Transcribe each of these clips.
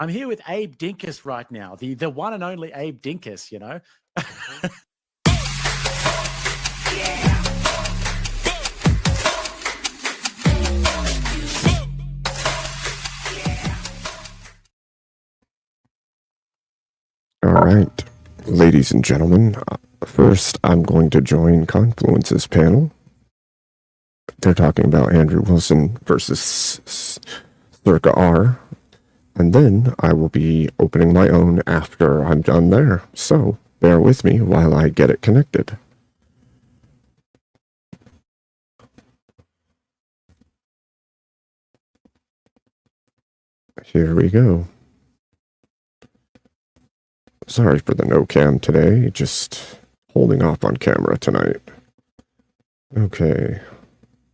I'm here with Abe Dinkus right now, the one and only Abe Dinkus, you know. All right, ladies and gentlemen, first I'm going to join Confluence's panel. They're talking about Andrew Wilson versus Circa R, and then I will be opening my own after I'm done there, so bear with me while I get it connected. Here we go. Sorry for the no cam today, just holding off on camera tonight. Okay,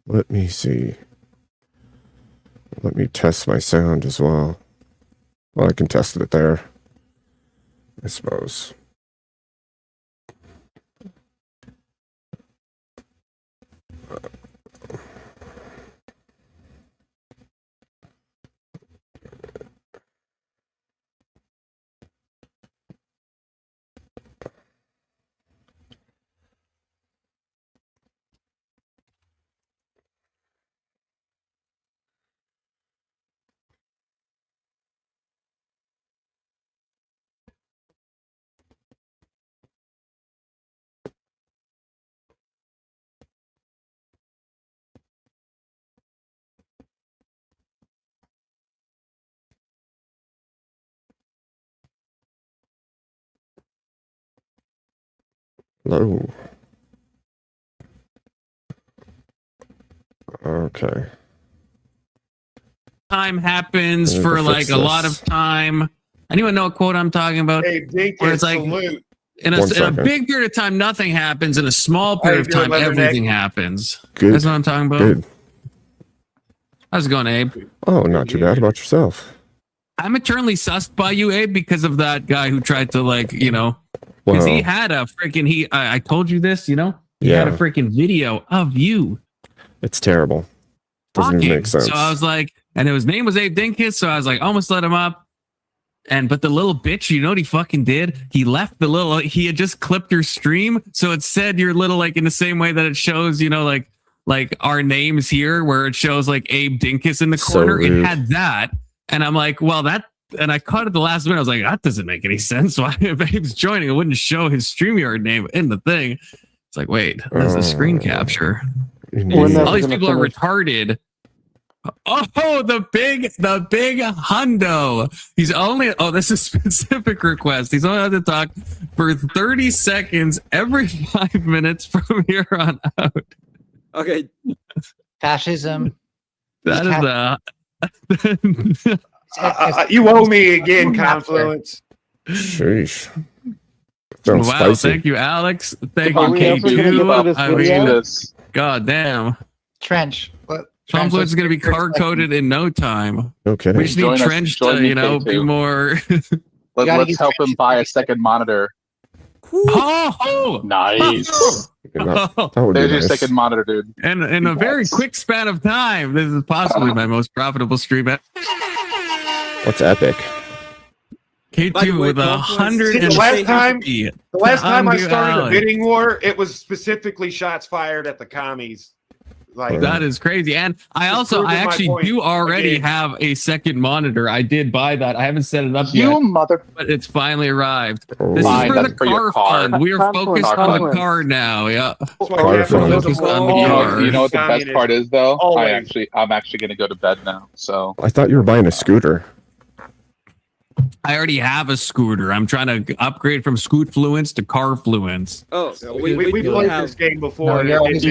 let me see. Let me test my sound as well. Well, I can test it there, I suppose. Hello. Okay. Time happens for like a lot of time. Anyone know what quote I'm talking about? Hey, Dinkus, where it's like salute. in a big period of time, nothing happens. In a small period of time, everything happens. Good. That's what I'm talking about. Good. How's it going, Abe? Oh, not too bad. About yourself? I'm eternally sussed by you, Abe, because of that guy who tried to, like, you know, because he had a freaking, I told you this, you know, he had a freaking video of you. It's terrible. Doesn't even make sense. So I was like, and his name was Abe Dinkus, so I was like, almost let him up. But the little bitch, you know what he fucking did? He left the little, he had just clipped your stream. So it said your little, like, in the same way that it shows, you know, like our names here, where it shows like Abe Dinkus in the corner. It had that. And I'm like, well, that, and I caught it the last minute. I was like, that doesn't make any sense. Why if Abe's joining, it wouldn't show his StreamYard name in the thing. It's like, wait, that's a screen capture. All these people are retarded. Oh, the big hundo. He's only, this is a specific request. He's only allowed to talk for 30 seconds every 5 minutes from here on out. Okay. Fascism. That is you owe me again, Confluence. Sheesh. Wow, spicy. thank you, Alex. Thank you, K2. God damn. Trench. Confluence is going to be card-coded in no time. Okay. We just need Trench to, you know, be more... Let's help him buy a second monitor. Oh! Nice. There's your second monitor, dude. And in a very quick span of time, this is possibly my most profitable stream. What's epic? K2 with 100. The last time I started a bidding war, it was specifically shots fired at the commies. Like, that is crazy. And I actually do already have a second monitor. I did buy that. I haven't set it up yet, but it's finally arrived. This is for the car fund. We are focused on the car now. Yeah. You know what the best part is, though? I'm actually going to go to bed now. So I thought you were buying a scooter. I already have a scooter. I'm trying to upgrade from Scootfluence to Carfluence. Oh, we played this game before. He's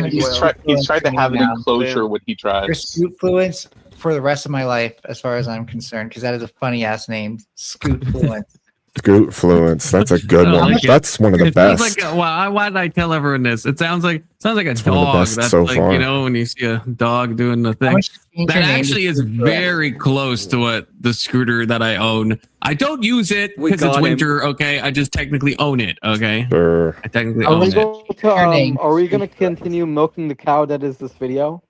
tried to have an enclosure when he drives. Scootfluence for the rest of my life, as far as I'm concerned, because that is a funny ass name, Scootfluence. Scootfluence. That's a good one. That's one of the best. Like why did I tell everyone this? It sounds like a dog. That's so like, you know, when you see a dog doing the thing. That actually is very close to what the scooter that I own. I don't use it because it's winter. Okay, I just technically own it. Okay, sure. I technically own it. Are we going to continue milking the cow that is this video?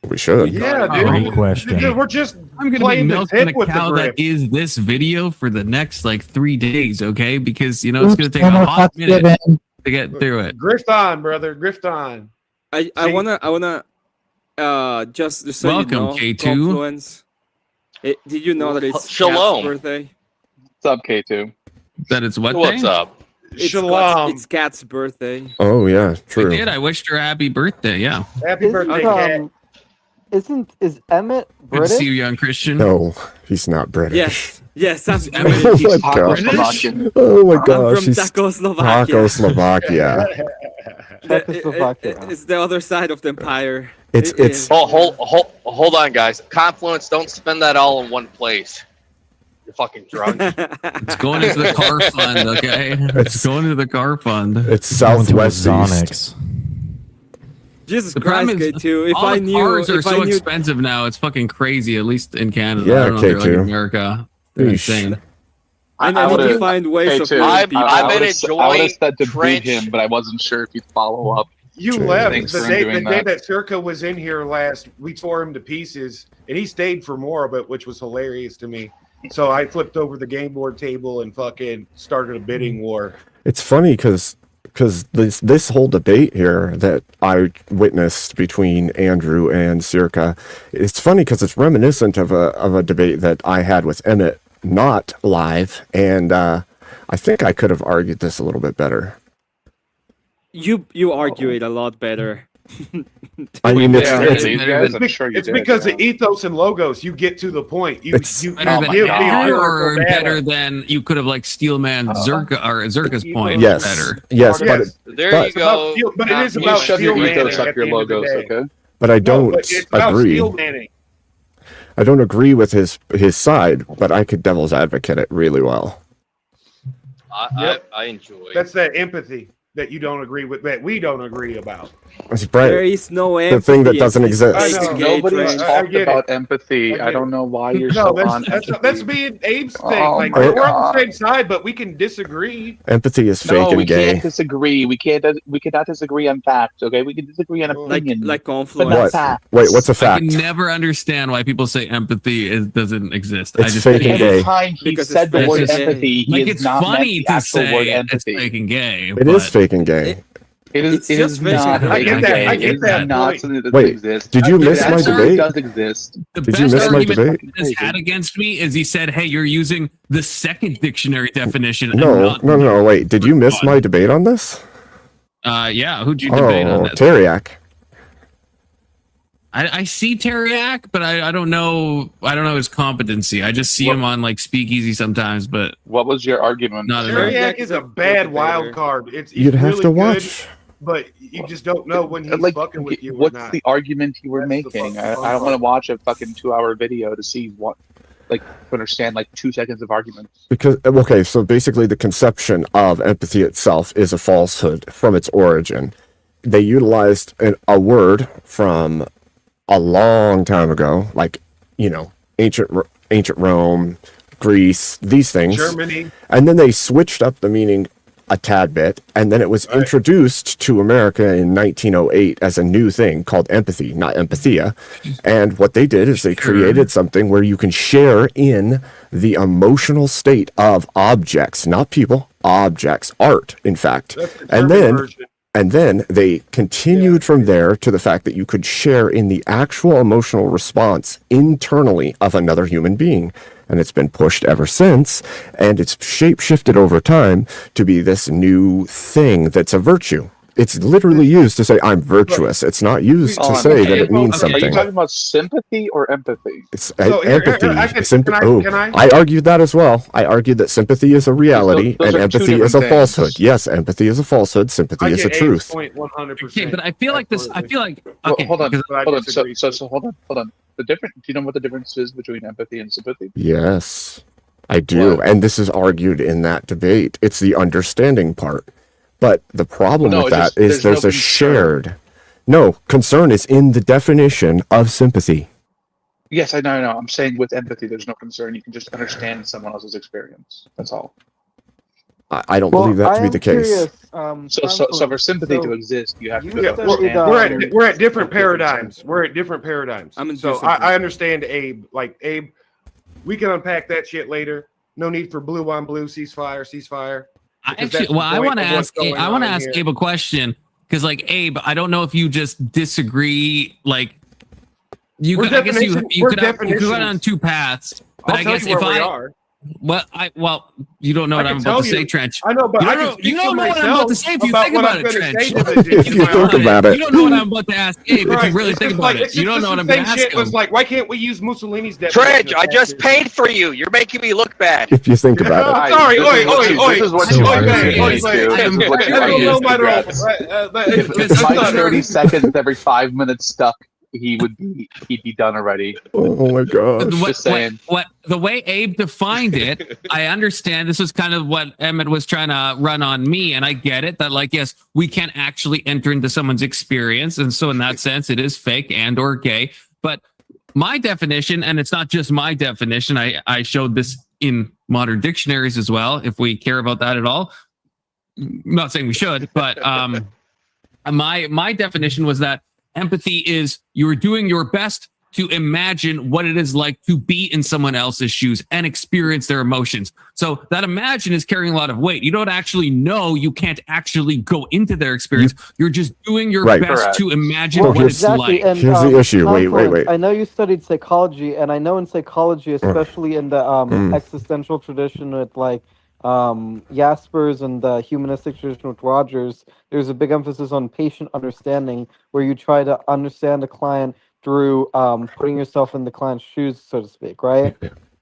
We should. Yeah, dude. Great question. Dude, we're just I'm gonna be playing the milking the tip with the cow that grip. is this video for the next like 3 days, okay? Because you know it's gonna take no a more hot fucks minute given. to get through it. Grift on, brother. Grift on. I wanna just so Welcome, you know, K2. Confluence. Did you know that it's Shalom. Cat's birthday? What's up, K2? That it's what What's day? up? Shalom. It's Cat's birthday. Oh yeah, I true. did. I wished her happy birthday. Yeah. Happy birthday, Cat. Is Emmett Good to British? see you, young Christian. No, he's not British. Yes, I'm Emmett, Oh British. my god. Czechoslovakian. Oh my I'm gosh. from He's Czechoslovakia. Czechoslovakia. Czechoslovakia. It's the other side of the empire. It's Oh, hold on, guys. Confluence, don't spend that all in one place. You're fucking drunk. It's going into the car fund, okay? It's going into the car fund. it's southwest east. Sonics. Jesus The Christ, problem is, K2. If all I the knew, cars are if I so knew, expensive now. It's fucking crazy. At least in Canada. Yeah, I don't know if they're like K2. in America. They're Yeesh. insane. I need would've- to find ways of K2, killing I'm people. in a I would have joint said to beat trench. him, but I wasn't sure if he'd follow up. You Sure. left Thanks the for day doing that Circa was in here last. We tore him to pieces, and he stayed for more of it, which was hilarious to me. So I flipped over the game board table and fucking started a bidding war. It's funny because this whole debate here that I witnessed between Andrew and Circa, it's funny because it's reminiscent of a debate that I had with Emmett, not live, and I think I could have argued this a little bit better. You argue it a lot better. I mean, Yeah, it's these guys, I'm sure you It's did, because yeah. of ethos and logos. You get to the point. You It's- you Better than give the Andrew, or oracle data. better than you could have like Steelman Zerka or Zerka's point. yes, Better. yes, Yes. There But- you go. But it is You about shove your steel ethos manning up at your the end of the logos, day. okay? but I No, don't but it's about agree. steel manning. I don't agree with his side, but I could devil's advocate it really well. I enjoy. That's that empathy that you don't agree with, that we don't agree about. That's There right. is no The thing that empathy, doesn't it's exist. fake I know. gay Nobody's train. I talked get it. about empathy. I get I don't know why you're No, so on that's empathy. me and Abe's thing. Oh Like my we're on the God. same side, but we can disagree. Empathy is fake No, we and gay. can't disagree. We cannot disagree on facts, okay? We can disagree on Like opinion. like but Confluence. not What? facts. Wait, what's a I fact? can never understand why people say empathy doesn't exist. I It's just fake and can't. gay. Every time he Because said the it's word fake. empathy, he Like has it's not funny meant the to actual word say it's empathy. fake and gay. It is fake and gay. It is. It's It just is fake not. and I get fake that. and I gay. get It that is not point. something that Wait, exists. did you miss That my certainly debate? does exist. The Did you best miss my argument debate? he has had against me is he said, "Hey, you're using the second dictionary definition." and No, not no. Wait, did you miss my debate on this? Yeah, who'd you debate on Oh, that? Teriak. I see Teriak, but I don't know. I don't know his competency. I just see him on like Speakeasy sometimes, but What was your argument? not enough. Teriak is a bad wild card. It's he's You'd have really to good, watch. but you just don't know when he's Like, fucking with you or what's not. the argument you were That's the making? fucking I fun don't want to part. watch a fucking 2-hour video to see what, like, to understand like 2 seconds of arguments. Because okay, so basically the conception of empathy itself is a falsehood from its origin. They utilized a word from a long time ago, like ancient Rome, Greece, these things, Germany. and then they switched up the meaning a tad bit, and then it was introduced to America in 1908 as a new thing called empathy, not empathia. And what they did is they created something where you can share in the emotional state of objects, not people, objects, art, in fact. That's the And German then version. and then they continued from there to the fact that you could share in the actual emotional response internally of another human being. And it's been pushed ever since, and it's shape-shifted over time to be this new thing that's a virtue. It's literally used to say, I'm virtuous. It's not used to Hold on, say okay, that it means okay, Are you something. talking about sympathy or empathy? It's So here, empathy. I can- Sympa- can I- I argued that as well. I argued that sympathy is a reality Those and are two empathy is different a things. falsehood. Yes, empathy is a falsehood. Sympathy I is a get Abe's truth. point 100%. Okay, but I feel like this. I feel like Well, okay. hold on, because- But I hold on. disagree. So hold on. The different. Do you know what the difference is between empathy and sympathy? Yes, I do. What? And this is argued in that debate. It's the understanding part. But the problem No, with it's that just- is there's there's no a concern. shared. No, concern is in the definition of sympathy. Yes, I know. I'm saying with empathy, there's no concern. You can just understand someone else's experience. That's all. I don't believe that to be the case. Curious, So for sympathy to exist, you have to you understand. We're at different paradigms. We're at different paradigms. So I understand Abe. Like Abe, we can unpack that shit later. No need for blue on blue ceasefire. I want to ask Abe a question because, like, Abe, I don't know if you just disagree. Like, you could go on two paths. But I guess if you don't know what I'm about to say, Trench. I know, but you don't know what I'm about to say if you think about it, Trench. If you think about it. You don't know what I'm about to ask Abe if you really think about it. You don't know what I'm going to ask him. Like, why can't we use Mussolini's definition? Trench, I just paid for you. You're making me look bad. If you think about it. Sorry, This is what you If my 30 seconds every 5 minutes stuck, he'd be done already. Oh my god! Just saying. What the way Abe defined it, I understand. This was kind of what Emmett was trying to run on me, and I get it. That, like, yes, we can't actually enter into someone's experience, and so in that sense, it is fake and or gay. But my definition, and it's not just my definition. I showed this in modern dictionaries as well. If we care about that at all, I'm not saying we should, but my definition was that empathy is you're doing your best to imagine what it is like to be in someone else's shoes and experience their emotions. So that imagine is carrying a lot of weight. You don't actually know. You can't actually go into their experience. You're just doing your best to imagine what it's like. And, here's the issue. Wait. I know you studied psychology, and I know in psychology, especially in the existential tradition with like Jaspers and the humanistic tradition with Rogers, there's a big emphasis on patient understanding, where you try to understand the client through putting yourself in the client's shoes, so to speak, right?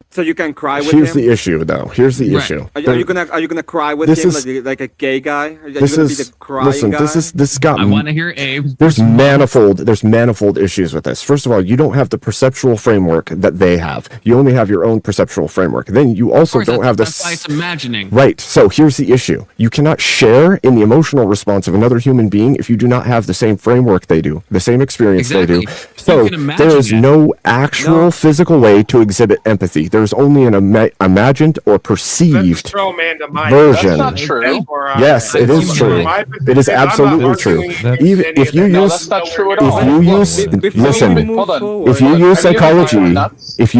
So you can cry with Here's him. the issue, though. Here's the issue. Are you gonna cry with him like a gay guy? Are you this gonna is be the crying guy? this got. I want to hear Abe. There's manifold issues with this. First of all, you don't have the perceptual framework that they have. You only have your own perceptual framework. Then you also don't have this. That's why it's imagining. Right. So here's the issue. You cannot share in the emotional response of another human being if you do not have the same framework they do, the same experience they do. So there is no actual physical way to exhibit empathy. There's only an imagined or perceived version. That's not true. Yes, it is true. It is absolutely true. Even if you use, that's not true at all. if you use, listen, Hold on. if you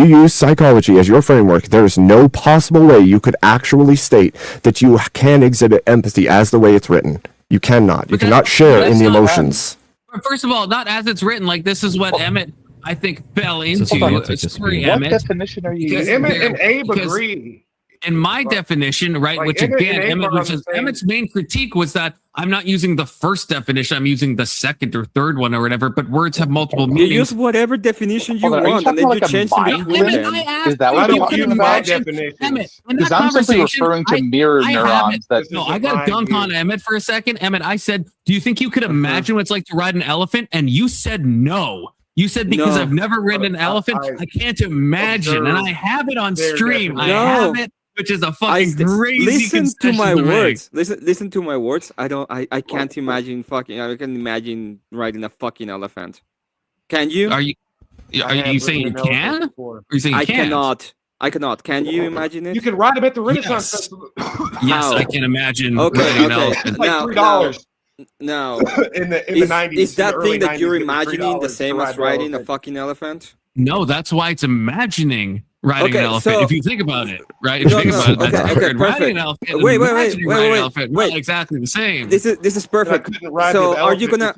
use psychology as your framework, there is no possible way you could actually state that you can exhibit empathy as the way it's written. You cannot. You cannot share in the emotions. First of all, not as it's written. Like, this is what Emmett, I think, fell into. What definition are you using? Emmett and Abe agree. In my definition, right, like which again, Emmett's main critique was that I'm not using the first definition, I'm using the second or third one or whatever, but words have multiple meanings. You use whatever definition you want, and then you change in between them. Is that what you're talking about? Because I'm simply referring to mirror neurons. I got to dunk on Emmett for a second. Emmett, I said, do you think you could imagine what it's like to ride an elephant? And you said no. You said because I've never ridden an elephant, I can't imagine. And I have it on stream. I have it. Which is a fucking crazy. Listen to my words. Listen to my words. I can't imagine fucking. I can imagine riding a fucking elephant. Can you? Are you saying you can? Or are you saying you can't? I cannot. Can you imagine it? You can ride them at the Renaissance Festival. Yes, I can imagine. Okay. It's like $3. Now, in the 90s. Is that thing that you're imagining the same as riding a fucking elephant? No, that's why it's imagining riding an elephant. So, if you think about it, right? If you think about it, that's weird. Riding an elephant. Wait, not exactly the same. This is perfect. So are you gonna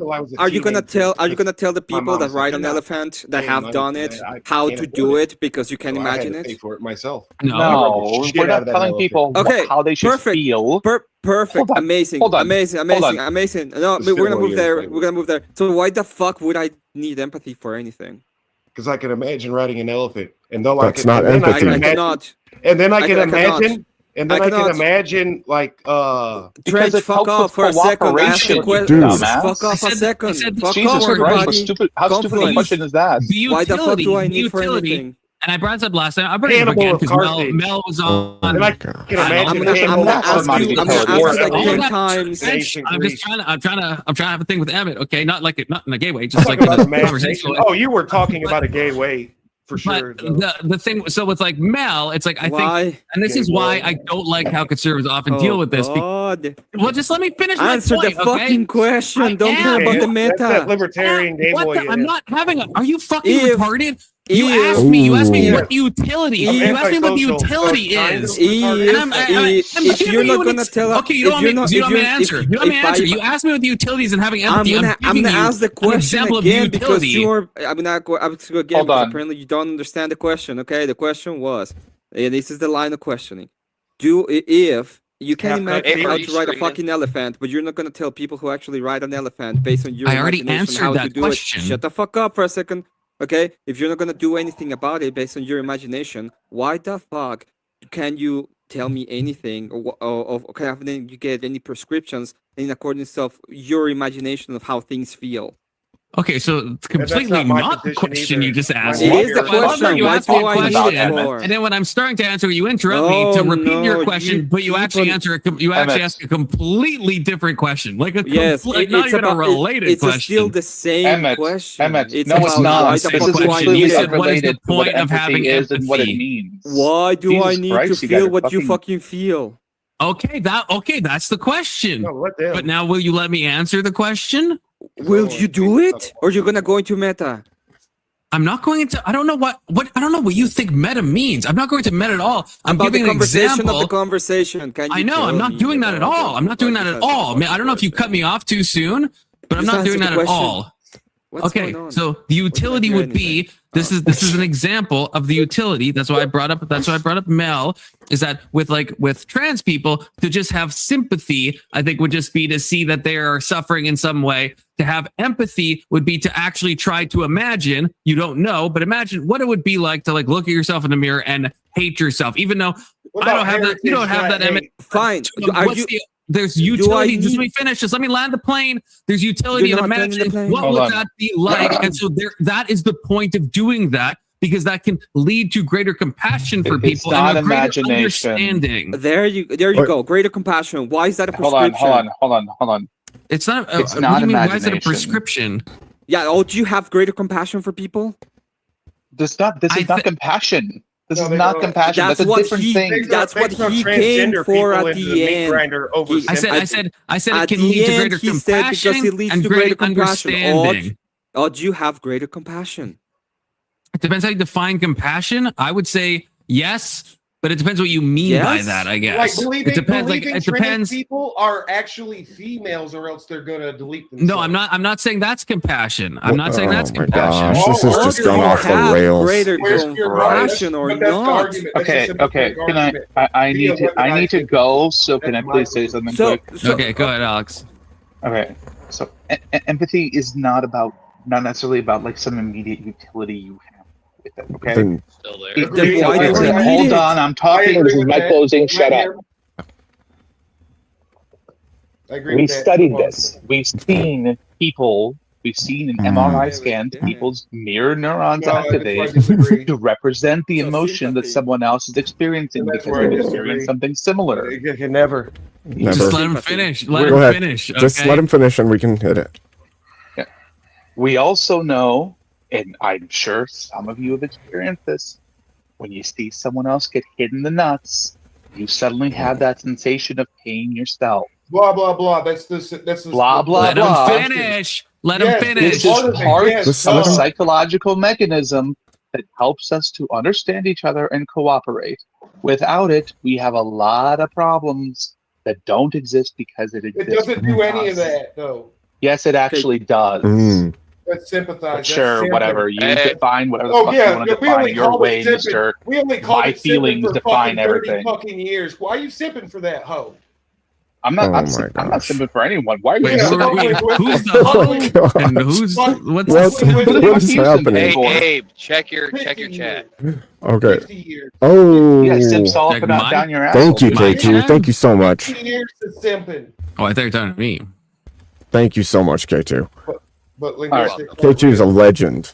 tell the people that ride an elephant that have done it how to do it because you can imagine it? Pay for it myself. No, we're not telling people how they should feel. Perfect. Amazing. No, we're gonna move there. So why the fuck would I need empathy for anything? Because I can imagine riding an elephant, and though that's not empathy. I cannot. And then I can imagine. And then I can imagine, like, Trent, fuck off for a second. Ask the question. Fuck off a second. Fuck off, everybody. How stupid a question is that? Why the fuck do I need for anything? And I brought this up last time. I brought it up again because Mel was on. And I can imagine. I'm gonna ask you like 10 times. I'm trying to have a thing with Emmett. Okay, not in a gay way, just like in a conversation. Oh, you were talking about a gay way. for sure. The thing, so with like Mel, it's like I think, and this is why I don't like how conservatives often deal with this. Well, just let me finish. Answer my point, the fucking question. Don't care about the meta. That's that libertarian game boy. I'm not having. Are you fucking retarded? You asked me what the utility. You asked me what the utility is. If you're not gonna tell us, okay, you don't want me to answer. You don't want me to answer. You asked me what the utility is and having empathy. I'm gonna ask the question again because you're. I'm gonna go again because apparently you don't understand the question. Okay, the question was, and this is the line of questioning. If you can imagine how to ride a fucking elephant, but you're not gonna tell people who actually ride an elephant based on your imagination how to do it. Shut the fuck up for a second. Okay, if you're not gonna do anything about it based on your imagination, why the fuck can you tell me anything or you get any prescriptions in accordance of your imagination of how things feel? Okay, so it's completely not the question you just asked. It is the question. You asked me a question, and then when I'm starting to answer, you interrupt me to repeat your question, but you actually answer. You actually ask a completely different question, like not even a related question. It's still the same question. No, it's not. This is completely unrelated to what empathy is and what it means. Why do I need to feel what you fucking feel? Okay, that's the question. But now, will you let me answer the question? Will you do it, or you're gonna go into meta? I'm not going into. I don't know what I don't know what you think meta means. I'm not going to meta at all. I'm about giving the an conversation example. of the conversation. I know. I'm not doing that at all. I'm not doing that at all. I mean, I don't know if you cut me off too soon, but I'm not doing that at all. Okay, so the utility would be this is an example of the utility. That's why I brought up Mel, is that with trans people, to just have sympathy, I think would just be to see that they are suffering in some way. To have empathy would be to actually try to imagine, you don't know, but imagine what it would be like to look at yourself in the mirror and hate yourself, even though I don't have that. You don't have that. Fine. There's utility. Just let me finish. Just let me land the plane. There's utility in imagining what would that be like. And so that is the point of doing that, because that can lead to greater compassion for people and a greater understanding. There you go. Greater compassion. Why is that a prescription? Hold on. It's not. It's not imagination. Why is it a prescription? Yeah. Oh, do you have greater compassion for people? This is not compassion. This is not compassion. That's a different thing. That's what he came for at the end. I said it can lead to greater compassion and greater understanding. Oh, do you have greater compassion? It depends how you define compassion. I would say yes, but it depends what you mean by that, I guess. It depends. Trans people are actually females, or else they're gonna delete themselves. No, I'm not saying that's compassion. I'm not saying that's compassion. Gosh, this has just gone off the rails. Greater compassion or not? Okay. Can I need to go. So can I please say something quick? Okay, go ahead, Alex. Okay. So empathy is not necessarily about some immediate utility you have. Okay. Still there. Hold on, I'm talking. This is my closing. Shut up. We studied this. We've seen an MRI scans people's mirror neurons activate to represent the emotion that someone else is experiencing because they've experienced something similar. You can never. Just let him finish. Let him finish. Okay? Just let him finish and we can hit it. Yeah. We also know, and I'm sure some of you have experienced this, when you see someone else get hit in the nuts, you suddenly have that sensation of pain yourself. Blah blah blah. That's blah blah blah. Let him finish. Let him finish. This is part of a psychological mechanism that helps us to understand each other and cooperate. Without it, we have a lot of problems that don't exist because it exists. It doesn't do any of that, though. Yes, it actually does. That's sympathize. But sure, whatever. You define whatever the fuck you want to define in your way, Mr. We only call my feelings define everything. Fucking years. Why are you simping for that hoe? I'm not simping for anyone. Why are you simping? Who's the hoe? And what's happening? Hey, Abe, check your chat. Okay. Oh. Yeah, simps all up and down your ass. Thank you, K2. Thank you so much. 50 years of simping. Oh, I thought you were talking to me. Thank you so much, K2. But K2 is a legend.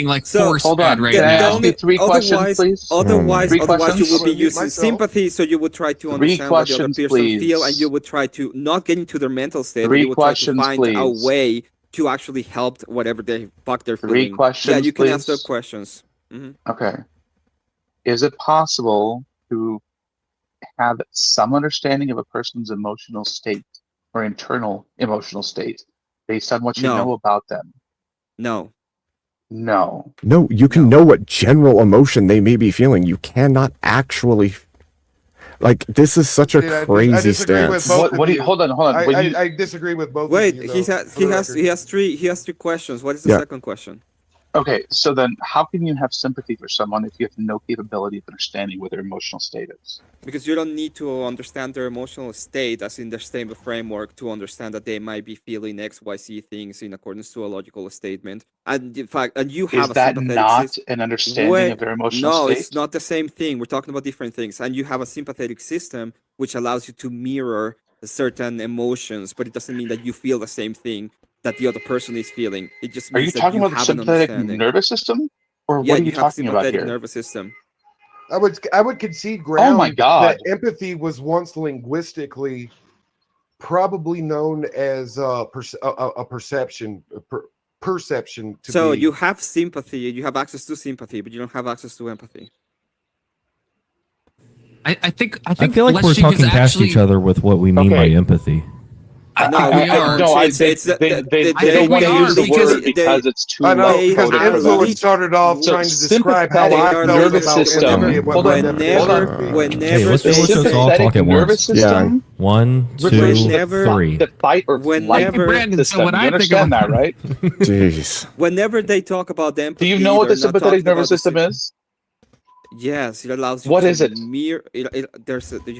being like So, force hold fed on. right Can I now. ask you three questions, please? Otherwise, Three otherwise you questions? would be I'm gonna mute using myself. sympathy, so you would try to Three understand what the other questions, person feel, and please. you would try to not get into their mental state. Three You would try to questions, find a please. way to actually help whatever they fuck they're Three feeling. questions, Yeah, you can ask please. those questions. Mhm. Okay. Is it possible to have some understanding of a person's emotional state or internal emotional state based on what you No. know about them? No. No. No, you can know what general emotion they may be feeling. You cannot actually. Like, this is such a crazy stance. Hold on. When I disagree with both. Wait, of you, he has three questions. What is the second question? Okay, so then how can you have sympathy for someone if you have no capability of understanding what their emotional state is? Because you don't need to understand their emotional state as in their stable framework to understand that they might be feeling X, Y, Z things in accordance to a logical statement. And in fact, and you have is that not an understanding of their emotional state? No, it's not the same thing. We're talking about different things. And you have a sympathetic system which allows you to mirror certain emotions, but it doesn't mean that you feel the same thing that the other person is feeling. It just means Are you talking about the sympathetic nervous system, or what are you talking about here? Nervous system. I would concede ground. Oh my God! That empathy was once linguistically probably known as a perception. Perception. So you have sympathy, you have access to sympathy, but you don't have access to empathy. I feel like we're talking past each other with what we mean by empathy. They don't want to use the word because it's too I know, because Enzo started off trying to describe how I felt nervous system. Whenever let's all talk at once. Yeah. 1, 2, 3. The fight or flight system. You understand that, right? Jeez. Whenever they talk about them, do you know what the sympathetic nervous system is? Yes, it allows you. What is it? You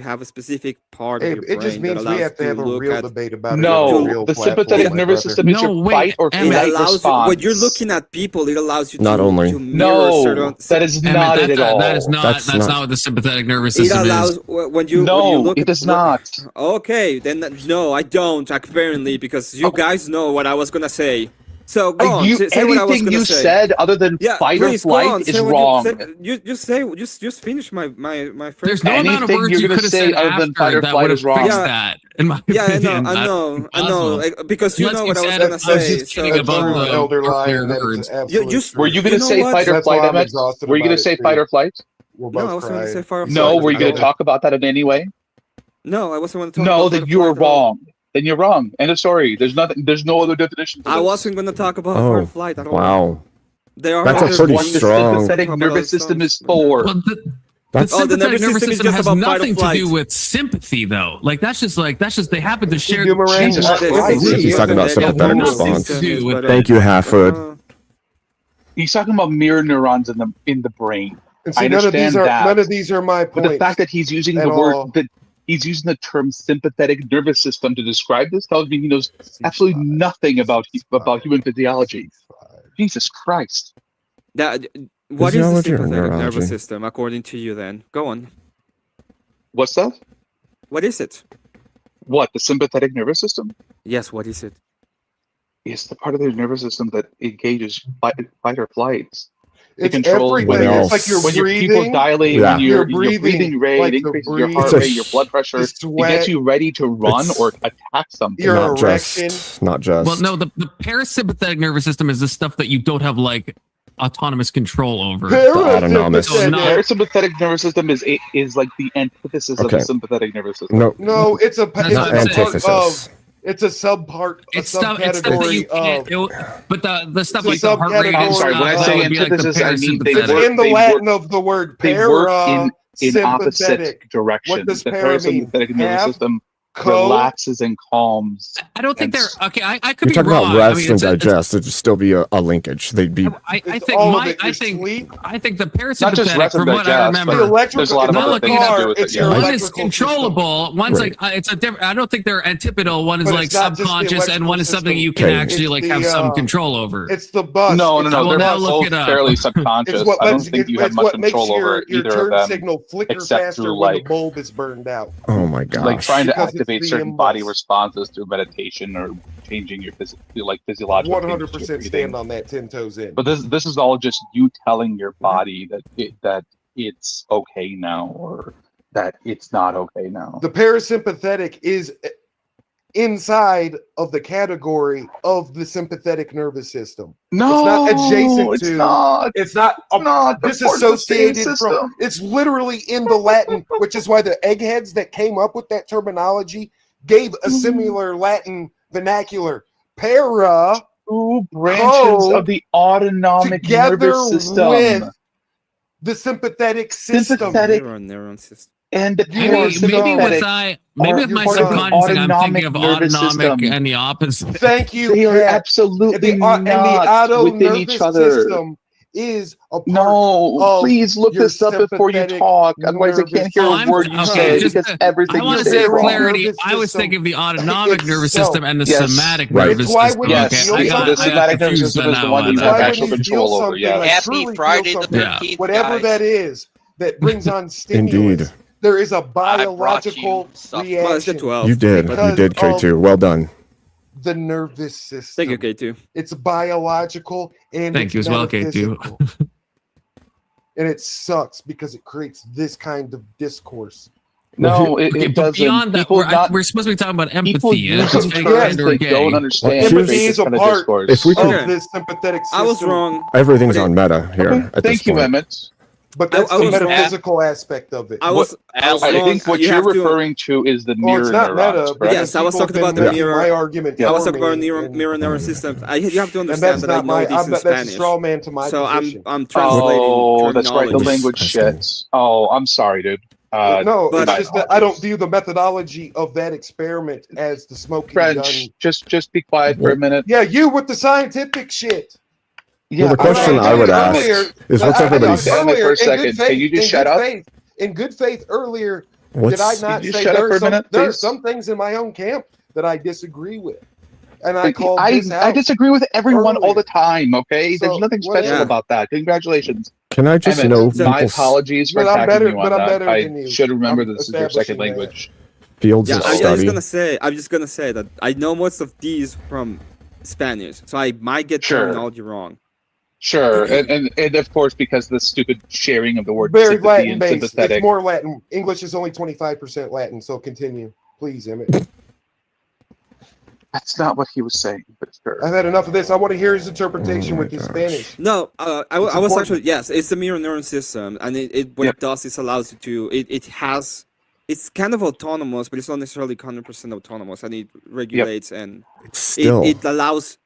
have a specific part of your brain. It just means we have to have a real debate about it. No, the sympathetic nervous system is your fight or flight response. When you're looking at people, it allows you to no, that is not it at all. That's not what the sympathetic nervous system is. When you look it does not. Okay, then no, I don't apparently because you guys know what I was gonna say. So go on. Say what I was anything you say. said other than fight or flight is wrong. Just finish my first. There's no amount of words you could have said other than fight or that flight would is have wrong. fixed that. In my opinion, I know, because you know what I was gonna say. Were you gonna say fight or flight, Emmett? Were you gonna say fight or flight? No, I wasn't gonna say fight or flight. No, were you gonna talk about that in any way? No, I wasn't gonna talk. No, then you were wrong. Then you're wrong. End of story. There's nothing. There's no other definition. I wasn't going to talk about fight or flight at all. Wow. That's a pretty strong. The sympathetic nervous system is for. The sympathetic nervous system has nothing to do with sympathy, though. That's just they happen to share. He's talking about sympathetic response. Thank you, Halfwood. He's talking about mirror neurons in the brain. And see, none of these are my points. But the fact that he's using the word that he's using the term sympathetic nervous system to describe this tells me he knows absolutely nothing about human physiology. Jesus Christ. What is the sympathetic nervous system according to you then? Go on. What's that? What is it? What, the sympathetic nervous system? Yes, what is it? It's the part of the nervous system that engages fight or flight. It's everything. It's like you're breathing. When your pupils dilate, when your breathing rate increases your heart rate, your blood pressure, it gets you ready to run or attack something. Not just. Well, no, the parasympathetic nervous system is the stuff that you don't have autonomous control over. Autonomous. Parasympathetic nervous system is like the antithesis of the sympathetic nervous system. No, it's a antithesis. It's a subpart. It's subcategory of. But the stuff like the heart rate. I'm sorry. When I say antithesis, I mean they work in the Latin of the word para. They work in opposite directions. What does the para parasympathetic mean? nervous system relaxes and calms. I don't think they're okay. I could be talking wrong. about rest and digest. It'd still be a linkage. They'd be. I think the parasympathetic, from what I remember, there's a lot of other things to do with it. One is controllable. One's it's a different. I don't think they're antipodal. One is subconscious, and one is something you can actually have some control over. It's the bus. No. They're both fairly subconscious. I don't think you have much control over either of them. Signal flicker except faster through when the bulb is burned out. Oh my gosh! Like trying to activate certain body responses through meditation or changing your physiological. 100% stand on that 10 toes in. But this is all just you telling your body that it's okay now or that it's not okay now. The parasympathetic is inside of the category of the sympathetic nervous system. No, it's not adjacent it's to. Not. It's not disassociated from. It's literally in the Latin, which is why the eggheads that came up with that terminology gave a similar Latin vernacular. Para. Two branches of the autonomic nervous system. With the sympathetic system. Neuron system. and the Maybe with my subconscious, I'm thinking of autonomic and the opposite. Thank you. They are Pat. absolutely and the not auto within nervous each other. system is a part No, of please look your this up before you sympathetic talk. Otherwise, I can't hear a word you say because everything I you want to say say is wrong. clarity. I was thinking of the autonomic nervous system and the somatic Right. nervous It's why system. when you Okay, feel I got the somatic nervous confused system is the now one on you that. have when actual you control feel over. something, Yeah. like Happy truly Friday feel the something, 13th, whatever guys. that is that brings on stimulus. Indeed. There is a I brought biological you stuff. reaction. Well, it's the 12. You did. Because You did, K2. Well done. The nervous system. Thank you, K2. It's biological and Thank it's you as well, K2. metaphysical. And it sucks because it creates this kind of discourse. No, Okay, it but doesn't. beyond that, we're supposed to be talking about people empathy. use Empathy them for terms gender or they gay. don't understand. Well, to Empathy create is this a kind of part discourse. If we could, of this sympathetic system. I was wrong. everything's on meta here Okay, at this thank you, point. Emmett. But that's I the was wrong. metaphysical aspect of it. I was I wrong. think what You you're have to- referring to is the Well, mirror it's not neurons, meta. correct? Yes, I was People talking have about been the making mirror. my argument. I was for talking about me, mirror and nervous system. You have to that's understand that I not know my. this in That's a Spanish. straw man to my So position. I'm translating Oh, that's right. The terminology. language shit. Oh, I'm sorry, dude. No, but it's I- just that I don't view the methodology of that experiment as the smoking gun. French, just be quiet for a minute. Yeah, you with the scientific shit. Well, the question I would ask is what's everybody's... For a second. Can you just shut up? In good faith, earlier, What's... did I not Can you say shut up for a minute, there are please? some things in my own camp that I disagree with? And I I called this out. disagree with everyone all earlier. the time, okay? So, There's nothing special whatever. about that. Congratulations. Can I just Emmett, know my people's apologies for But I'm attacking better- you but on I'm that. better than I you. should remember I'm this is your second establishing that. language. fields Yeah, of I'm study? just gonna say that I know most of these from Spanish, so I might get Sure. terminology wrong. Sure, and of course, because the stupid sharing of the word Very sympathy Latin and based. sympathetic. It's more Latin. English is only 25% Latin. So continue, please, Emmett. That's not what he was saying, but sure. I've had enough of this. I want to hear his interpretation with his Spanish. No, I was important. actually, yes, it's the mirror neuron system, and what it does is allows you to it's kind of autonomous, but it's not necessarily 100% autonomous, and it regulates and Still. it allows,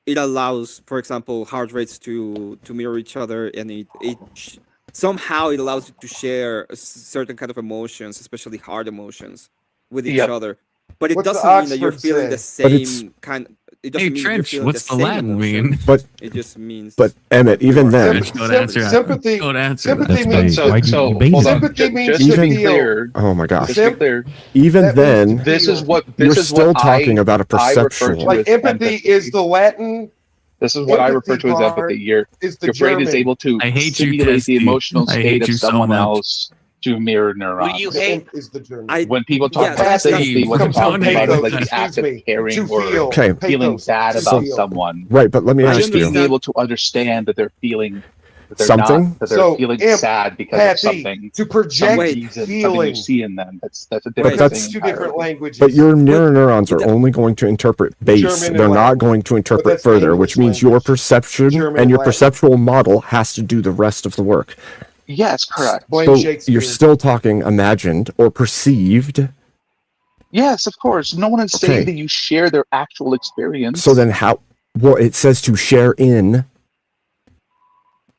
for example, heart rates to mirror each other, and somehow it allows you to share a certain kind of emotions, especially hard emotions, with each other. But it What's the doesn't mean that you're Oxford feeling the say? But it's- same kind. It Hey, doesn't mean you're Trench, feeling what's the the same Latin emotion. mean? But It just means. but Emmett, even then, Don't answer that. Sympathy. Don't answer that. Sympathy That's means bait. Why do you bait hold them? on. Sympathy means Just to be even- clear, oh my gosh, just to be clear, even That means then, to this is what you're this is still what talking about a I refer perceptual. to like as empathy is the Latin. This is what I refer empathy to as part empathy. Your Is the brain German. is able to I hate you, simulate the Testy. emotional I state hate of you so someone much. else to mirror Who neurons. do you The hate? imp is the German. When people talk Yeah, about that's sympathy, what they're comes talking from about is like pathos, the act of excuse me, caring to or feel. Okay. feeling Pathos, bad to about feel. someone. Right, but let me I ask Being you able to understand that they're feeling that they're something. not, that they're So, feeling imp, sad because Pathy, of something. to Some project reason, something you feeling. see in them. That's a But different that's- thing. Two different entirely. languages. But your mirror neurons are only going to interpret base. German and They're not Latin. going to interpret that's further, English which means your language. perception German and your Latin. perceptual model has to do the rest of the work. Yes, correct. Blame So Shakespeare. you're still talking imagined or perceived. Yes, of course. No one is Okay. saying that you share their actual experience. So then how? Well, it says to share in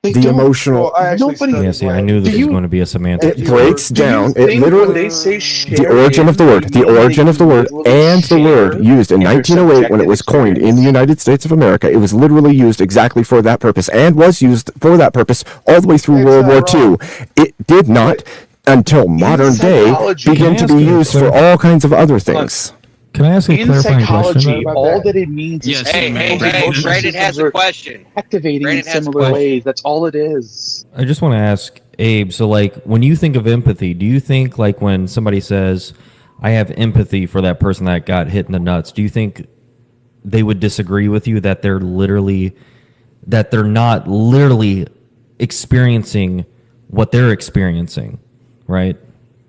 They the don't- emotional. Well, I actually Nobody- studied Yeah, see, I Latin. knew this Do was you- going to be a semantic. It you breaks Do you down. It think literally. when they say share The origin of the word, in, the they mean origin of the word, literally and the word share used in in their 1908 when it subjective was coined in the experience? United States of America. It was literally used exactly for that purpose and was used for that purpose all the way through It's World War not wrong. II. It did not, until modern day, psychology- begin Can I to ask be you a used for clar- all kinds of other things. Can I ask a In clarifying psychology, question? all that it means Yes. is Hey, Brandon Brandon has a question. activating Brandon in has a similar question. ways. That's all it is. I just want to ask Abe. So, like, when you think of empathy, do you think like when somebody says, "I have empathy for that person that got hit in the nuts"? Do you think they would disagree with you that they're not literally experiencing what they're experiencing, right?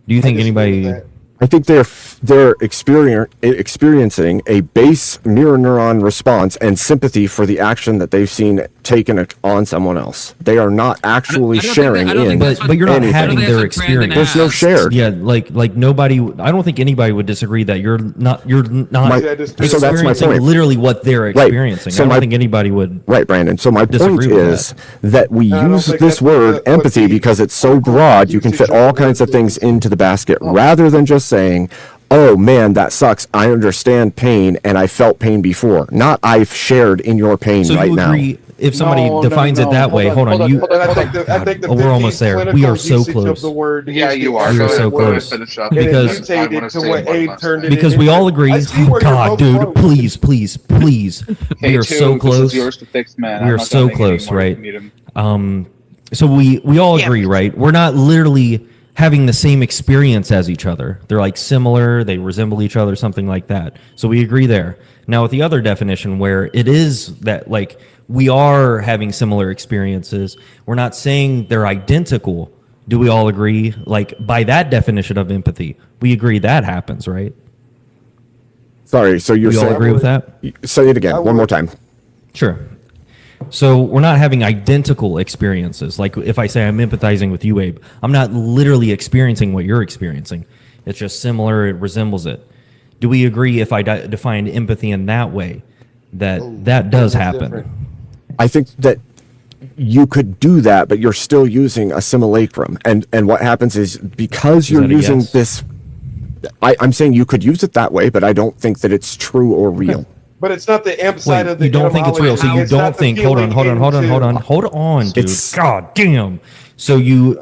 Do you think disagree with anybody? that. I think they're experiencing a base mirror neuron response and sympathy for the action that they've seen taken on someone else. They are not actually sharing in. But you're not having their experience. There's no shared. Yeah, like nobody. I don't think anybody would disagree that you're not so that's my experiencing point. literally what they're experiencing. So I don't think anybody would. Right, Brandon. So my point disagree with is that we use this word empathy because it's so broad. You can fit all kinds of things into the basket rather than just saying, oh man, that sucks. I understand pain and I felt pain before. Not I've shared in your pain So right you now. agree if somebody defines it that way? Hold on. I think the we're almost there. We are so usage of close. the word Yeah, is you the are. We are Go so ahead, go ahead, close. finish up. Because- And you mutated to what Abe turned it Because we into. all agree. I see where you're God, both dude, close. please. Hey, We are so Toon, close. This is yours to fix, man. We I'm are not so gonna make any close, more. You right? can mute him. So we all agree, right? We're not literally having the same experience as each other. They're like similar, they resemble each other, something like that. So we agree there. Now with the other definition where it is that like we are having similar experiences, we're not saying they're identical. Do we all agree? Like by that definition of empathy, we agree that happens, right? Sorry, so you're We all saying... agree with that? Say it again, one more time. Sure. So we're not having identical experiences. Like if I say I'm empathizing with you, Abe, I'm not literally experiencing what you're experiencing. It's just similar. It resembles it. Do we agree if I define empathy in that way, that does happen? different. I think that you could do that, but you're still using a simulacrum. And what happens is because you're that a using yes? this... I'm saying you could use it that way, but I don't think that it's true or real. But it's not the amp Wait, side of the you don't think it's real, so you etymology. It's not don't the think. Hold on, dude. It's- God damn. So you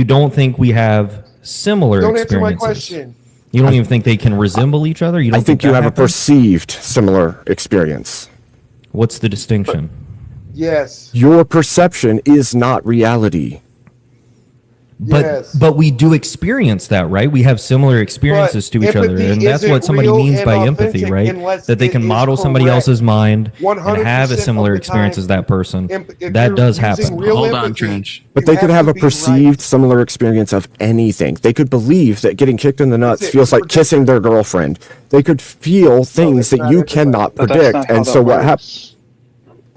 don't think we have similar Don't answer my experiences? question. You don't even think they can resemble each other? You don't I think you that have a happens? perceived similar experience. What's the distinction? Yes. Your perception is not reality. Yes. But we do experience that, right? We have similar experiences to each other, empathy and that's isn't what somebody real means and by empathy, authentic right? unless That they it can is model somebody correct. else's mind and 100% have a of similar the experience time, as that person. if That you're does using happen. real Hold on, empathy, Trench. But you they could have to a be perceived right. similar experience of anything. They could believe that getting kicked in the nuts it feels like predictable? kissing their girlfriend. They could feel things that's that not you everybody. cannot But that's predict. not how And that so what happens?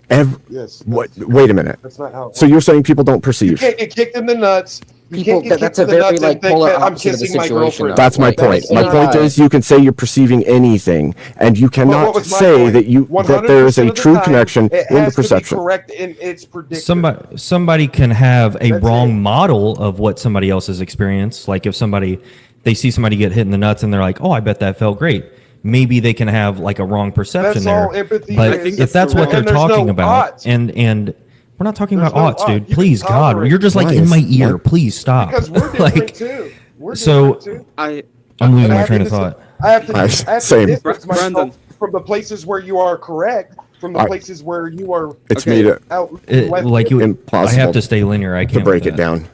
works. Yes. Wait a minute. That's not how. So you're saying people don't You perceive? can't get kicked in the nuts. You People- can't get that's kicked a in the very, nuts like, and think polar that I'm opposite of the kissing my situation, girlfriend. though. That's my Like, point. that's My not point right. is you can say you're perceiving anything, and you But cannot what was my say point? that there is 100% a of the true time, connection it in the has to be perception. correct in its predictor. Somebody can have a That's wrong it. model of what somebody else's experience. Like if they see somebody get hit in the nuts and they're like, "Oh, I bet that felt great." Maybe they can have like a wrong perception That's there. all empathy But is. if that's what they're And there's talking no about, ought. and we're not talking There's about no oughts, ought. dude. You can Please, God, tolerate you're just like Nice. in my ear. Like- Please stop. Because we're different like, too. We're so- different too. I'm losing And I my have train to of thought. I have to Same. distance Brandon. myself from the places where you are correct, from the places where you are It's Okay. made it out. Like you, I impossible have to stay linear. I to can't break with it that. down.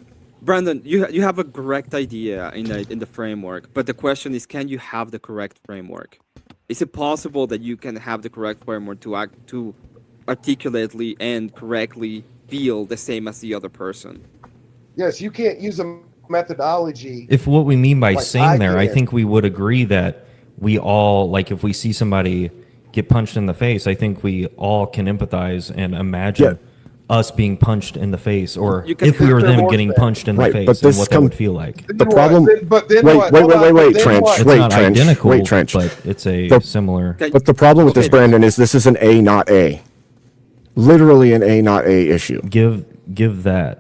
Brandon, you have a correct idea in the framework, but the question is, can you have the correct framework? Is it possible that you can have the correct framework to articulately and correctly feel the same as the other person? Yes, you can't use a methodology. If what we mean by Like, saying there, I can. think we would agree that we all, like, if we see somebody get punched in the face, I think we all can empathize and imagine us being punched in the face, or You can if we were them remorse getting that. punched in the Right, face, but and this what that would feel like. The problem. But then Wait, what? wait, Hold wait, on, wait, but wait, then Trench. what? It's Wait, not Trench. identical, Wait, Trench. but it's a The- similar. Can- But the problem with this, Okay. Brandon, is this is an A, not A. Literally an A, not A issue. Give that.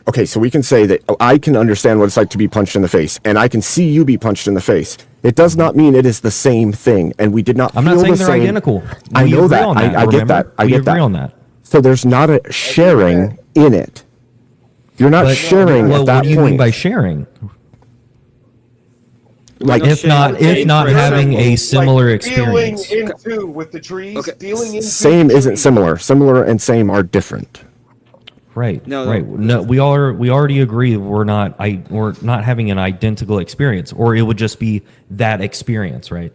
Okay, so we can say that I can understand what it's like to be punched in the face, and I can see you be punched in the face. It does not mean it is the same thing, and we did not I'm feel not saying the they're same. identical. I We know agree that. on I get remember? that. I we get agree that. on that. So there's not a sharing in it. You're not But, sharing well, at that what do you point. mean by sharing? Like not If sharing not, with if age, not for having example. a similar Like experience. Feeling into with the trees. Okay. Feeling into same the isn't trees. similar. Similar and same are different. Right. No, right. No, we already agree we're not having an identical experience, or it would just be that experience, right?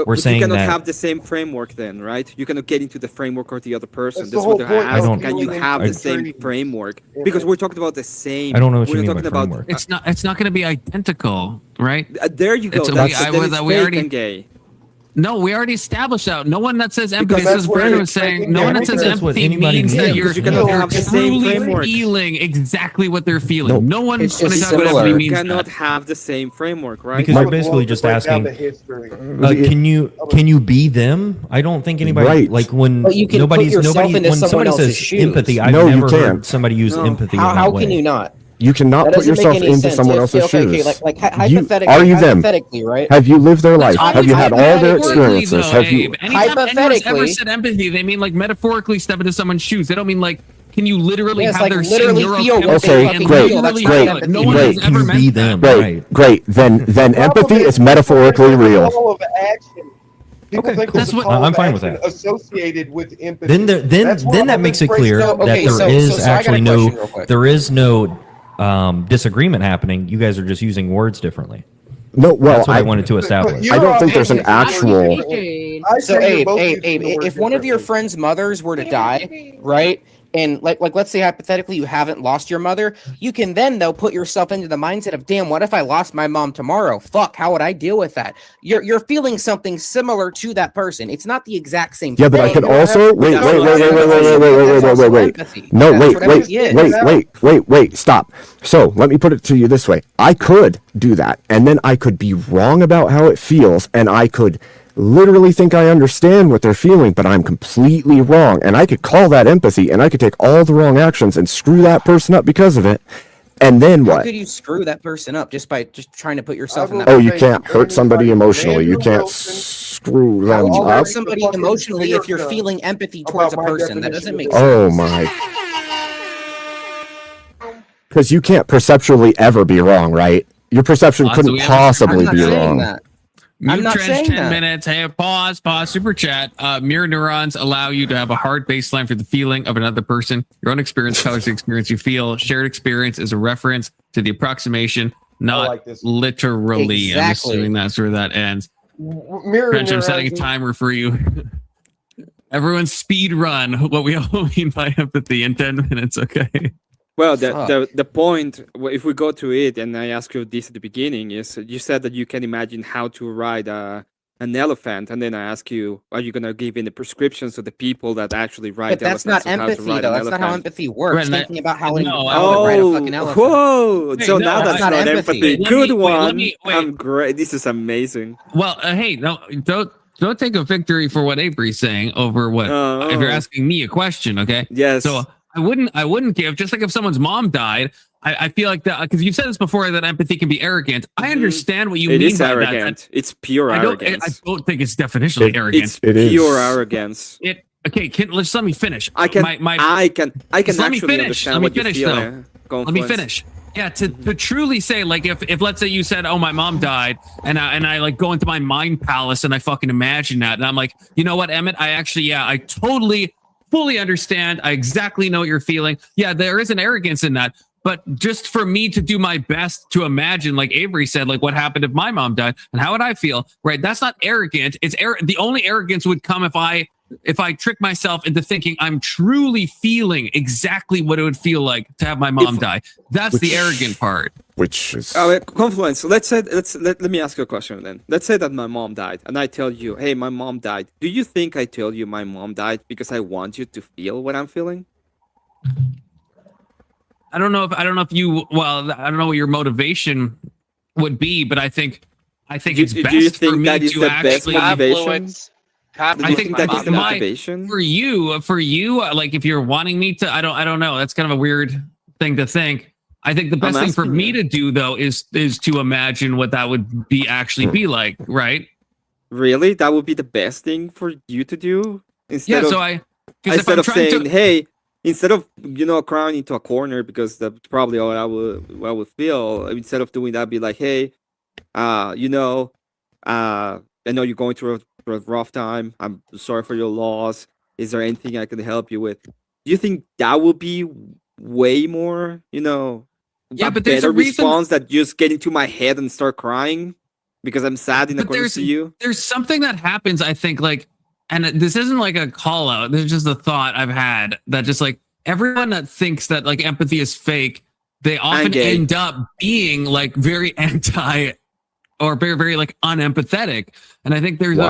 we're saying you cannot that have the same framework then, right? You cannot get into the framework of the other person. That's That's the what whole they're point of asking. don't- Can you have the same feeling framework? in Because it. we're talking about the same. I don't know what you we're mean by talking about framework. It's not going to be identical, right? there you go. It's- That's, we- I then was- it's we fake already- and gay. No, we already established that. No one that says empathy, Because this that's is what Brandon it- was saying. yeah, No one I that think says that's what empathy anybody means means. that you're, Because you cannot have the same truly framework. feeling exactly what they're feeling. Nope. No one, It's when just they talk about similar. empathy, You means cannot that. have the same framework, right? Because I you're would basically love to just break down asking. the history. Can you be them? I don't think anybody Right. like when But you can put nobody's yourself nobody into when someone somebody else's says shoes. empathy. I've No, you never heard can't. somebody use No. empathy in that How way. can you not? You cannot That put doesn't make yourself any into sense. someone If- else's okay, shoes. like You- hypothetically, are you them? hypothetically, right? Have you lived their life? That's Have you had all their metaphorically, experiences? though, Have you? Abe. Anytime anyone's ever Hypothetically- said empathy, they mean like metaphorically step into someone's shoes. They don't mean like, can you literally Yes, have like their literally same feel what neurochemistry they and fucking feel. literally That's feel not it? empathy. No one Great. has Can ever you meant be that. them? Great, Right. great. Then empathy is metaphorically real. Call of action. People Okay, think cool. there's a That's what- call I'm of fine with action that. associated with empathy. Then That's why then that I've makes it been clear breaking down- that Okay, there so is I got a actually question real quick. there is no disagreement happening. You guys are just using words differently. No, well, That's what I wanted to establish. you're I don't think there's an obviously- actual. I So say you're Abe, both Abe, using Abe, the word if one of your differently. friend's mothers were to die, right? And like let's say hypothetically you haven't lost your mother, you can then though put yourself into the mindset of, damn, what if I lost my mom tomorrow? Fuck, how would I deal with that? You're feeling something similar to that person. It's not the exact same Yeah, but thing. I could you don't also have- wait. that's No, what empathy wait. Stop. So let me put it to you this way: I could do that, and then I could be wrong about how it feels, and I could literally think I understand what they're feeling, but I'm completely wrong, and I could call that empathy, and I could take all the wrong actions and screw that person up because of it. And then How what? could you screw that person up just by just trying to put yourself in that? Oh, you can't hurt somebody emotionally. You can't screw How them would you hurt up. somebody emotionally if you're feeling empathy towards a About my person? That doesn't make sense. Oh my. Because you can't perceptually ever be wrong, right? Your perception Lots couldn't of- possibly I'm not be saying wrong. that. Mute I'm not trench saying 10 that. minutes. Hey, pause, super chat. Mirror neurons allow you to have a hard baseline for the feeling of another person. Your own experience colors the experience you feel. Shared experience is a reference to the approximation, not like this. literally. I'm Exactly. assuming that's where that ends. Mirror Trench, I'm setting a neurons- timer for you. Everyone speed run what we all mean by empathy in 10 minutes, okay? Well, Fuck. the point, if we go to it, and I asked you this at the beginning, is you said that you can imagine how to ride an elephant, and then I ask you, are you gonna give any prescriptions to the people that actually ride? But that's not elephants on how to empathy, ride though. an That's not how elephant? empathy works. Right, and Thinking about how to No, ride a fucking Oh, elephant. whoa! Hey, So no, now that's that's not not empathy. empathy. Let Good me- wait, one. let me- wait. I'm great. This is amazing. Well, hey, no, don't take a victory for what Avery's saying over what if you're asking me a question, okay? Yes. So I wouldn't give, just like if someone's mom died, I feel like that, because you've said this before, that empathy can be arrogant. I understand what you It mean is by arrogant. that. It's pure I arrogance. don't think it's definitionally arrogant. It's It is. pure arrogance. Okay, let's let me finish. I can My, I can Just let me actually finish. understand Let me what finish, you feel. though. Let me Confluence. finish. Yeah, to truly say, like, if let's say you said, "Oh, my mom died," and I like go into my mind palace and I fucking imagine that, and I'm like, you know what, Emmett, I totally, fully understand. I exactly know what you're feeling. Yeah, there is an arrogance in that, but just for me to do my best to imagine, like Avery said, like what happened if my mom died and how would I feel? Right? That's not arrogant. It's the only arrogance would come if I trick myself into thinking I'm truly feeling exactly what it would feel like to have my mom die. That's the arrogant part. Which is Confluence. Let me ask you a question then. Let's say that my mom died, and I tell you, "Hey, my mom died." Do you think I tell you my mom died because I want you to feel what I'm feeling? I don't know if you. Well, I don't know what your motivation would be, but I think it's do best you for think me that is to the best actually. motivation? I think that is the motivation for you. Like if you're wanting me to, I don't know. That's kind of a weird thing to think. I think the best thing for me to do though is to imagine what that would be actually be like, right? Really, that would be the best thing for you to do instead of instead of saying, "Hey," instead of crying into a corner because that's probably all I would feel. Instead of doing that, be like, "Hey, I know you're going through a rough time. I'm sorry for your loss. Is there anything I can help you with?" Do you think that would be way more, but there's better a reason. response that just get into my head and start crying? because I'm sad in accordance to you. There's something that happens, I think, like, and this isn't like a call out. This is just a thought I've had that just like everyone that thinks that like empathy is fake, they often end up being like very anti or very, very like unempathetic. And I think there's an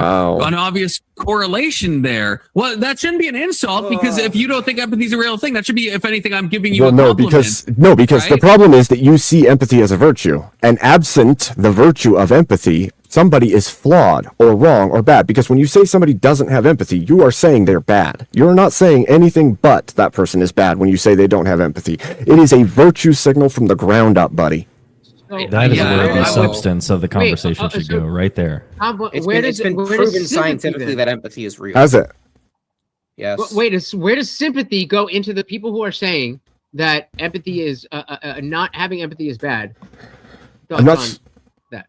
obvious correlation there. Well, that shouldn't be an insult because if you don't think empathy is a real thing, that should be, if anything, I'm giving you a compliment. Because the problem is that you see empathy as a virtue, and absent the virtue of empathy, somebody is flawed or wrong or bad. Because when you say somebody doesn't have empathy, you are saying they're bad. You're not saying anything but that person is bad when you say they don't have empathy. It is a virtue signal from the ground up, buddy. That is where the substance of the conversation should go, right there. It's been proven scientifically that empathy is real. Has it? Yes. Where does sympathy go into the people who are saying that empathy is not having empathy is bad? I'm not. That.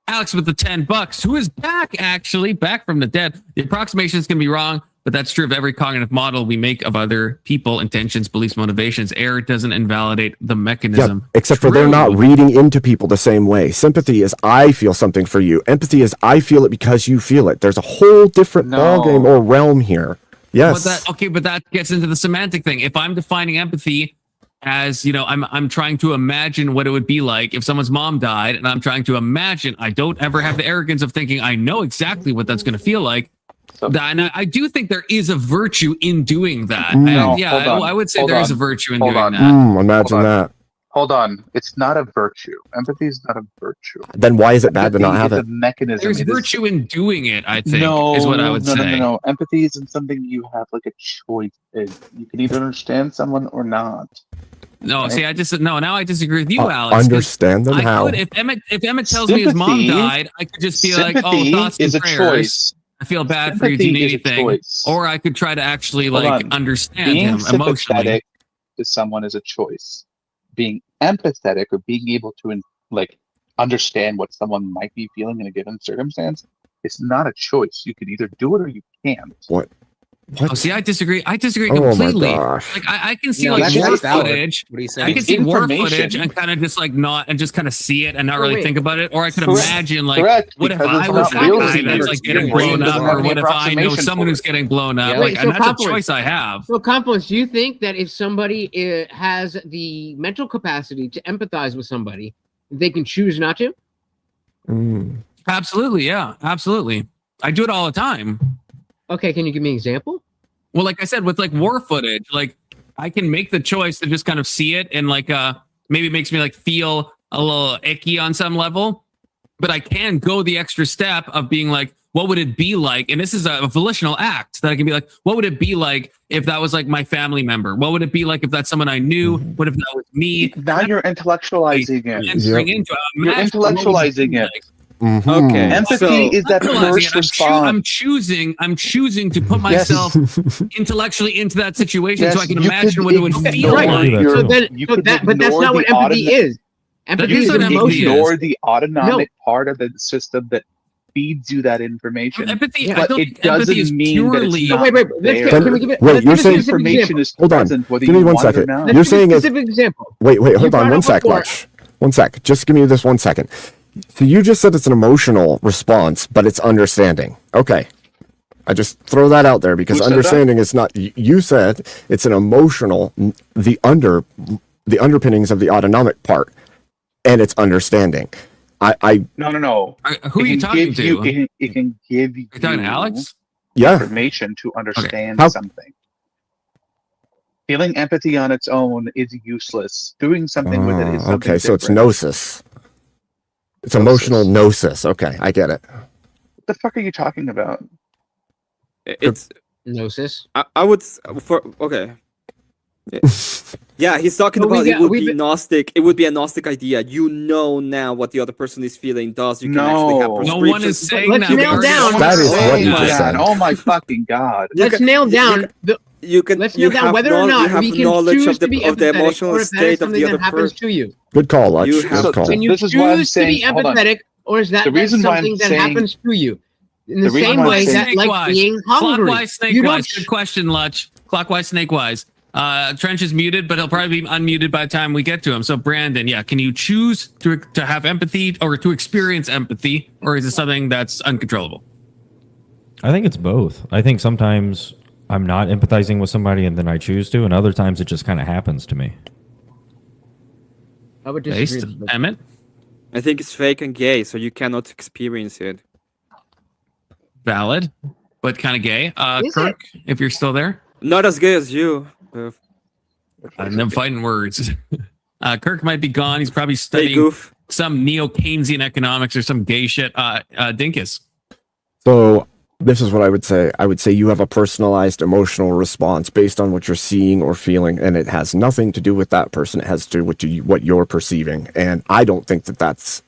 Alex with the $10, who is back from the dead. The approximation is going to be wrong, but that's true of every cognitive model we make of other people, intentions, beliefs, motivations. Error doesn't invalidate the mechanism. Yeah, except for they're not reading into people the same way. Sympathy is I feel something for you. Empathy is I feel it because you feel it. There's a whole different ballgame or realm here. Yes. But that gets into the semantic thing. If I'm defining empathy as, you know, I'm trying to imagine what it would be like if someone's mom died, and I'm trying to imagine, I don't ever have the arrogance of thinking I know exactly what that's going to feel like. And I do think there is a virtue in doing that. I would say there is a virtue in doing that. Imagine that. Hold on. It's not a virtue. Empathy is not a virtue. Then why is it bad to not have it? A mechanism. There's virtue in doing it, I think, is what I would say. No. Empathy isn't something you have like a choice in. You can either understand someone or not. No, right? See, now I disagree with you, Alex. Understand them how? If Emmett tells me his mom died, I could just be like, oh, thoughts and prayers. I feel bad for you. Do you need anything? Or I could try to actually understand him emotionally. Being sympathetic to someone is a choice. Being empathetic or being able to understand what someone might be feeling in a given circumstance, it's not a choice. You can either do it or you can't. What? Oh, see, I disagree completely. Like I can see war footage. What are you saying? I can see war footage and kind of just kind of see it and not really think about it. Or I could imagine what if I was that guy that's like getting blown up, or what if I know someone who's getting blown up? And that's a choice I have. So, Confluence, do you think that if somebody has the mental capacity to empathize with somebody, they can choose not to? Absolutely, yeah, absolutely. I do it all the time. Okay, can you give me an example? Well, like I said, with war footage, I can make the choice to just kind of see it, and maybe it makes me feel a little icky on some level, but I can go the extra step of being like, what would it be like? And this is a volitional act that I can be like, what would it be like if that was my family member? What would it be like if that's someone I knew? What if that was me? Now you're intellectualizing it. You're intellectualizing it. Okay. Empathy is that first response. I'm choosing to put myself intellectually into that situation so I can imagine what it would feel like. But that's not what empathy is. Empathy is an emotion. Ignore the autonomic part of the system that feeds you that information. Empathy, but it doesn't mean that it's not there. Wait, you're saying information is hold on. present, Give me 1 second. You're saying a specific example. Wait, hold on 1 sec, Lutch. 1 sec. Just give me this 1 second. So you just said it's an emotional response, but it's understanding. Okay. I just throw that out there because understanding is not. You said it's an emotional, the underpinnings of the autonomic part, and it's understanding. No. Who are you talking to? It can give you. You're talking to Alex? Yeah. Information to understand something. Feeling empathy on its own is useless. Doing something with it is something okay. So different. It's gnosis. It's emotional gnosis. Okay, I get it. What the fuck are you talking about? It's gnosis. I would okay. Yeah, he's talking about it would be Gnostic. It would be a Gnostic idea. You know now what the other person is feeling. Thus, you can actually have no one is saying Let's that. Nail down. That is what you just said. Oh my fucking god! Let's nail down let's nail down whether or not we can choose to be of the emotional or if that is something that happens to you. Good call, Lutch. Good call. Can you choose to be empathetic, or is that something that happens to you? In the same way that being hungry. Clockwise, snake-wise. Good question, Lutch. Clockwise, snake-wise. Trench is muted, but he'll probably be unmuted by the time we get to him. So Brandon, yeah, can you choose to have empathy or to experience empathy, or is it something that's uncontrollable? I think it's both. I think sometimes I'm not empathizing with somebody and then I choose to, and other times it just kind of happens to me. I would disagree. Emmett? I think it's fake and gay, so you cannot experience it. Valid, but kind of gay. Kirk, if you're still there. Not as gay as you. And them fighting words. Kirk might be gone. He's probably studying some neo-Keynesian economics or some gay shit. Dinkus. So this is what I would say. I would say you have a personalized emotional response based on what you're seeing or feeling, and it has nothing to do with that person. It has to do with what you're perceiving. And I don't think that that's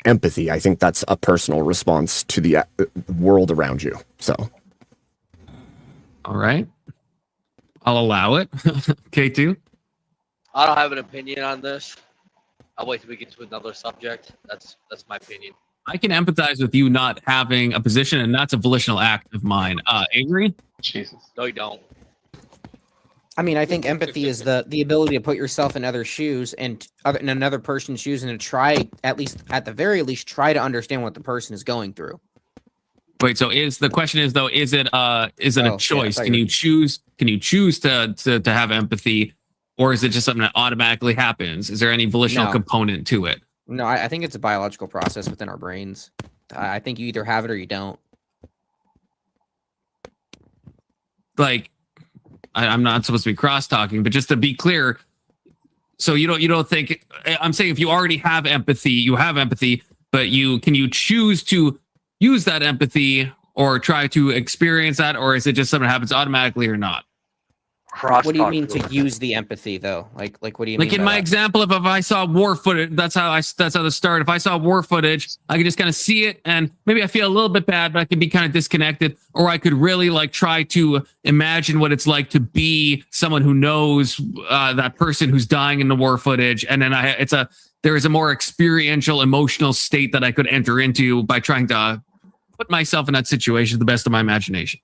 empathy. I think that's a personal response to the world around you. So. All right. I'll allow it. K2? I don't have an opinion on this. I'll wait till we get to another subject. That's my opinion. I can empathize with you not having a position, and that's a volitional act of mine. Avery? Jesus. No, you don't. I mean, I think empathy is the ability to put yourself in other shoes and in another person's shoes and to try, at the very least, try to understand what the person is going through. Wait, so the question is though, is it a choice? Can you choose to have empathy, or is it just something that automatically happens? Is there any volitional component to it? No, I think it's a biological process within our brains. I think you either have it or you don't. Like, I'm not supposed to be cross-talking, but just to be clear, so you don't think, I'm saying if you already have empathy, you have empathy, but can you choose to use that empathy or try to experience that, or is it just something that happens automatically or not? What do you mean to use the empathy though? Like what do you mean? Like in my example, if I saw war footage, that's how to start. If I saw war footage, I could just kind of see it, and maybe I feel a little bit bad, but I could be kind of disconnected, or I could really like try to imagine what it's like to be someone who knows that person who's dying in the war footage, and then there is a more experiential, emotional state that I could enter into by trying to put myself in that situation to the best of my imagination.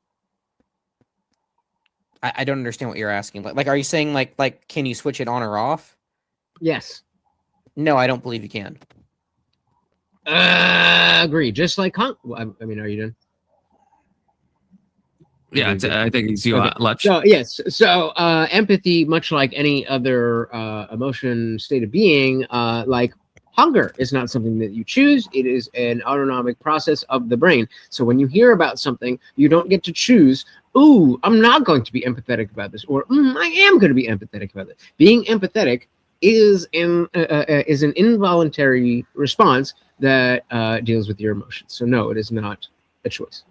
I don't understand what you're asking. Like, are you saying like, can you switch it on or off? Yes. No, I don't believe you can. Agree. Just like I mean, are you done? Yeah, I think it's you, Lutch. So yes, empathy, much like any other emotion, state of being, like hunger is not something that you choose. It is an autonomic process of the brain. So when you hear about something, you don't get to choose, ooh, I'm not going to be empathetic about this, or I am going to be empathetic about it. Being empathetic is an involuntary response that deals with your emotions. So no, it is not a choice.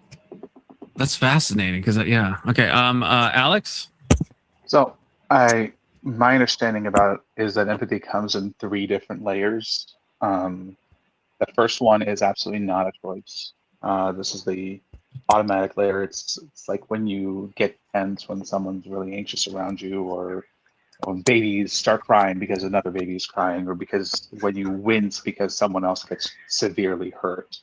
That's fascinating because okay. Alex. So my understanding about it is that empathy comes in 3 different layers. The first one is absolutely not a choice. This is the automatic layer. It's like when you get tense when someone's really anxious around you, or when babies start crying because another baby is crying, or when you wince because someone else gets severely hurt.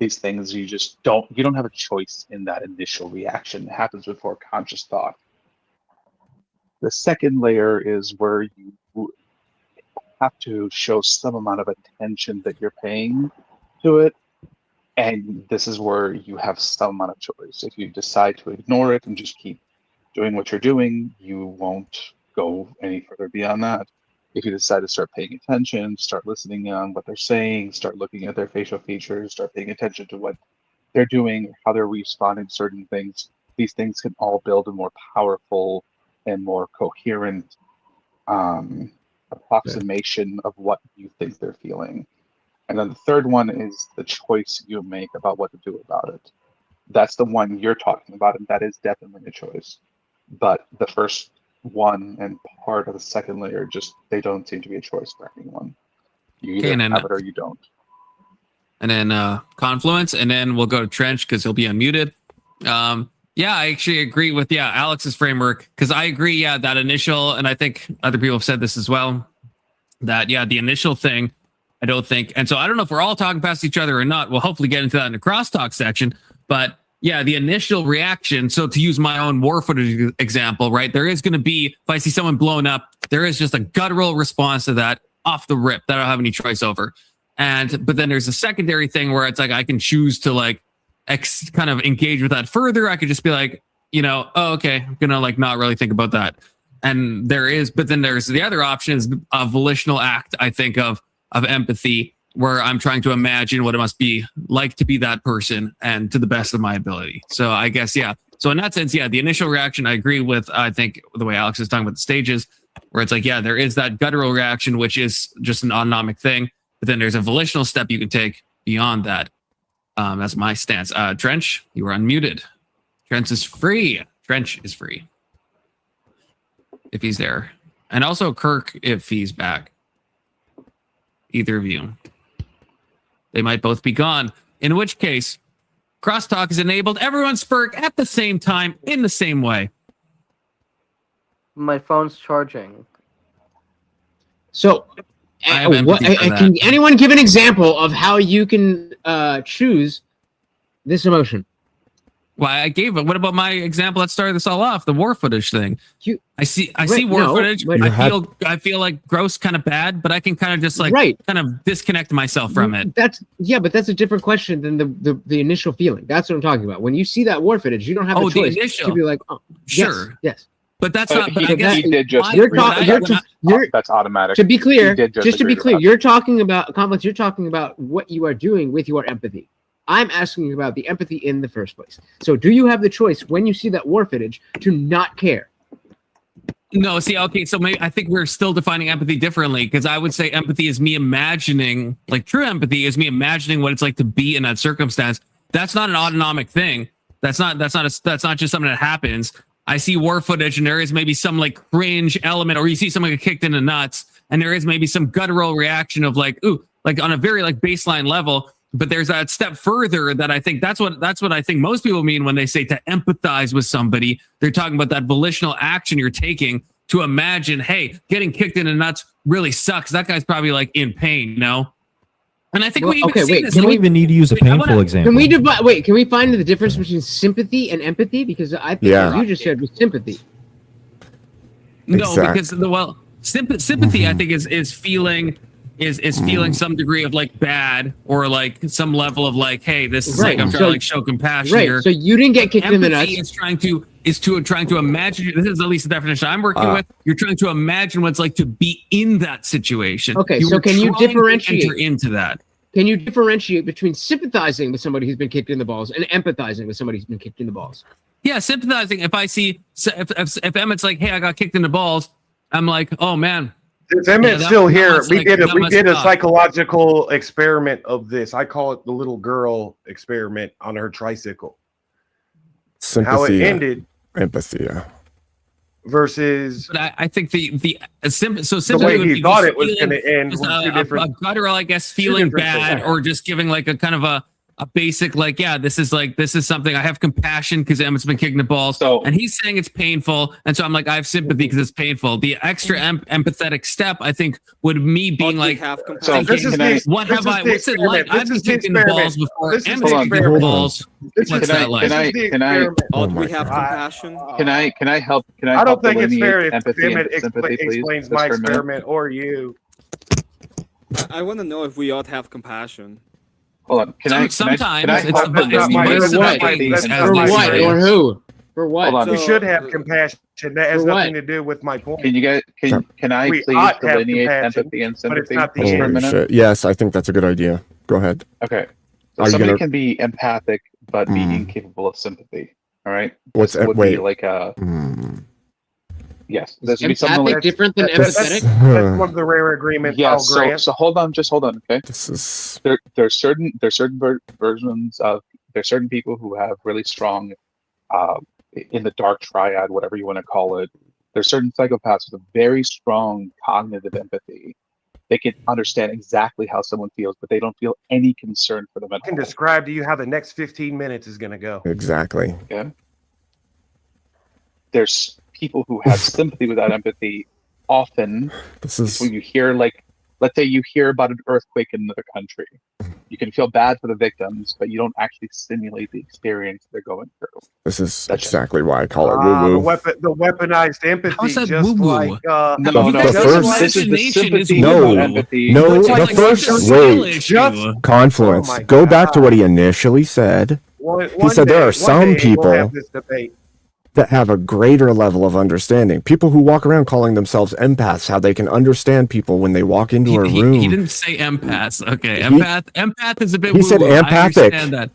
These things you don't have a choice in that initial reaction. It happens before conscious thought. The second layer is where you have to show some amount of attention that you're paying to it. And this is where you have some amount of choice. If you decide to ignore it and just keep doing what you're doing, you won't go any further beyond that. If you decide to start paying attention, start listening on what they're saying, start looking at their facial features, start paying attention to what they're doing, how they're responding to certain things, these things can all build a more powerful and more coherent approximation of what you think they're feeling. And then the third one is the choice you make about what to do about it. That's the one you're talking about, and that is definitely a choice. But the first one and part of the second layer, they don't seem to be a choice for anyone. You either have it or you don't. And then Confluence, and then we'll go to Trench because he'll be unmuted. Yeah, I actually agree with Alex's framework, because I agree, that initial, and I think other people have said this as well, that the initial thing, I don't think, and so I don't know if we're all talking past each other or not. We'll hopefully get into that in the crosstalk section, but yeah, the initial reaction. So to use my own war footage example, right? There is going to be, if I see someone blown up, there is just a guttural response to that off the rip that I don't have any choice over. But then there's a secondary thing where it's like, I can choose to like kind of engage with that further. I could just be like, oh, okay, I'm going to like not really think about that. And but then there's the other option is a volitional act, I think, of empathy, where I'm trying to imagine what it must be like to be that person and to the best of my ability. So I guess, yeah. So in that sense, yeah, the initial reaction, I agree with, I think, the way Alex is talking about the stages, where it's like, yeah, there is that guttural reaction, which is just an autonomic thing. But then there's a volitional step you can take beyond that. That's my stance. Trench, you were unmuted. Trench is free. Trench is free. If he's there. And also Kirk, if he's back. Either of you. They might both be gone. In which case, crosstalk is enabled. Everyone spurk at the same time in the same way. My phone's charging. So, can anyone give an example of how you can choose this emotion? Well, I gave it. What about my example that started this all off? The war footage thing. I see war footage. I feel like gross, kind of bad, but I can kind of just like kind of disconnect myself from it. But that's a different question than the initial feeling. That's what I'm talking about. When you see that war footage, you don't have the choice to be like, oh, sure, yes. But that's not. He did just. That's automatic. To be clear, you're talking about complex. You're talking about what you are doing with your empathy. I'm asking about the empathy in the first place. So do you have the choice when you see that war footage to not care? No, see, okay, so maybe I think we're still defining empathy differently, because I would say empathy is me imagining, like true empathy is me imagining what it's like to be in that circumstance. That's not an autonomic thing. That's not just something that happens. I see war footage and there is maybe some like cringe element, or you see someone get kicked in the nuts and there is maybe some guttural reaction of like, ooh, like on a very like baseline level. But there's that step further that I think that's what I think most people mean when they say to empathize with somebody. They're talking about that volitional action you're taking to imagine, hey, getting kicked in the nuts really sucks. That guy's probably like in pain, no? And I think we even see this. You don't even need to use a painful example. Can we find the difference between sympathy and empathy? Because I think what you just said was sympathy. No, because sympathy I think is feeling feeling some degree of like bad, or like some level of like, hey, this is like I'm trying to like show compassion here. So you didn't get kicked in the nuts. Empathy is trying to imagine. This is at least the definition I'm working with. You're trying to imagine what it's like to be in that situation. Okay, so can you differentiate into that? Can you differentiate between sympathizing with somebody who's been kicked in the balls and empathizing with somebody who's been kicked in the balls? Yeah, sympathizing. If I see if Emmett's like, hey, I got kicked in the balls, I'm like, oh man. If Emmett's still here, we did a psychological experiment of this. I call it the little girl experiment on her tricycle. Sympathy, how it ended. Empathy. Versus, but I think the way he thought it was going to end was two different. A guttural, I guess, feeling bad, or just giving like a kind of a basic like, yeah, this is something. I have compassion because Emmett's been kicking the balls, and he's saying it's painful, and so I'm like, I have sympathy because it's painful. The extra empathetic step, I think, would me being like, what's it like? I've been kicking the balls before. Emmett's kicking the balls. What's that like? Can I? We have compassion. Can I help? I don't think it's fair if Emmett explains my experiment or you. I want to know if we ought to have compassion. Hold on. Sometimes or who? For what? You should have compassion. That has nothing to do with my point. Can I please delineate empathy and sympathy for a minute? Yes, I think that's a good idea. Go ahead. Okay. So somebody can be empathic but be incapable of sympathy. All right. What's be like a? Yes, this would be something like different than empathetic. That's one of the rare agreements. Yeah. So hold on, okay. This is there's certain versions of there's certain people who have really strong, in the dark triad, whatever you want to call it. There's certain psychopaths with a very strong cognitive empathy. They can understand exactly how someone feels, but they don't feel any concern for them at all. I can describe to you how the next 15 minutes is going to go. Exactly. Okay. There's people who have sympathy without empathy. Often, this is when you hear like let's say you hear about an earthquake in another country. You can feel bad for the victims, but you don't actually simulate the experience they're going through. This is exactly why I call it woo-woo. The weaponized empathy. How's that just woo-woo? like This is the sympathy No, empathy. no, It's the like first social wait, issue. Confluence. Oh my Go back to God. what he initially said. He said there are some people that have a greater level of understanding. People who walk around calling themselves empaths, how they can understand people when they walk into a room. He didn't say empaths. Okay, empath is a bit. He said woo-woo. I empathic. understand that.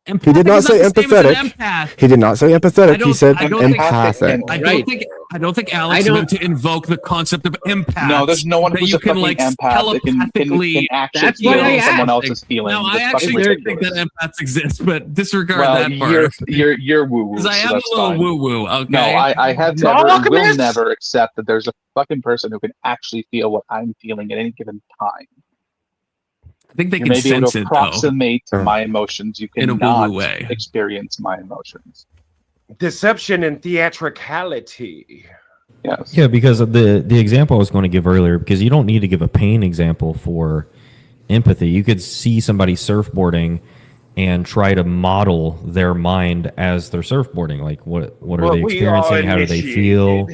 He did not Empathic say is not the same as an empathetic. empath. He did not say empathetic. He said I don't think- empathic. I don't think Alex meant to invoke the concept of empath. No, there's no one that who's you a can fucking like empath that can telepathically. actually That's feel what I someone asked. else's feelings. No, I That's actually fucking don't think ridiculous. that empaths exist, but disregard Well, that part. you're woo woo. Because I am a little woo woo. Okay. No, I have never and will never accept that there's a fucking person who can actually feel what I'm feeling at any given time. I think they you can may be able sense to it, approximate my emotions. You In a cannot woo-woo way. experience my emotions. Deception and theatricality. Yes. Yeah, because of the example I was going to give earlier, because you don't need to give a pain example for empathy. You could see somebody surfboarding and try to model their mind as they're surfboarding. Like, what are they experiencing? How do they feel?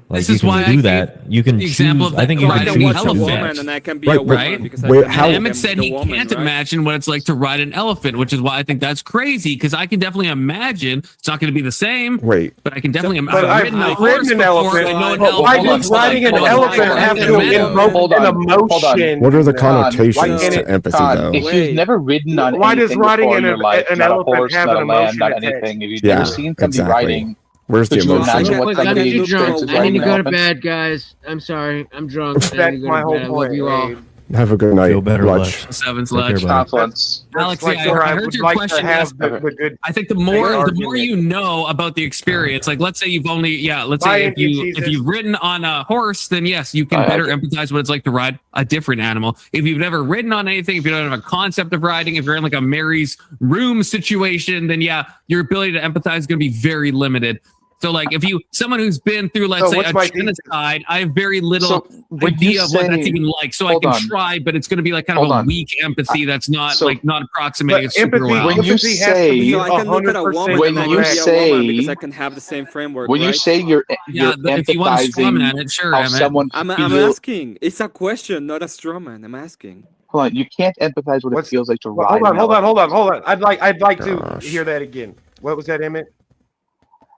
Like, This you is can why I do gave that. You can the example choose. of I think you that can riding choose an to do elephant. that. And I can be a woman Right? because I Wait, can how- make Emmett them said the he woman, can't right? imagine what it's like to ride an elephant, which is why I think that's crazy. Because I can definitely imagine it's not going to be the same. Wait. But I can definitely But I've ridden a horse an before. elephant. I know an But why elephant does looks riding like. an I know elephant I have can to imagine. invoke an emotion? What are the connotations Like, to empathy, Todd, though? if you've never ridden on Why does anything riding before in an- your life, an not a elephant horse, have not a an land, emotion not attached? anything, if you've Yeah, never seen somebody exactly. riding, Where's the could you emotion? imagine what Guys, I'm somebody too drunk. experiences I need riding to an go to elephant? bed, guys. I'm sorry. I'm drunk. I need to That's go my to whole bed. I love point. you all. Abe. Have a good night. Feel better, Lutch. Lutch. Sevens Take care, Lutch. buddy. Confluence. Alex, Like, yeah, where I I heard would your like to question. have Yes, the good. I think the more argument. you know about the experience, like let's say you've only let's Bye, say Indian Jesus. if you've ridden on a horse, then yes, you can I better agree. empathize what it's like to ride a different animal. If you've never ridden on anything, if you don't have a concept of riding, if you're in like a Mary's room situation, then yeah, your ability to empathize is going to be very limited. So like if someone who's been through, let's So say what's a my genocide, I have very little So when you idea of what that's say- even like. So I hold can on. try, but it's going to be like kind of Hold a on. weak empathy that's not So- not approximating it But super empathy, well. When you empathy has to say- be So I can look at a 100% woman When and I you can be a say- woman because I can have the same framework, When you right? say you're If you want to strawman empathizing it, sure, how Emmett. someone I'm feel- asking. It's a question, not a straw man. I'm asking. Hold on, you can't empathize what What's- it feels like to Well, ride. hold an on. elephant. I'd like to Gosh. hear that again. What was that, Emmett?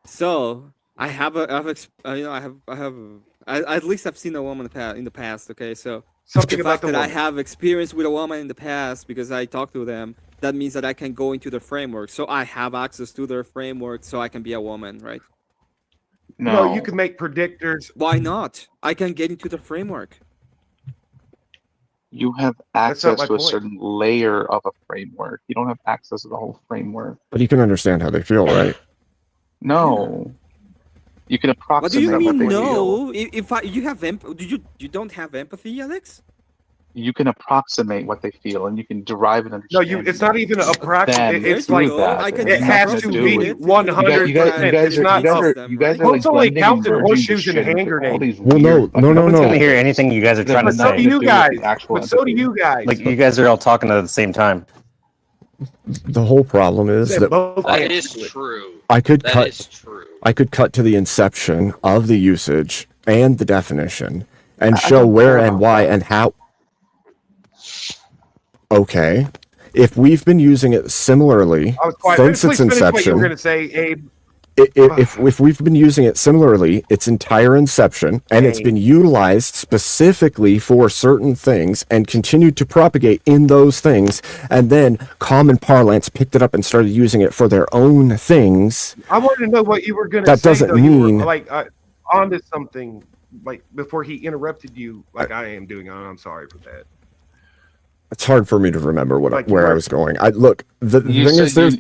So I have at least I've seen a woman in the past. Okay, so Something the about fact the that I woman. have experience with a woman in the past because I talked to them, that means that I can go into the framework. So I have access to their framework, so I can be a woman, right? No, you can make predictors. Why not? I can get into the framework. You have That's not access my to a point. certain layer of a framework. You don't have access to the whole framework. But you can understand how they feel, right? No. You can What do approximate you what mean? they feel. No, you have you don't have empathy, Alex? You can approximate what they feel, and you can derive an No, understanding. it's not even a practice. Then It's do like that. I can it has to do be with- 100%. It's not. you guys are Folks like only blending count in and merging horseshoes the and shit hand into all grenades. these Well, weird- no, No one's no. gonna hear anything you guys are trying to But so do say. you guys. actual But so do empathy. you guys. Like you guys are all talking at the same time. The whole problem is They that both That can't is do it. true. I could That cut. is true. I could cut to the inception of the usage and the definition and I show don't where care and about why that. and how. Okay. If we've been using it similarly I was quiet. since Please its finish what you were inception, going to say, Abe. if we've been using it similarly its entire inception and it's been utilized specifically for certain things and continued to propagate in those things, and then common parlance picked it up and started using it for their own things, I wanted to know what you were going to say. that doesn't though. You were, mean like onto something. Like before he interrupted you, like I am doing. I'm sorry for that. it's hard for me to remember Like where I was going. I look, the You thing is, said there's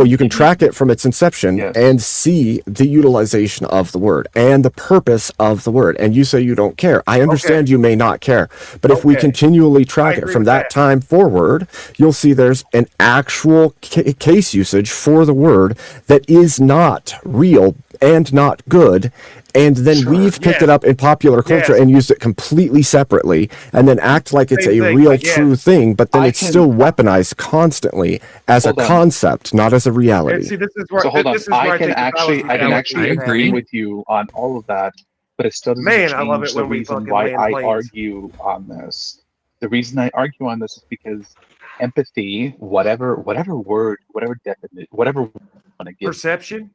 you can track it from its inception Yes. and see the utilization of the word and the purpose of the word. And you say you don't care. I understand you may not care, but if we Okay. continually track I it agree from with that that. time forward, you'll see there's an actual case usage for the word that is not real and not good, and then we've picked it up in popular culture and used it completely separately, and then act like it's a real, true thing, but then it's still weaponized constantly as a concept, not as a reality. And see, this is where, So hold on, this is where I can actually agree agree. with you on all of that, but it still doesn't Man, I change love it the when we reason fucking why land I planes. argue on this. The reason I argue on this is because empathy, whatever word, whatever definition, whatever want to give. Perception?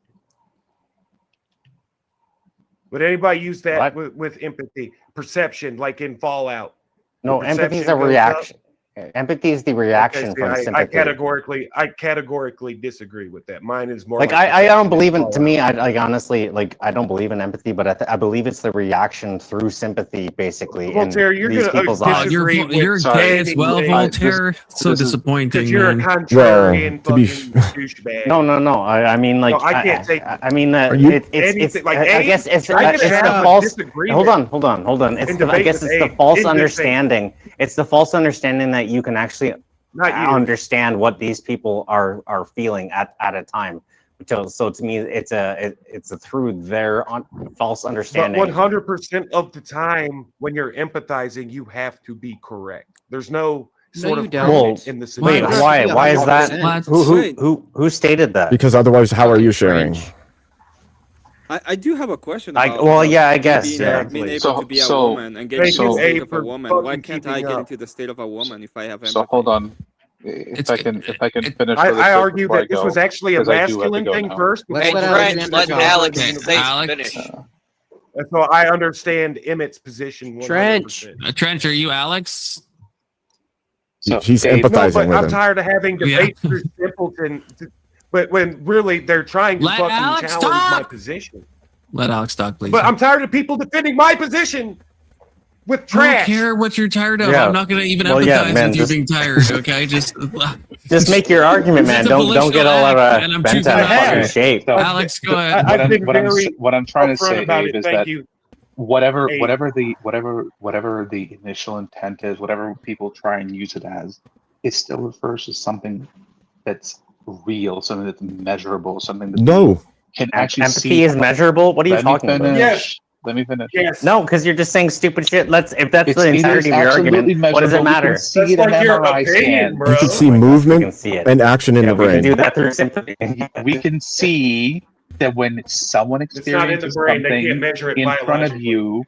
Would anybody use that with empathy? Perception, like in Fallout. No, empathy is a reaction. Empathy is the reaction from sympathy. I categorically disagree with that. Mine is more like I don't believe in. To me, I honestly I don't believe in empathy, but I believe it's the reaction through sympathy, basically. Voltaire, you're these gonna people's eyes. You're gay as well, Voltaire. So disappointing, you're man. a contrarian fucking douchebag. No. I mean, like, No, I can't take. I mean, it's like, I guess it's the false. Hold on. I guess it's the false understanding. It's the false understanding that you can actually understand what these people are feeling at a time. So to me, it's a through their false understanding. But 100% of the time, when you're empathizing, you have to be correct. There's no sort of in the wait, why is that? Who stated that? Because otherwise, how are you sharing? I do have a question. I guess. Being able to be a woman and getting into the state of a woman. Why can't I get into the state of a woman if I have empathy? So hold on. If I can finish. I argue that this was actually a masculine thing first. Let Alex finish. And so I understand Emmett's position. 100%. Trench, are you Alex? He's empathizing but with I'm him. tired of having debates through simpleton. But when really they're trying to fucking challenge my position. Let Alex talk, please. But I'm tired of people defending my position with trash. I don't care what you're tired of. Yeah. I'm not going to even empathize with you being tired, okay? Just make your argument, man. Don't get all out of bent out of fucking shape. Alex, go ahead. What I'm trying to say, Abe, is that whatever the initial intent is, whatever people try and use it as, it still refers to something that's real, something that's measurable, something that can actually empathy see. Is measurable. What are you talking about? Yes. Let me finish. Yes. No, because you're just saying stupid shit. If that's the entirety of your argument, what does it matter? See it in MRI scan. You can see movement and action in the brain. We can do that through sympathy. We can see that when someone experiences something in front of you,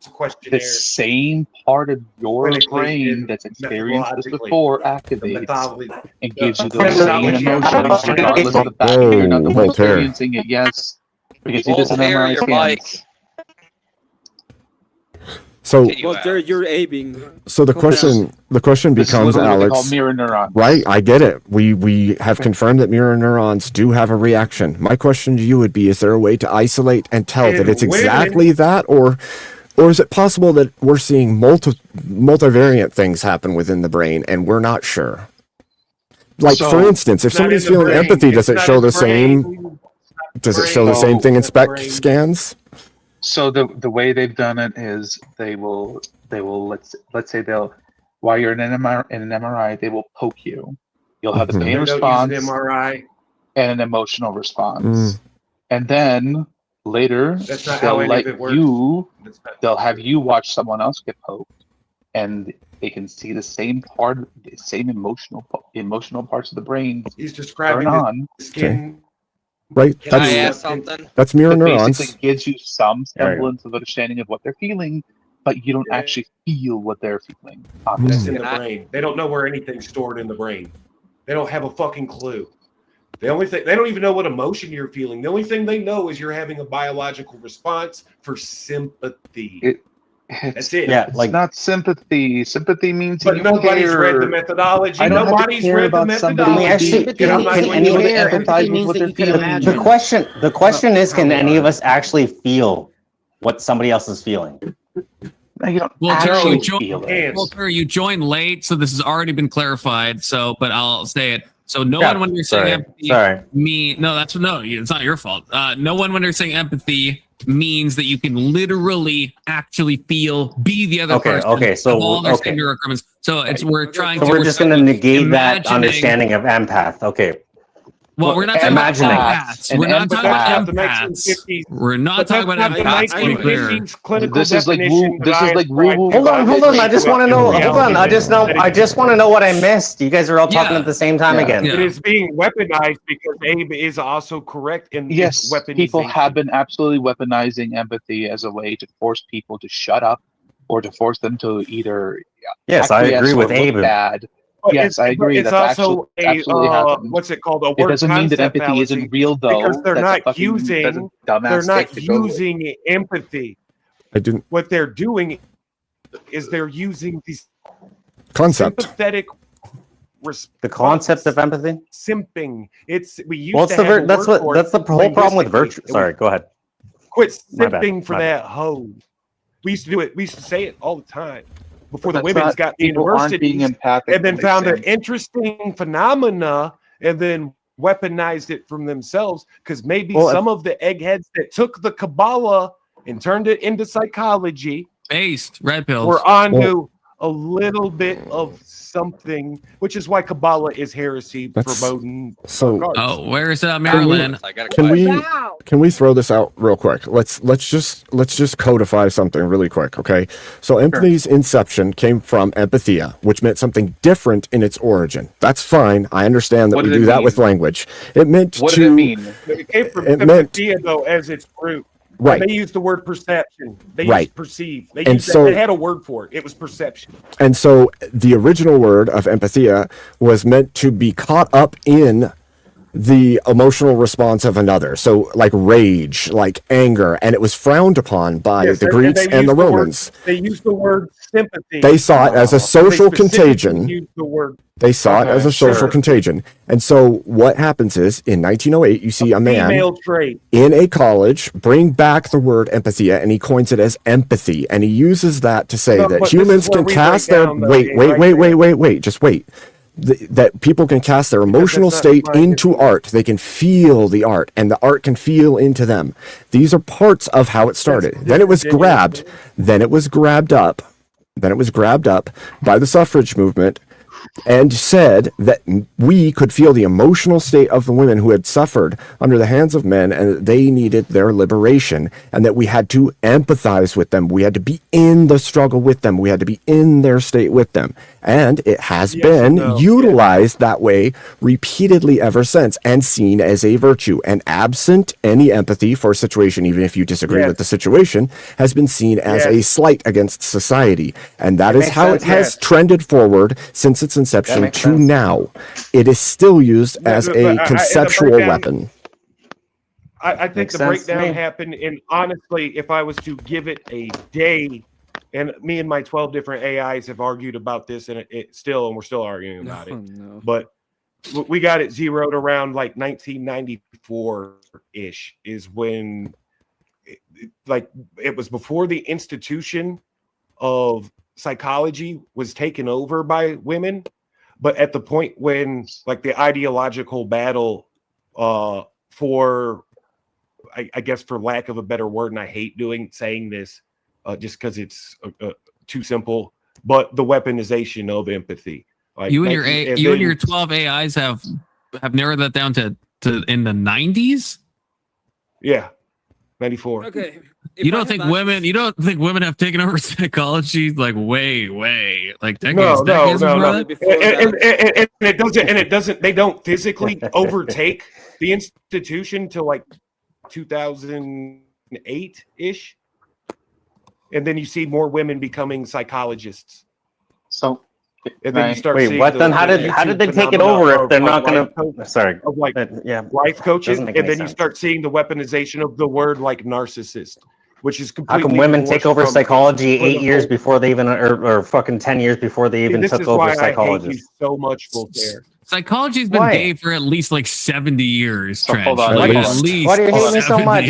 the same part of your brain that's experienced this before activates and gives you the same emotions, regardless of the fact that you're not the one experiencing it. Yes, because it doesn't MRI scans. So, you're aiming. So the question becomes, Alex, mirror neurons. Right? I get it. We have confirmed that mirror neurons do have a reaction. My question to you would be: is there a way to isolate and tell that it's exactly that, or is it possible that we're seeing multivariant things happen within the brain and we're not sure? Like, for instance, if somebody's feeling empathy, does it show the same? Does it show the same thing in SPECT scans? So the way they've done it is they will let's say while you're in an MRI they will poke you. You'll have the pain response MRI and an emotional response, and then later they'll have you watch someone else get poked, and they can see the same emotional parts of the brain. He's describing turn on. Skin. Right. Can I ask something? That's mirror neurons. Basically gives you some semblance of understanding of what they're feeling, but you don't actually feel what they're feeling. That's in the brain. They don't know where anything's stored in the brain. They don't have a fucking clue. They don't even know what emotion you're feeling. The only thing they know is you're having a biological response for sympathy. That's it. Yeah, it's not sympathy. Sympathy means but nobody's read the methodology. Nobody's read the methodology. The question is, can any of us actually feel what somebody else is feeling? You don't actually feel it. You joined late, so this has already been clarified. But I'll say it. So no one when you're saying empathy, it's not your fault. No one when they're saying empathy means that you can literally actually be the other person. Okay, so So we're trying. So we're just going to negate that understanding of empath. Okay. Well, we're not talking imagining. about empaths. We're not talking about empaths. We're not talking about empaths. To be clear, this is like woo. Hold on. I just want to know. Hold on. I just want to know what I missed. You guys are all talking at the same time again. It is being weaponized because Abe is also correct in yes, its weaponization. People have been absolutely weaponizing empathy as a way to force people to shut up or to force them to either. Yes, I agree with Abe. Bad. But yes, I agree. It's That's also absolutely happened. What's it called? A It word doesn't mean that empathy fallacy, isn't real, though. because they're That's not using empathy. I didn't. What they're doing is they're using these concept. Sympathetic. The concept of empathy. Simping. We used well, to have that's the whole problem with virtue. Sorry, go ahead. Quit simping for that hoe. We used to do it. We used to say it all the time before the women's got the universities, and then found an interesting phenomena, and then weaponized it from themselves. Because maybe some of the eggheads that took the Kabbalah and turned it into psychology, red pills, were onto a little bit of something, which is why Kabbalah is heresy promoting. Where's Maryland? Can we throw this out real quick? Let's just codify something really quick, okay? So empathy's inception came from empathia, which meant something different in its origin. That's fine. I understand that we do that with language. It meant what did it mean? It came from empathia, though, as its root. Right. They used the word perception. They right. used perceive. They had a word for it. It was perception. And so the original word of empathia was meant to be caught up in the emotional response of another. So like rage, like anger, and it was frowned upon by the Greeks and the Romans. They used the word sympathy. They saw it as a social contagion. They saw it as a social contagion. And so what happens is, in 1908, you see a man in a college bring back the word empathia, and he coins it as empathy. And he uses that to say that humans can cast their... Wait, just wait. That people can cast their emotional state into art. They can feel the art, and the art can feel into them. These are parts of how it started. Then it was grabbed. Then it was grabbed up by the suffrage movement, and said that we could feel the emotional state of the women who had suffered under the hands of men, and that they needed their liberation, and that we had to empathize with them. We had to be in the struggle with them. We had to be in their state with them. And it has been utilized that way repeatedly ever since, and seen as a virtue. And absent any empathy for a situation, even if you disagree with the situation, has been seen as a slight against society. And that is how it has trended forward since its inception to now. It is still used as a conceptual weapon. I think the breakdown happened, and honestly, if I was to give it a day, and me and my 12 different AIs have argued about this, and we're still arguing about it. No. But we got it zeroed around like 1994-ish is when, it was before the institution of psychology was taken over by women, but at the point when the ideological battle for, I guess for lack of a better word, and I hate saying this just because it's too simple, but the weaponization of empathy. You and your 12 AIs have narrowed that down to in the 90s. Yeah, 94. Okay. You don't think women have taken over psychology way decades? No. It doesn't. They don't physically overtake the institution till 2008-ish. And then you see more women becoming psychologists. So, and then you start seeing what? Then how did they take it over if they're not going to? Sorry, life coaches, and then you start seeing the weaponization of the word narcissist, which is completely. How come women take over psychology 8 years before they even, or fucking 10 years before they even took over psychology? I hate you so much, Voltaire. Psychology's been gay for at least 70 years. So hold on, at least. Why do you hate me so much?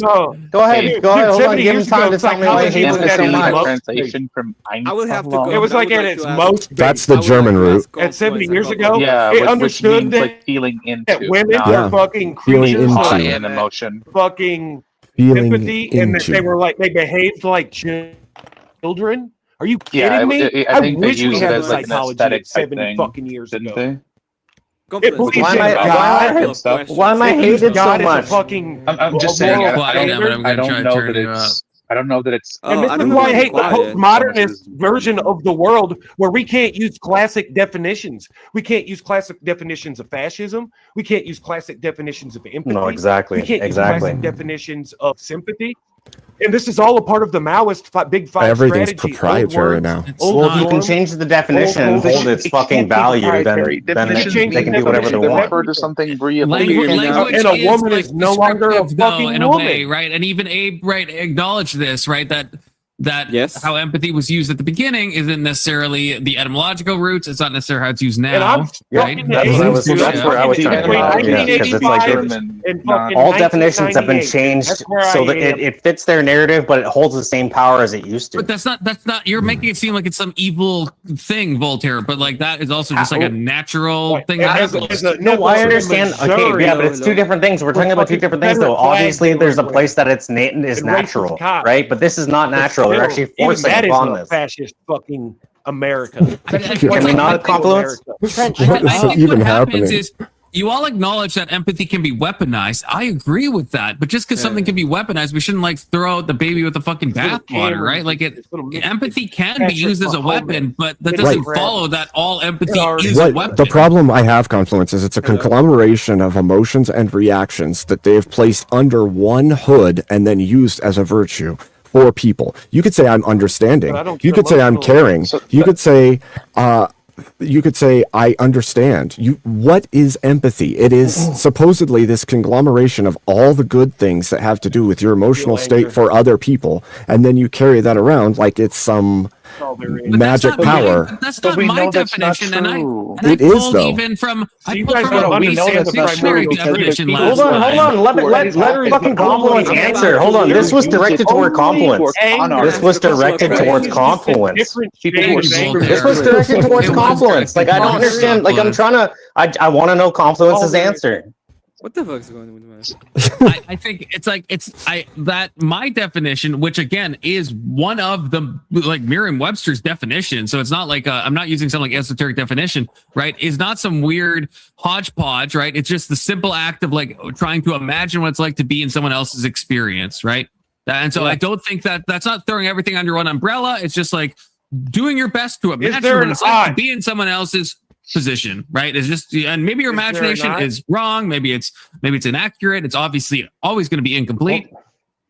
No. Go ahead. Hold on. Give him time to tell me why you hate me so much. Translation from I would have to go. It was at its most. That's the German root. At 70 years ago, it understood that feeling into that women are fucking creatures of emotion, fucking feeling empathy, and that they behaved like children. Are you kidding me? I think wish they we used had it as psychology an aesthetic 70 thing, fucking years didn't ago. they? Why am I hated so much? I'm just saying. I don't know that it's. And this is why I hate the postmodernist version of the world where we can't use classic definitions. We can't use classic definitions of fascism. We can't use classic definitions of empathy. No, exactly. We can't use classic definitions of sympathy. And this is all a part of the Maoist Big Five Everything's strategy. proprietary now. Well, if you can change the definition and hold its fucking value, then they can do whatever they want. Refer to something Language and a woman is no longer a fucking in a woman. way, right? And even Abe, right, acknowledged this, right? That yes, how empathy was used at the beginning isn't necessarily the etymological roots. It's not necessarily how it's used And now, right? That's where I was trying to go. Yeah, because it's like all definitions have been changed so that it fits their narrative, but it holds the same power as it used to. But that's not. You're making it seem like it's some evil thing, Voltaire. But like that is also just like a natural thing. No, I understand. Okay, yeah, but it's two different things. We're talking about two different things, though. Obviously, there's a place that it's natural, right? But this is not natural. They're actually forcing upon this. Fascist fucking America. Can we not Confluence? What is even happening? Is you all acknowledge that empathy can be weaponized. I agree with that. But just because something can be weaponized, we shouldn't like throw out the baby with the fucking bathwater, right? Like empathy can be used as a weapon, but that doesn't follow that all empathy is a weapon. The problem I have, Confluence, is it's a conglomeration of emotions and reactions that they've placed under one hood and then used as a virtue for people. You could say I'm understanding. You could say I'm caring. You could say I understand. What is empathy? It is supposedly this conglomeration of all the good things that have to do with your emotional state for other people, and then you carry that around like it's some magic power. That's not my definition, and I even from I pulled from a recent dictionary definition last Hold on. Let fucking Confluence answer. Hold on. This was directed toward Confluence. This was directed towards Confluence. This was directed towards Confluence. Like I don't understand. Like I'm trying to. I want to know Confluence's answer. What the fuck's going on with this? I think it's like that my definition, which again is one of the like Merriam-Webster's definition. So it's not like I'm not using some like esoteric definition, right? Is not some weird hodgepodge, right? It's just the simple act of like trying to imagine what it's like to be in someone else's experience, right? And so I don't think that's not throwing everything under one umbrella. It's just like doing your best to imagine what it's like to be in someone else's position, right? It's just, and maybe your imagination is wrong, maybe it's inaccurate, it's obviously always going to be incomplete,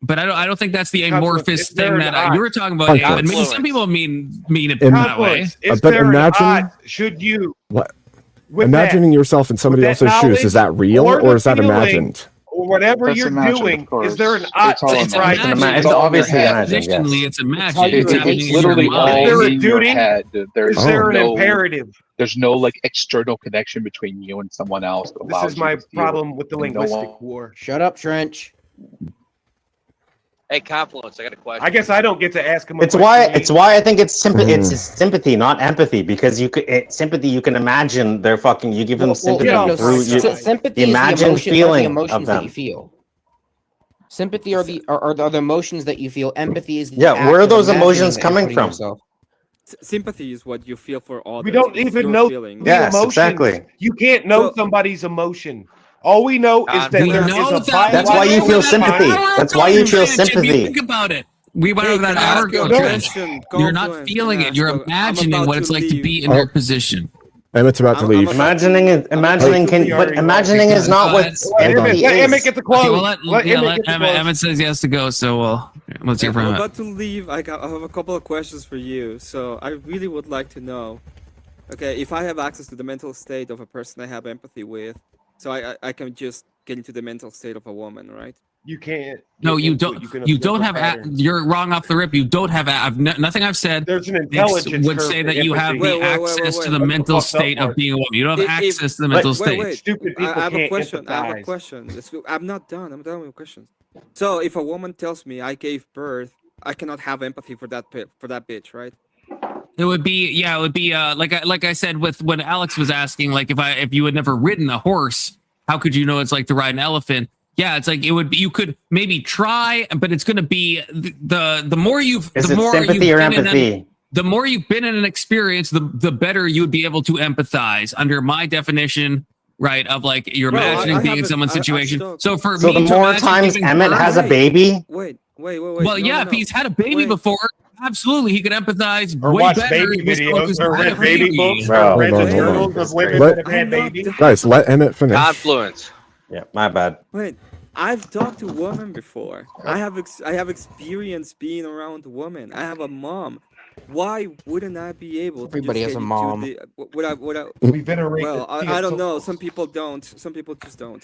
but I don't think that's the amorphous thing that you were talking about, and maybe some people mean it that way. But imagine, should you imagining yourself in somebody else's shoes, is that real or is that imagined? Or whatever you're doing, is there an it's obviously imagined. It's imagined. It's literally all in your head. Is there an imperative? There's no like external connection between you and someone else. This is my problem with the linguistic war. Shut up, Trench. Hey, Confluence, I got a question. I guess I don't get to ask him. It's why I think it's sympathy. It's sympathy, not empathy, because sympathy. You can imagine they're fucking. You give them sympathy through sympathy. Imagine feeling emotions of them. That you feel. Sympathy are the emotions that you feel. Empathy is where are those emotions coming from? Sympathy is what you feel for others. We don't even know the emotions. Exactly. You can't know somebody's emotion. All we know is that there is a That's why you feel sympathy. That's why you feel sympathy. Think about it. We went over that hour ago. You're not feeling it. You're imagining what it's like to be in their position. Emmett's about to leave. Imagining is not what empathy let is. Emmett get the quote. Emmett says he has to go, so let's hear from him. I'm about to leave. I have a couple of questions for you. So I really would like to know, okay, if I have access to the mental state of a person I have empathy with, so I can just get into the mental state of a woman, right? You can't. No, you don't. You don't have. You're wrong off the rip. You don't have. Nothing I've said. There's an intelligence would say that you have the access to the mental state of being a woman. You don't have access to the mental state. Stupid people I have a question. empathize. I'm not done. I'm done with questions. So if a woman tells me I gave birth, I cannot have empathy for that bitch, right? It would be like I said with when Alex was asking, like if you had never ridden a horse, how could you know it's like to ride an elephant? Yeah, it's like it would be. You could maybe try, but it's going to be the more you've Is the it more sympathy you've or been empathy? the more you've been in an experience, the better you would be able to empathize under my definition, right? Of like you're imagining being in someone's situation. So for so me, the more times Emmett has a baby, wait. Well, if he's had a baby before, absolutely, he could empathize Or way watch better baby with someone videos who's or had read a baby books or Hold read on, the hold on. journals of women Let- that have had babies. Guys, let Emmett finish. Confluence. yeah, my bad. Wait, I've talked to women before. I have experience being around women. I have a mom. Why wouldn't I be able to Everybody just has a get mom. into the We venerate well, the I don't know. Some people don't. Some people just don't.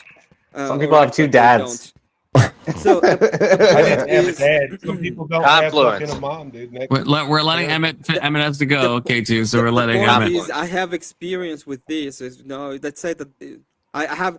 Some people have two dads. So I didn't have a is- dad. Some people don't have fucking a mom, dude. We're letting Emmett has to go, K2, so we're letting point Emmett. is, I have experience with this. Let's say that I have.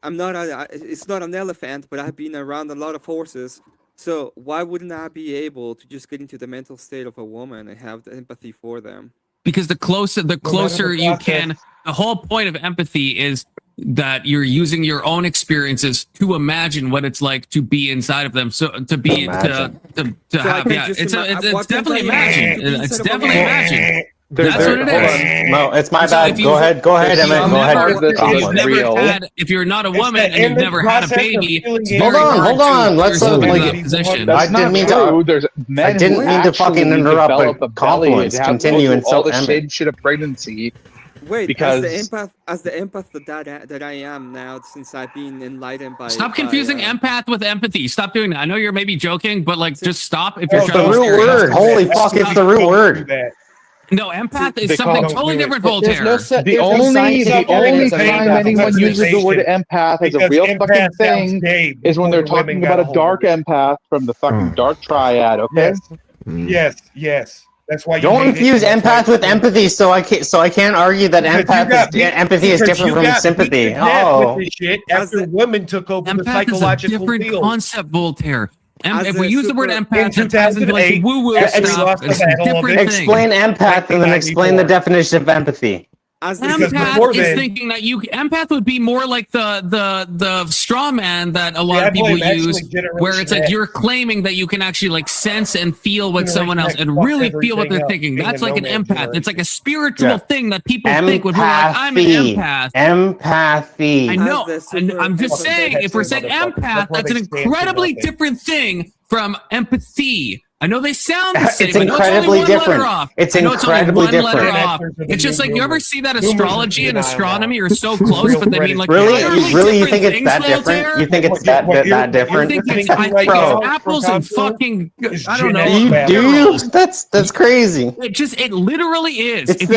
I'm not. It's not an elephant, but I've been around a lot of horses. So why wouldn't I be able to just get into the mental state of a woman and have the empathy for them? Because the closer you can, the whole point of empathy is that you're using your own experiences to imagine what it's like to be inside of them. So to be to have, yeah, it's definitely imagine. It's definitely imagine. That's what it is. No, it's my bad. Go ahead, Emmett. Go ahead. If you're not a woman and you've never had a baby, hold on. Let's position. I didn't mean to fucking interrupt. But Confluence continue and all so the shit of pregnancy. Wait, because as the empath that I am now, since I've been enlightened by. Stop confusing empath with empathy. Stop doing that. I know you're maybe joking, but like, just stop if you're it's trying the to. root word. Holy fuck! It's the root word. No, empath is something totally different, Voltaire. The only time anyone uses the word empath as a real fucking thing is when they're talking about a dark empath from the fucking dark triad. Okay. Yes. That's why. Don't confuse empath with empathy. So I can't argue that empathy is different from sympathy. Oh, after women took over the psychological field. Different concept, Voltaire. If we use the word empath, in 2008, woo-woo stuff. It's a different thing. Explain empath and then explain the definition of empathy. Empath is thinking that empath would be more like the straw man that a lot of people use, where it's like you're claiming that you can actually like sense and feel what someone else and really feel what they're thinking. That's like an empath. It's like a spiritual thing that people think when we're like, I'm an empath. Empathy. I know. And I'm just saying, if we're saying empath, that's an incredibly different thing from empathy. I know they sound the same. It's incredibly different. It's incredibly different. It's just like, you ever see that astrology and astronomy are so close, but they mean like really you think it's that different? You think it's that different? I think it's apples and fucking I don't know. Do you? That's crazy. It literally is. If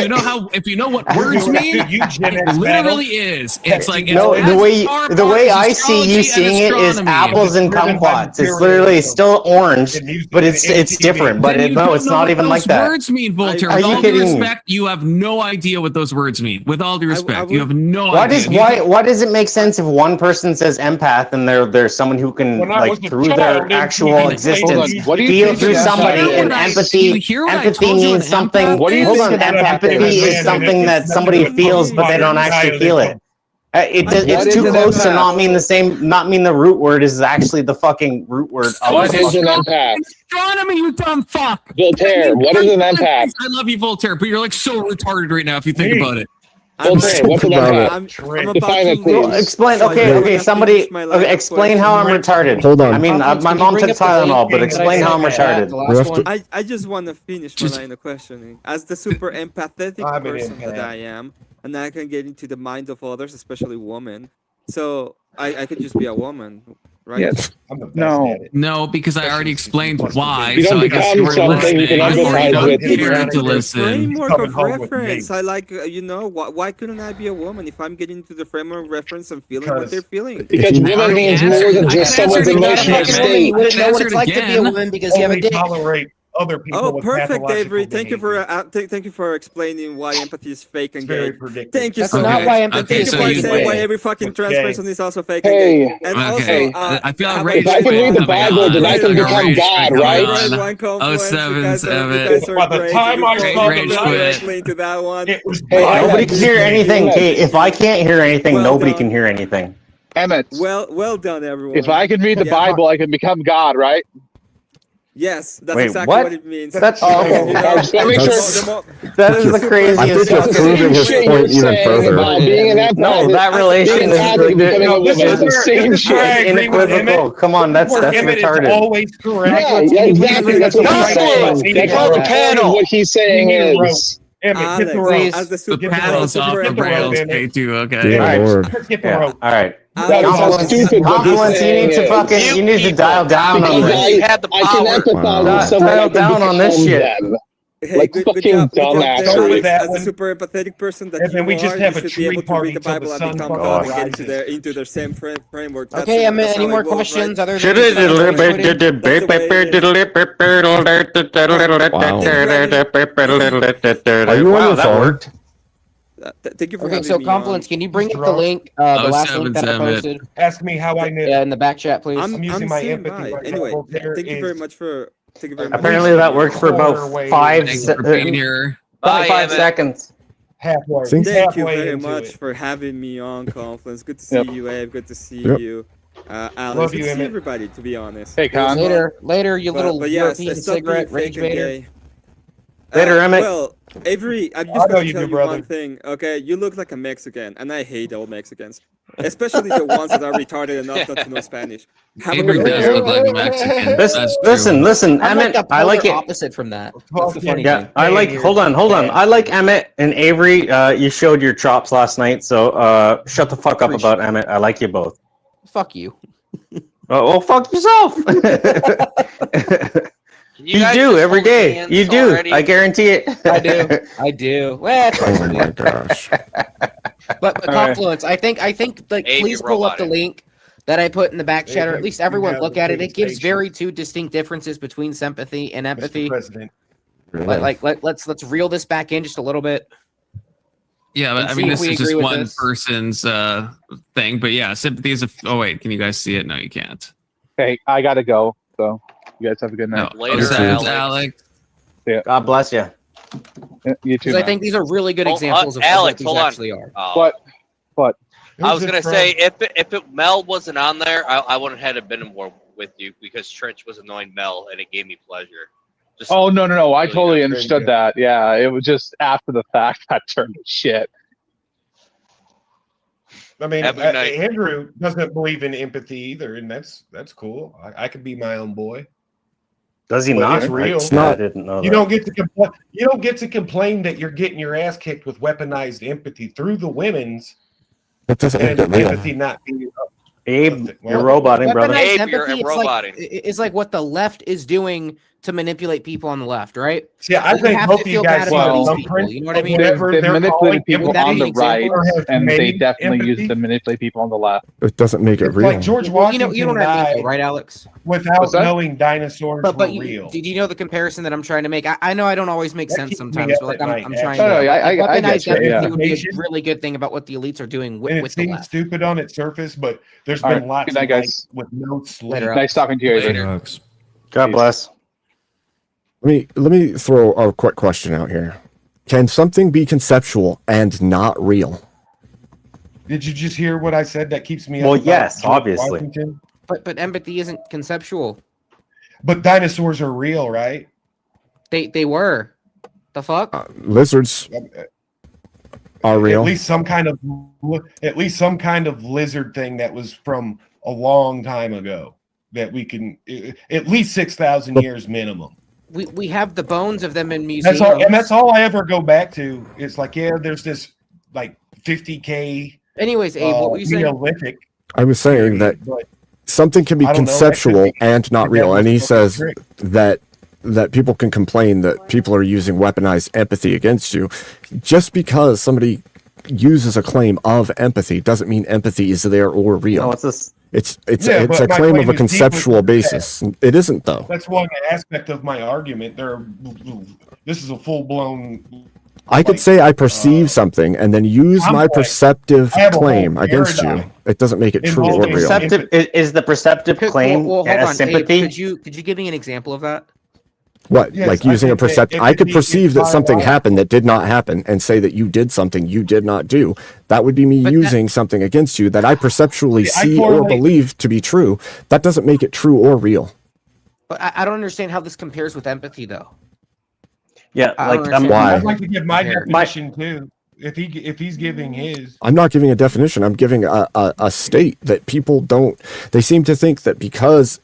you know what words mean, it literally is. It's like the way I see you seeing it is apples and kumquats. It's literally still orange, but it's different, but it's not even like that. Words mean, Voltaire. With all due respect, you have no idea what those words mean. With all due respect, you have no idea. Why does it make sense if one person says empath and there's someone who can like through their actual existence feel through somebody, and empathy means something. Hold on, empathy is something that somebody feels, but they don't actually feel it. It's too close to not mean the root word is actually the fucking root word. What is an empath? Astronomy, you dumb fuck. Voltaire, what is an empath? I love you, Voltaire, but you're like so retarded right now if you think about it. Voltaire, what's an empath? Explain. Okay. Somebody explain how I'm retarded. Hold on. I mean, my mom took Tylenol, but explain how I'm retarded. I just want to finish my line of questioning. As the super empathetic person that I am, and I can get into the mind of others, especially women. So I could just be a woman, right? Yes. No, because I already explained why. You don't so I guess you become something you can empathize with. Framework of reference. I like, why couldn't I be a woman if I'm getting to the framework of reference and feeling what they're feeling? Because woman means more than just someone's emotional state. You wouldn't know what it's like to be a woman because you have a dick. Other people. Oh, perfect, Avery. Thank you for explaining why empathy is fake and gay. Thank you so much. That's not why empathy Thank is you for fake. saying why every fucking trans person is also fake and Hey. gay. And also, I feel If outraged. I can read the Bible, then I can become God, right? 077. By the time I saw into that one. it was Nobody can hear anything. Kate, if I can't hear anything, nobody can hear anything. Emmett, Well done, everyone. if I can read the Bible, I can become God, right? Yes, that's Wait, exactly what it means. That's You know, that is the craziest. I think you're proving his point even further. Being an empath, No, that relation is becoming a woman is the same shit. Unequivocal. Come on, that's It's retarded. always correct. Yeah, exactly. That's what he's saying. That's the panel. What he's saying is. Emmett, get the Alex, rope. as the The super panel's off the Get the rope, rails, Emmett. K2, okay. Dear All right. Lord. Get the Yeah. rope. All right. That is how stupid what he's Compliments, you need to saying fucking, is. you need to dial down on Because this. had the I can power. empathize Wow. with someone Dial that can down on this become shit. them. Hey, Like good fucking job dumbass. there, Start with Alex. that As one. a super empathetic person that And then you we just are, have you a should be able tree to party read the till the Bible and sun become comes God out. again into their same framework. That's Okay, Emmett, that's any how more it goes, questions right? other Should than it That's Are you on Wow, your that phone? worked. Thank you for Okay, having so me Confluence, on. can you bring He's up the drunk. link, the last link that I 077. posted Ask me how I knew. in the back chat, please? I'm using my standing empathy by. right now. Anyway, Voltaire thank you very is- much for. Thank you very much. Apparently that worked for about Quarter 5 Thanks for being here. Bye, 25 Emmett. seconds. halfway. Thank He's Thank you halfway very into much it. for having me on, Confluence. Good to see Yep. you, Abe. Good to see Yep. you. Alex, Love good you, to see Emmett. everybody, to be honest. Hey, Con. Later, you little But yes, European stop being cigarette fake rage and baiter. gay. Later, Emmett. Well, Avery, I'm I just know gonna you tell do, you brother. one thing, okay? You look like a Mexican, and I hate all Mexicans, especially the ones that are retarded enough not to know Spanish. Avery does look like a Mexican. That's Listen, true. listen, I'm like Emmett. the I like polar it. opposite from that. That's the funny Yeah, thing. I like. Hold on. I like Emmett and Avery. You showed your chops last night, so shut the fuck up about Emmett. I like you both. Fuck you. Oh, well, fuck yourself. You guys do just every hold day. hands You do. already? I guarantee it. I do. I do. Well, twice a Oh my week. gosh. But All right. Confluence, I think like Abe, please you're pull up the robotic. link that I put in the back chat, or at Abe, least you everyone have look the at it. It biggest gives patience. very two distinct differences between sympathy and empathy. Mr. President. Let's reel this back in just a little bit. Yeah, but And I see mean, if this we is agree just with one this. person's thing. But yeah, sympathy is a. Oh wait, can you guys see it? No, you can't. Hey, I gotta go. So you guys have a good No. night. Later, Alex. Alex. God bless you. You too. Because I man. think these are really good Oh, examples of Alex, what these hold on. actually are. Oh. What? I was Who's gonna it from? say if Mel wasn't on there, I wouldn't have had been more with you because Trench was annoying Mel and it gave me pleasure. Just Oh no. I really totally good. understood good. that. Yeah, it was just after the fact that turned to shit. I mean, Every night. Andrew doesn't believe in empathy either, and that's cool. I could be my own boy. Does he But not? it's real. It's not- I didn't know You that. don't get to complain. You don't get to complain that you're getting your ass kicked with weaponized empathy through the women's, That doesn't make and it real. empathy not being. Abe, Well, you're roboting, brother. Weaponized Abe, you're empathy, it's like, roboting. it's like what the left is doing to manipulate people on the left, right? See, I We think have both to of you feel guys bad about have these some people, you know what I mean? whatever They they're manipulated calling people Would that on be the an right, example? Has and they many definitely used empathy. to manipulate people on the left. It doesn't make it It's real. like George Well, Washington you don't have died ego, right, Alex? without What's that? knowing dinosaurs But were you, real. do you know the comparison that I'm trying to make? I know I don't always make That sense keeps me sometimes, up but like at I'm night, trying No, to. I Weaponized get you. empathy Yeah. would be a Nation. really good thing about what the elites are doing And with it the seems left. stupid on its surface, but there's All been right. lots Good night, of guys. nights with no sleep. Later, Nice talking to you, Avery. Later. God bless. Let me throw a quick question out here. Can something be conceptual and not real? Did you just hear what I said? That keeps me up. Well, about yes, George obviously. Washington? But empathy isn't conceptual. But dinosaurs are real, right? They were. The fuck? Lizards are real. At least some kind of lizard thing that was from a long time ago that we can at least 6,000 years minimum. We have the bones of them in museums. That's all I ever go back to. It's like, yeah, there's this like 50K. Anyways, Abe, what were you saying? Neolithic. I was saying that But something can be I don't know, that conceptual could be- and not that real, was and he fucking says trick. that people can complain that people are using weaponized empathy against you. Just because somebody uses a claim of empathy doesn't mean empathy is there or real. Oh, what's this? It's Yeah, a but my claim claim of a is conceptual deeply basis. It isn't though. That's one aspect of my argument. This is a full blown. I could say I perceive something and then use I'm my like, perceptive I have a claim whole against you. paradigm It doesn't make it true or involving real. Perceptive is the perceptive claim hold a on, sympathy? Abe, could you give me an example of that? What? Yes, like I using a think that perceptive? I could empathy perceive is that something biological. happened that did not happen and say that you did something you did not do. That would be me But using something against you that I perceptually See, I see or correlate- believe to be true. That doesn't make it true or real. But I don't understand how this compares with empathy, though. Yeah, I'd like to give my definition too. If he's giving his, I'm not giving a definition. I'm giving a state that people don't. They seem to think that because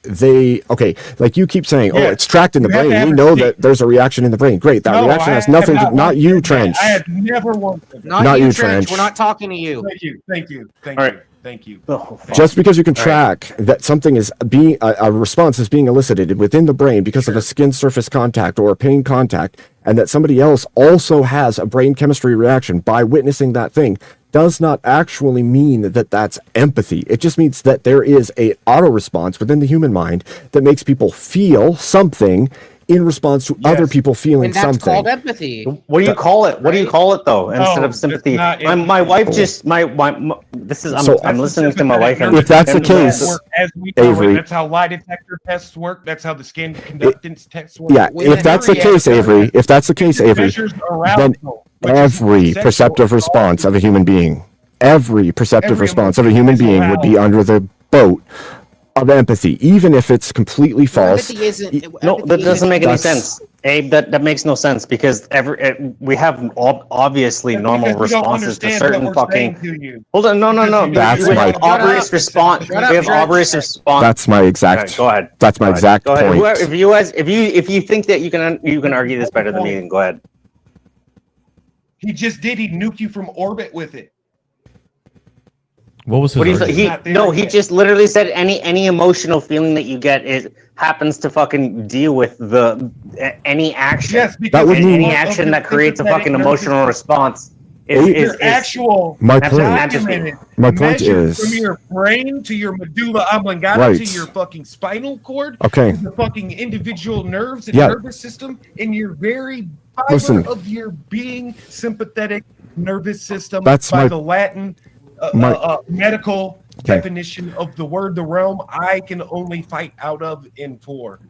like you keep saying, it's tracked in the brain. We know that there's a reaction in the brain. Great, that reaction has nothing to. Not you, Trench. I have never wanted. Not you, Trench. We're not talking to you. Thank you. Thank you. Just because you can track that something is being a response is being elicited within the brain because of a skin surface contact or a pain contact, and that somebody else also has a brain chemistry reaction by witnessing that thing, does not actually mean that that's empathy. It just means that there is a auto response within the human mind that makes people feel something in response to other people feeling and that's something. called empathy. What do you call it? What do you call it though? Instead of sympathy, my wife just this is I'm listening to my wife. And if that's the case, Avery, that's how lie detector tests work. That's how the skin conductance tests work. Yeah, if that's the case, Avery, then every perceptive response of a human being, would be under the boat of empathy, even if it's completely false. That doesn't make any sense, Abe. That makes no sense because we have obviously normal responses to certain fucking. Hold on, no. That's my obvious response. We have obvious response. That's my exact. Go ahead. That's my exact point. If you think that you can argue this better than me, then go ahead. He just did. He nuked you from orbit with it. What was his he just literally said any emotional feeling that you get happens to fucking deal with any action. Yes, that would mean any action that creates a fucking emotional response is actual. My point is from your brain to your medulla oblongata to your fucking spinal cord. Okay. To the fucking individual nerves and nervous system in your very fiber of your being, sympathetic nervous system. That's by the Latin. Medical definition of the word, the realm I can only fight out of in for.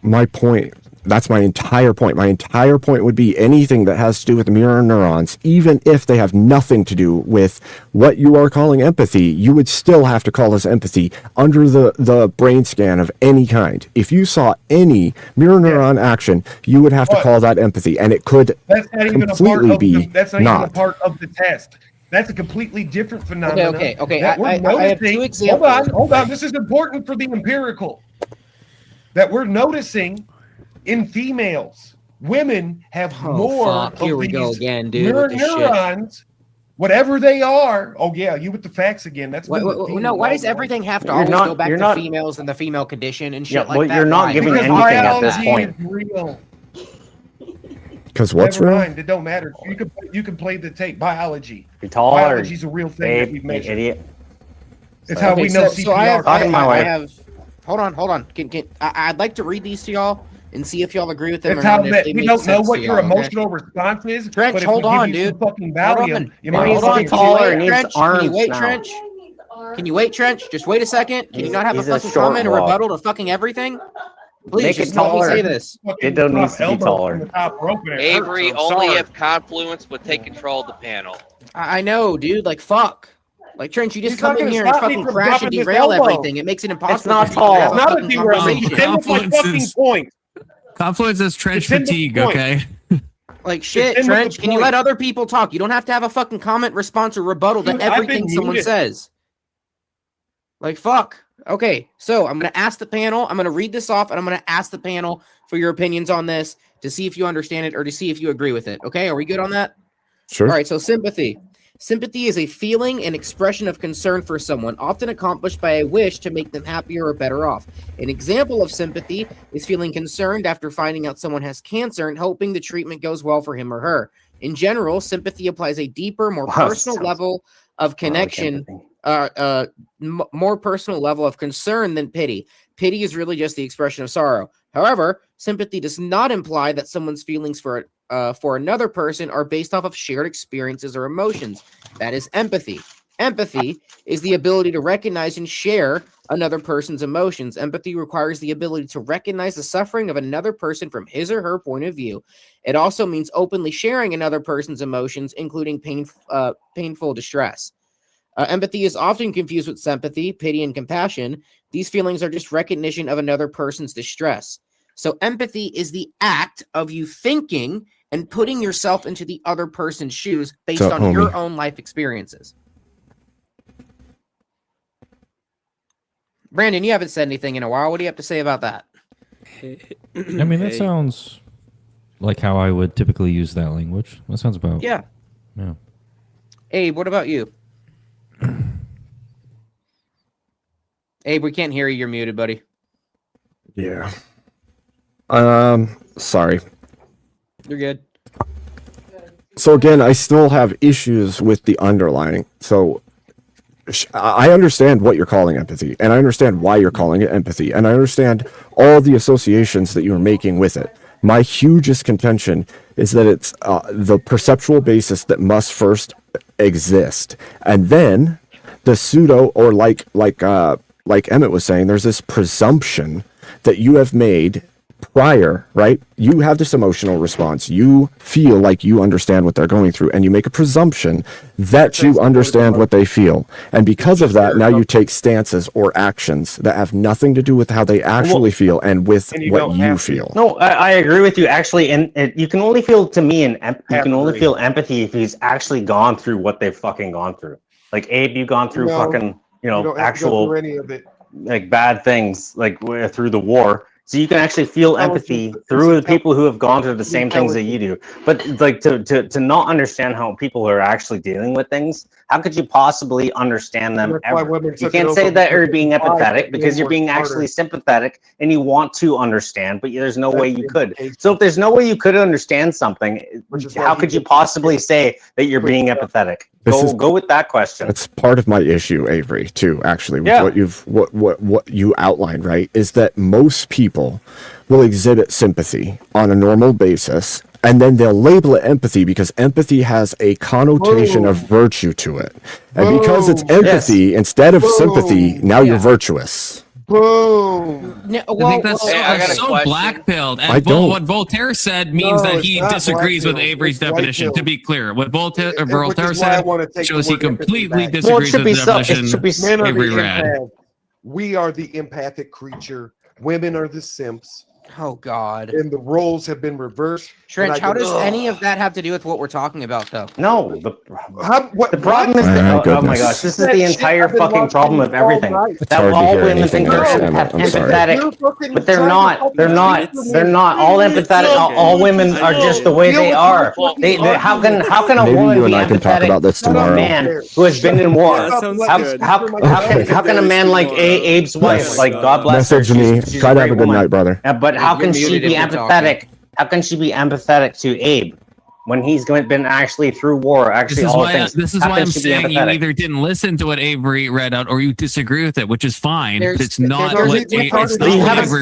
My point. That's my entire point. My entire point would be anything that has to do with mirror neurons, even if they have nothing to do with what you are calling empathy, you would still have to call this empathy under the brain scan of any kind. If you saw any mirror neuron action, you would have to call that empathy, and it could completely be that's not even a part of the test. That's a completely different phenomenon. Okay. I have two examples. Hold on. This is important for the empirical. That we're noticing in females. Women have more of Here we go again, dude. mirror neurons, whatever they are. Oh, yeah, you with the facts again. That's why does everything have to always go back to females and the female condition and shit like that? You're not giving anything at this point. Is real. Because what's Never real? mind, it don't matter. You can play the tape. Biology. Biology's a real thing that we measure. Idiot. It's how we know CPR. So I have. Hold on. I'd like to read these to y'all and see if y'all agree with them. That's how that we don't know what your emotional response is. Trench, hold on, dude. Fucking Valium. Hold on. Can you wait, Trench? Can you wait, Trench? Just wait a second. Can you not have a fucking comment or rebuttal to fucking everything? Please, just let me say this. Ditto needs to be taller. Avery, only if Confluence would take control of the panel. I know, dude. Like, fuck. Like, Trench, you just come in here and fucking crash and derail everything. It makes it impossible. It's not tall. It's not a derailment. Confluence is trench fatigue, okay? Like, shit, Trench, can you let other people talk? You don't have to have a fucking comment, response, or rebuttal to everything someone says. Like, fuck. Okay, so I'm going to ask the panel. I'm going to read this off, and I'm going to ask the panel for your opinions on this to see if you understand it or to see if you agree with it. Okay, are we good on that? Sure. All right, so sympathy. Sympathy is a feeling and expression of concern for someone, often accomplished by a wish to make them happier or better off. An example of sympathy is feeling concerned after finding out someone has cancer and hoping the treatment goes well for him or her. In general, sympathy applies a deeper, more personal level of connection, more personal level of concern than pity. Pity is really just the expression of sorrow. However, sympathy does not imply that someone's feelings for another person are based off of shared experiences or emotions. That is empathy. Empathy is the ability to recognize and share another person's emotions. Empathy requires the ability to recognize the suffering of another person from his or her point of view. It also means openly sharing another person's emotions, including painful distress. Empathy is often confused with sympathy, pity, and compassion. These feelings are just recognition of another person's distress. So empathy is the act of you thinking and putting yourself into the other person's shoes based on your own life experiences. Brandon, you haven't said anything in a while. What do you have to say about that? I mean, that sounds like how I would typically use that language. That sounds about... Yeah. Yeah. Abe, what about you? Abe, we can't hear you. You're muted, buddy. Yeah. Sorry. You're good. So again, I still have issues with the underlining. So I understand what you're calling empathy, and I understand why you're calling it empathy, and I understand all the associations that you're making with it. My hugest contention is that it's the perceptual basis that must first exist, and then the pseudo, or like Emmett was saying, there's this presumption that you have made prior, right? You have this emotional response. You feel like you understand what they're going through, and you make a presumption that you understand what they feel. And because of that, now you take stances or actions that have nothing to do with how they actually feel and with what you feel. No, I agree with you. Actually, and you can only feel, to me, you can only feel empathy if he's actually gone through what they've fucking gone through. Like, Abe, you've gone through fucking, actual any of it. like bad things, like through the war. So you can actually feel empathy through the people who have gone through the same things that you do. But like to not understand how people are actually dealing with things, how could you possibly understand them ever? You can't say that you're being empathetic because you're being actually sympathetic and you want to understand, but there's no way you could. So if there's no way you could understand something, how could you possibly say that you're being empathetic? Go with that question. That's part of my issue, Avery, too, actually, with what you outlined, right? Is that most people will exhibit sympathy on a normal basis, and then they'll label it empathy because empathy has a connotation of virtue to it. And because it's empathy instead of sympathy, now you're virtuous. Boom. I think that's so black-pilled. And what Voltaire said means that he disagrees with Avery's definition. To be clear, what Voltaire said shows he completely disagrees with the definition Avery read. We are the empathic creature. Women are the simps. Oh, God. And the roles have been reversed. Trench, how does any of that have to do with what we're talking about, though? No. The problem is that, oh my gosh, this is the entire fucking problem of everything. That all women think they're empathetic, but they're not. They're not. All empathetic, all women are just the way they are. How can a woman be empathetic to a man who has been in war? How can a man like Abe's wife, like God bless her, message me, try to have a good night, brother. But how can she be empathetic? How can she be empathetic to Abe when he's been actually through war? Actually, this is why I'm saying you either didn't listen to what Avery read out or you disagree with it, which is fine. It's not what Avery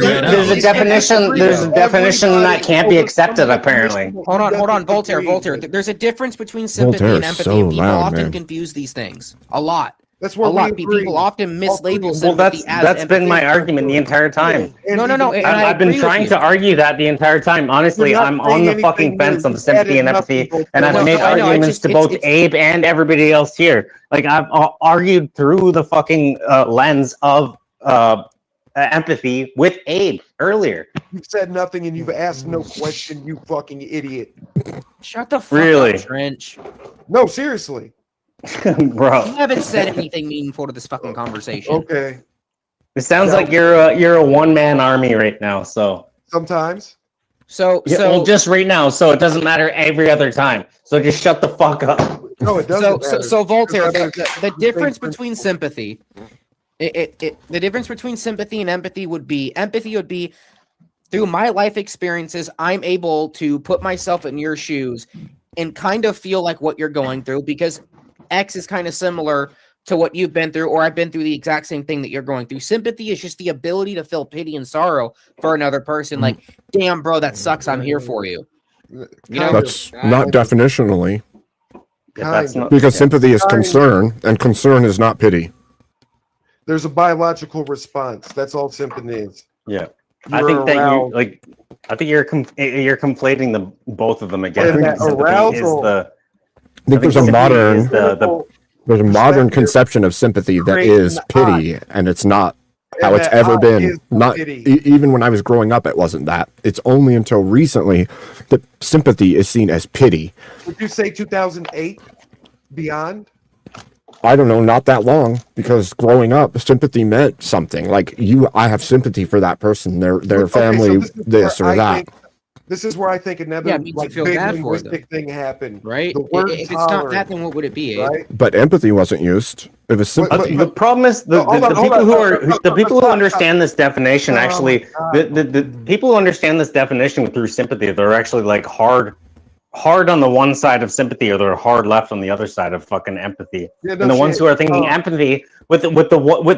read out. There's a definition. There's a definition that can't be accepted. Apparently. Hold on, Voltaire. There's a difference between sympathy and empathy. People often confuse these things a lot. That's what people often mislabel sympathy as that's been my argument the entire time. No. I've been trying to argue that the entire time. Honestly, I'm on the fucking fence on sympathy and empathy, and I've made arguments to both Abe and everybody else here. Like I've argued through the fucking lens of empathy with Abe earlier. You've said nothing and you've asked no question, you fucking idiot. Shut the fuck up, Trench. No, seriously. Bro, you haven't said anything meaningful to this fucking conversation. Okay. It sounds like you're a one-man army right now. So sometimes. Well, just right now. So it doesn't matter every other time. So just shut the fuck up. No, it doesn't. So Voltaire, the difference between sympathy, the difference between sympathy and empathy would be through my life experiences, I'm able to put myself in your shoes and kind of feel like what you're going through because X is kind of similar to what you've been through, or I've been through the exact same thing that you're going through. Sympathy is just the ability to feel pity and sorrow for another person. Like, damn, bro, that sucks. I'm here for you. That's not definitionally. Because sympathy is concern, and concern is not pity. There's a biological response. That's all sympathy is. Yeah. I think you're conflating both of them again. Arousal. I think there's a modern. There's a modern conception of sympathy that is pity, and it's not how it's ever been. Not even when I was growing up, it wasn't that. It's only until recently that sympathy is seen as pity. Would you say 2008 beyond? I don't know, not that long, because growing up, sympathy meant something. Like I have sympathy for that person, their family, so this or that. This is where I think another big linguistic thing happened. Right? The word if it's not that, then what would it be? Right? But empathy wasn't used. It was sympathy. The problem is the people who understand this definition actually the people who understand this definition through sympathy, they're actually like hard on the one side of sympathy, or they're hard left on the other side of fucking empathy. Yeah, and the ones who are thinking empathy with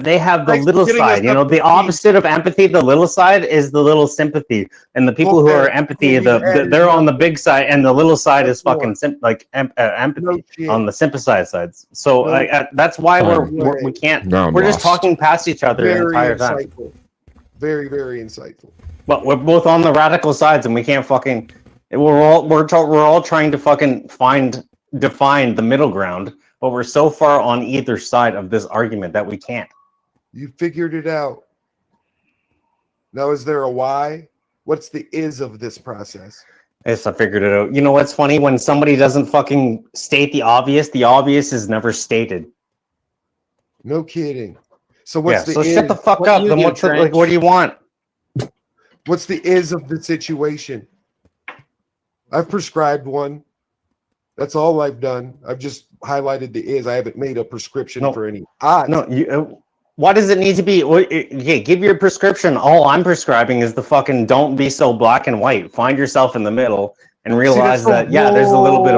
they have the little side. You know, the opposite of empathy, the little side is the little sympathy, and the people who are empathy, they're on the big side, and the little side is fucking empathy on the sympathized sides. So that's why we can't. We're just talking past each other the entire time. Very, very insightful. But we're both on the radical sides, and we can't fucking. We're all trying to fucking define the middle ground, but we're so far on either side of this argument that we can't. You figured it out. Now, is there a why? What's the is of this process? Yes, I figured it out. You know what's funny? When somebody doesn't fucking state the obvious is never stated. No kidding. So what's the so is? shut the fuck up. Then what do you want? What's the is of the situation? I've prescribed one. That's all I've done. I've just highlighted the is. I haven't made a prescription for any odds. No, why does it need to be? Okay, give your prescription. All I'm prescribing is the fucking don't be so black and white. Find yourself in the middle and realize that there's a little bit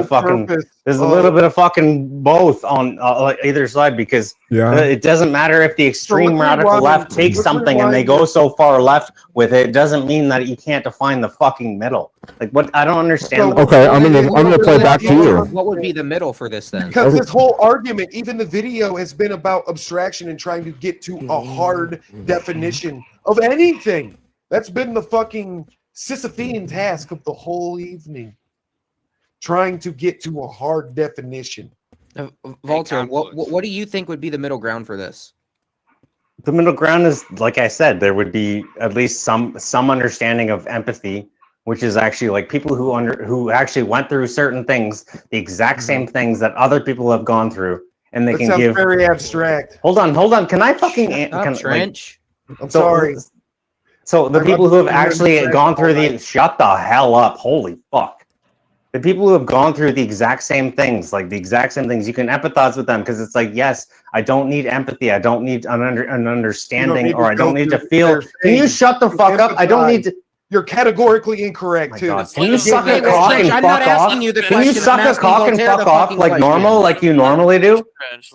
of fucking both on either side, because it doesn't matter if the extreme radical left takes something and they go so far left with it. It doesn't mean that you can't define the fucking middle. Like what? I don't understand. Okay, I'm gonna play back to you. What would be the middle for this then? Because this whole argument, even the video, has been about abstraction and trying to get to a hard definition of anything. That's been the fucking Sisyphean task of the whole evening, trying to get to a hard definition. Walter, what do you think would be the middle ground for this? The middle ground is, like I said, there would be at least some understanding of empathy, which is actually like people who actually went through certain things, the exact same things that other people have gone through, and they can give. Very abstract. Hold on. Can I fucking Trench? I'm sorry. So the people who have actually gone through shut the hell up. Holy fuck. The people who have gone through the exact same things, you can empathize with them, because it's like, yes, I don't need empathy. I don't need an understanding, or I don't need to feel. Can you shut the fuck up? I don't need to. You're categorically incorrect, too. Can you suck a cock and fuck off? Can you suck a cock and fuck off like you normally do?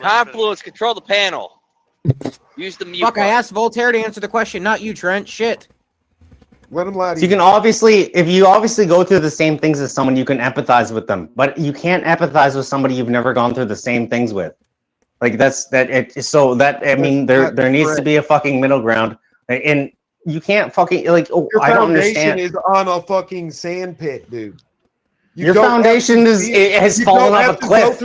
Confluence, control the panel. Use the mute. Fuck, I asked Voltaire to answer the question, not you, Trent. Shit. Let him lie to you. You can if you obviously go through the same things as someone, you can empathize with them, but you can't empathize with somebody you've never gone through the same things with. Like there needs to be a fucking middle ground, and you can't fucking I don't understand. Your foundation is on a fucking sand pit, dude. Your foundation has fallen off a cliff.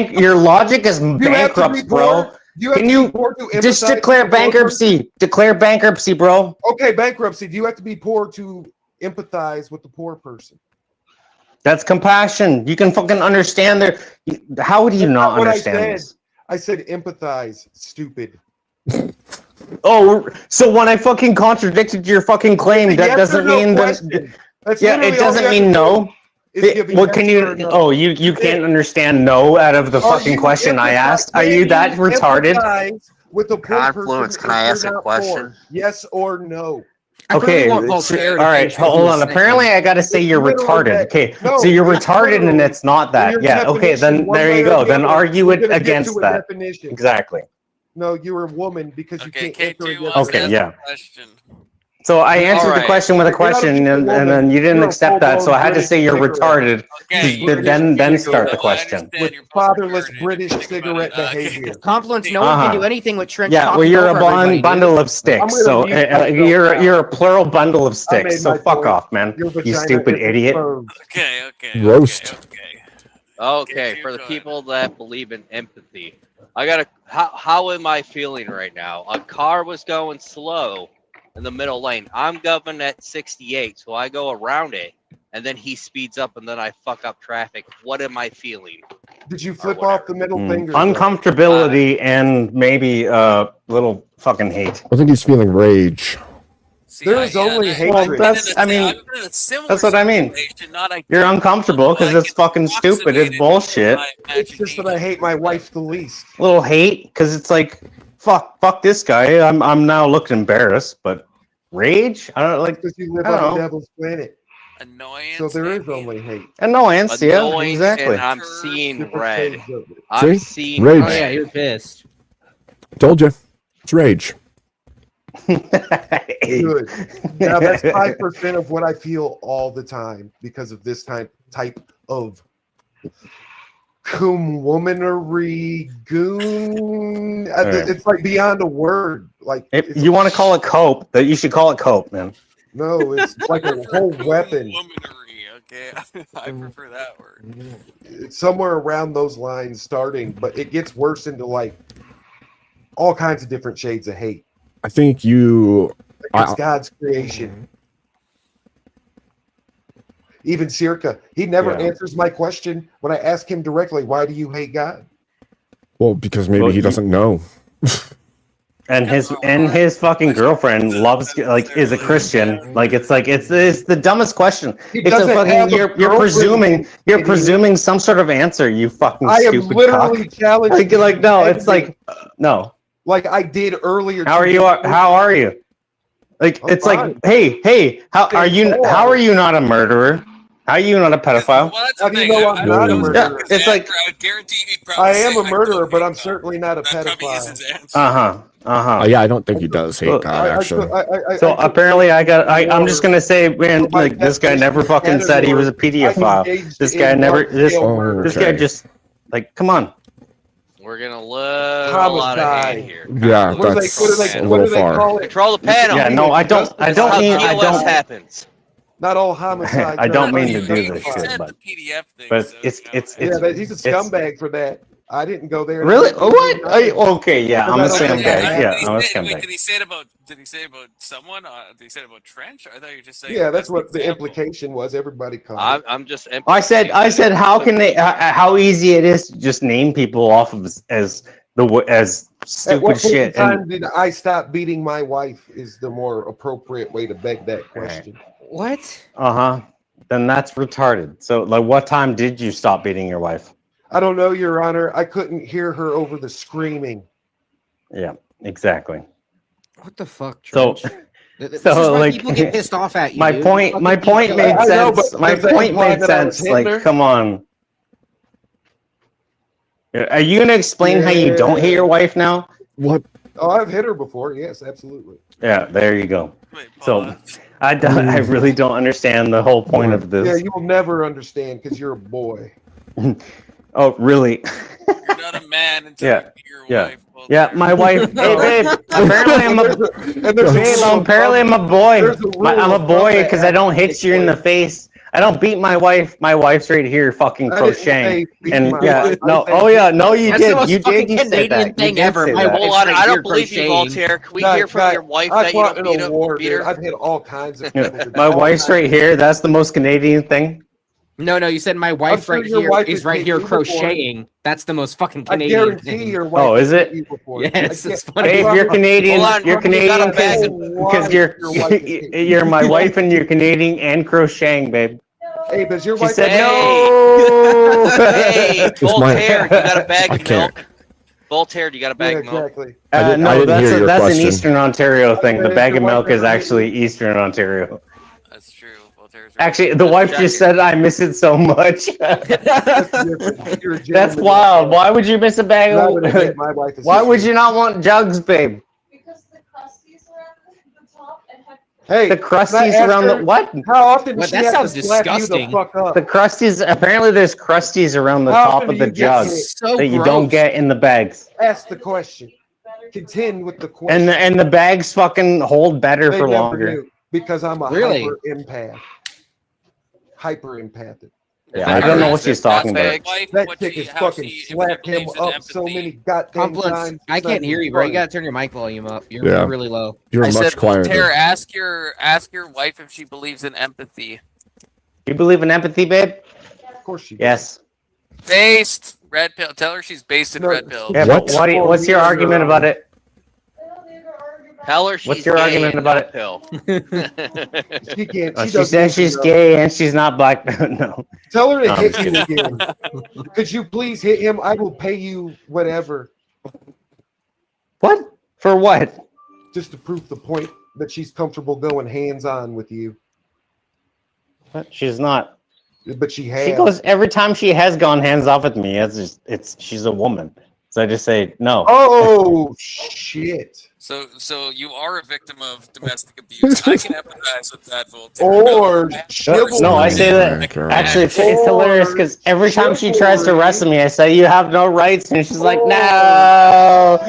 Your logic is bankrupt, bro. Can you just declare bankruptcy? Declare bankruptcy, bro. Okay, bankruptcy. Do you have to be poor to empathize with the poor person? That's compassion. You can fucking understand how do you not understand this? I said empathize, stupid. Oh, so when I fucking contradicted your fucking claim, that doesn't mean that. Yeah, it doesn't mean no. What can you? Oh, you can't understand no out of the fucking question I asked. Are you that retarded? With a Confluence, can I ask a question? Yes or no? Okay, all right, hold on. Apparently, I gotta say you're retarded. Okay, so you're retarded, and it's not that. Yeah. Okay, then there you go. Then argue it against that. Exactly. No, you're a woman because you can't answer it. Okay, yeah. So I answered the question with a question, and then you didn't accept that, so I had to say you're retarded to then start the question. With fatherless British cigarette behavior. Confluence, no one can do anything with Trent. Yeah, well, you're a bundle of sticks, so you're a plural bundle of sticks, so fuck off, man, you stupid idiot. Okay. Roast. Okay, for the people that believe in empathy, I gotta. How am I feeling right now? A car was going slow in the middle lane. I'm going at 68, so I go around it, and then he speeds up, and then I fuck up traffic. What am I feeling? Did you flip off the middle finger? Uncomfortability and maybe a little fucking hate. I think he's feeling rage. There is only hatred. Well, that's what I mean. You're uncomfortable because it's fucking stupid. It's bullshit. It's just that I hate my wife the least. Little hate because it's like, fuck this guy. I'm now looking embarrassed, but rage? I don't like. Because you live on the devil's planet. Annoyance. So there is only hate. Annoyance, yeah, exactly. And I'm seeing red. See? I'm seeing Rage. red. Oh yeah, you're pissed. Told you. It's rage. Good. Now that's 5% of what I feel all the time because of this type of womanery goon. It's like beyond a word. Like if you want to call it cope, that you should call it cope, man. No, it's like a whole weapon. Okay, I prefer that word. It's somewhere around those lines starting, but it gets worse into like all kinds of different shades of hate. I think you. It's God's creation. Even Circa, he never answers my question when I ask him directly, why do you hate God? Well, because maybe he doesn't know. And his fucking girlfriend is a Christian. Like it's the dumbest question. It's a fucking you're presuming some sort of answer. You fucking stupid cock. I am literally challenging. Like no, it's like no. Like I did earlier. How are you? How are you? Like it's like hey, how are you? How are you not a murderer? How are you not a pedophile? How do you know I'm not a murderer? It's like I am a murderer, but I'm certainly not a pedophile. Yeah, I don't think he does hate God actually. So apparently, I'm just gonna say, man, like this guy never fucking said he was a pedophile. This guy never. This guy just like, come on. We're gonna let a lot of hate here. Yeah, that's a little far. Control the panel. Yeah, no, I don't. Happens. Not all homicides. I don't mean to do this shit, but it's yeah, he's a scumbag for that. I didn't go there. Really? What? Okay, yeah, I'm a scumbag. Yeah, I'm a scumbag. Wait, did he say it about someone? Did he say it about Trench? I thought you were just saying. Yeah, that's what the implication was. Everybody called. I'm just. I said, how can they? How easy it is to just name people off of as stupid At what shit. Time did I stop beating my wife? Is the more appropriate way to beg that question. What? Then that's retarded. So, like, what time did you stop beating your wife? I don't know, Your Honor. I couldn't hear her over the screaming. Yeah, exactly. What the fuck, Trench? This is why people get pissed off at you. My point made sense. My point made sense. Like, come on. Are you gonna explain how you don't hate your wife now? What? Oh, I've hit her before. Yes, absolutely. Yeah, there you go. So, I really don't understand the whole point of this. Yeah, you will never understand because you're a boy. Oh, really? You're not a man until your wife. Yeah, my wife. Hey, babe. Apparently, I'm a boy. I'm a boy because I don't hit you in the face. I don't beat my wife. My wife's right here, fucking crocheting. And yeah, no. Oh yeah, no, you did. You did. You said that. Thing ever. Hold on, I don't believe you, Voltaire. Can we hear from your wife that you don't beat her? I've hit all kinds of people. My wife's right here. That's the most Canadian thing. No, you said my wife right here is right here crocheting. That's the most fucking Canadian I guarantee thing. Your wife. Oh, is it? Yes, it's funny. Hey, if you're Canadian, you're Canadian because you're my wife and you're Canadian and crocheting, babe. Hey, but your wife said no. Hey, Voltaire, you got a bag of milk? Voltaire, you got a bag of milk? Exactly. No, that's an Eastern Ontario thing. The bag of milk is actually Eastern Ontario. That's true. Actually, the wife just said, "I miss it so much." That's wild. Why would you miss a bag of? Why would you not want jugs, babe? Because the crusties around the top and have. Hey, the crusties around the what? How often does she that have sounds to slap disgusting. you the fuck up? The crusties. Apparently, there's crusties around the How top often of do the you get jug it? that you don't get in the bags. Ask the question. Contend with the question. And the bags fucking hold better They for never longer. do, because I'm a Really? hyper empath. Hyper empathic. Yeah, I don't know what she's talking about. That chick is fucking slapped him up so many goddamn times. I can't hear you, bro. You gotta turn your mic volume up. You're Yeah. really low. You're I much said, quieter. Voltaire, ask your wife if she believes in empathy. You believe in empathy, babe? Of course she does. Yes. Based red pill. Tell her she's based in red pill. Yeah, but what's your argument about it? Tell her she's What's your gay argument and about not it? pill. She can't. Oh, She she doesn't says even she's know. gay and she's not black. No. Tell her to No, I'm hit just you kidding. again. Could you please hit him? I will pay you whatever. What? For what? Just to prove the point that she's comfortable going hands-on with you. What? She's not. But she has. She goes every time she has gone hands off with me. It's she's a woman, so I just say no. Oh shit! So you are a victim of domestic abuse. I can empathize with that, Voltaire. Or No, I say that. Actually, it's hilarious because every time she tries to wrestle me, I say you have no rights, and she's like, no.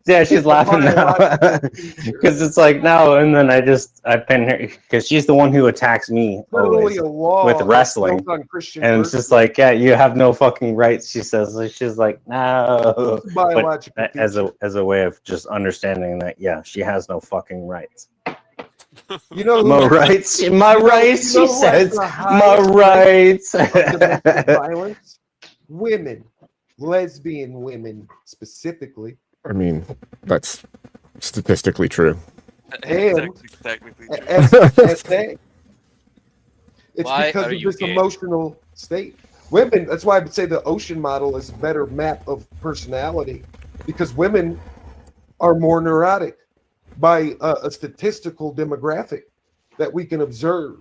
Yeah, she's laughing now because it's like no, and then I pin her because she's the one who attacks me always with wrestling, and it's just like, yeah, you have no fucking rights. She says, she's like, no, but as a way of just understanding that, yeah, she has no fucking rights. You know, my rights, my rights. She says, my rights. Violence, women, lesbian women specifically. I mean, that's statistically true. And technically it's Why because are of you this gay? emotional state. Women, that's why I would say the ocean model is a better map of personality, because women are more neurotic by a statistical demographic that we can observe.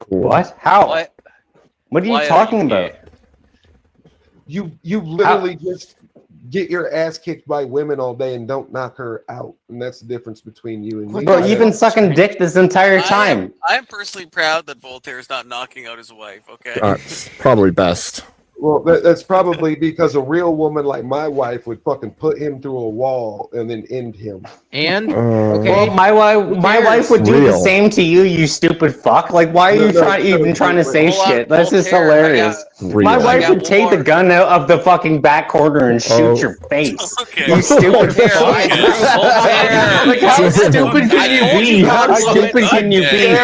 What? How? What? What are you Why are talking you about? gay? You literally just get your ass kicked by women all day and don't knock her out, and that's the difference between you and me. Bro, you've been sucking dick this entire time. I am personally proud that Voltaire is not knocking out his wife. Okay. Probably best. Well, that's probably because a real woman like my wife would fucking put him through a wall and then end him. And Well, my wife would do the same to you, you stupid fuck. Like, why are you even trying to say shit? That's just hilarious. My wife would take the gun out of the fucking back corner and shoot your face. You stupid fuck. Like, how stupid can you be? How stupid can you be?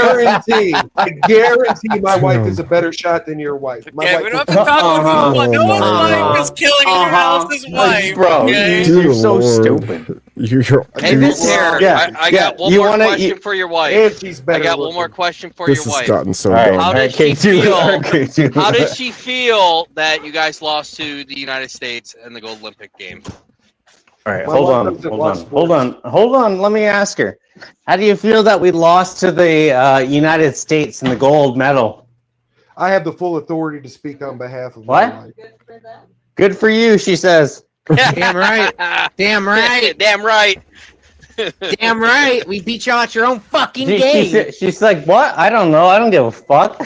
I guarantee my wife is a better shot than your wife. My wife we don't have to talk about no one's wife is killing anyone else's wife. Bro, okay? you're so stupid. Hey, Voltaire, I got one more question for your wife. I got one more question for your This has wife. gotten so dumb. How did she feel? How did she feel that you guys lost to the United States in the Gold Olympic game? All right, hold on. Let me ask her. How do you feel that we lost to the United States in the gold medal? I have the full authority to speak on behalf of What? my wife. Good for you, she says. Damn right. Damn right. Damn right. Damn right. We beat y'all at your own fucking game. She's like, what? I don't know. I don't give a fuck.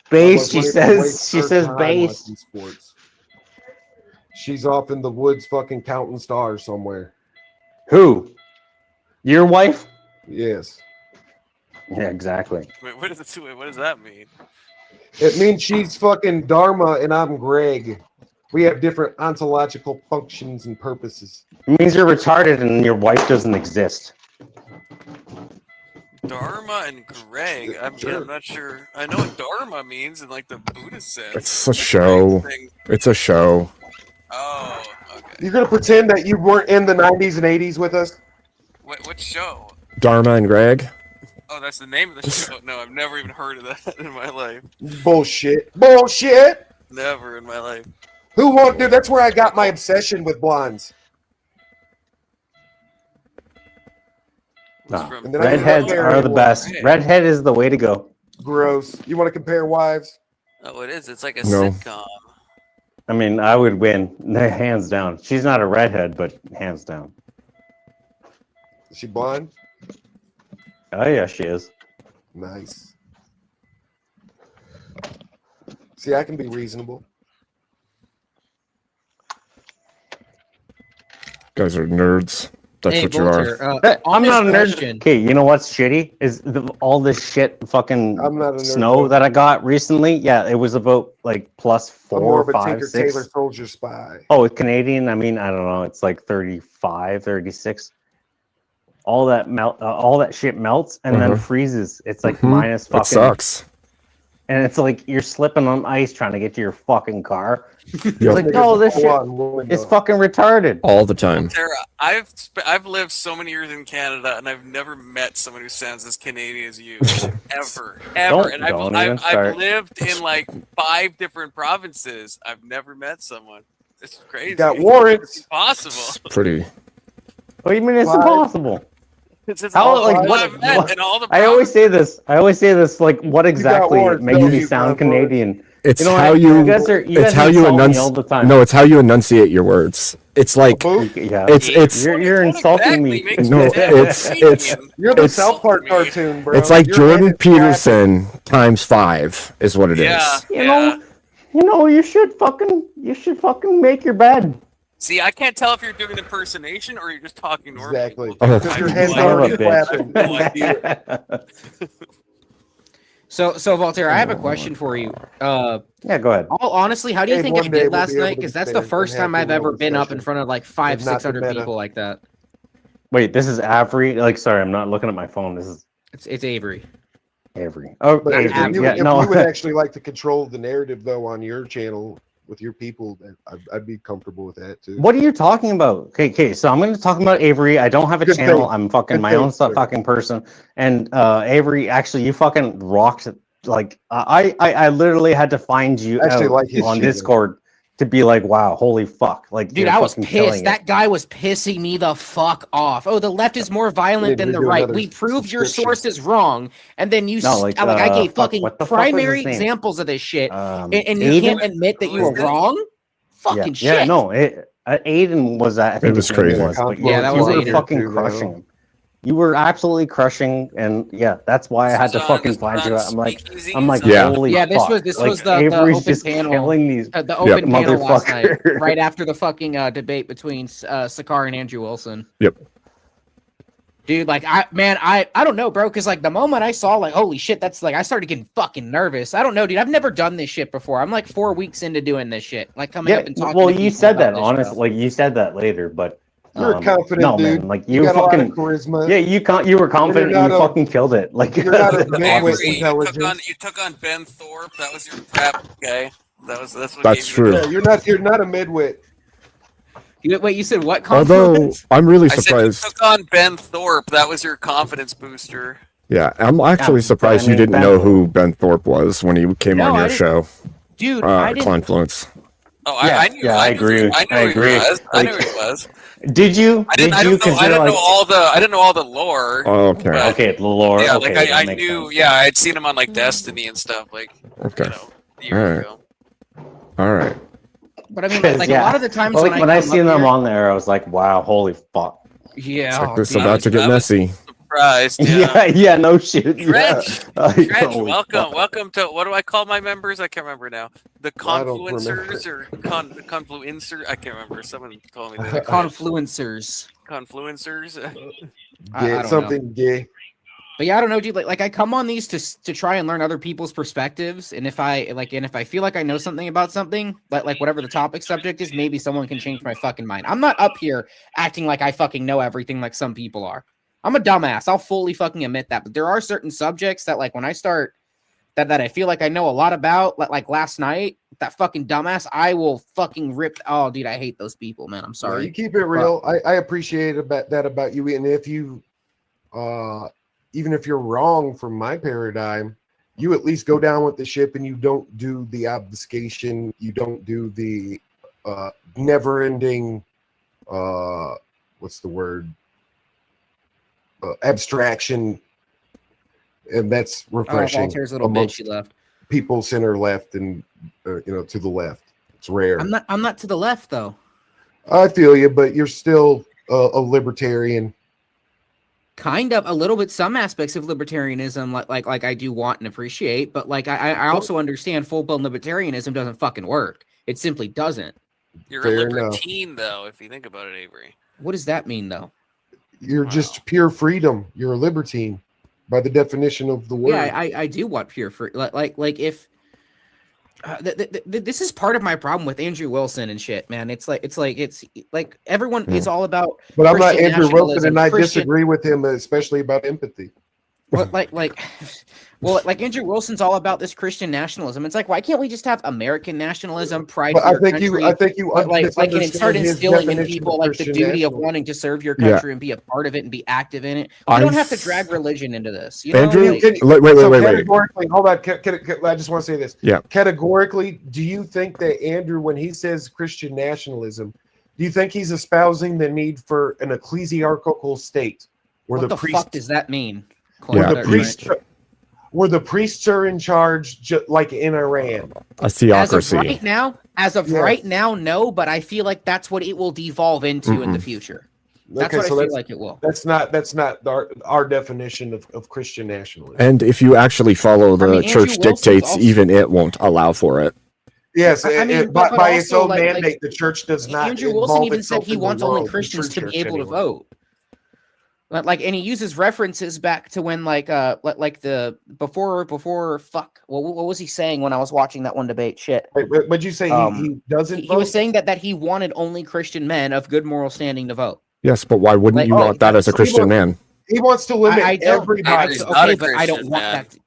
Base, she says. She says base. Sports. She's off in the woods fucking counting stars somewhere. Who? Your wife? Yes. Yeah, exactly. Wait, what does that mean? It means she's fucking Dharma and I'm Greg. We have different ontological functions and purposes. It means you're retarded and your wife doesn't exist. Dharma and Greg. I'm not sure. I know what Dharma means in like the Buddhist sense. It's a show. It's a show. Oh, okay. You're gonna pretend that you weren't in the 90s and 80s with us? What show? Dharma and Greg. Oh, that's the name of the show. No, I've never even heard of that in my life. Bullshit. Bullshit. Never in my life. Who won't do? That's where I got my obsession with blondes. No. Redheads are the best. Redhead is the way to go. Gross. You want to compare wives? Oh, it is. It's like a No. sitcom. I mean, I would win, hands down. She's not a redhead, but hands down. Is she blonde? Oh yeah, she is. Nice. See, I can be reasonable. Guys are nerds. That's Hey, what you Volter, are. I'm not a nerd. question. Okay, you know what's shitty is all this shit fucking I'm not a nerd, snow though. that I got recently. Yeah, it was about like plus I'm more 4, of a 5, Tinker 6. Tailor Soldier Spy. Oh, it's Canadian. I mean, I don't know. It's like 35, 36. All that all that shit melts and then freezes. It's like minus fucking. It sucks. And it's like you're slipping on ice trying to get to your fucking car. It's Yep. like, no, this shit is fucking retarded. All the time. Tara, I've lived so many years in Canada, and I've never met someone who sounds as Canadian as you, ever. And I've lived in like 5 different provinces. I've never met someone. It's crazy. You got warrants. It's impossible. Pretty. What do you mean it's impossible? It's How, all like, I've what, met in all the I always say this. Like, what exactly warrants, makes don't me you, sound Convoy? Canadian? It's You know how what? you. You guys It's how you insult me all the time. No, it's how you enunciate your words. It's like Yeah. it's You're insulting me. no, it's You're the it's- South Park cartoon, bro. It's like Your Jordan head is Peterson times 5 is what it is. You know, you should fucking make your bed. See, I can't tell if you're doing an impersonation or you're just talking normally. Exactly. Oh. Because your head's Son of a already bitch. flapping. No idea. So Voltaire, I have a question for you. Yeah, go ahead. All honestly, how do you Hey, think I one day did we'll last be able night? to Because that's stand the and first have time I've a ever little been up in discussion. front of like But 500, not the 600 meta. people like that. Wait, this is Avery. Like, sorry, I'm not looking at my phone. This is It's Avery. Avery. Oh, But Avery. if you, Yeah, if no. you would actually like to control the narrative, though, on your channel with your people, then I'd be comfortable with that, too. What are you talking about? Okay, so I'm going to talk about Avery. I don't have a Good channel. thing. I'm fucking Good my thing, own sir. fucking person. And Avery, actually, you fucking rocked it. Like, I literally had to find you I actually out like his on shit, Discord to be like, wow, holy fuck. Like, Dude, you're I was fucking killing pissed. it. That guy was pissing me the fuck off. Oh, the left is more violent Need than to the do right. another We proved your subscription. sources wrong, and then you No, like, I gave fuck, fucking what the fuck was his primary name? examples of this shit, and you Aiden? can't admit that you were wrong. Fucking shit. Yeah, no, Aiden was that. I think was his name crazy. was, but Yeah, that you was were Aiden. fucking Too, crushing though. him. You were absolutely crushing, and yeah, that's why I had to fucking find you out. I'm like, Yeah. holy Yeah, this fuck. was like, the Avery's open just panel. killing these. The open panel last night, motherfucker. right after the fucking debate between Sakar and Andrew Wilson. Yep. Dude, like I don't know, bro, because like the moment I saw like holy shit, that's like I started getting fucking nervous. I don't know, dude. I've never done this shit before. I'm like 4 weeks into doing this shit, like coming up and talking. Well, to you people said about that this honestly. stuff. Like you said that later, but You're a confident no, dude. man. Like You you got a lot of fucking charisma. yeah. You were confident. not You a- fucking killed it. Like You're not a that's midwit awesome. intelligence. You took on Ben Thorpe. That was your prep guy. That's what. That's gave you true. the- Yeah, you're not a midwit. Wait, you said what? Although Confluence? I'm really I said you surprised. took on Ben Thorpe. That was your confidence booster. Yeah, I'm actually Yeah, surprised I mean, you didn't Ben know Thorpe. who Ben Thorpe was when he came No, on I your didn't- show. Dude, I didn't. Confluence. Oh, Yeah, I knew. yeah, I agree. I knew I who agree. he was. I knew Like- who he was. Did you? I didn't. I Did you? didn't know. I didn't know all the. I didn't know all the lore. Okay. but- Okay, the lore. Yeah, okay, like that I makes knew. sense. Yeah, I had seen him on like Destiny and stuff. Like Okay. you know, All years right. ago. All right. But I mean, 'Cause, like yeah, a lot of the times like when I come seen up them here- on there, I was like, wow, holy fuck. yeah, It's like this dude. about to get I was messy. Surprised. Yeah, yeah, no shit. Yeah. Dredge, Like, Dredge, holy welcome, fuck. welcome to what do I call my members? I can't remember now. The I don't confluencers or the confluencer? I can't remember. Someone told me The that. confluencers. Confluencers. I Yeah, don't something gay. But yeah, I don't know, dude. Like I come on these to try and learn other people's perspectives, and if I feel like I know something about something, like whatever the topic subject is, maybe someone can change my fucking mind. I'm not up here acting like I fucking know everything like some people are. I'm a dumbass. I'll fully fucking admit that. But there are certain subjects that like when I start that I feel like I know a lot about, like last night, that fucking dumbass, I will fucking rip. Oh, dude, I hate those people, man. I'm Yeah, sorry. you keep it real. I appreciate that about you. And if you, even if you're wrong from my paradigm, you at least go down with the ship and you don't do the obfuscation. You don't do the never-ending. What's the word? Abstraction, and that's refreshing. Walter's little bitch, amongst she left. people center left and to the left. It's rare. I'm not to the left though. I feel you, but you're still a libertarian. Kind of a little bit, some aspects of libertarianism, like I do want and appreciate, but like I also understand full-blown libertarianism doesn't fucking work. It simply doesn't. You're Fair a enough. libertine, though, if you think about it, Avery. What does that mean, though? You're just pure freedom. You're a libertine by the definition of the word. Yeah, I do want pure free. Like if this is part of my problem with Andrew Wilson and shit, man. It's like everyone is all about. But I'm not Christian Andrew Wilson, and I Christian- disagree with him, especially about empathy. What like Andrew Wilson's all about this Christian nationalism. It's like, why can't we just have American nationalism, pride But for I your think country? I think you But and start misunderstand his instilling in definition people of like the Christian duty of nationalism. wanting to serve your Yeah. country and be a part of it and be active in it. You don't have to drag religion into this. You know? Andrew, Like- wait. Categorically, hold on. I just want to say this. Yeah. Categorically, do you think that Andrew, when he says Christian nationalism, do you think he's espousing the need for an ecclesiarchal state where what the priest, fuck does that mean? where the priests are in charge, like in Iran? A theocracy. As of right now, no. But I feel like that's what it will devolve into in the future. That's what I feel like it will. That's not our definition of Christian nationalism. And if you actually follow the church dictates, even it won't allow for it. Yes, I mean, by but its also, own like- mandate, the church does not. Andrew Wilson involve even said itself he in the wants only world, the Christians true to be church able to anyway. vote. And he uses references back to when the before fuck. What was he saying when I was watching that one debate? Shit. What'd you say? He doesn't. He was saying that he wanted only Christian men of good moral standing to vote. Yes, but why wouldn't you want that as a Christian man? He wants to limit I don't- everybody. Okay, but I don't want that.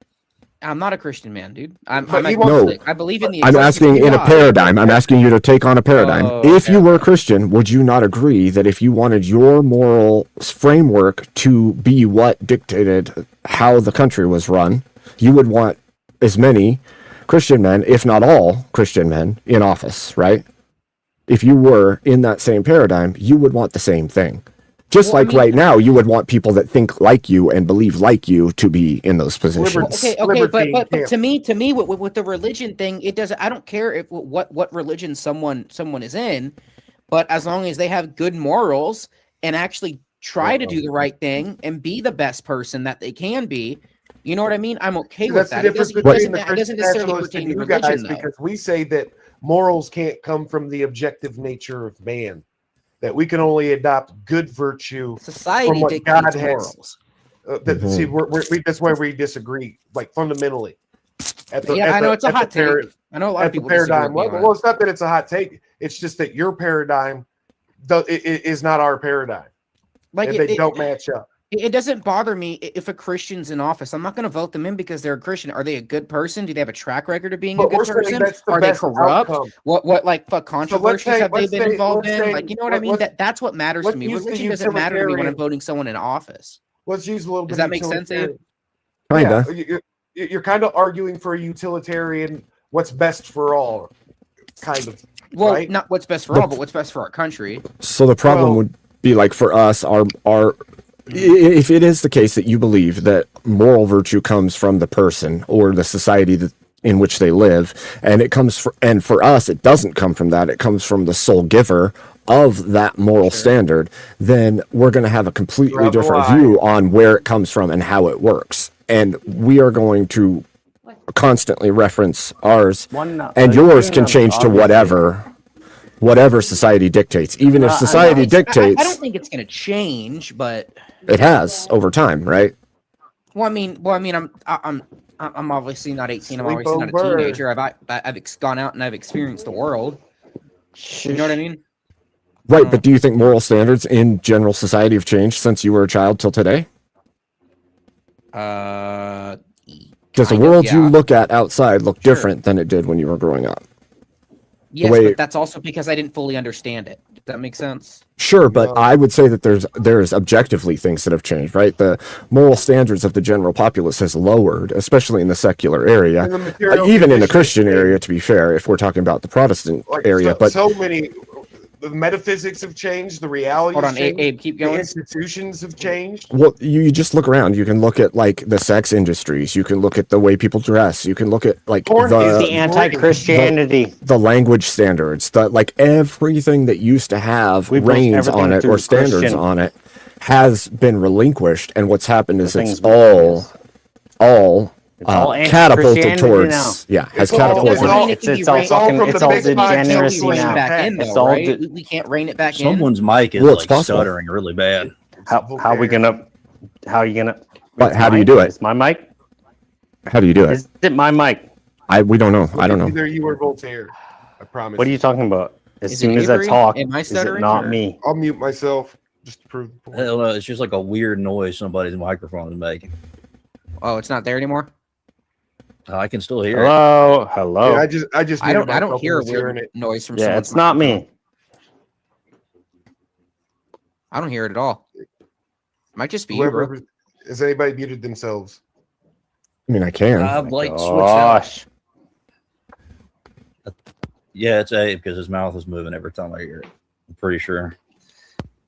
I'm not a Christian man, dude. I'm No, agnostic. I believe in the. I'm existence asking of in a God. paradigm. I'm asking you to take on a paradigm. Oh, If you were a Christian, would you not agree that if you wanted your moral framework to be what dictated how the country was run, you would want as many Christian men, if not all Christian men, in office, right? If you were in that same paradigm, you would want the same thing. Just right now, you would want people that think like you and believe like you to be in those positions. Okay, but to me, with the religion thing, it doesn't. I don't care if what religion someone is in, but as long as they have good morals and actually try to do the right thing and be the best person that they can be, you know what I mean? I'm okay with That's that. the It difference doesn't, between the it Christian doesn't necessarily nationalists and pertain to you guys, religion, though. because we say that morals can't come from the objective nature of man. That we can only adopt good virtue Society from what dictates God has. morals. See, that's why we disagree, like fundamentally. I know it's a hot take. I know a lot of people disagree paradigm with me on level. Well, it's not that it's a hot take. It's just that your paradigm is not our paradigm. Like and they don't match up. It doesn't bother me if a Christian's in office. I'm not going to vote them in because they're a Christian. Are they a good person? Do they have a track record of being a good person? Are they corrupt? Outcome. What like fuck controversies have they been involved in? say- Like, you know what I mean? That's what matters to let's me. use the Religion doesn't matter to me when I'm utilitarian- voting someone in office. Let's use a little bit. Does that of make sense, Abe? utilitarian- Yeah, you're kind of arguing for a utilitarian, what's best for all, kind of. Well, right? not what's best for all, but what's best for our country. So the problem would be like for us, if it is the case that you believe that moral virtue comes from the person or the society in which they live, and for us it doesn't come from that, it comes from the sole giver of that moral standard, then we're going to have a completely different view on where it comes from and how it works, and we are going to constantly reference ours, and yours can change to whatever society dictates. Even if society dictates, I don't think it's going to change, but it has over time, right? Well, I mean, I'm obviously not 18. I'm obviously not a Sleepover. teenager. I've gone out and I've experienced the world. You know what I mean? Right, but do you think moral standards in general society have changed since you were a child till today? Does the world you look at outside look different than it did when you were growing up? Yes, but that's also because I didn't fully understand it. Does that make sense? Sure, but I would say that there's objectively things that have changed, right? The moral standards of the general populace has lowered, especially in the secular area, even in the Christian area, to be fair, if we're talking about the Protestant area. But so many, the metaphysics have changed, the realities. Hold on, changed, Abe, keep going. The institutions have changed. well, you just look around. You can look at like the sex industries. You can look at the way people dress. You can look at like the anti-Christianity, the language standards, like everything that used to have reins on it or standards on it has been relinquished. And what's happened is it's all catapulted towards it's all degeneracy now. Back in, though, right? We can't rein it back in. Someone's mic is like stuttering really bad. How are you gonna? But how do you do it? It's my mic. How do you do it? Is it my mic? We don't know. I don't know. Either you or Voltaire. I promise. What are you talking about? As Is soon it as I Avery? talk, Am I is it stuttering, not or- me? I'll mute myself just to prove the point. I don't know. It's just like a weird noise somebody's microphone is making. Oh, it's not there anymore. I can still hear Hello, hello. Yeah, I just I don't muted myself hear a and was hearing weird it. noise from Yeah, someone's it's not microphone. me. I don't hear it at all. Might just be you, bro. Whoever has anybody muted themselves? I mean, I can. I've like switched out. Gosh. Yeah, it's Abe because his mouth is moving every time I hear it. I'm pretty sure.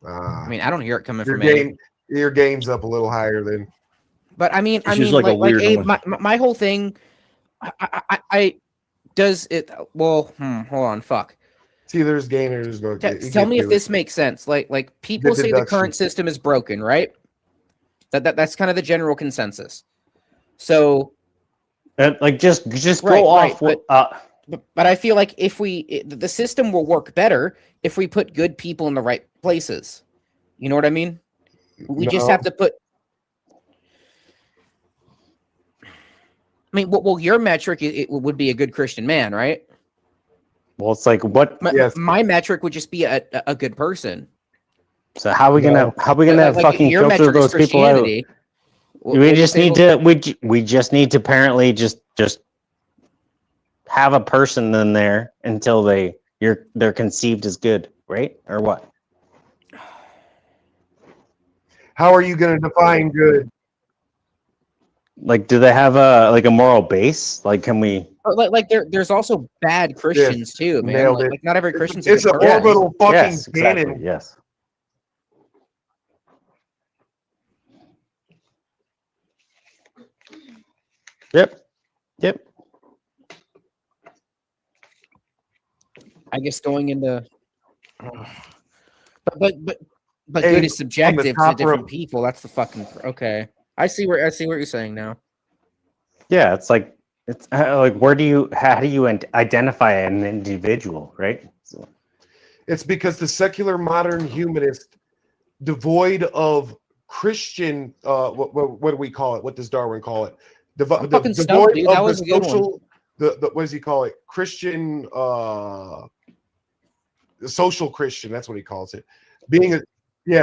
I mean, I don't hear it coming Your from Abe. your game's up a little higher than. But I mean, It's just like a weird Abe, noise. my whole thing, I does it. Well, hold on, fuck. See, there's gain or there's no. Tell me if this makes sense. Like people say the deduction. current system is broken, right? That's kind of the general consensus. So, Like just Right, go right, off with. but I feel like if the system will work better if we put good people in the right places. You know what I mean? We just No. have to put. I mean, well, your metric it would be a good Christian man, right? Well, it's like what? My metric would just be a good person. So how are we gonna Like, fucking your filter metric is those people out? Christianity. We just need to we just need to apparently just have a person in there until they're conceived as good, right? Or what? How are you going to define good? Like, do they have a moral base? Like, can we? Like there's also bad Christians too, man. nailed it. Like not every Christian's It's a an good person. orbital fucking Yes, exactly. cannon. Yes. Yep. I guess going into, but Hey, good on is the subjective to top different row. people. That's the fucking okay. I see what you're saying now. Yeah, it's like like how do you identify an individual, right? So, It's because the secular modern humanist, devoid of Christian, what do we call it? What does Darwin call it? I'm fucking stumped, dude. That was a good one. social, the what does he call it? Christian, the social Christian. That's what he calls it. Being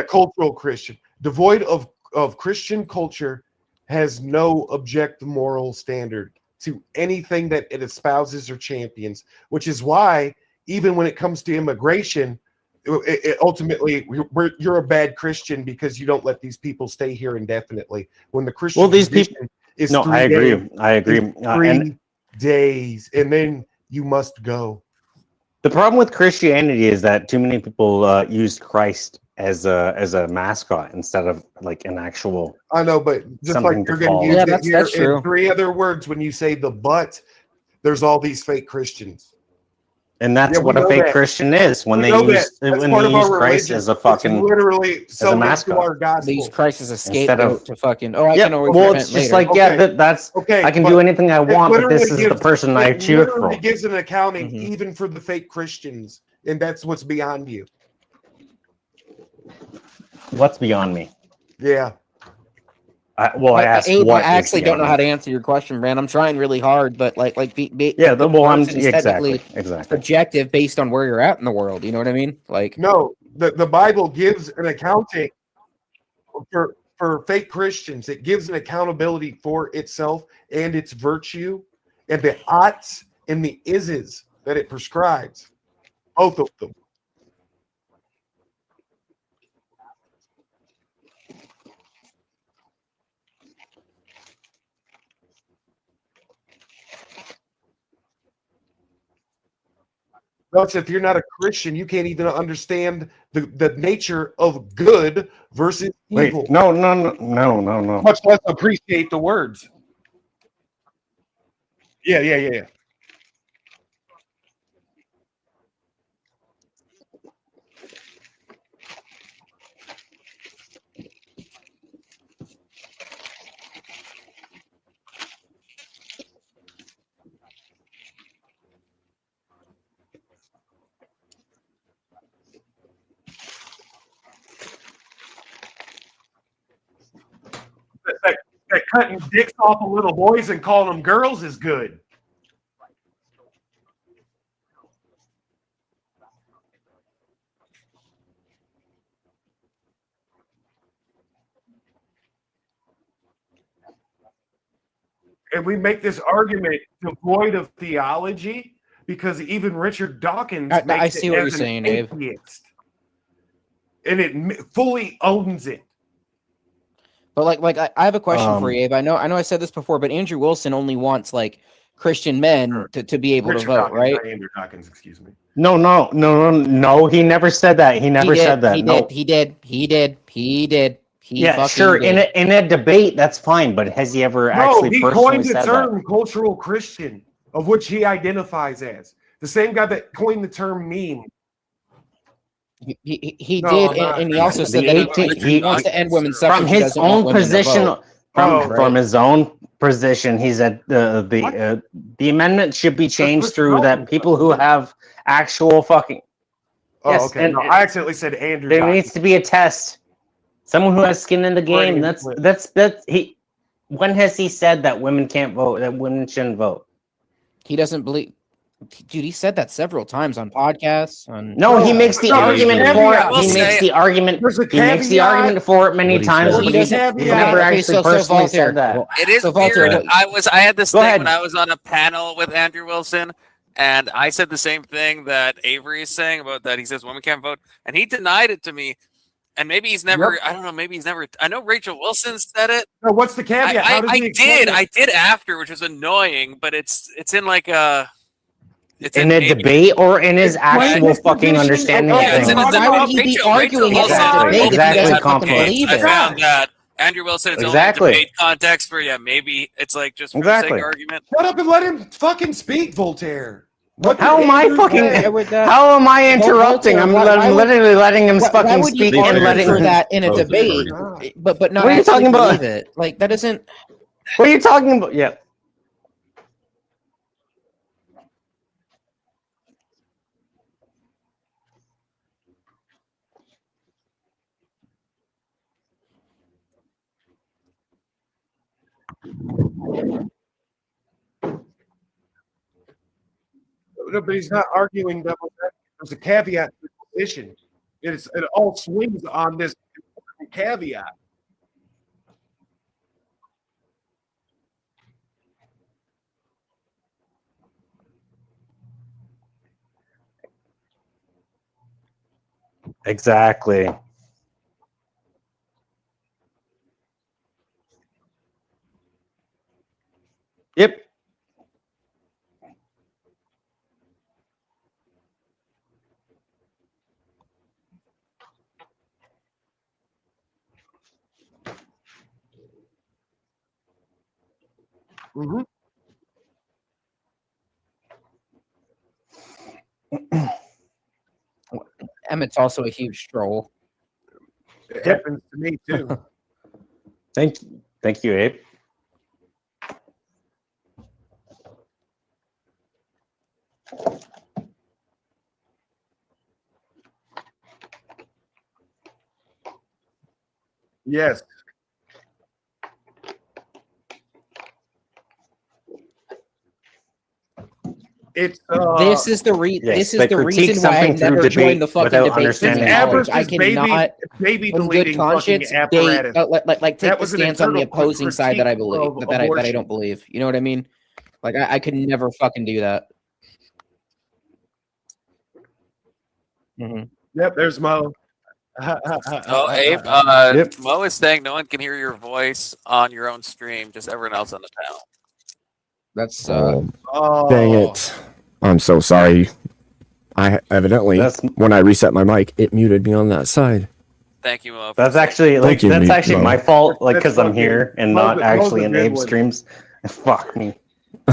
cultural Christian, devoid of Christian culture, has no objective moral standard to anything that it espouses or champions, which is why even when it comes to immigration, it ultimately you're a bad Christian because you don't let these people stay here indefinitely. When the Christian these people. is No, 3 I agree. days, I agree. it's 3 days, and then you must go. The problem with Christianity is that too many people use Christ as a mascot instead of like an actual. I know, but just something like to you're going follow. to use Yeah, it that's here true. in 3 other words when you say the but, there's all these fake Christians. And that's Yeah, we what a know fake that. Christian is when We they know use that. That's when part they of use our Christ religion. as a It's fucking literally as a sewn into mascot. our gospel. They use Christ as a Instead scapegoat of to fucking. Oh, I yeah, can always well, repent it's just later. like that's Okay, I can but do anything I it want, but this literally is the person I it cheer literally for. gives an accounting even for the fake Christians, and that's what's beyond you. What's beyond me? Yeah. I asked Abe, what I is actually don't beyond know me. how to answer your question, Brand. I'm trying really hard, but Yeah, the well, I'm person's technically exactly. subjective based on where you're at in the world. You know what I mean? Like, No, the Bible gives an accounting for fake Christians. It gives an accountability for itself and its virtue and the oughts and the ises that it prescribes. Both of them. Thus, if you're not a Christian, you can't even understand the nature of good versus evil. Wait, no. Much less appreciate the words. Yeah. that cutting dicks off of little boys and calling them girls is good. And we make this argument devoid of theology because even Richard Dawkins makes I see it what as you're an saying, Abe. atheist. And it fully owns it. But I have a question for you, Abe. I know I said this before, but Andrew Wilson only wants like Christian men to be able Richard to vote, Dawkins, right? not Andrew Dawkins, excuse me. No. He never said that. He never said that. He did. Yeah, sure. Did. In a debate, that's fine. But has he ever No, actually he personally coined the said term that? cultural Christian, of which he identifies as. The same guy that coined the term meme. He did, and he also said that he wants to end women's suffrage. From his own position, from his own position, he said the amendment should be changed through that people who have actual fucking. Oh, yes, okay. and No, I accidentally said Andrew. There Dawkins. needs to be a test. Someone who has skin in the game. That's he. When has he said that women can't vote? That women shouldn't vote? He doesn't believe. Dude, he said that several times on podcasts. He makes the argument for it. He makes the argument. He makes the argument for it many times. But he never actually personally said that. It is weird. I had this thing when I was on a panel with Andrew Wilson, and I said the same thing that Avery is saying about that. He says women can't vote, and he denied it to me. And maybe he's never. I don't know. Maybe he's never. I know Rachel Wilson said it. No, what's the caveat? I did after, which was annoying, but it's in like a. It's in a debate or in his actual fucking understanding of things. Why would he be arguing it in a debate if he doesn't fucking believe it? I found that Andrew Wilson is only in debate context for maybe it's like just for the sake of argument. Shut up and let him fucking speak, Voltaire. How am I interrupting? I'm literally letting him fucking speak and letting for that in a debate, but not. What are you talking about? It. Like that isn't. What are you talking about? Yeah. No, but he's not arguing devil's advocate. There's a caveat to the position. It all swings on this caveat. Exactly. Yep. Mm-hmm. Emmett's also a huge troll. It happens to me too. Thank you, Abe. Yes. It's this is the reason why I never joined the fucking debate. I cannot, baby in good conscience, take a stance on the opposing side that I believe that I don't believe. You know what I mean? Like I could never fucking do that. Mm-hmm. Yep, there's Mo. Oh, Abe, Mo is saying no one can hear your voice on your own stream, just everyone else on the panel. That's dang it. I'm so sorry. I evidently when I reset my mic, it muted me on that side. Thank you, Mo. That's actually my fault, like because I'm here and not actually in Abe's streams. Fuck me.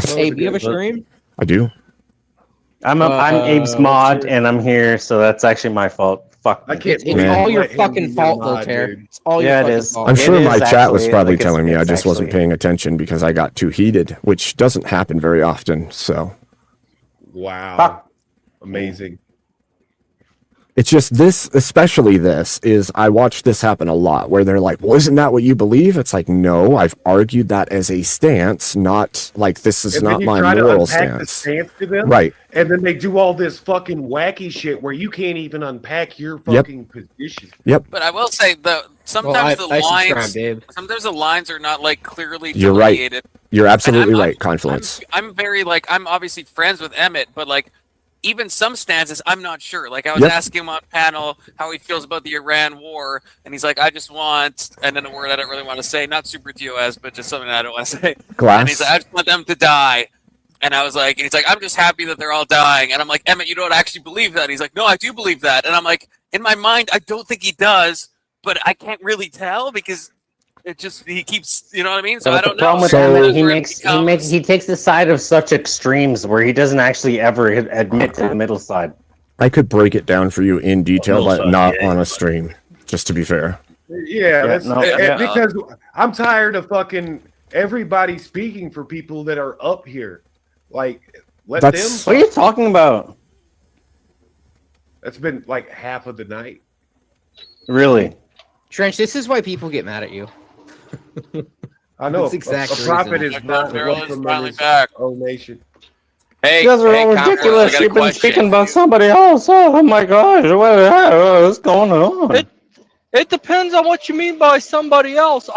Abe, you have a stream? I do. I'm Abe's mod and I'm here, so that's actually my fault. Fuck. It's all your fucking fault, Voltaire. It's all your fucking fault. I'm sure my chat was probably telling me I just wasn't paying attention because I got too heated, which doesn't happen very often. So, wow, amazing. It's just this, especially this, is I watch this happen a lot where they're like, well, isn't that what you believe? It's like, no, I've argued that as a stance, not like this is not my moral stance. The stance to them, right. And then they do all this fucking wacky shit where you can't even unpack your fucking position. Yep. But I will say sometimes sometimes the lines are not like clearly You're delineated. right. You're absolutely right, Confluence. I'm very like I'm obviously friends with Emmett, but like even some stances I'm not sure. Like I was asking him on panel how he feels about the Iran war, and he's like, I just want, and then a word I don't really want to say, not super TOS, but just something I don't want to say. Glass. And he's like, I just want them to die. And I was like, and he's like, I'm just happy that they're all dying. And I'm like, Emmett, you don't actually believe that. And he's like, no, I do believe that. And I'm like, in my mind, I don't think he does, but I can't really tell because it just he keeps, you know what I mean? So I don't know. With Emmett, he takes the side of such extremes where he doesn't actually ever admit to the middle side. I could break it down for you in detail, but not on a stream, just to be fair. Because I'm tired of fucking everybody speaking for people that are up here. Like, let them. What are you talking about? That's been like half of the night. Really? Trench, this is why people get mad at you. I know. That's exactly a prophet is not welcome in his own nation. Hey, you guys are all ridiculous. You've been speaking about somebody else. Oh my gosh, what's going on? It depends on what you mean by somebody else.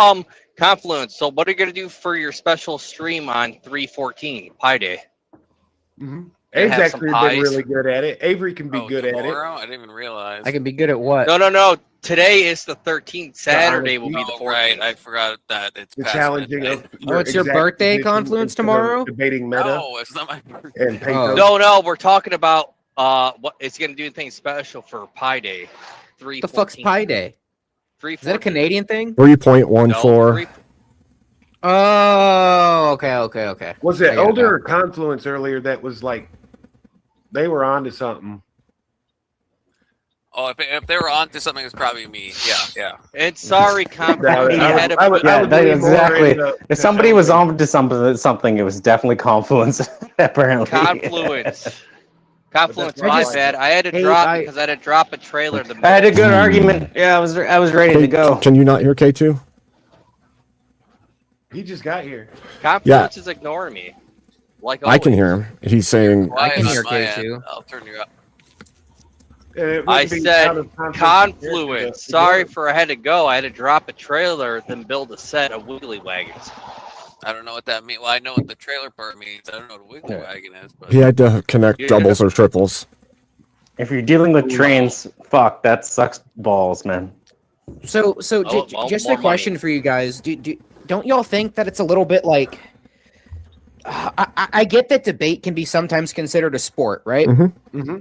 Confluence. So, what are you gonna do for your special stream on 3/14 Pi Day? Mm-hmm. Abe's actually been really good at it. Avery can be good at it. I didn't even realize. I can be good at what? No. Today is the 13th. Saturday will be the 14th. Right, I forgot that it's the challenging. It's your birthday, Confluence, tomorrow? Debating meta. No, it's not my birthday. And No, we're talking about what it's gonna do anything special for Pi Day. The fuck's Pi Day? Is that a Canadian thing? 3.14. Oh, okay. Was it Elder or Confluence earlier that was like they were on to something? Oh, if they were on to something, it's probably me. Yeah. And sorry, Confluence. Exactly. If somebody was on to something, it was definitely Confluence. Apparently. Confluence, my bad. I had to drop because I had to drop a trailer. I had a good argument. Yeah, I was ready to go. Can you not hear K2? He just got here. Confluence is ignoring me. Like I can hear him. He's saying I can hear K2. I'll turn you up. I said Confluence. Sorry for I had to go. I had to drop a trailer, then build a set of wiggly wagons. I don't know what that means. Well, I know what the trailer part means. I don't know what a wiggly wagon is. But he had to connect doubles or triples. If you're dealing with trains, fuck, that sucks balls, man. So just a question for you guys. Don't y'all think that it's a little bit like I get that debate can be sometimes considered a sport, right? Mm-hmm.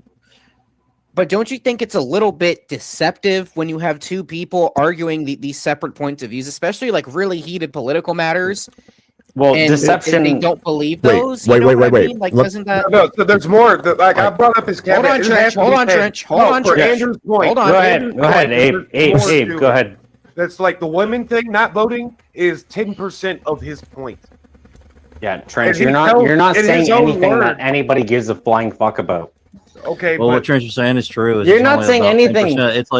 But don't you think it's a little bit deceptive when you have two people arguing these separate points of views, especially like really heated political matters? Well, and deception. They don't believe those. Wait. Like, doesn't that? No, so there's more. Like I brought up his Hold on, Trench. Hold on, Trench. Andrew's point. Hold on. Go ahead, Abe. Go ahead. That's like the women thing. Not voting is 10% of his point. Yeah, Trench. You're not saying anything that anybody gives a flying fuck about. Okay. Well, what Trench is saying is true. You're not saying anything. It's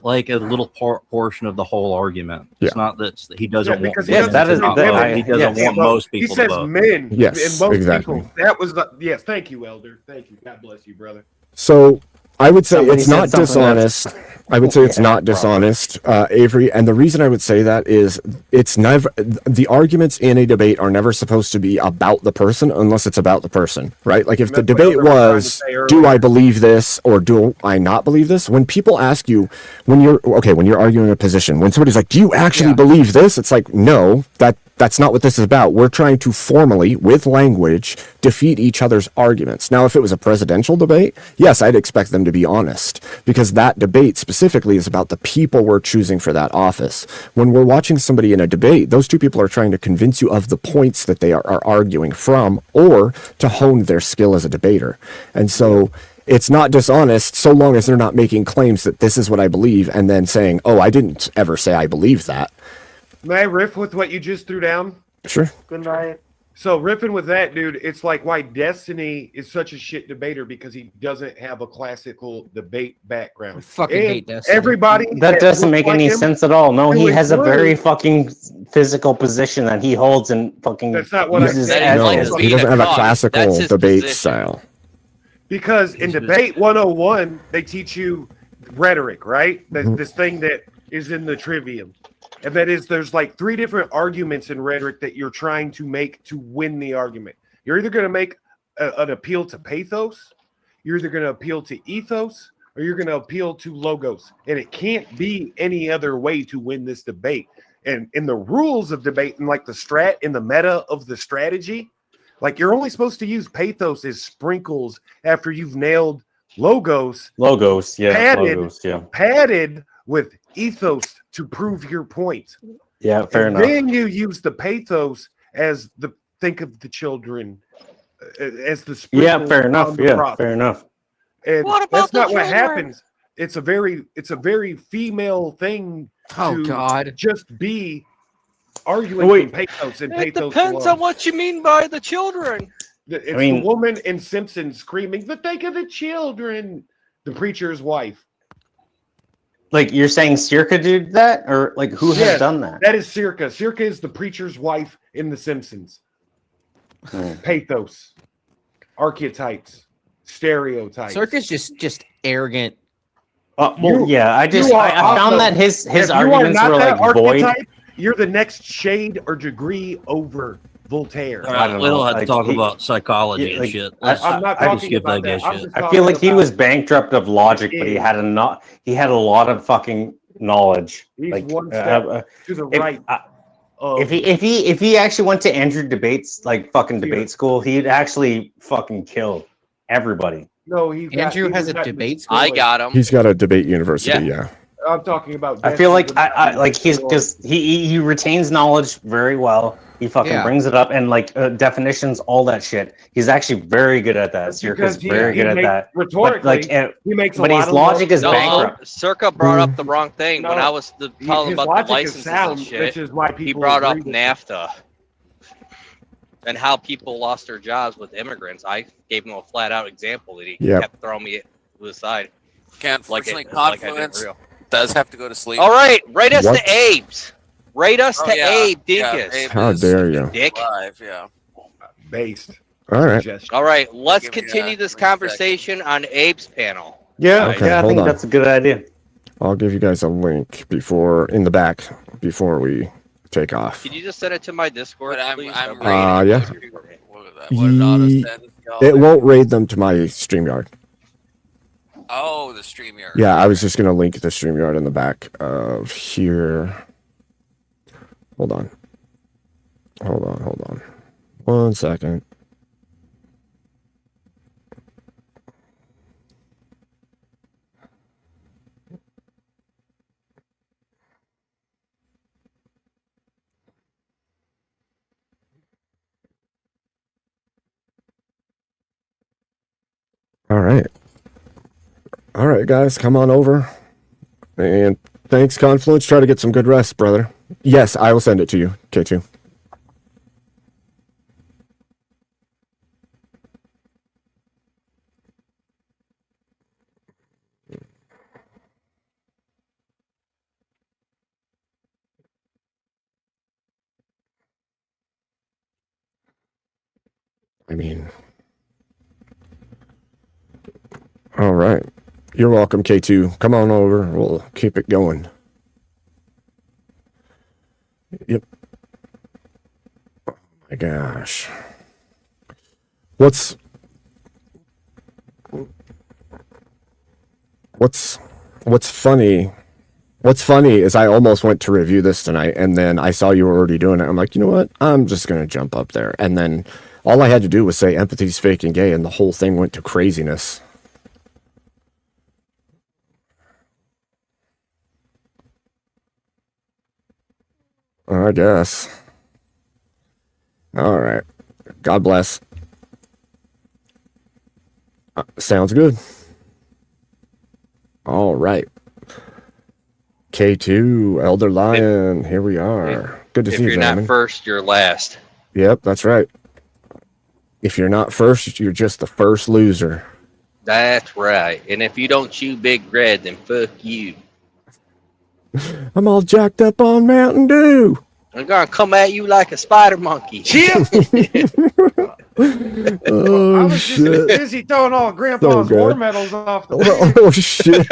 like a little portion of the whole argument. It's not that he doesn't want. He doesn't want most people. He says to vote. men. Yes, and most exactly. people. That was yes. Thank you, Elder. Thank you. God bless you, brother. So I would say it's not dishonest. I would say it's not dishonest, Avery. And the reason I would say that is it's never, the arguments in a debate are never supposed to be about the person unless it's about the person, right? Like if the debate was, do I believe this or do I not believe this? When people ask you, when you're arguing a position, when somebody's like, do you actually believe this? It's like, no, that's not what this is about. We're trying to formally, with language, defeat each other's arguments. Now, if it was a presidential debate, yes, I'd expect them to be honest, because that debate specifically is about the people we're choosing for that office. When we're watching somebody in a debate, those two people are trying to convince you of the points that they are arguing from, or to hone their skill as a debater. And so it's not dishonest so long as they're not making claims that this is what I believe and then saying, oh, I didn't ever say I believe that. May I riff with what you just threw down? Sure. Good night. So riffing with that, dude, it's like why Destiny is such a shit debater because he doesn't have a classical debate background. I fucking And hate Destiny. everybody That doesn't looks make like any him sense at all. No, to he has a very include- fucking physical position that he holds and fucking That's not what I uses said. as No, his. he doesn't have a classical debate style. Because in debate 101, they teach you rhetoric, right? This thing that is in the trivium. And that is there's like 3 different arguments in rhetoric that you're trying to make to win the argument. You're either going to make an appeal to pathos, you're either going to appeal to ethos, or you're going to appeal to logos. And it can't be any other way to win this debate. And in the rules of debate and like the strat in the meta of the strategy, like you're only supposed to use pathos as sprinkles after you've nailed logos. Logos, yeah. Padded, Logos, yeah. padded with ethos to prove your point. Yeah, fair and enough. Then you use the pathos as the think of the children as the Yeah, sprinkles fair enough. on the Yeah, crop. fair enough. And What about that's the not what children? happens. It's a very female thing Oh, to God. just be arguing Wait. from pathos and It pathos depends alone. on what you mean by the children. It's I mean- the woman in Simpsons screaming, "The think of the children!" The preacher's wife. Like you're saying Circa did that? Or like who has Yes, done that? That is Circa. Circa is the preacher's wife in The Simpsons. Pathos, archetypes, stereotypes. Circus just arrogant. Well, You- yeah, I you are found also- that his if you are arguments not were that like void. archetype, you're the next shade or degree over Voltaire. All right, we don't have to like, talk he- about psychology yeah, and like, shit. I- Let's, I'm not let's talking skip about that that. gay I'm shit. just I feel like he talking was about- bankrupt of logic, but he had he had a lot of fucking knowledge. He's like one step to the right. If he actually went to Andrew Debate's like fucking debate school, he'd actually fucking kill everybody. No, he's got, Andrew he has was a not debate in- school. I got him. He's got a debate university, yeah. I'm talking about. I feel like Destiny. I like he's because he retains knowledge very well. He fucking Yeah. brings it up and like definitions, all that shit. He's actually very good at that. Circa's very good at that. Rhetorically, But like, he makes a but lot his of logic is No, bankrupt. Circa brought up the wrong thing when No, I was telling his about logic the is licenses sound, and shit. which is why He people brought up agree with him. NAFTA and how people lost their jobs with immigrants. I gave him a flat out example that he Yep. kept throwing me to the side. Unfortunately, like I didn't Confluence real. does have to go to sleep. All right, rate us What? to Abe's. Rate us Oh, to yeah. Abe Yeah, Dinkus. Abe How is dare you? Dick. live, yeah. Based. All right. Suggestion. All right, let's Give me continue a this respect. conversation on Abe's panel. Yeah, Okay, yeah, I hold think on. that's a good idea. I'll give you guys a link in the back before we take off. Can you just send it to my Discord, But I'm please? rating yeah. what it auto sends y'all. It won't raid them to my StreamYard. Oh, the StreamYard. Yeah, I was just going to link the StreamYard in the back of here. Hold on. Hold on. 1 second. All right. All right, guys, come on over. And thanks, Confluence. Try to get some good rest, brother. Yes, I will send it to you, K2. I mean, all right. You're welcome, K2. Come on over. We'll keep it going. Yep. Oh my gosh. What's funny? What's funny is I almost went to review this tonight, and then I saw you were already doing it. I'm like, you know what? I'm just gonna jump up there, and then all I had to do was say empathy's fake and gay, and the whole thing went to craziness. I guess. All right. God bless. Sounds good. All right. K2, Elder Lion, here we are. Good to If see you, you're gentlemen. not first, you're last. Yep, that's right. If you're not first, you're just the first loser. That's right. And if you don't chew Big Red, then fuck you. I'm all jacked up on Mountain Dew. I'm gonna come at you like a spider monkey. Chip! Oh, I was just shit. busy throwing all Grandpa's So war good. medals off the Oh, shit.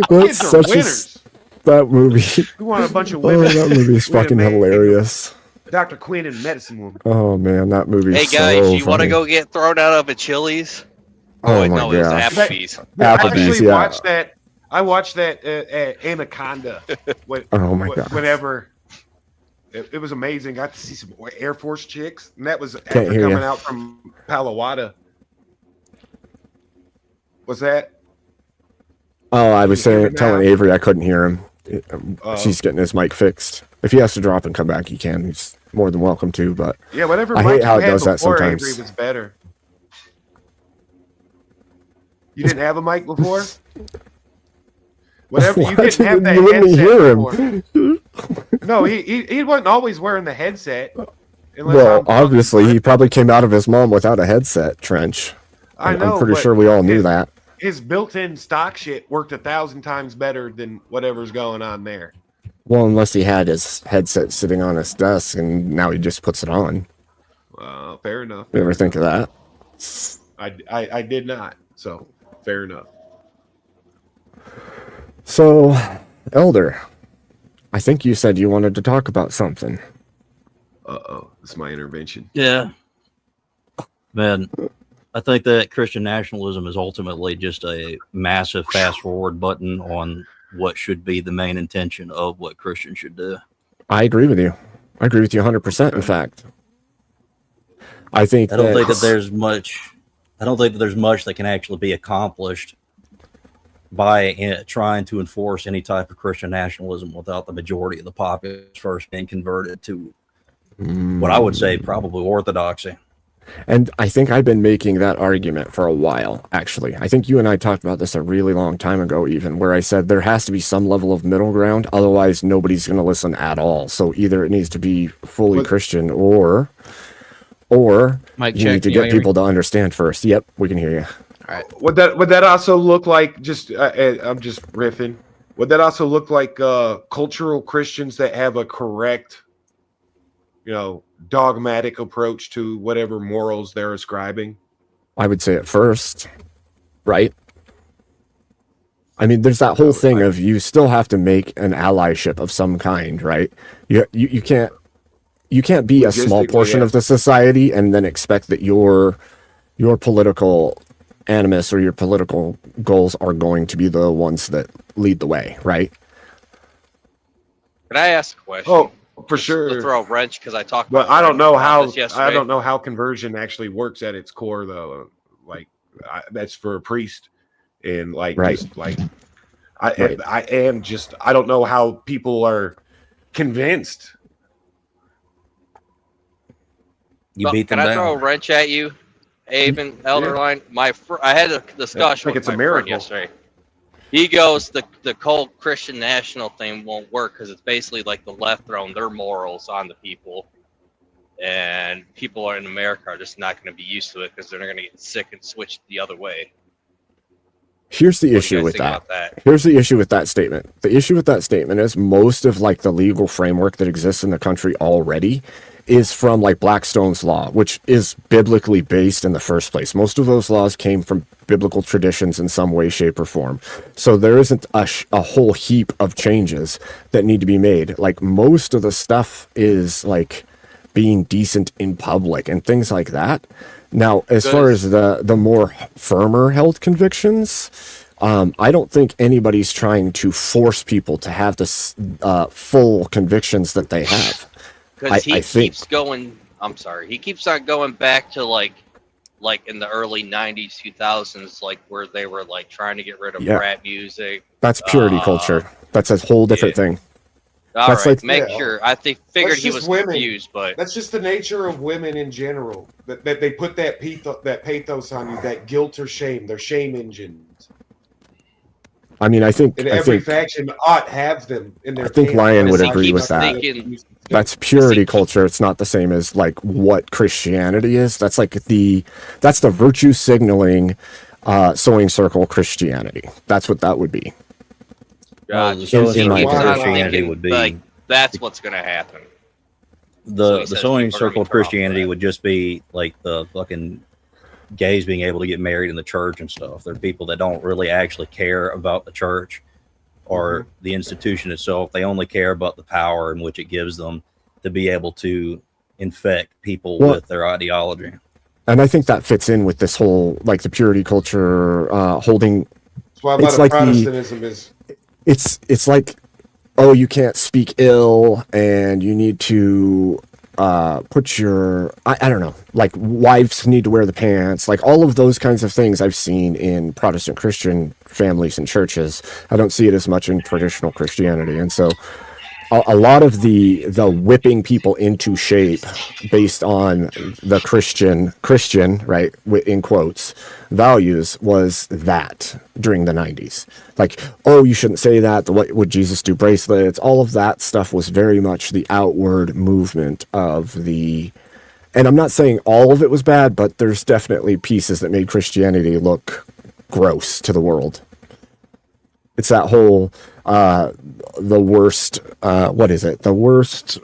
That's Kids are such winners. that movie. We want a bunch of Oh, women. that movie is We fucking done made hilarious. Dr. Quinn and Medicine Woman. Oh, man, that movie Hey is guys, so you want to funny. go get thrown out of a Chili's? Oh, wait, my no, it was gosh. Applebee's. I Applebee's, actually yeah. watched that. I watched that Anaconda. Oh, my God. Whenever it was amazing. Got to see some Air Force chicks, and that was Can't after hear coming ya. out from Palo Alto. What's that? Oh, I was Can you hear me telling now? Avery I couldn't hear him. Oh. She's getting his mic fixed. If he has to drop and come back, he can. He's more than welcome to, but Yeah, whatever. I mic hate how you it had does that before, sometimes. Avery was better. You didn't have a mic before. Whatever you What? didn't have that You wouldn't headset hear him. before. No, he wasn't always wearing the headset. Unless Well, I'm talking obviously, he probably came out of his mom without a headset, Trench. I know, I'm pretty but sure we all knew that. His built-in stock shit worked 1,000 times better than whatever's going on there. Well, unless he had his headset sitting on his desk and now he just puts it on. Fair enough. You ever think of that? I did not. So fair enough. So, Elder, I think you said you wanted to talk about something. Uh-oh, it's my intervention. Yeah. Man, I think that Christian nationalism is ultimately just a massive fast forward button on what should be the main intention of what Christians should do. I agree with you. I agree with you 100%, in fact. I think I don't think that there's much. I don't think that there's much that can actually be accomplished by trying to enforce any type of Christian nationalism without the majority of the populace first being converted to what I would say probably orthodoxy. And I think I've been making that argument for a while, actually. I think you and I talked about this a really long time ago, even, where I said there has to be some level of middle ground. Otherwise, nobody's going to listen at all. So either it needs to be fully Christian or Mic you check, need to can you get hear me? people to understand first. Yep, we can hear you. All right. Would that also look like just? I'm just riffing. Would that also look like cultural Christians that have a correct, dogmatic approach to whatever morals they're ascribing? I would say at first, right? I mean, there's that whole thing of you still have to make an allyship of some kind, right? You can't be a small Logistically, portion yeah. of the society and then expect that your political animus or your political goals are going to be the ones that lead the way, right? Can I ask a question? Oh, for To sure. throw a wrench because I talked. But about I don't know about how this yesterday. I don't know how conversion actually works at its core, though. Like that's for a priest, and like Right. just like I Right. I am just I don't know how people are convinced. You beat Can them I throw a down. wrench at you, Abe and Elderline? I had a discussion Like with it's a my friend miracle. yesterday. He goes, the cult Christian national thing won't work because it's basically like the left throwing their morals on the people, and people in America are just not going to be used to it because they're going to get sick and switch the other way. Here's the What do you issue guys with think that. about that? Here's the issue with that statement. The issue with that statement is most of like the legal framework that exists in the country already is from like Blackstone's law, which is biblically based in the first place. Most of those laws came from biblical traditions in some way, shape, or form. So there isn't a whole heap of changes that need to be made. Like most of the stuff is like being decent in public and things like that. Now, as far as the more firmer held convictions, I don't think anybody's trying to force people to have this full convictions that they have. Because he I think keeps going. I'm sorry. He keeps on going back to like in the early '90s, 2000s, like where they were like trying to get rid of Yeah. rap music. that's purity culture. That's a whole different thing. All That's right, like- make Yeah. sure. I figured That's he just was women. confused, but That's just the nature of women in general. That they put that pathos on you, that guilt or shame. They're shame engines. I mean, I think every faction ought have them in their. I think camp. Lion would He agree with keeps that. thinking- That's purity culture. It's not the same as like what Christianity is. That's like that's the virtue signaling sewing circle Christianity. That's what that would be. God, the sewing he circle keeps on Christianity thinking, would be like that's what's gonna happen. the says sewing people are gonna circle get turned off Christianity would just be like the fucking gays being able to get married in the church and stuff. They're people that don't really actually care about the church or the institution itself. They only care about the power in which it gives them to be able to infect people with their ideology. And I think that fits in with this whole like the purity culture holding. That's why a lot it's of like Protestantism is. It's like, oh, you can't speak ill, and you need to put your I don't know, like wives need to wear the pants, like all of those kinds of things I've seen in Protestant Christian families and churches. I don't see it as much in traditional Christianity, and so a lot of the whipping people into shape based on the Christian right in quotes values was that during the 90s, like, oh, you shouldn't say that, what would Jesus do bracelets, all of that stuff was very much the outward movement of the, and I'm not saying all of it was bad, but there's definitely pieces that made Christianity look gross to the world. It's that whole the worst what is it, the worst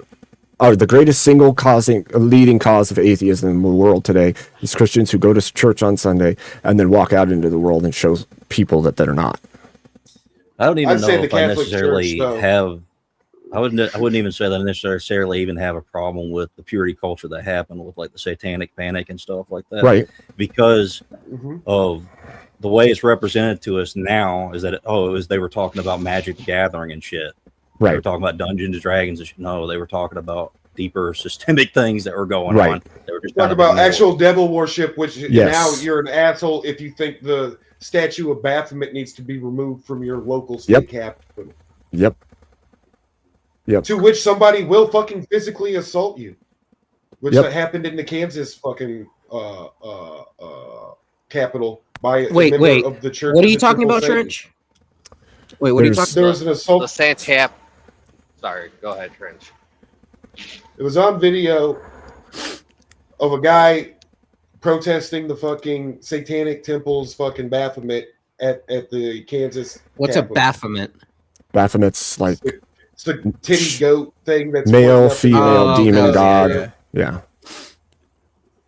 or the greatest single leading cause of atheism in the world today is Christians who go to church on Sunday and then walk out into the world and show people that they're not. I don't even know if I Catholic necessarily Church, have. I wouldn't even say that I necessarily even have a problem with the purity culture that happened with like the satanic panic and stuff like that. Right. Because of the way it's represented to us now is that they were talking about Magic the Gathering and shit. Right. They were talking about Dungeons and Dragons and shit. No, they were talking about deeper systemic things that were going Right. on. They were just Talk about actual devil worship, which now you're an asshole if you think the statue of Baphomet needs to be removed from your local state capital. Yep. To which somebody will fucking physically assault you, which happened in the Kansas fucking capital by a member of the church. What are you talking about, Trench? Wait, what are you talking about? There was an assault. The Santap. Sorry, go ahead, Trench. It was on video of a guy protesting the fucking satanic temple's fucking Baphomet at the Kansas. What's Capitol. a Baphomet? Baphomet's like it's the titty goat thing that's male, female, demon god. Yeah.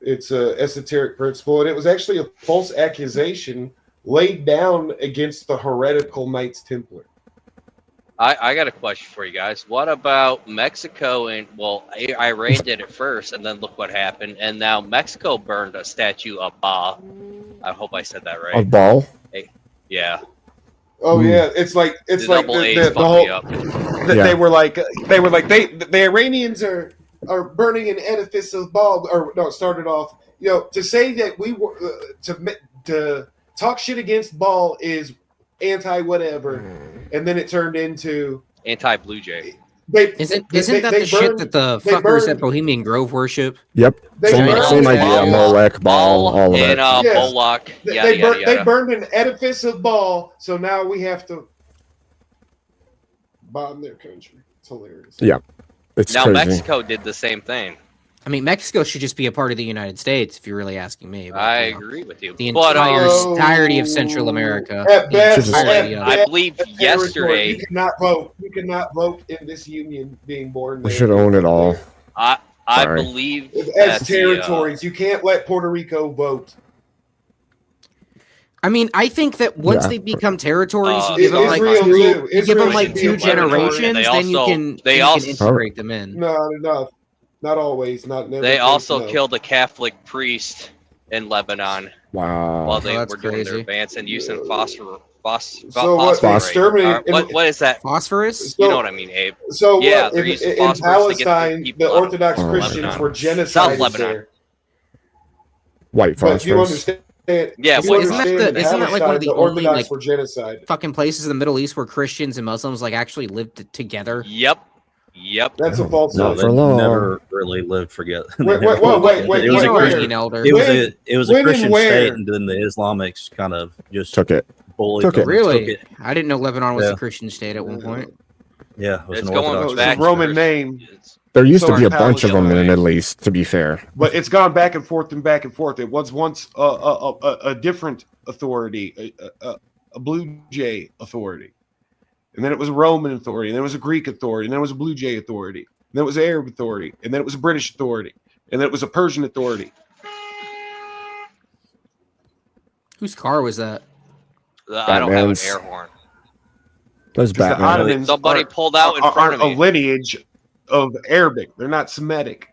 It's a esoteric principle, and it was actually a false accusation laid down against the heretical Knights Templar. I got a question for you guys. What about Mexico? And well, Iran did it first, and then look what happened. And now Mexico burned a statue of Baal. I hope I said that right. Of Baal? Yeah. Oh yeah, it's like the whole. They were like the Iranians are burning an edifice of Baal, or no, it started off, to say that we were to talk shit against Baal is anti whatever, and then it turned into anti Blue Jay. Isn't that the shit that the fuckers at Bohemian Grove worship? Yep. Same idea. Molech, Baal, all of it. And Moloch. They burned an edifice of Baal, so now we have to bomb their country. It's hilarious. Yeah. It's now crazy. Mexico did the same thing. I mean, Mexico should just be a part of the United States, if you're really asking me. But, I agree with you. The entirety of Central America. At best, I believe yesterday. You cannot vote. You cannot vote in this union being born there. We should own it all. I believe as territories. You can't let Puerto Rico vote. I mean, I think that once they become territories, you give them like two generations, then you can integrate them in. No. Not always. Not never. They also killed a Catholic priest in Lebanon. Wow. While they were doing their advance and using phosphorus. What is that? Phosphorus? You know what I mean, Abe. So yeah, in Palestine, the Orthodox Christians were genocided there. White phosphorus. But you understand? Yeah, isn't that like one of the only like for genocide fucking places in the Middle East where Christians and Muslims like actually lived together? Yep. That's a false. No, they never really lived together. It was a Christian state, and then the Islamics kind of just took it, fully Took it. Really? I didn't know Lebanon was a Christian state at one point. Yeah, it was It's an going Orthodox. back It's a Roman name. There used to So be a it's bunch of them in the Palestine. Middle East, to be fair. But it's gone back and forth and back and forth. It was once a different authority, a Blue Jay authority. And then it was a Roman authority. And then it was a Greek authority. And then it was a Blue Jay authority. And then it was an Arab authority. And then it was a British authority. And then it was a Persian authority. Whose car was that? I don't have an air horn. Those The Ottomans Somebody pulled out in front aren't of a me. lineage of Arabic. They're not Semitic.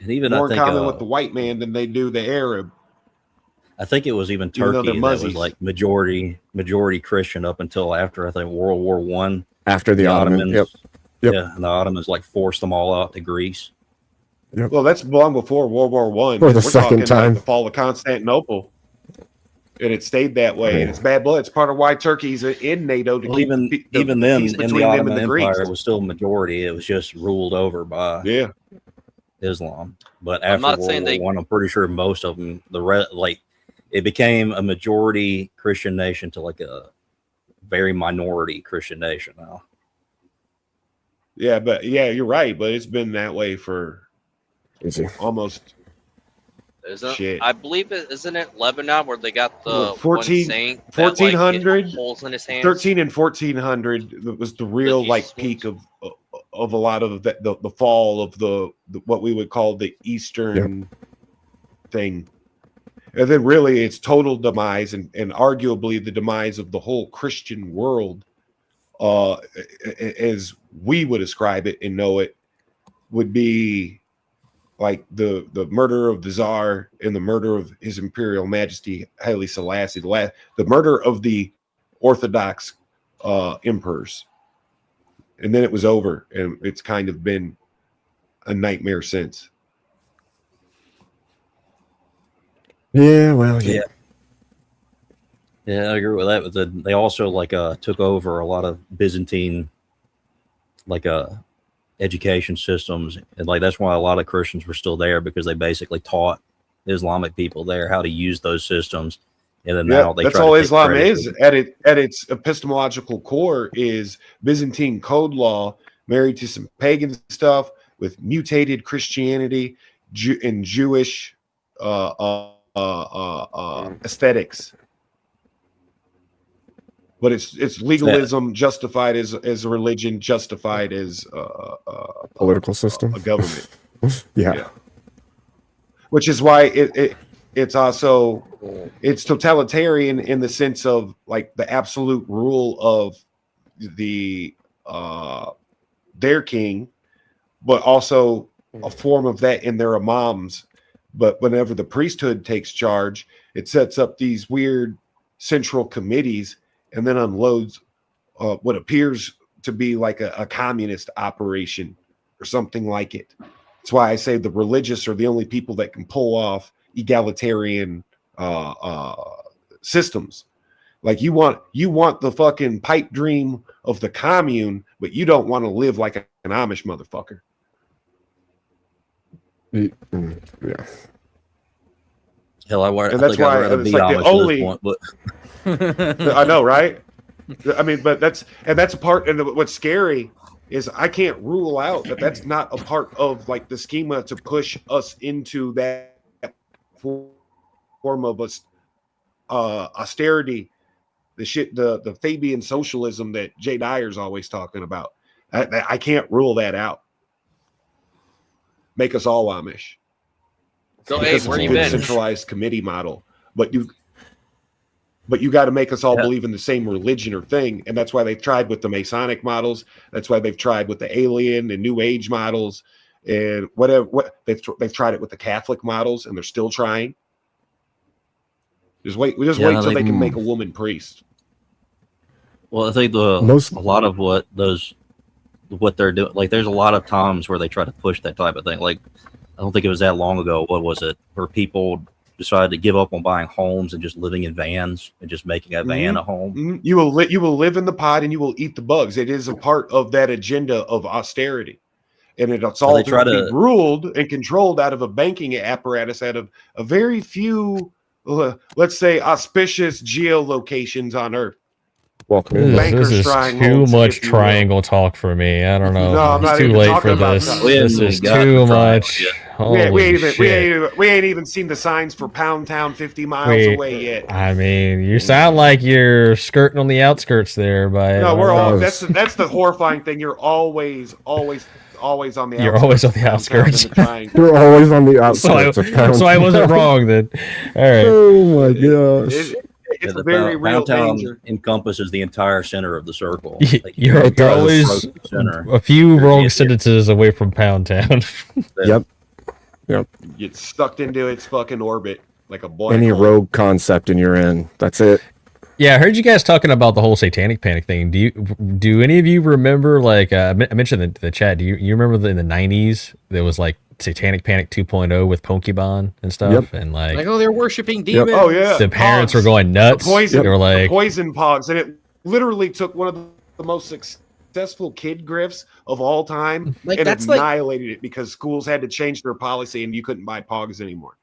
And even More I think common with the white man than they do the Arab. I think it was even Even though Turkey they're that was muzzies. like majority Christian up until after I think World War One. After the Ottomans. Yep. Yeah, and the Ottomans like forced them all out to Greece. Well, that's long before World War One. For the second time. The fall of Constantinople. And it stayed that way. And it's bad blood. It's part of why Turkey's in NATO to keep Even the then, peace in the between them Ottoman and the Empire, Greeks. it was still majority. It was just ruled over by Islam. But I'm after not World saying War they- One, I'm pretty sure most of them, it became a majority Christian nation to like a very minority Christian nation now. Yeah, but you're right. But it's been that way for almost. I believe isn't it Lebanon where they got the 14 one saint that, like, 1400 hit holes in his hands? 13 and 1400 that was the real peak of a lot of the fall of the what we would call the Eastern thing. And then really its total demise and arguably the demise of the whole Christian world, as we would ascribe it and know it, would be like the murder of the Tsar and the murder of His Imperial Majesty Haile Selassie, the murder of the Orthodox emperors. And then it was over, and it's kind of been a nightmare since. Yeah, well, Yeah, I agree with that. But they also took over a lot of Byzantine education systems, and that's why a lot of Christians were still there, because they basically taught Islamic people there how to use those systems. And then now they that's try all to take Islam credit is for- at its epistemological core is Byzantine code law married to some pagan stuff with mutated Christianity and Jewish aesthetics. But it's legalism justified as a religion, justified as a political system, a government. yeah. Which is why it's also it's totalitarian in the sense of like the absolute rule of the their king, but also a form of that in their imams. But whenever the priesthood takes charge, it sets up these weird central committees and then unloads what appears to be like a communist operation or something like it. That's why I say the religious are the only people that can pull off egalitarian systems. Like you want the fucking pipe dream of the commune, but you don't want to live like an Amish motherfucker. Yeah. Hell, And that's why it's like the only. I know, right? I mean, but that's a part. And what's scary is I can't rule out that that's not a part of like the schema to push us into that form of austerity, the Fabian socialism that Jay Dyer's always talking about. I can't rule that out. Make us all Amish. So, because hey, where it's a you good been? centralized committee model, but you got to make us all believe in the same religion or thing, and that's why they've tried with the Masonic models. That's why they've tried with the alien and New Age models, and whatever. They've tried it with the Catholic models, and they're still trying. Just wait till they can make a woman priest. Well, I think a lot of what they're doing, like there's a lot of times where they try to push that type of thing. Like I don't think it was that long ago. What was it? Where people decided to give up on buying homes and just living in vans and just making a van a home. Mm-hmm. You will live in the pod and you will eat the bugs. It is a part of that agenda of austerity, and it's all to be ruled and controlled out of a banking apparatus, out of a very few let's say, auspicious geolocations on Earth. Welcome in. Banker This is too much triangle talk for me. I don't know. No, I'm It's not too even late talking for about this. that. This is too much. Holy we shit. ain't even seen the signs for Pound Town 50 miles Wait, away yet. I mean, you sound like you're skirting on the outskirts there, but No, we're all. That's the horrifying thing. You're always on the. You're always on the outskirts. You're always on the outskirts. So I wasn't wrong then. All right. Oh my gosh. It's the a very real downtown danger. encompasses the entire center of the circle. Like, You're always a few wrong sentences away from Pound Town. Yep. Get sucked into its fucking orbit like a boy. Any rogue concept and you're in. That's it. Yeah, I heard you guys talking about the whole satanic panic thing. Do any of you remember, like, I mentioned in the chat, do you remember in the 90s, there was like Satanic Panic 2.0 with Pokemon and stuff? Yep. And like oh, they're worshiping demons. Oh yeah, the parents Pogs. were going nuts. The poison, they were like, the poison pogs, and it literally took one of the most successful kid grifts of all time and annihilated it because schools had to change their policy and you couldn't buy pogs anymore.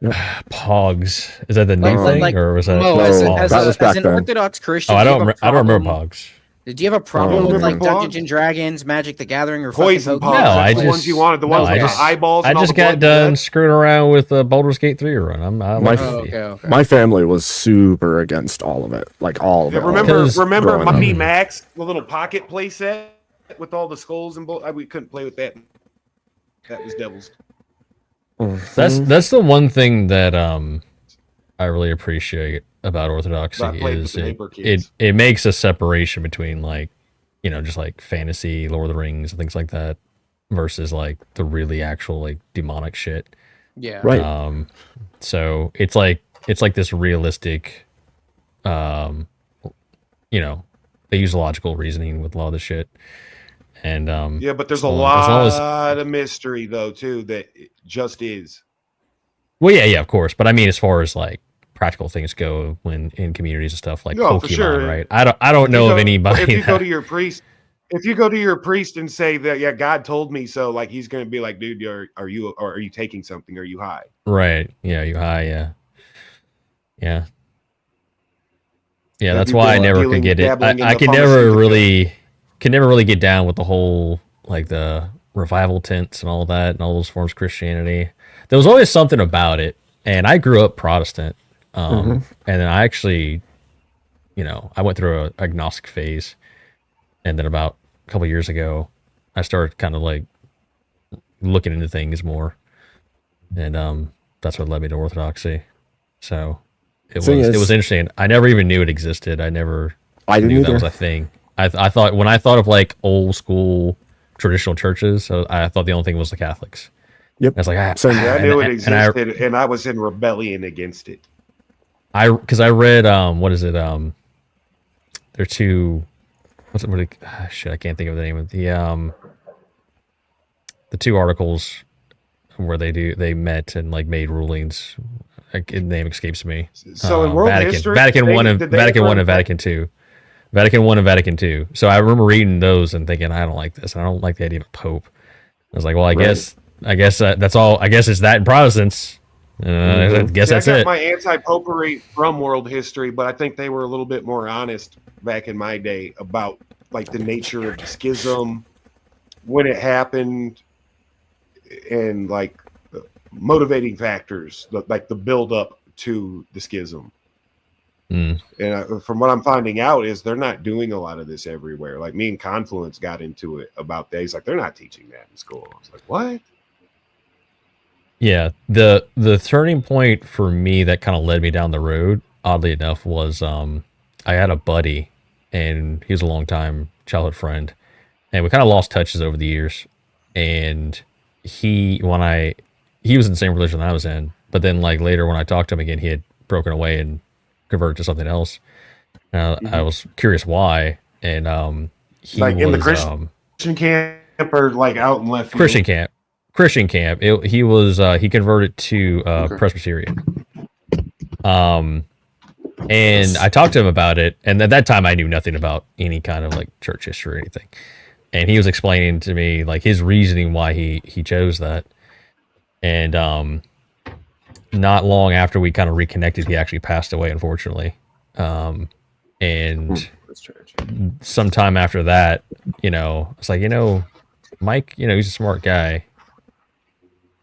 Pogs. Is that the new thing, or was that? No, as an Orthodox Christian. I don't remember Pogs. Do you have a problem with like Dungeons and Dragons, Magic the Gathering, or poison Pokemon? pogs? No, the ones you wanted, the ones with the eyeballs. I just got done screwing around with Baldur's Gate 3 run. My family was super against all of it, like all of it. Remember Mighty Max, the little pocket play set with all the skulls and we couldn't play with that. That was devils. That's the one thing that I really appreciate about Orthodoxy is it makes a separation between like, you know, just like fantasy, Lord of the Rings and things like that versus like the really actual like demonic shit. Yeah. Right. So it's like this realistic, you know, they use logical reasoning with a lot of the shit. And yeah, but there's a lot of mystery though too that it just is. Well, yeah, of course. But I mean, as far as like practical things go, when in communities and stuff like Pokemon, for sure. right? I don't know of anybody. If you go to your priest, and say that, yeah, God told me so, like he's going to be like, dude, are you taking something? Are you high? Right. Yeah, you high. Yeah. That's why I never could get it. I could never really get down with the whole like the revival tents and all that and all those forms of Christianity. There was always something about it, and I grew up Protestant. And then I actually, you know, I went through an agnostic phase, and then about a couple of years ago, I started kind of like looking into things more, and that's what led me to Orthodoxy. So it was interesting. I never even knew it existed. I knew that was a thing. I thought when I thought of like old school traditional churches, I thought the only thing was the Catholics. Yep. I was like, I knew it existed, and I was in rebellion against it. Because I read what is it? They're two. Shit, I can't think of the name of the two articles where they met and like made rulings. The name escapes me. So in world history, Vatican I and Vatican II. Vatican I and Vatican II. So I remember reading those and thinking, I don't like this. I don't like the idea of a pope. I was like, well, I guess that's all. I guess it's that in Protestants. I guess that's I got it. my anti-popery from world history, but I think they were a little bit more honest back in my day about like the nature of the schism, when it happened, and like motivating factors, like the build up to the schism. And from what I'm finding out is they're not doing a lot of this everywhere. Like me and Confluence got into it about that. He's like, they're not teaching that in school. I was like, what? Yeah, the turning point for me that kind of led me down the road, oddly enough, was I had a buddy, and he was a long time childhood friend, and we kind of lost touches over the years. And he was in the same religion I was in, but then like later when I talked to him again, he had broken away and converted to something else. I was curious why, and he like was in the Christian camp or like out in left field? Christian camp. He converted to Presbyterian. And I talked to him about it, and at that time I knew nothing about any kind of like church history or anything. And he was explaining to me like his reasoning why he chose that. And not long after we kind of reconnected, he actually passed away, unfortunately. And sometime after that, it's like, Mike, he's a smart guy.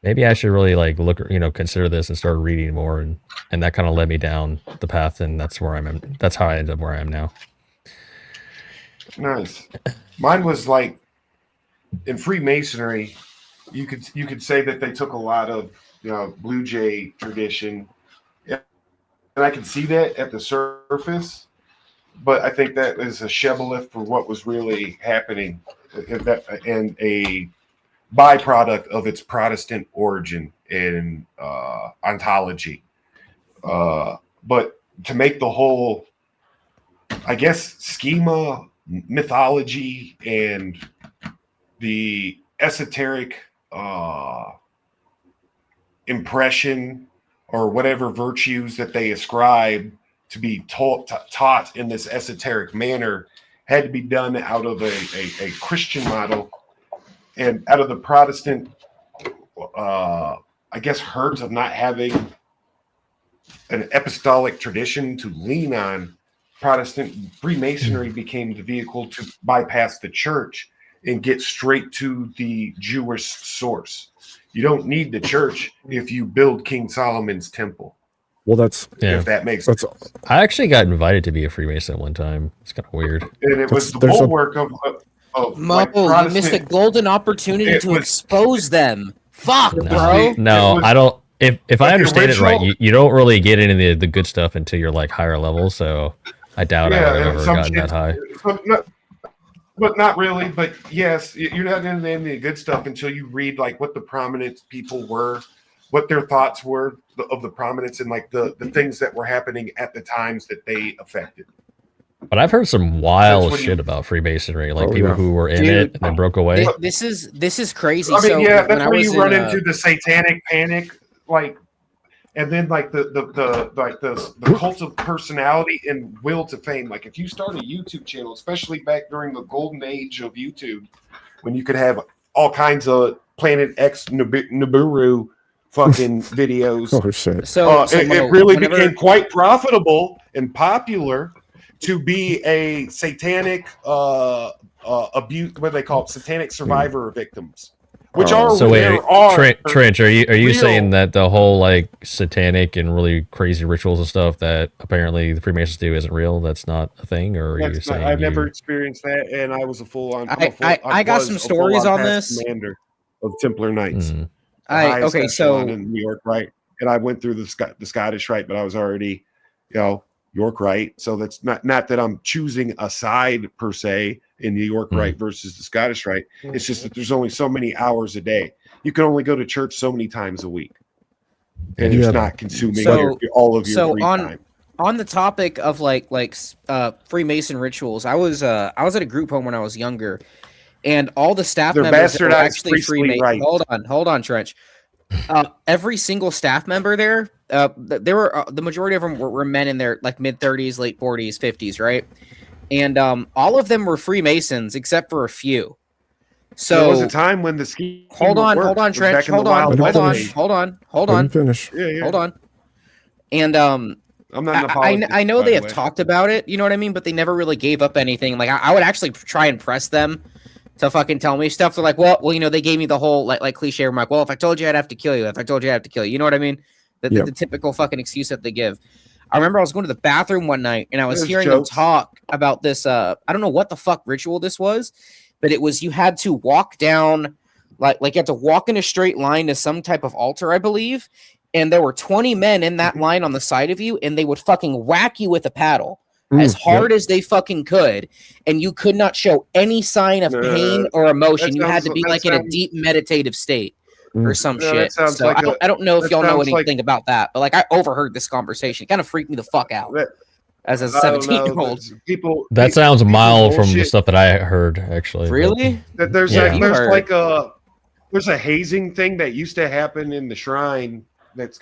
Maybe I should really like look, consider this and start reading more, and that kind of led me down the path, and that's where I'm. That's how I ended up where I am now. Nice. Mine was like in Freemasonry. You could say that they took a lot of Blue Jay tradition, and I can see that at the surface, but I think that is a shibboleth for what was really happening, and a byproduct of its Protestant origin and ontology. But to make the whole, I guess, schema, mythology, and the esoteric impression or whatever virtues that they ascribe to be taught in this esoteric manner had to be done out of a Christian model and out of the Protestant, I guess, hurt of not having an apostolic tradition to lean on. Protestant Freemasonry became the vehicle to bypass the church and get straight to the Jewish source. You don't need the church if you build King Solomon's temple. Well, if that makes sense. I actually got invited to be a Freemason one time. It's kind of weird. And it was the bulwark of Mo, like you missed a golden opportunity to expose them. Fuck, bro. No, I don't. If I understand it right, you don't really get into the good stuff until you're like higher level. So I doubt I've ever gotten that high. But not really. But yes, you're not into any good stuff until you read like what the prominent people were, what their thoughts were of the prominence, and like the things that were happening at the times that they affected. But I've heard some wild shit about Freemasonry, like people who were in it and then broke away. This is crazy. I mean, so that's where you run into the satanic panic, like, and then like the cult of personality and will to fame. Like if you start a YouTube channel, especially back during the golden age of YouTube, when you could have all kinds of Planet X Nibiru fucking videos. Oh shit! So it really became quite profitable and popular to be a satanic abuse. What do they call it? Satanic survivor victims. Which are so wait, Trench, are you saying that the whole like satanic and really crazy rituals and stuff that apparently the Freemasons do isn't real? That's not a thing, or are you saying I've never experienced that, and I was a full on. I got some stories on this. Commander of Templar Knights. Okay, so in New York, right? And I went through the Scottish Rite, but I was already, York Rite. So that's not that I'm choosing a side per se in the York Rite versus the Scottish Rite. It's just that there's only so many hours a day. You can only go to church so many times a week, and it's not consuming all of your free time. On the topic of like Freemason rituals, I was at a group home when I was younger, and all the staff members were actually Freemason. Right. Hold on, Trench. Every single staff member there, there were the majority of them were men in their like mid 30s, late 40s, 50s, right? And all of them were Freemasons except for a few. So there was a time when the scheme hold on, Trench. Hold on. Finish. Hold on. And I'm not. I know they have talked about it. You know what I mean? But they never really gave up anything. Like I would actually try and press them to fucking tell me stuff. They're like, well, they gave me the whole like cliche remark. Well, if I told you, I'd have to kill you. If I told you, I'd have to kill you. You know what I mean? The typical fucking excuse that they give. I remember I was going to the bathroom one night and I was hearing them talk about this. I don't know what the fuck ritual this was, but it was you had to walk down, like you had to walk in a straight line to some type of altar, I believe. And there were 20 men in that line on the side of you, and they would fucking whack you with a paddle as hard as they fucking could, and you could not show any sign of pain or emotion. You had to be like in a deep meditative state or some shit. So I don't know if y'all know anything about that, but like I overheard this conversation. It kind of freaked me the fuck out as a 17-year-old. That sounds a mile from the stuff that I heard, actually. Really? There's a hazing thing that used to happen in the shrine. That's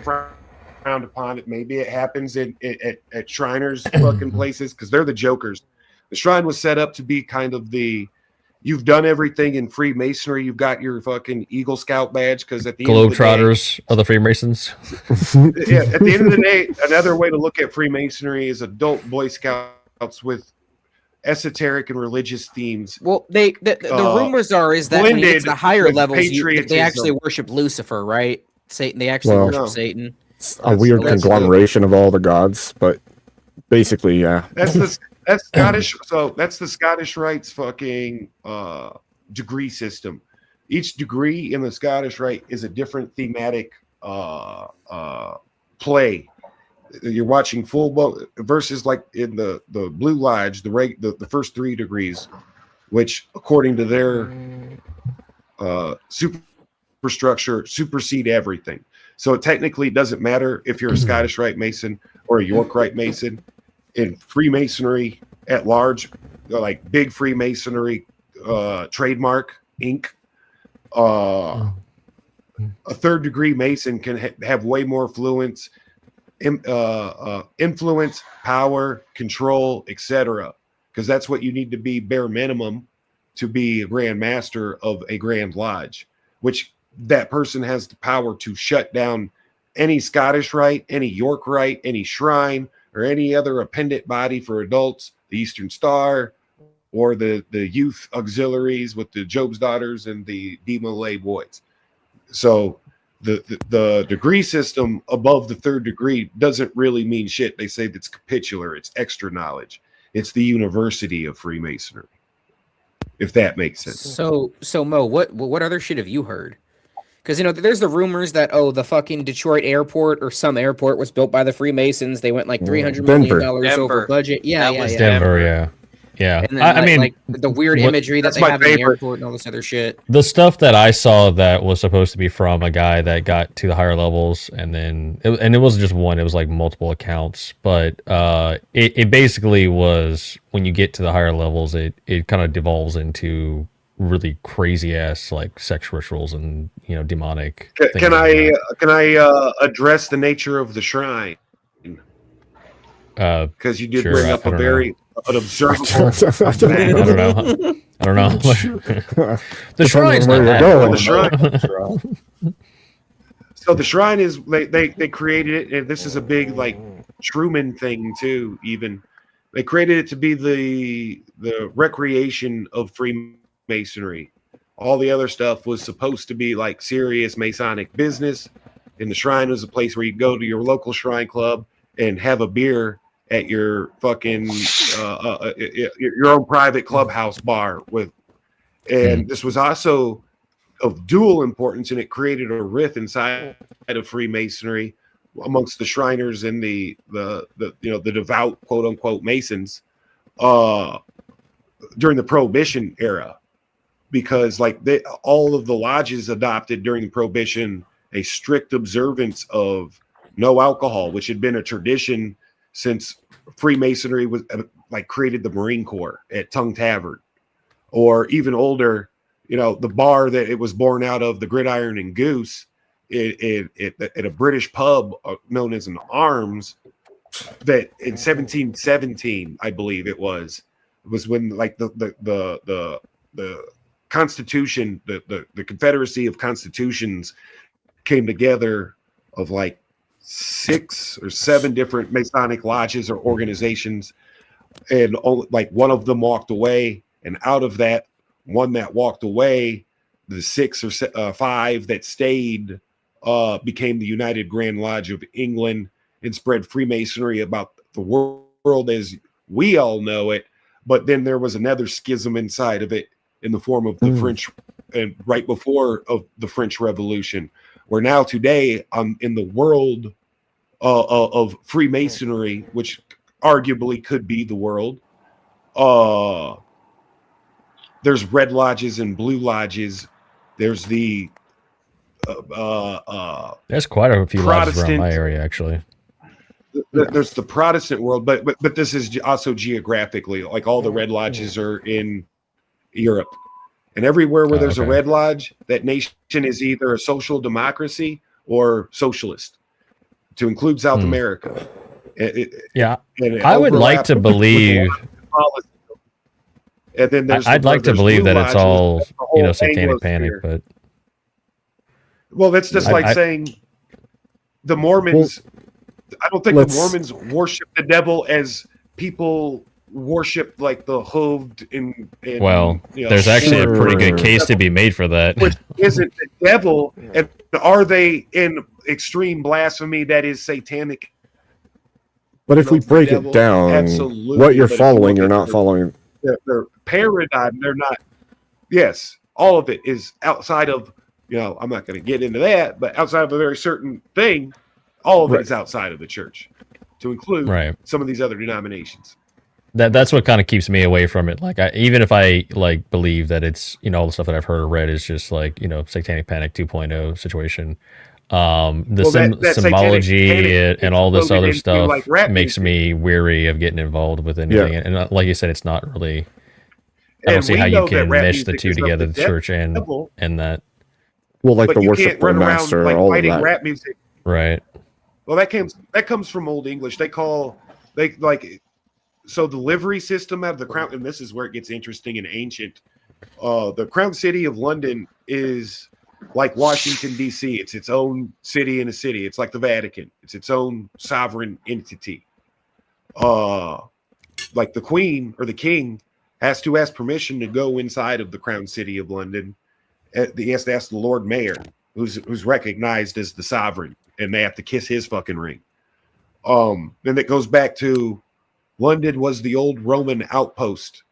frowned upon. Maybe it happens at Shriners fucking places because they're the jokers. The shrine was set up to be kind of the, you've done everything in Freemasonry. You've got your fucking Eagle Scout badge because at the end of the day, Globetrotters are the Freemasons. yeah, at the end of the day, another way to look at Freemasonry is adult Boy Scouts with esoteric and religious themes. Well, the rumors is that when you get to the higher levels, they actually worship Lucifer, right? Satan. They actually worship Satan. It's a weird conglomeration of all the gods, but basically, yeah. That's Scottish. So that's the Scottish Rite's fucking degree system. Each degree in the Scottish Rite is a different thematic play. You're watching full versus like in the Blue Lodge, the first 3 degrees, which according to their superstructure supersede everything. So it technically doesn't matter if you're a Scottish Rite Mason or a York Rite Mason. In Freemasonry at large, like big Freemasonry trademark Inc. A 3rd degree Mason can have way more influence, power, control, etc. Because that's what you need to be bare minimum to be a Grand Master of a Grand Lodge, which that person has the power to shut down any Scottish Rite, any York Rite, any shrine, or any other appendant body for adults, the Eastern Star, or the youth auxiliaries with the Job's Daughters and the Malay Boys. So the degree system above the 3rd degree doesn't really mean shit. They say it's capitular, it's extra knowledge. It's the university of Freemasonry, if that makes sense. So Mo, what other shit have you heard? Because, there's the rumors that, the fucking Detroit airport or some airport was built by the Freemasons. They went like $300 million over budget. Yeah, that was Denver, yeah. Yeah. And then, I mean, the weird imagery that they have in the airport and all this other shit. The stuff that I saw that was supposed to be from a guy that got to the higher levels, and then it wasn't just one; it was like multiple accounts. But it basically was when you get to the higher levels, it kind of devolves into really crazy ass like sex rituals and demonic. Can I address the nature of the shrine? Because you did bring up an observable. I don't know. The shrine's not that. So the shrine is they created it, and this is a big like Truman thing too. Even they created it to be the recreation of Freemasonry. All the other stuff was supposed to be like serious Masonic business, and the shrine was a place where you go to your local shrine club and have a beer at your fucking your own private clubhouse bar with, and this was also of dual importance, and it created a rift inside of Freemasonry amongst the Shriners and the devout quote unquote Masons during the Prohibition era, because like all of the lodges adopted during the Prohibition a strict observance of no alcohol, which had been a tradition since Freemasonry was like created the Marine Corps at Tongue Tavern, or even older, the bar that it was born out of, the Gridiron and Goose, at a British pub known as an Arms, that in 1717, I believe it was when like the Constitution, the Confederacy of Constitutions came together of like 6 or 7 different Masonic lodges or organizations, and like one of them walked away, and out of that one that walked away, the 6 or 5 that stayed became the United Grand Lodge of England and spread Freemasonry about the world as we all know it. But then there was another schism inside of it in the form of the French, and right before of the French Revolution, where now today in the world of Freemasonry, which arguably could be the world, there's red lodges and blue lodges. There's the there's quite a few lodges around my area, actually. There's the Protestant world, but this is also geographically, like all the red lodges are in Europe, and everywhere where there's a red lodge, that nation is either a social democracy or socialist, to include South America. I would like to believe And then there's I'd like to believe that it's all satanic panic, but well, that's just like saying the Mormons. I don't think the Mormons worship the devil as people worship like the hooved and well, there's actually a pretty good case to be made for that. Which isn't the devil, and are they in extreme blasphemy that is satanic? But if we break it down, absolutely, what you're following, you're not following. Their paradigm, they're not. Yes, all of it is outside of. I'm not going to get into that, but outside of a very certain thing, all of it is outside of the church, to include some of these other denominations. That's what kind of keeps me away from it. Like, even if I believe that it's all the stuff that I've heard or read is just Satanic Panic 2.0 situation. The symbology and all this other stuff makes me weary of getting involved with anything. Yeah. And like you said, it's not really. I don't see how you can mesh the two together, the church and that. Well, like the worshipful master, all of that. Rap music. Right. Well, that comes from Old English. So the livery system out of the crown, and this is where it gets interesting and ancient. The Crown City of London is like Washington, D.C. It's its own city in a city. It's like the Vatican. It's its own sovereign entity. Like the Queen or the King has to ask permission to go inside of the Crown City of London. He has to ask the Lord Mayor, who's recognized as the sovereign, and they have to kiss his fucking ring. Then it goes back to London was the old Roman outpost,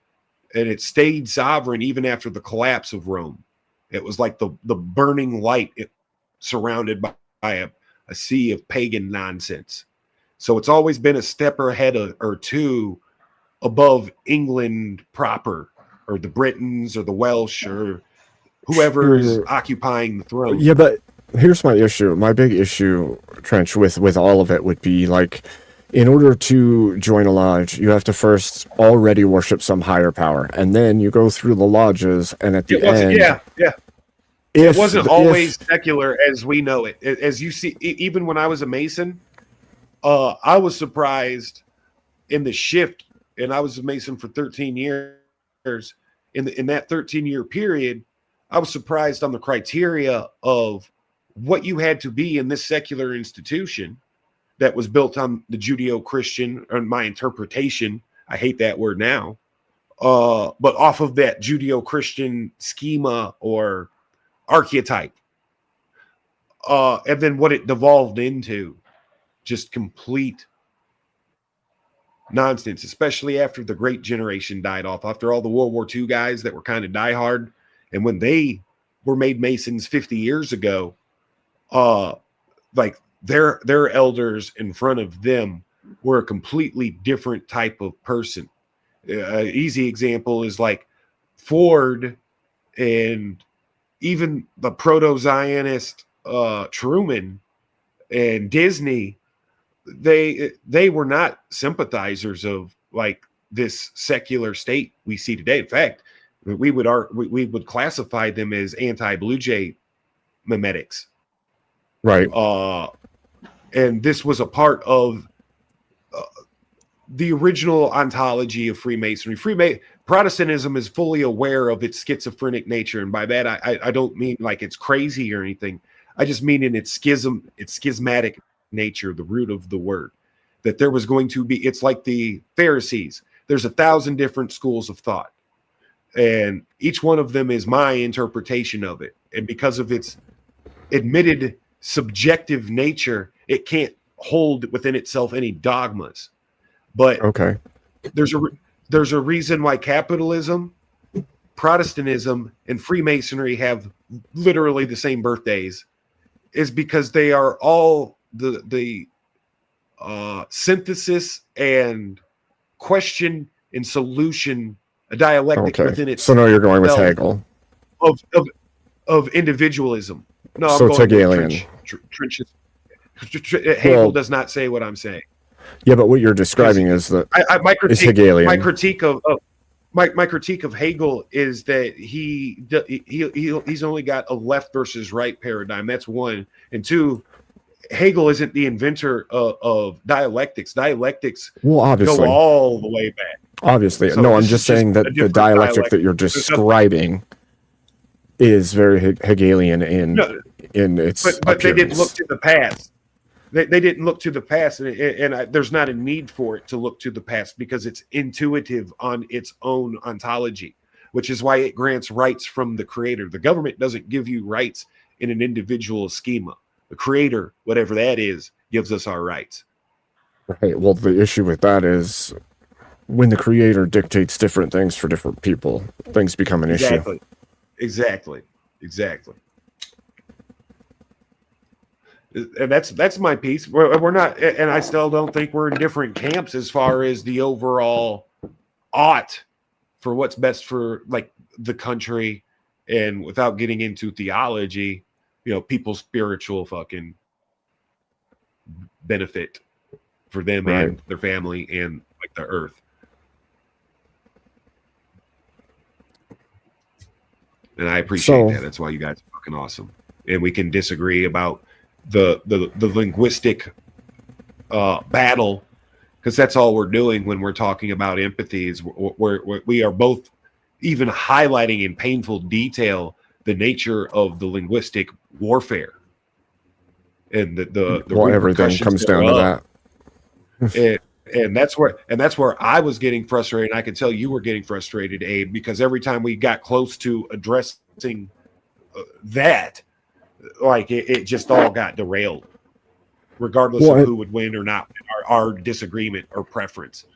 and it stayed sovereign even after the collapse of Rome. It was like the burning light, surrounded by a sea of pagan nonsense. So it's always been a step ahead or two above England proper, or the Britons, or the Welsh, or whoever is occupying the throne. Yeah, but here's my issue. My big issue, Trench, with all of it would be like, in order to join a lodge, you have to first already worship some higher power, and then you go through the lodges, and at the end, it wasn't always secular as we know it. As you see, even when I was a Mason, I was surprised in the shift, and I was a Mason for 13 years. In that 13-year period, I was surprised on the criteria of what you had to be in this secular institution that was built on the Judeo-Christian, or my interpretation, I hate that word now, but off of that Judeo-Christian schema or archetype. And then what it devolved into, just complete nonsense, especially after the Great Generation died off, after all the World War II guys that were kind of diehard. And when they were made Masons 50 years ago, like their elders in front of them were a completely different type of person. Easy example is like Ford and even the proto-Zionist Truman and Disney. They were not sympathizers of like this secular state we see today. In fact, we would classify them as anti-Blue Jay memetics. Right. And this was a part of the original ontology of Freemasonry. Protestantism is fully aware of its schizophrenic nature. And by that, I don't mean like it's crazy or anything. I just mean in its schismatic nature, the root of the word, that there was going to be, it's like the Pharisees. There's 1,000 different schools of thought, and each one of them is my interpretation of it. And because of its admitted subjective nature, it can't hold within itself any dogmas. But there's a reason why capitalism, Protestantism, and Freemasonry have literally the same birthdays, is because they are all the synthesis and question and solution, a dialectic within itself. So now you're going with Hegel of individualism. No, so I'm it's going Hegelian. Hegel does not say what I'm saying. Yeah, but what you're describing is that is Hegelian. My critique of Hegel is that he's only got a left versus right paradigm. That's one. And two, Hegel isn't the inventor of dialectics. Dialectics obviously go all the way back. Obviously, So no. I'm this just is saying a that the different dialectic dialect. that you're describing is very Hegelian in its but they didn't look appearance. to the past. They didn't look to the past, and there's not a need for it to look to the past because it's intuitive on its own ontology, which is why it grants rights from the creator. The government doesn't give you rights in an individual schema. The creator, whatever that is, gives us our rights. Right. Well, the issue with that is when the creator dictates different things for different people, things become an issue. Exactly. And that's my piece. We're not, and I still don't think we're in different camps as far as the overall ought for what's best for like the country, and without getting into theology, people's spiritual fucking benefit for them and their family and like the earth. And I appreciate that. That's why you guys are fucking awesome. And we can disagree about the linguistic battle, because that's all we're doing when we're talking about empathy. Is we are both even highlighting in painful detail the nature of the linguistic warfare and the everything comes down to that. And that's where I was getting frustrated. And I could tell you were getting frustrated, Abe, because every time we got close to addressing that, like it just all got derailed, regardless of who would win or not, our disagreement or preference.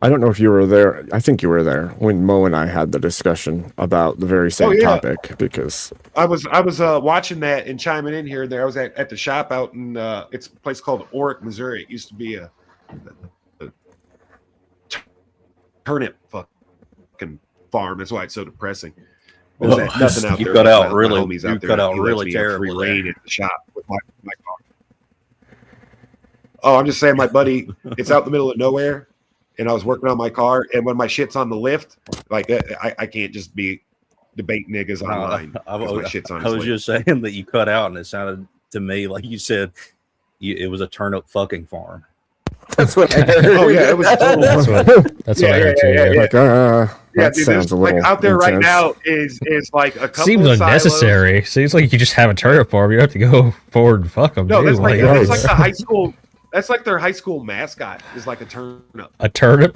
I don't know if you were there. I think you were there when Mo and I had the discussion about the very same topic, because I was watching that and chiming in here and there. I was at the shop out in it's a place called Oric, Missouri. It used to be a turnip fucking farm. That's why it's so depressing. There's nothing out you there. Cut out my really, homies you out there. cut out He lets really me have free terribly. reign at the shop with my car. Oh, I'm just saying, my buddy, it's out in the middle of nowhere, and I was working on my car, and when my shit's on the lift, like I can't just be debating niggas online. I my shit's on was his just saying that you cut out, and it sounded to me like you said it was a turnip fucking farm. That's what I heard. Oh yeah, it was. That's what I heard too. Yeah. Like, that dude, sounds a little like out there intense. right now is like a couple Seems of unnecessary. Seems like you just have a turnip farm. You don't have to go forward and fuck them. No, that's like the high school. That's like their high school mascot is like a turnip. A turnip?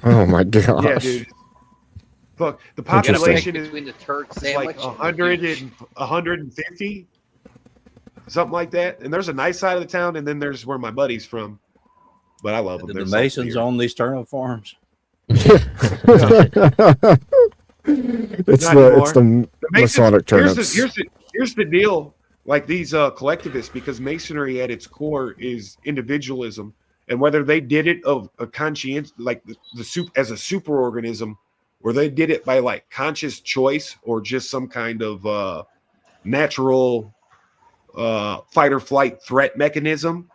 Oh my gosh. Yeah, dude. Look, the population is between the turd like sandwich 150, something like that. And there's a nice side of the town, and then there's where my buddy's from. But I love them. Did the Masons own these turnip farms? It's the Masonic turnips. Here's the deal. Like these collectivists, because Masonry at its core is individualism, and whether they did it of a conscience, like the soup as a superorganism, or they did it by like conscious choice or just some kind of natural fight or flight threat mechanism.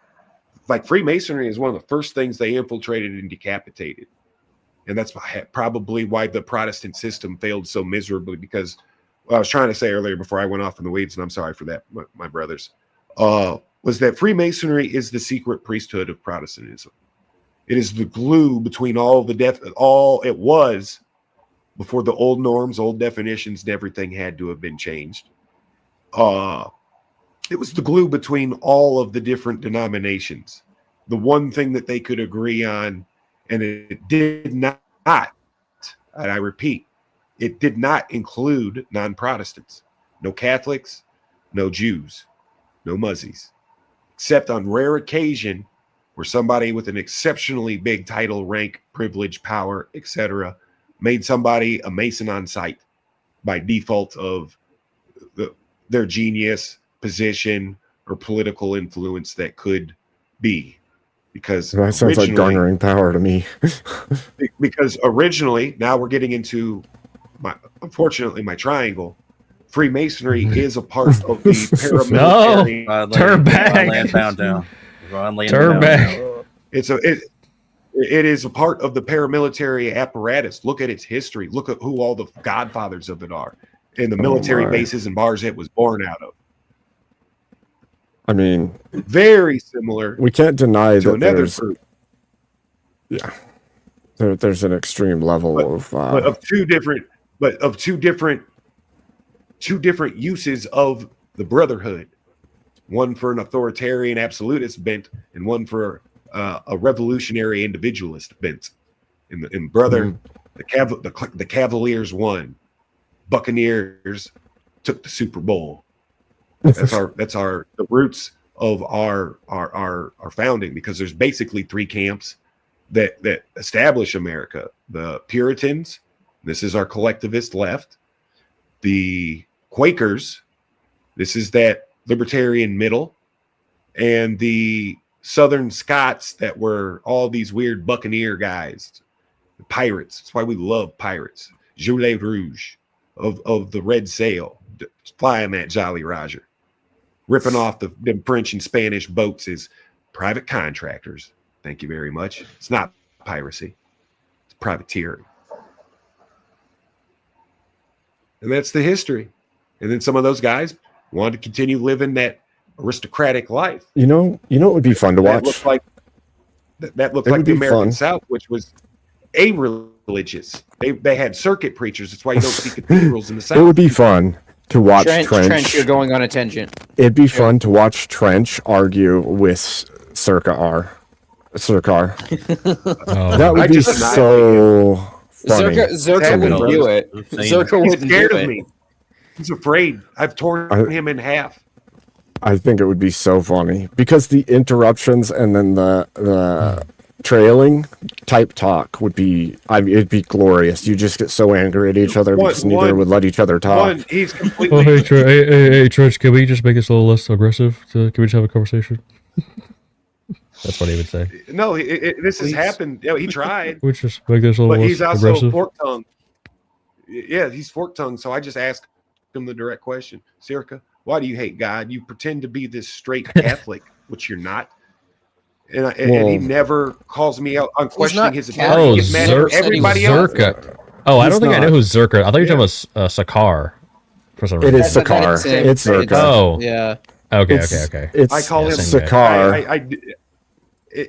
Like Freemasonry is one of the first things they infiltrated and decapitated. And that's probably why the Protestant system failed so miserably, because what I was trying to say earlier before I went off in the weeds, and I'm sorry for that, my brothers, was that Freemasonry is the secret priesthood of Protestantism. It is the glue between all it was before the old norms, old definitions, and everything had to have been changed. It was the glue between all of the different denominations. The one thing that they could agree on, and it did not, and I repeat, it did not include non-Protestants. No Catholics, no Jews, no Muzzies, except on rare occasion where somebody with an exceptionally big title, rank, privilege, power, etc., made somebody a Mason on sight by default of their genius, position, or political influence that could be. Because that sounds like garnering power to me. Because originally, now we're getting into unfortunately my triangle. Freemasonry is a part of the paramilitary. No, turn back. Turn back. It is a part of the paramilitary apparatus. Look at its history. Look at who all the godfathers of it are, and the military bases and bars it was born out of. I mean, very similar. We can't deny to that another there's. group. Yeah. there's an extreme level of two different uses of the brotherhood. One for an authoritarian absolutist bent, and one for a revolutionary individualist bent. In brother, the Cavaliers won. Buccaneers took the Super Bowl. That's the roots of our founding, because there's basically three camps that establish America. The Puritans, this is our collectivist left. The Quakers, this is that libertarian middle. And the Southern Scots, that were all these weird buccaneer guys, the pirates. That's why we love pirates. Gilets Rouge of the Red Sail, flying that Jolly Roger, ripping off the French and Spanish boats as private contractors. Thank you very much. It's not piracy. It's privateering. And that's the history. And then some of those guys wanted to continue living that aristocratic life. You know what would be fun to watch? That looked like the American South, which was a-religious. They had circuit preachers. That's why you don't see cathedrals in the South. It would be fun to watch Trench. You're going on a tangent. It'd be fun to watch Trench argue with Sarkar. That would be so funny. Zerka wouldn't do it. Zerka wouldn't do it. Me. He's afraid. I've torn him in half. I think it would be so funny because the interruptions and then the trailing type talk would be, it'd be glorious. You just get so angry at each other because neither would let each other talk. He's completely. Hey, Trench, can we just make this a little less aggressive? Can we just have a conversation? That's what he would say. No, this has happened. He tried. We just make this a little less aggressive. But he's also fork-tongued. Yeah, he's fork-tongued. So I just asked him the direct question. Sirka, why do you hate God? You pretend to be this straight Catholic, which you're not. And he never calls me out on questioning his authority. Oh, He gets mad at everybody else. Oh, I don't think I know who Zerka. I thought you were talking about Sakar. For some reason. It is Sakar. It's Zerka. Oh, yeah. Okay. I call him Sakar.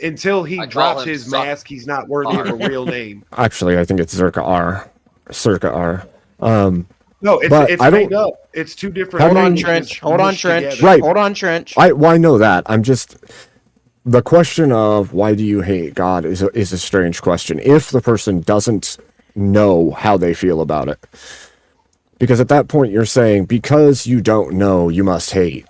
Until he drops his mask, he's not worthy of a real name. Actually, I think it's Zerka R. No, it's made up. It's two different. Hold on, Trench. Right. Hold on, Trench. I know that. I'm just. The question of why do you hate God is a strange question if the person doesn't know how they feel about it. Because at that point you're saying because you don't know you must hate.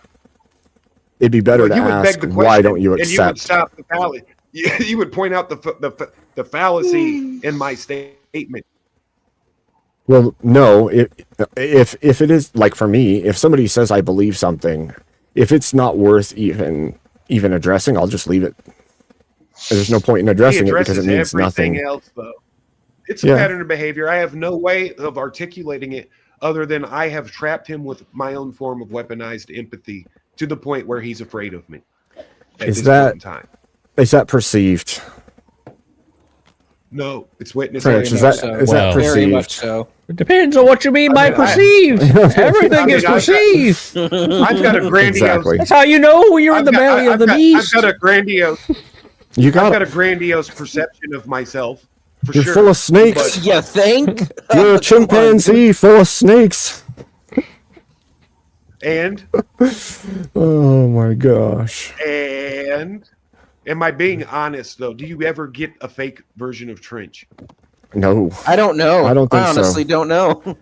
It'd be better to ask why don't you accept. And you would stop the fallacy. You would point out the fallacy in my statement. Well, no. If it is like for me, if somebody says I believe something, if it's not worth even addressing, I'll just leave it. There's no point in addressing it because it means nothing. Else, though. It's a pattern of behavior. I have no way of articulating it other than I have trapped him with my own form of weaponized empathy to the point where he's afraid of me. Is that perceived? No, it's witness. Is that perceived? Very much so. It depends on what you mean by perceived. Everything is perceived. I've got a grandiose. Exactly. That's how you know you're in the belly of the beast. I've got a grandiose. I've got a grandiose perception of myself. You're full of snakes. You think? You're a chimpanzee full of snakes. And? Oh my gosh. And? Am I being honest though? Do you ever get a fake version of Trench? No. I don't know. I don't think so. I honestly don't know.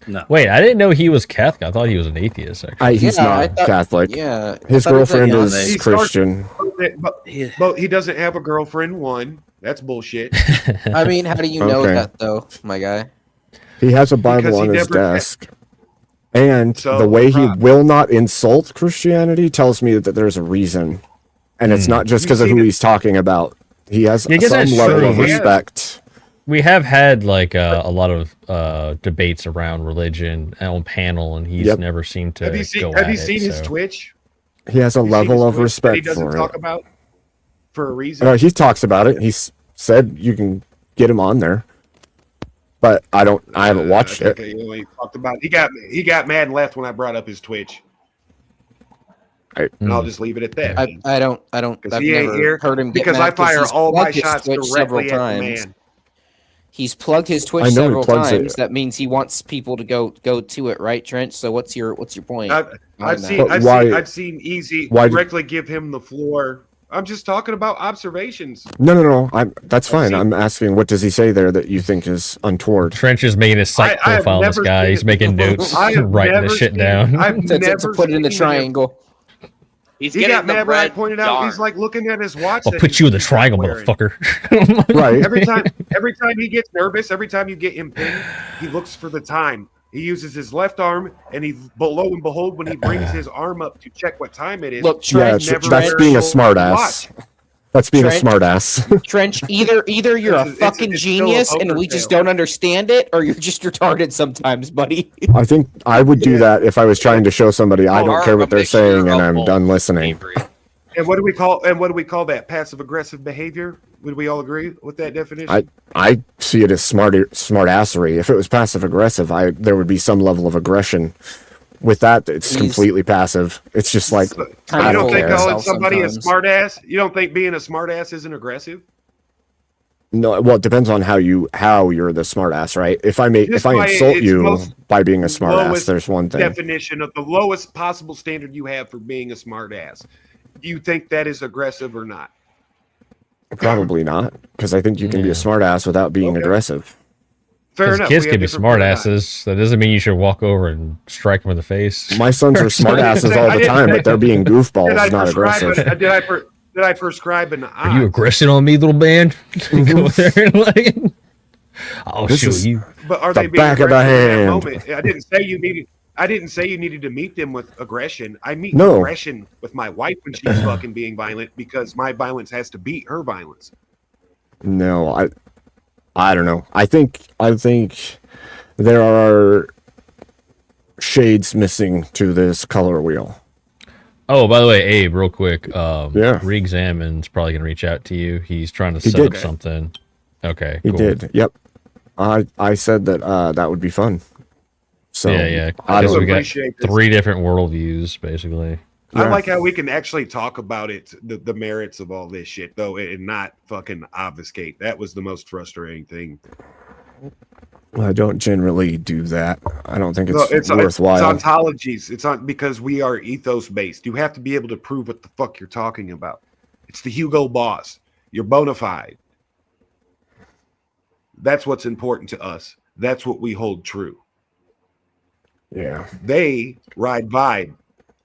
No. Wait, I didn't know he was Catholic. I thought he was an atheist. Actually, he's not Catholic. Yeah, his girlfriend is Christian. But he doesn't have a girlfriend. One, that's bullshit. I mean, how do you know that though, my guy? He has a Bible on his desk. And the way he will not insult Christianity tells me that there's a reason. And it's not just because of who he's talking about. He has some level of respect. We have had like a lot of debates around religion on panel, and he's never seemed to go at it. Have you seen his Twitch? He has a level of respect he doesn't for talk it. About for a reason. He talks about it. He's said you can get him on there. But I haven't watched it. He talked about he got mad and left when I brought up his Twitch. And I'll just leave it at that. I don't. I've never heard him get because mad I fire all my his shots Twitch directly several at the times. man. He's plugged his Twitch several times. That means he wants people to go to it, right, Trench? So what's your point? I've seen Easy directly give him the floor. I'm just talking about observations. No. That's fine. I'm asking, what does he say there that you think is untoward? Trench is making a psych profile on this guy. He's making notes, writing this shit down. I've never put it in the triangle. He got mad when I pointed out he's like looking at his watch. I'll put you in the triangle, motherfucker. Right. Every time he gets nervous, every time you get him pinned, he looks for the time. He uses his left arm, and lo and behold, when he brings his arm up to check what time it is, look, Trench, that's being a smartass. That's being a smartass. Trench, either you're a fucking genius and we just don't understand it, or you're just retarded sometimes, buddy. I think I would do that if I was trying to show somebody I don't care what they're saying and I'm done listening. And what do we call that? Passive aggressive behavior? Would we all agree with that definition? I see it as smartassery. If it was passive aggressive, there would be some level of aggression. With that, it's completely passive. It's just like, I don't think calling somebody a smartass. You don't think being a smartass isn't aggressive? No, well, it depends on how you're the smartass, right? If I insult you by being a smartass, there's one thing. Definition of the lowest possible standard you have for being a smartass. Do you think that is aggressive or not? Probably not, because I think you can be a smartass without being aggressive. Fair enough. Kids can be smartasses. That doesn't mean you should walk over and strike them in the face. My sons are smartasses all the time, but they're being goofballs, not aggressive. Did I prescribe an eye? Are you aggressing on me, little man? Go there and like, I'll show you. But are they being back of the hand? Moment? I didn't say you needed to meet them with aggression. I meet aggression with my wife when she's fucking being violent because my violence has to beat her violence. No, I don't know. I think there are shades missing to this color wheel. Oh, by the way, Abe, real quick. Reexamin's probably gonna reach out to you. He's trying to set up something. Okay, he did. Yep. I said that would be fun. So yeah. We got 3 different worldviews, basically. I like how we can actually talk about it, the merits of all this shit, though, and not fucking obfuscate. That was the most frustrating thing. I don't generally do that. I don't think it's worthwhile. It's ontologies. It's on because we are ethos based. You have to be able to prove what the fuck you're talking about. It's the Hugo Boss. You're bona fide. That's what's important to us. That's what we hold true. Yeah. They ride vibe.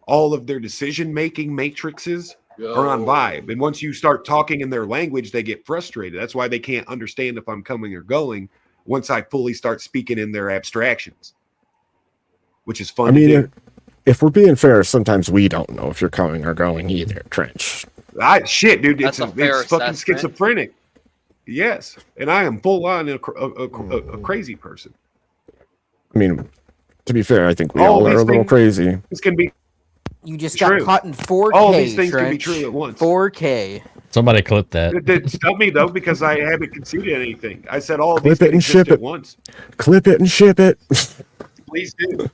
All of their decision-making matrices are on vibe. And once you start talking in their language, they get frustrated. That's why they can't understand if I'm coming or going once I fully start speaking in their abstractions, which is fun. I mean, if we're being fair, sometimes we don't know if you're coming or going either, Trench. Shit, dude. It's fucking schizophrenic. Yes. And I am full on a crazy person. I mean, to be fair, I think we all are a little crazy. This can be You just got caught in 4K. All these things can be true at once. 4K. Somebody clip that. It didn't stop me though because I haven't conceded anything. I said all these clip it and ship it once. Clip it and ship it. Please do.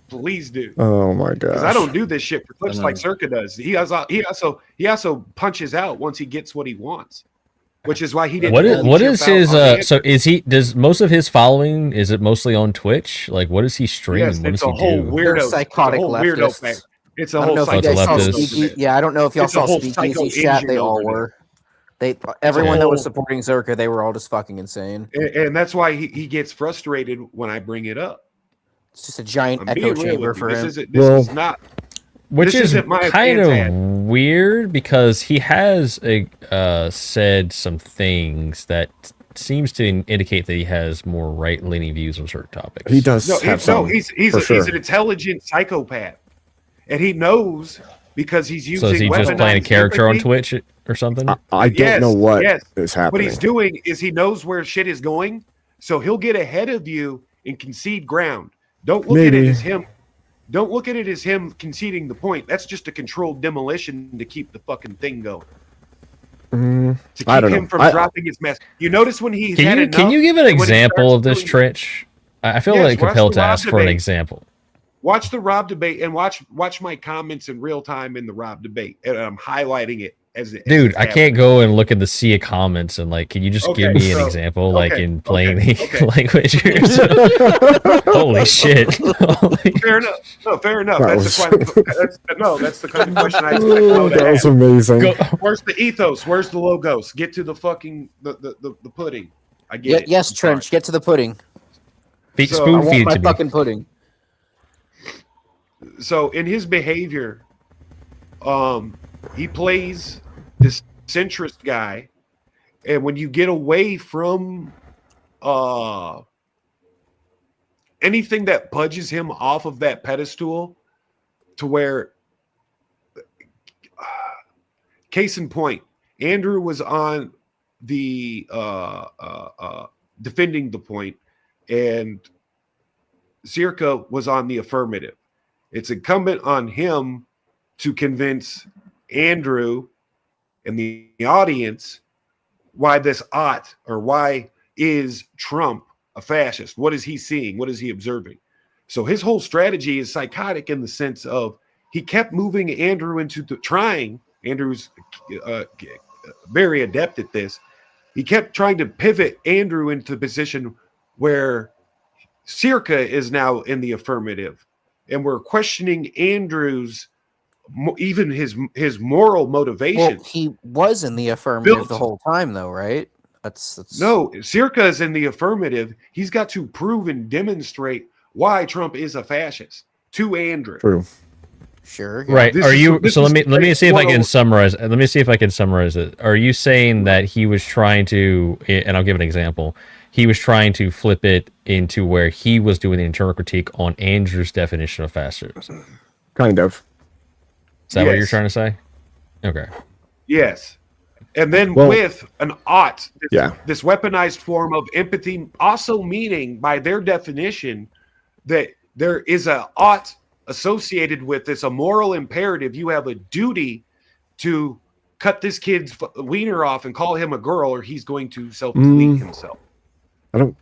Please do. Oh my god. Because I don't do this shit for clips like Circa does. He also punches out once he gets what he wants, which is why he didn't. What is his? So is he? Does most of his following? Is it mostly on Twitch? Like, what does he stream? Yes, what it's does a he whole do? weirdo, psychotic leftists. It's a whole Yeah, I don't know if y'all saw Speakeasy chat. They all were. Everyone that was supporting Zerka, they were all just fucking insane. And that's why he gets frustrated when I bring it up. It's just a giant echo chamber for him. This is not. Which is kind of weird because he has said some things that seems to indicate that he has more right-leaning views on certain topics. He does. He's an intelligent psychopath, and he knows because he's using. So is he just playing a character on Twitch or something? I don't know what is happening. What he's doing is he knows where shit is going, so he'll get ahead of you and concede ground. Don't look at it as him. Don't look at it as him conceding the point. That's just a controlled demolition to keep the fucking thing going. To keep him from dropping his mess. You notice when he's had enough. Can you give an example of this, Trench? I feel like compelled to ask for an example. Watch the Rob debate and watch my comments in real time in the Rob debate. And I'm highlighting it as it Dude, I happened. can't go and look at the sea of comments and like, can you just give me an example, like in plain language? Holy shit! Fair enough. No, fair enough. That's the kind of question I expect. That was amazing. Where's the ethos? Where's the logos? Get to the fucking the pudding. I get it. Yes, Trench. Get to the pudding. Spoon I want feed my to me. fucking pudding. So in his behavior, he plays this centrist guy, and when you get away from anything that budges him off of that pedestal, to where, case in point, Andrew was on the defending the point, and Circa was on the affirmative. It's incumbent on him to convince Andrew and the audience why this ought, or why is Trump a fascist? What is he seeing? What is he observing? So his whole strategy is psychotic in the sense of he kept moving Andrew into Andrew's very adept at this. He kept trying to pivot Andrew into the position where Circa is now in the affirmative, and we're questioning Andrew's, even his moral motivation. Well, he was in the affirmative the whole time, though, right? That's No, Circa is in the affirmative. He's got to prove and demonstrate why Trump is a fascist to Andrew. True. Sure. Right. Are you? So let me see if I can summarize. Let me see if I can summarize it. Are you saying that he was trying to? And I'll give an example. He was trying to flip it into where he was doing the internal critique on Andrew's definition of fascism. Kind of. Is that what you're trying to say? Okay. Yes. And then with an ought, this weaponized form of empathy, also meaning by their definition that there is a ought associated with this, a moral imperative. You have a duty to cut this kid's wiener off and call him a girl, or he's going to self-delete himself. I don't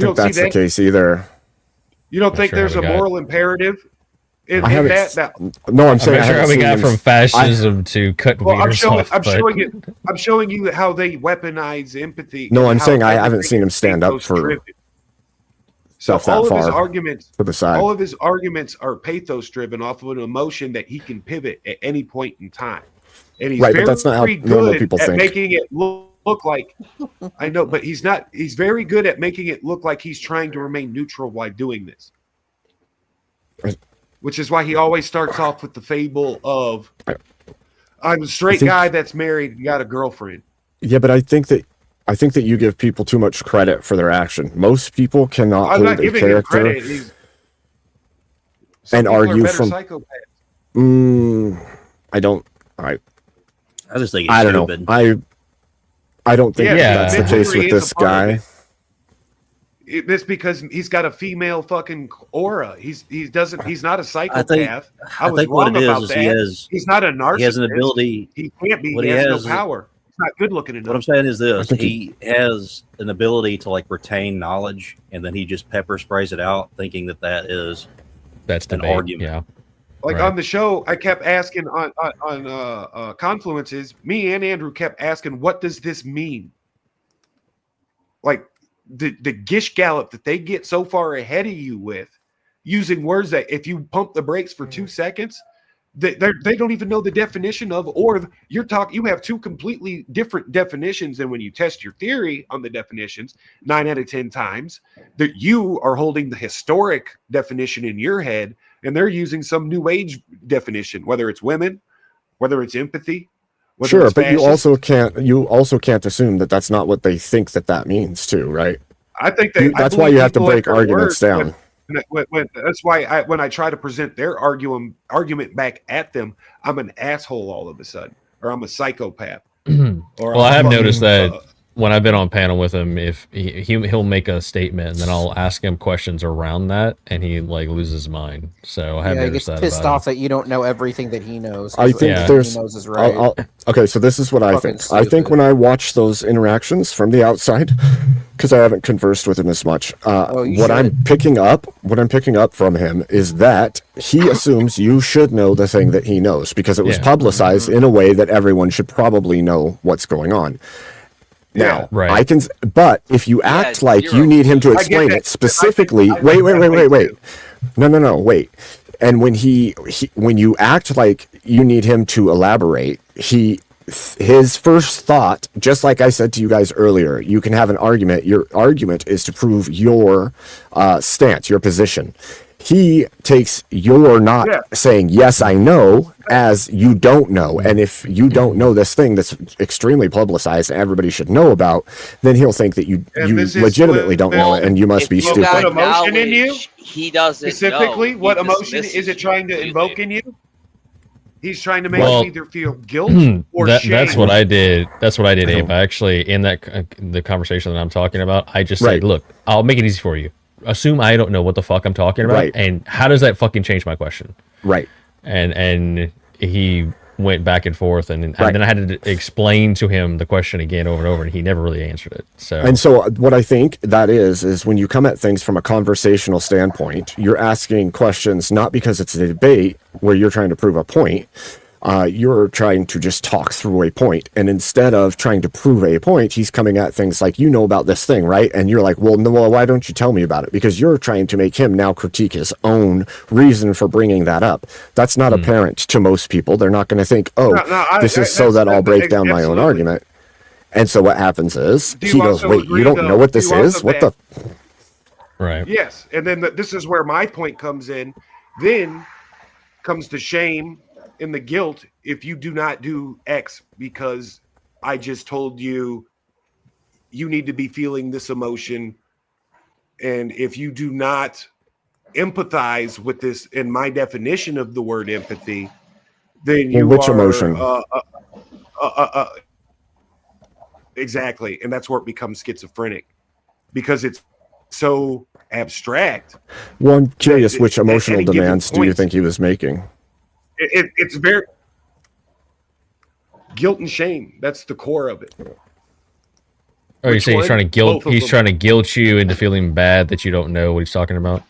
think that's the case either. You don't think there's a moral imperative? No, I'm saying I'm sure how we got from fascism to cut wieners off. I'm showing you how they weaponize empathy. No, I'm saying I haven't seen him stand up for stuff that far to the side. All of his arguments are pathos driven off of an emotion that he can pivot at any point in time. And he's but that's not how normal people think. Making it look like, I know, but he's not. He's very good at making it look like he's trying to remain neutral while doing this. Which is why he always starts off with the fable of, I'm a straight guy that's married, got a girlfriend. Yeah, but I think that you give people too much credit for their action. Most people cannot hold a character and argue from. I don't. I just think it's I don't stupid. know. I don't think that's the case with this guy. It's because he's got a female fucking aura. He's not a psychopath. I think what it is he's not a narcissist. He has an ability. He can't be. He has no power. He's not good looking enough. What I'm saying is this: he has an ability to like retain knowledge, and then he just pepper sprays it out, thinking that is an argument. Yeah. Like on the show, I kept asking on Confluences. Me and Andrew kept asking, "What does this mean?" Like the gish gallop that they get so far ahead of you with, using words that if you pump the brakes for 2 seconds, they don't even know the definition of, or you have two completely different definitions. And when you test your theory on the definitions, 9 out of 10 times that you are holding the historic definition in your head, and they're using some new age definition, whether it's women, whether it's empathy. Sure, but you also can't assume that that's not what they think that means too, right? I think that's why you have to break arguments down. That's why when I try to present their argument back at them, I'm an asshole all of a sudden, or I'm a psychopath. Well, I have noticed that when I've been on panel with him, if he'll make a statement and then I'll ask him questions around that, and he like loses his mind. So I have he noticed gets that pissed about off that you don't know everything that he knows. I think there's. he knows is right. Okay, so this is what I Fucking think. I think when I watch those interactions from the outside, because I haven't conversed with him as much, what I'm picking up from him is that he assumes you should know the thing that he knows because it was publicized in a way that everyone should probably know what's going on. Now, I can, but if you act like you need him to explain it specifically, wait. No, wait. And when when you act like you need him to elaborate, his first thought, just like I said to you guys earlier, you can have an argument. Your argument is to prove your stance, your position. He takes your not saying, yes, I know, as you don't know. And if you don't know this thing that's extremely publicized and everybody should know about, then he'll think that you legitimately don't know it and you must be stupid. What emotion in you? He doesn't specifically, know. what emotion is it trying to invoke in you? He's trying to make you either feel guilt or shame. That's what I did. That's what I did, Abe. I actually, in that the conversation that I'm talking about, I just said, look, I'll make it easy for you. Assume I don't know what the fuck I'm talking about, and how does that fucking change my question? Right. And he went back and forth, and then I had to explain to him the question again over and over, and he never really answered it. So what I think that is when you come at things from a conversational standpoint, you're asking questions not because it's a debate where you're trying to prove a point. You're trying to just talk through a point, and instead of trying to prove a point, he's coming at things like, you know about this thing, right? And you're like, well, no, why don't you tell me about it? Because you're trying to make him now critique his own reason for bringing that up. That's not apparent to most people. They're not going to think, this is so that I'll break down my own argument. And so what happens is he goes, wait, you don't know what this is? What the? Right. Yes, and then this is where my point comes in. Then comes the shame and the guilt if you do not do X because I just told you you need to be feeling this emotion. And if you do not empathize with this, in my definition of the word empathy, then you which are, emotion? Exactly. And that's where it becomes schizophrenic because it's so abstract. Well, I'm curious, which emotional demands do you think he was making? It's very guilt and shame. That's the core of it. Oh, you say he's trying to guilt? He's trying to guilt you into feeling bad that you don't know what he's talking about.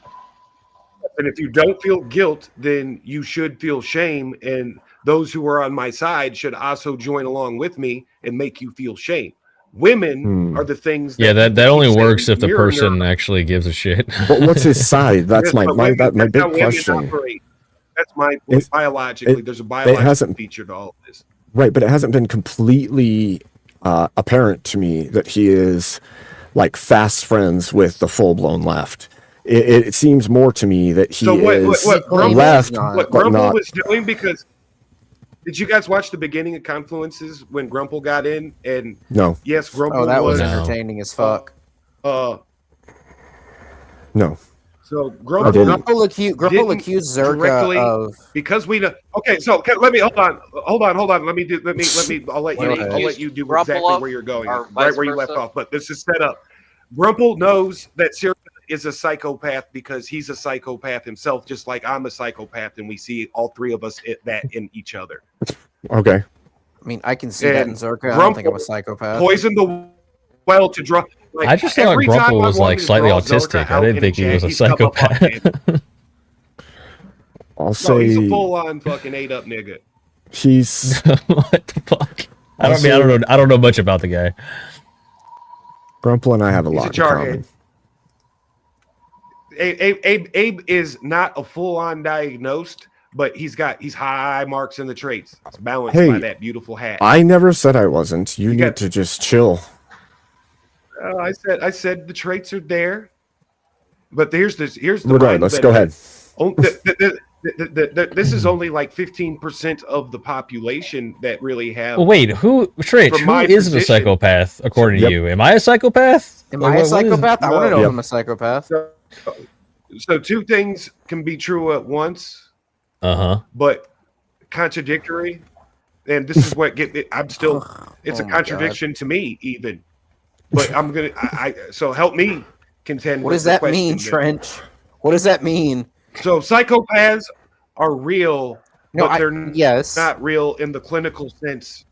And if you don't feel guilt, then you should feel shame. And those who are on my side should also join along with me and make you feel shame. Women are the things. That only works if the person actually gives a shit. But what's his side? That's my big question. That's my biologically. There's a biological feature to all of this. Right, but it hasn't been completely apparent to me that he is like fast friends with the full-blown left. It seems more to me that he is left, what Grumple was doing, because did you guys watch the beginning of Confluences when Grumple got in? And no, yes, Grumple. Oh, that was entertaining as fuck. No. So Grumple accused Zerka of because we know. Okay, so let me hold on. Let me. I'll let you do exactly where you're going, right where you left off. But this is set up. Grumple knows that Zerka is a psychopath because he's a psychopath himself, just like I'm a psychopath, and we see all three of us that in each other. Okay. I mean, I can see that in Zerka. I don't think I'm a psychopath. Poisoned the well to draw. Like, I just thought Grumple was like slightly autistic. I didn't think he was a psychopath. I'll say he's a full-on fucking ate-up nigga. He's what the fuck? I don't know much about the guy. Grumple and I have a lot in common. Abe is not a full-on diagnosed, but he's high marks in the traits. It's balanced by that beautiful hat. I never said I wasn't. You need to just chill. I said the traits are there, but here's the regardless. Go ahead. This is only like 15% of the population that really have. Well, wait, who isn't a psychopath according to you? Am I a psychopath? Am I a psychopath? I want to know if I'm a psychopath. So two things can be true at once. But contradictory, and this is what I'm still. It's a contradiction to me even. But I'm gonna. So help me contend. What with does the that question mean, then. Trench? What does that mean? So psychopaths are real, No, but they're yes. not real in the clinical sense.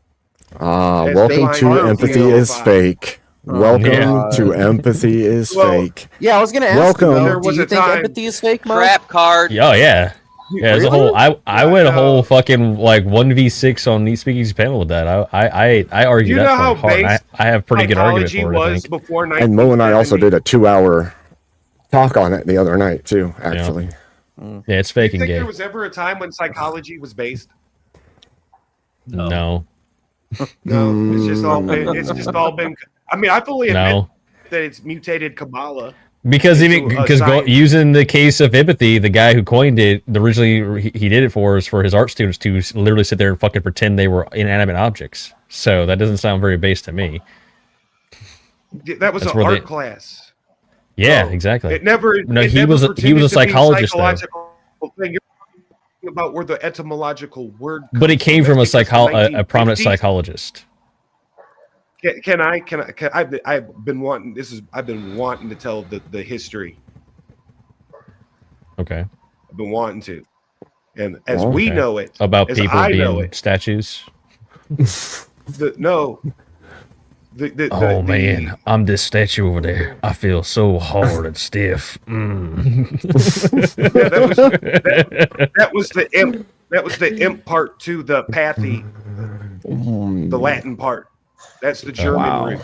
Welcome to Empathy is Fake. Welcome to Empathy is Fake. Yeah, I was gonna ask you, Welcome. do you think empathy is fake, Mo? Trap card. Oh yeah. Yeah, there's a whole. I went a whole fucking like 1v6 on the speakeasy panel with that. I argued You know that how point hard. And based I have pretty good argument psychology for it. I was think. before And Mo and I also did a 2-hour talk on it the other night too. Actually, Yeah, it's Do you fake and think gay. there was ever a time when psychology was based? No. No, it's just all been. It's just all been. I mean, I fully admit No. that it's mutated Kabbalah. Because into a science. using the case of empathy, the guy who coined it originally he did it for his art students to literally sit there and fucking pretend they were inanimate objects. So that doesn't sound very based to me. That was That's an where art they- class. Yeah, exactly. It never. No, it he never was a pretended to be psychologist though. psychological thing. You're talking about where the etymological word. But it comes came from a That's because the a prominent 1950s psychologist. I've been wanting. I've been wanting to tell the history. Okay. I've been wanting to, and as we Okay. know it, About as people I know being it, statues. The Man, I'm this statue over there. I feel so hard and stiff. that was the imp. That was the imp part to the pathy, the Latin part. That's the German Wow. root.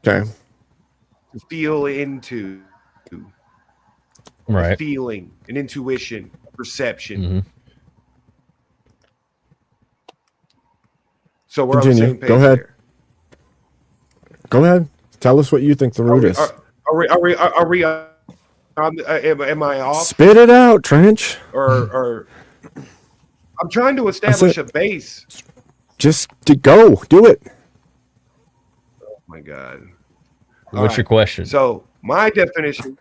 Okay. To feel into, Right. a feeling, an intuition, perception. Mm-hmm. So we're on the Continue. same page. Go ahead. There. Go ahead. Tell us what you think the root is. Are we on? Am I off? Spit it out, Trench. Or I'm trying to establish a base. Just to go. Do it. Oh my God. What's your question? So my definition.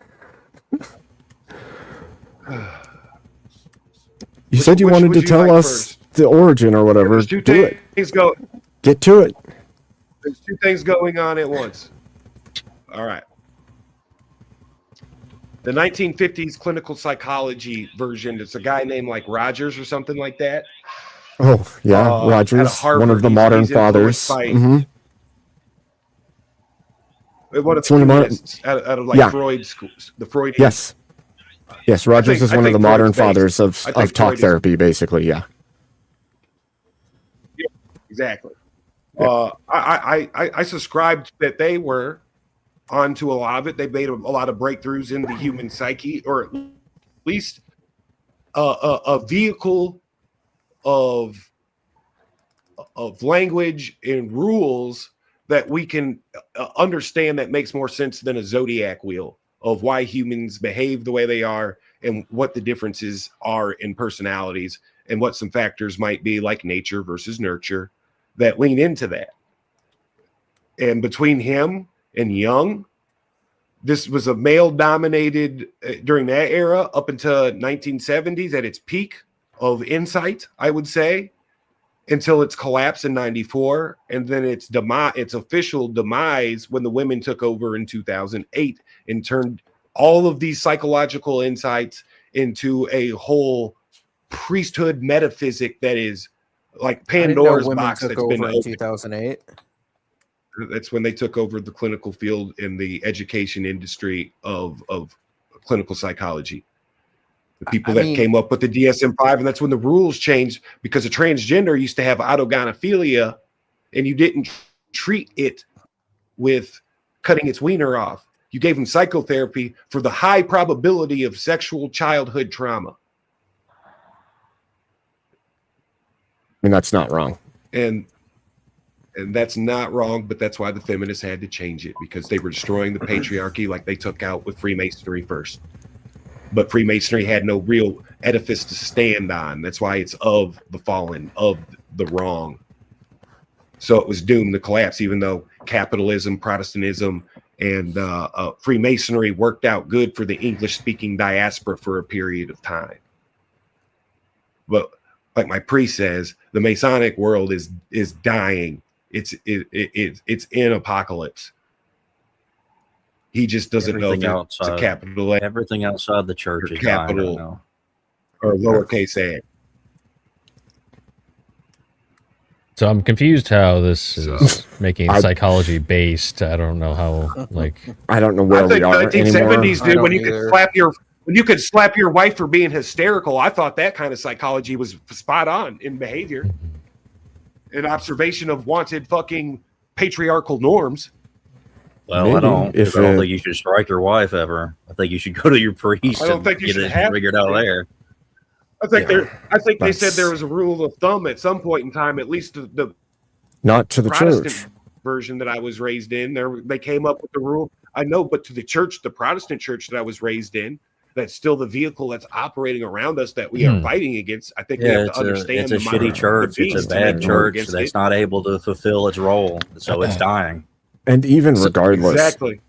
You said you which wanted would to you tell like us the origin or whatever. There's two Do it. things go. Get to it. There's two things going on at once. All right. The 1950s clinical psychology version. It's a guy named like Rogers or something like that. Oh, yeah. At Rogers, Harvard. one of the He's modern influenced fathers. by- Mhm. One of It's one of the modern- humanists out of like Yeah. Freud school, the Freudian. Yes. Yes, Rogers is one of the modern fathers of I think talk Freud is- therapy, basically. Yeah. Yeah, exactly. I subscribed that they were onto a lot of it. They made a lot of breakthroughs in the human psyche, or at least a vehicle of language and rules that we can understand that makes more sense than a zodiac wheel of why humans behave the way they are and what the differences are in personalities and what some factors might be, like nature versus nurture, that lean into that. And between him and Jung, this was a male dominated during that era up until 1970s at its peak of insight, I would say, until its collapse in 94, and then its official demise when the women took over in 2008 and turned all of these psychological insights into a whole priesthood metaphysic that is like Pandora's box that's been in 2008. That's when they took over the clinical field in the education industry of clinical psychology. The people that came up with the DSM-5, and that's when the rules changed, because a transgender used to have autogynephilia, and you didn't treat it with cutting its wiener off. You gave them psychotherapy for the high probability of sexual childhood trauma. I mean, that's not wrong. And that's not wrong, but that's why the feminists had to change it, because they were destroying the patriarchy like they took out with Freemasonry first. But Freemasonry had no real edifice to stand on. That's why it's of the fallen, of the wrong. So it was doomed to collapse, even though capitalism, Protestantism, and Freemasonry worked out good for the English-speaking diaspora for a period of time. But like my priest says, the Masonic world is dying. It's in apocalypse. He just doesn't Everything know if it's a outside, capital A, everything outside the church or is dying right capital now. or lowercase a. So I'm confused how this is making I- psychology based. I don't know how, like, I don't know where I think we are 1970s, anymore. dude, when you could slap your wife for being hysterical. I thought that kind of psychology was spot on in behavior, an observation of wanted fucking patriarchal norms. Well, Maybe, I don't. if I don't it- think you should strike your wife ever. I think you should go to your priest I don't and think you get should it have figured to. out there. I think they said that's- there was a rule of thumb at some point in time, at least the Not to the Protestant church. version that I was raised in. They came up with the rule. I know, but to the church, the Protestant church that I was raised in, that's still the vehicle that's operating around us that we are fighting against. I think we have to understand it's a shitty church. It's a bad church that's not able to fulfill its role, so it's dying. And even regardless, Exactly.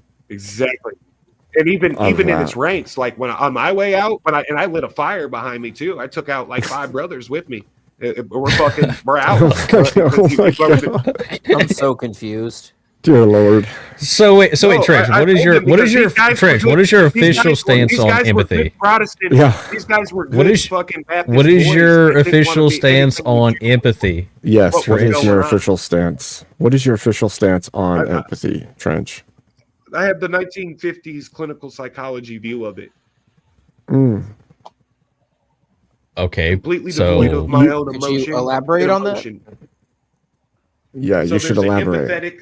And even of in that. its ranks, like when on my way out, I lit a fire behind me too. I took out like 5 brothers with me. We're out. Oh my God. I'm so confused. Dear Lord. So wait, Trench, what is your official stance on empathy? These guys were good What is fucking Baptist what is boys. your They didn't wanna official be stance on empathy? Yes, What what was is your going on? official stance? What is your official stance on empathy, Trench? I have the 1950s clinical psychology view of it. Mm. Okay, Completely devoid of my own emotion. Could you elaborate on that? Yeah, So you should there's an elaborate. empathetic.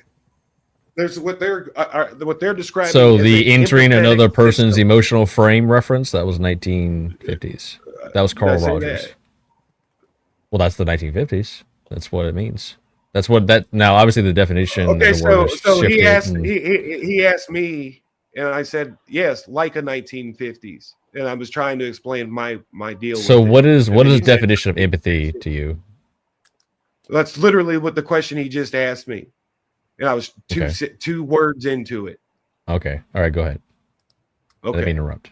There's what they're describing. So as the an entering empathetic another person's system. emotional frame reference, that was 1950s. That was Carl Did I say Rogers. that? Well, that's the 1950s. That's what it means. That's what that now obviously the definition Okay, of the word so is he shifted asked and- he asked me, and I said yes, like a 1950s, and I was trying to explain my deal. So with what it. is And what then is he said- definition of empathy to you? That's literally what the question he just asked me, and I was two words into it. Okay. All right, go ahead. Let me Okay, interrupt.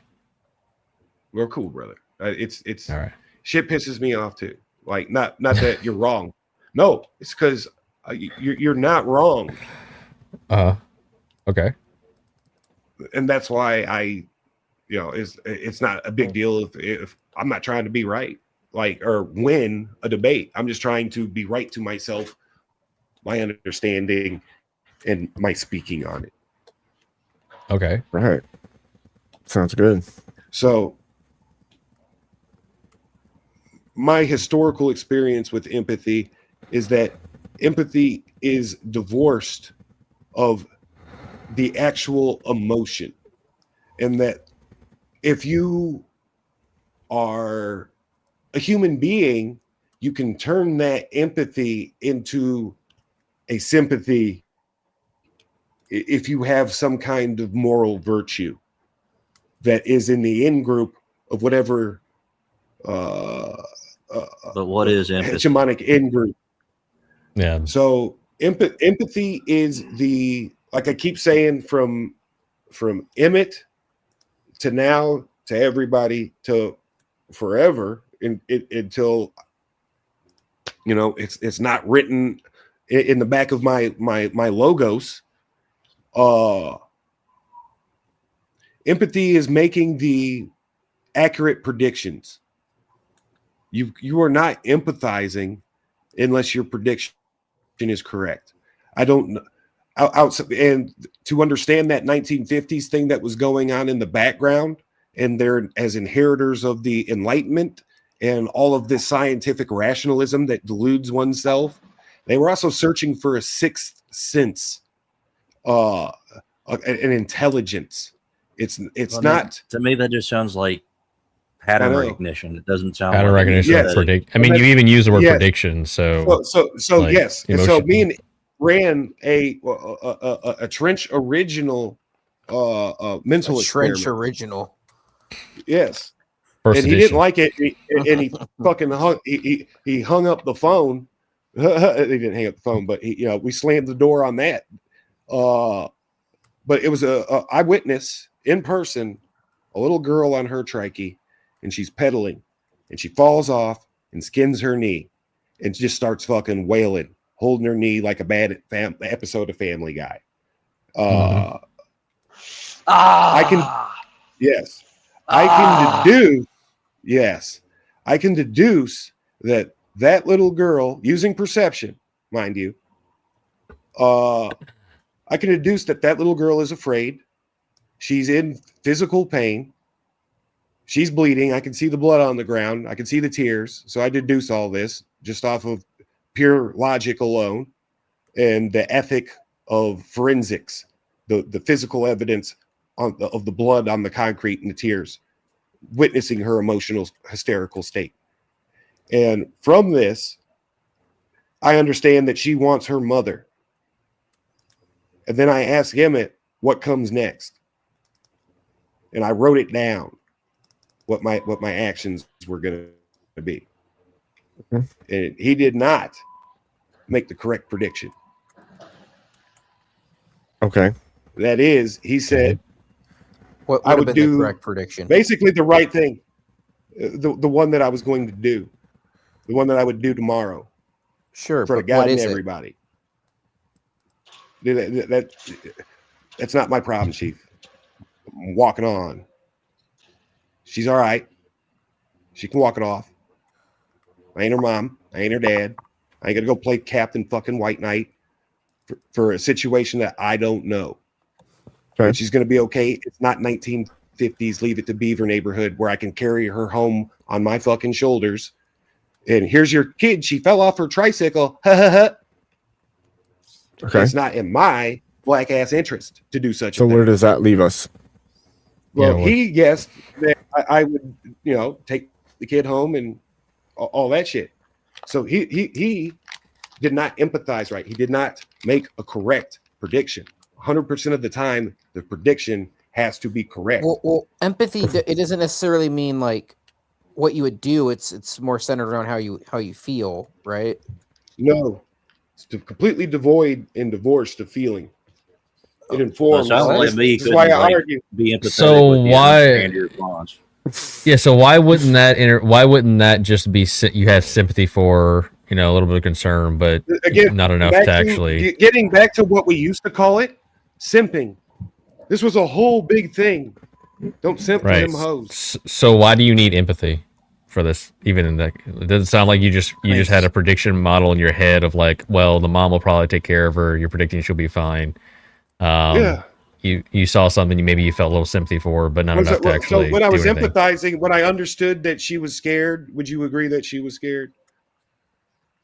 we're cool, brother. It's all right. Shit pisses me off too. Like not that you're wrong. No, it's because you're not wrong, Okay. and that's why it's not a big deal if I'm not trying to be right, like or win a debate. I'm just trying to be right to myself, my understanding, and my speaking on it. Okay. Right. Sounds good. So my historical experience with empathy is that empathy is divorced of the actual emotion, and that if you are a human being, you can turn that empathy into a sympathy if you have some kind of moral virtue that is in the in group of whatever But what is empathy? hegemonic in group. Yeah. So empathy is the, like I keep saying, from Emmett to now to everybody to forever until it's not written in the back of my logos. Empathy is making the accurate predictions. You are not empathizing unless your prediction is correct. I don't know. And to understand that 1950s thing that was going on in the background, and they're as inheritors of the Enlightenment and all of this scientific rationalism that deludes oneself, they were also searching for a sixth sense, an intelligence. It's Well, not. To me, that just sounds like pattern recognition. It doesn't sound Pattern like recognition. Yes. Predict. I mean, you even use the word prediction. So like, yes. And so emotion. me and ran a Trench original mental Trench experiment. original. Yes. First and he edition. didn't like it, and he fucking hung. He hung up the phone. He didn't hang up the phone, but we slammed the door on that. But it was a eyewitness in person, a little girl on her trikey, and she's pedaling, and she falls off and skins her knee, and just starts fucking wailing, holding her knee like a bad episode of Family Guy. I can, yes, I can deduce, yes, I can deduce that that little girl, using perception, mind you, I can deduce that that little girl is afraid. She's in physical pain. She's bleeding. I can see the blood on the ground. I can see the tears. So I deduce all this just off of pure logic alone and the ethic of forensics, the physical evidence of the blood on the concrete and the tears, witnessing her emotional, hysterical state. And from this, I understand that she wants her mother. And then I asked Emmett what comes next. And I wrote it down, what my actions were going to be. Okay. And he did not make the correct prediction. Okay. That is, he said, What I would would have been do the correct prediction? basically the right thing, the one that I was going to do, the one that I would do tomorrow. Sure, for but God what and is it? everybody. That's not my problem, Chief. I'm walking on. She's all right. She can walk it off. I ain't her mom. I ain't her dad. I ain't gonna go play Captain fucking White Knight for a situation that I don't know. Okay. But she's gonna be okay. It's not 1950s Leave It to Beaver neighborhood where I can carry her home on my fucking shoulders. And here's your kid. She fell off her tricycle. Ha ha ha. Okay. It's not in my black ass interest to do such a So thing. where does that leave us? Well, he guessed that I would, take the kid home and all that shit. So he did not empathize right. He did not make a correct prediction. 100% of the time, the prediction has to be correct. Well, empathy. It doesn't necessarily mean like what you would do. It's more centered around how you feel, right? No, it's completely devoid and divorced of feeling. It informs. Sounds like me. This is why I argue. Be empathetic So with you and why? understand your response. Yeah. So why wouldn't that just be you have sympathy for a little bit of concern, but not enough to actually getting back to what we used to call it, simping. This was a whole big thing. Don't simp for them hoes. So why do you need empathy for this? Even in that, it doesn't sound like you just had a prediction model in your head of like, well, the mom will probably take care of her. You're predicting she'll be fine. Yeah. You saw something maybe you felt a little sympathy for, but not enough to actually. So when I was do anything. empathizing, when I understood that she was scared, would you agree that she was scared?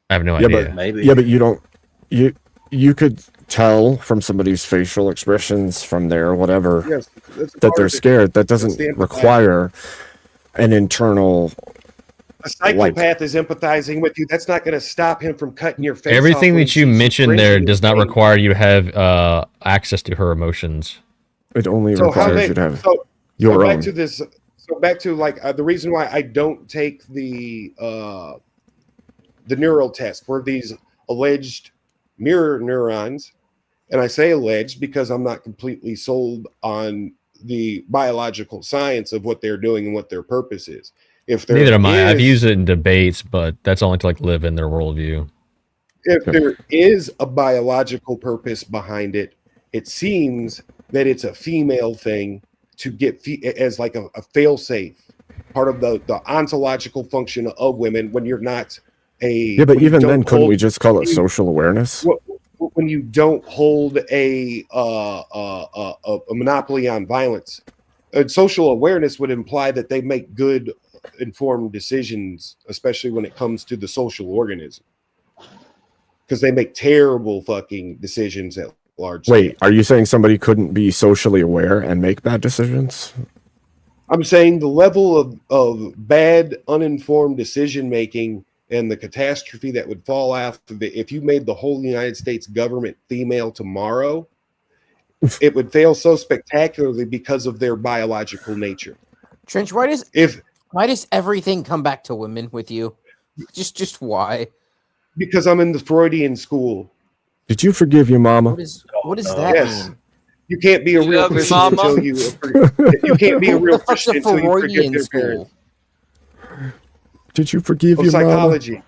I have no Yeah, idea. but Maybe. Yeah, but you don't. You could tell from somebody's facial expressions from their whatever Yes, that they're scared. That doesn't require an internal. A psychopath is empathizing with you. That's not going to stop him from cutting your face. Everything off that you mentioned there does not require you to have access to her emotions. It only requires you to have your back own. to this. So back to the reason why I don't take the neural test were these alleged mirror neurons, and I say alleged because I'm not completely sold on the biological science of what they're doing and what their purpose is. If there Neither am I. I've used it in debates, but that's only to live in their worldview. If there is a biological purpose behind it, it seems that it's a female thing to get as like a fail-safe part of the ontological function of women when you're not a. Yeah, but even then, couldn't we just call it social awareness? When you don't hold a monopoly on violence, social awareness would imply that they make good, informed decisions, especially when it comes to the social organism, because they make terrible fucking decisions at large. Wait, are you saying somebody couldn't be socially aware and make bad decisions? I'm saying the level of bad, uninformed decision making and the catastrophe that would fall after if you made the whole United States government female tomorrow, it would fail so spectacularly because of their biological nature. Trench, why does everything come back to women with you? Just why? Because I'm in the Freudian school. Did you forgive your mama? What does that mean? You can't be a real Christian until you can't be a real Christian until you forgive your parents. Did you forgive your psychology? mama?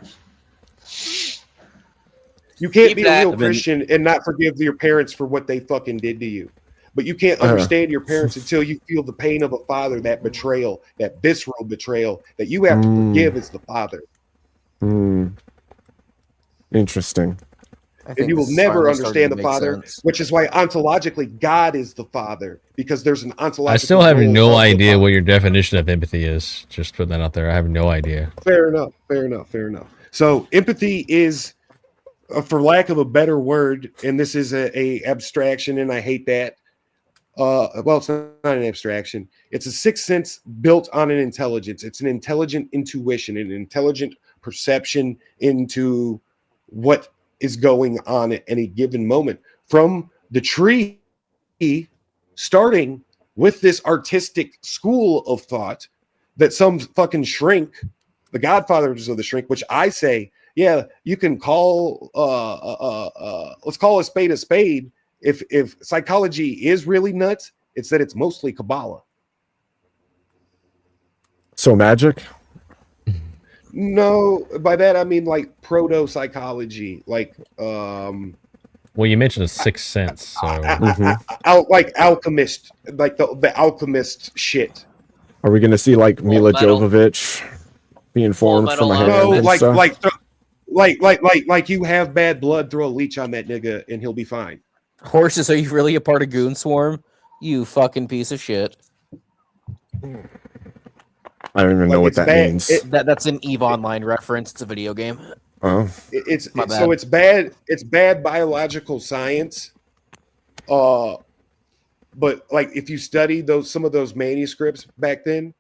You can't be a real Christian and not forgive your parents for what they fucking did to you. But you can't understand your parents until you feel the pain of a father, that betrayal, that visceral betrayal that you have to forgive as the father. Interesting. And you will never understand the father, which is why ontologically God is the father, because there's an ontological. I still have role no of the idea father. what your definition of empathy is. Just put that out there. I have no idea. Fair enough. So empathy is, for lack of a better word, and this is a abstraction, and I hate that. Well, it's not an abstraction. It's a sixth sense built on an intelligence. It's an intelligent intuition, an intelligent perception into what is going on at any given moment. From the tree, starting with this artistic school of thought that some fucking shrink, the godfathers of the shrink, which I say, yeah, you can call let's call a spade. If psychology is really nuts, it's that it's mostly Kabbalah. So magic? No, by that I mean like proto psychology, like Well, you mentioned a sixth sense, so like alchemist, like the alchemist shit. Are we going to see like Mila Jovovich being formed from a hand? No, and stuff? like you have bad blood, throw a leech on that nigga and he'll be fine. Horses, are you really a part of Goon Swarm? You fucking piece of shit. I don't even know what that means. That's an EVE Online reference. It's a video game. Oh, it's bad. It's bad biological science. But like if you study some of those manuscripts back then,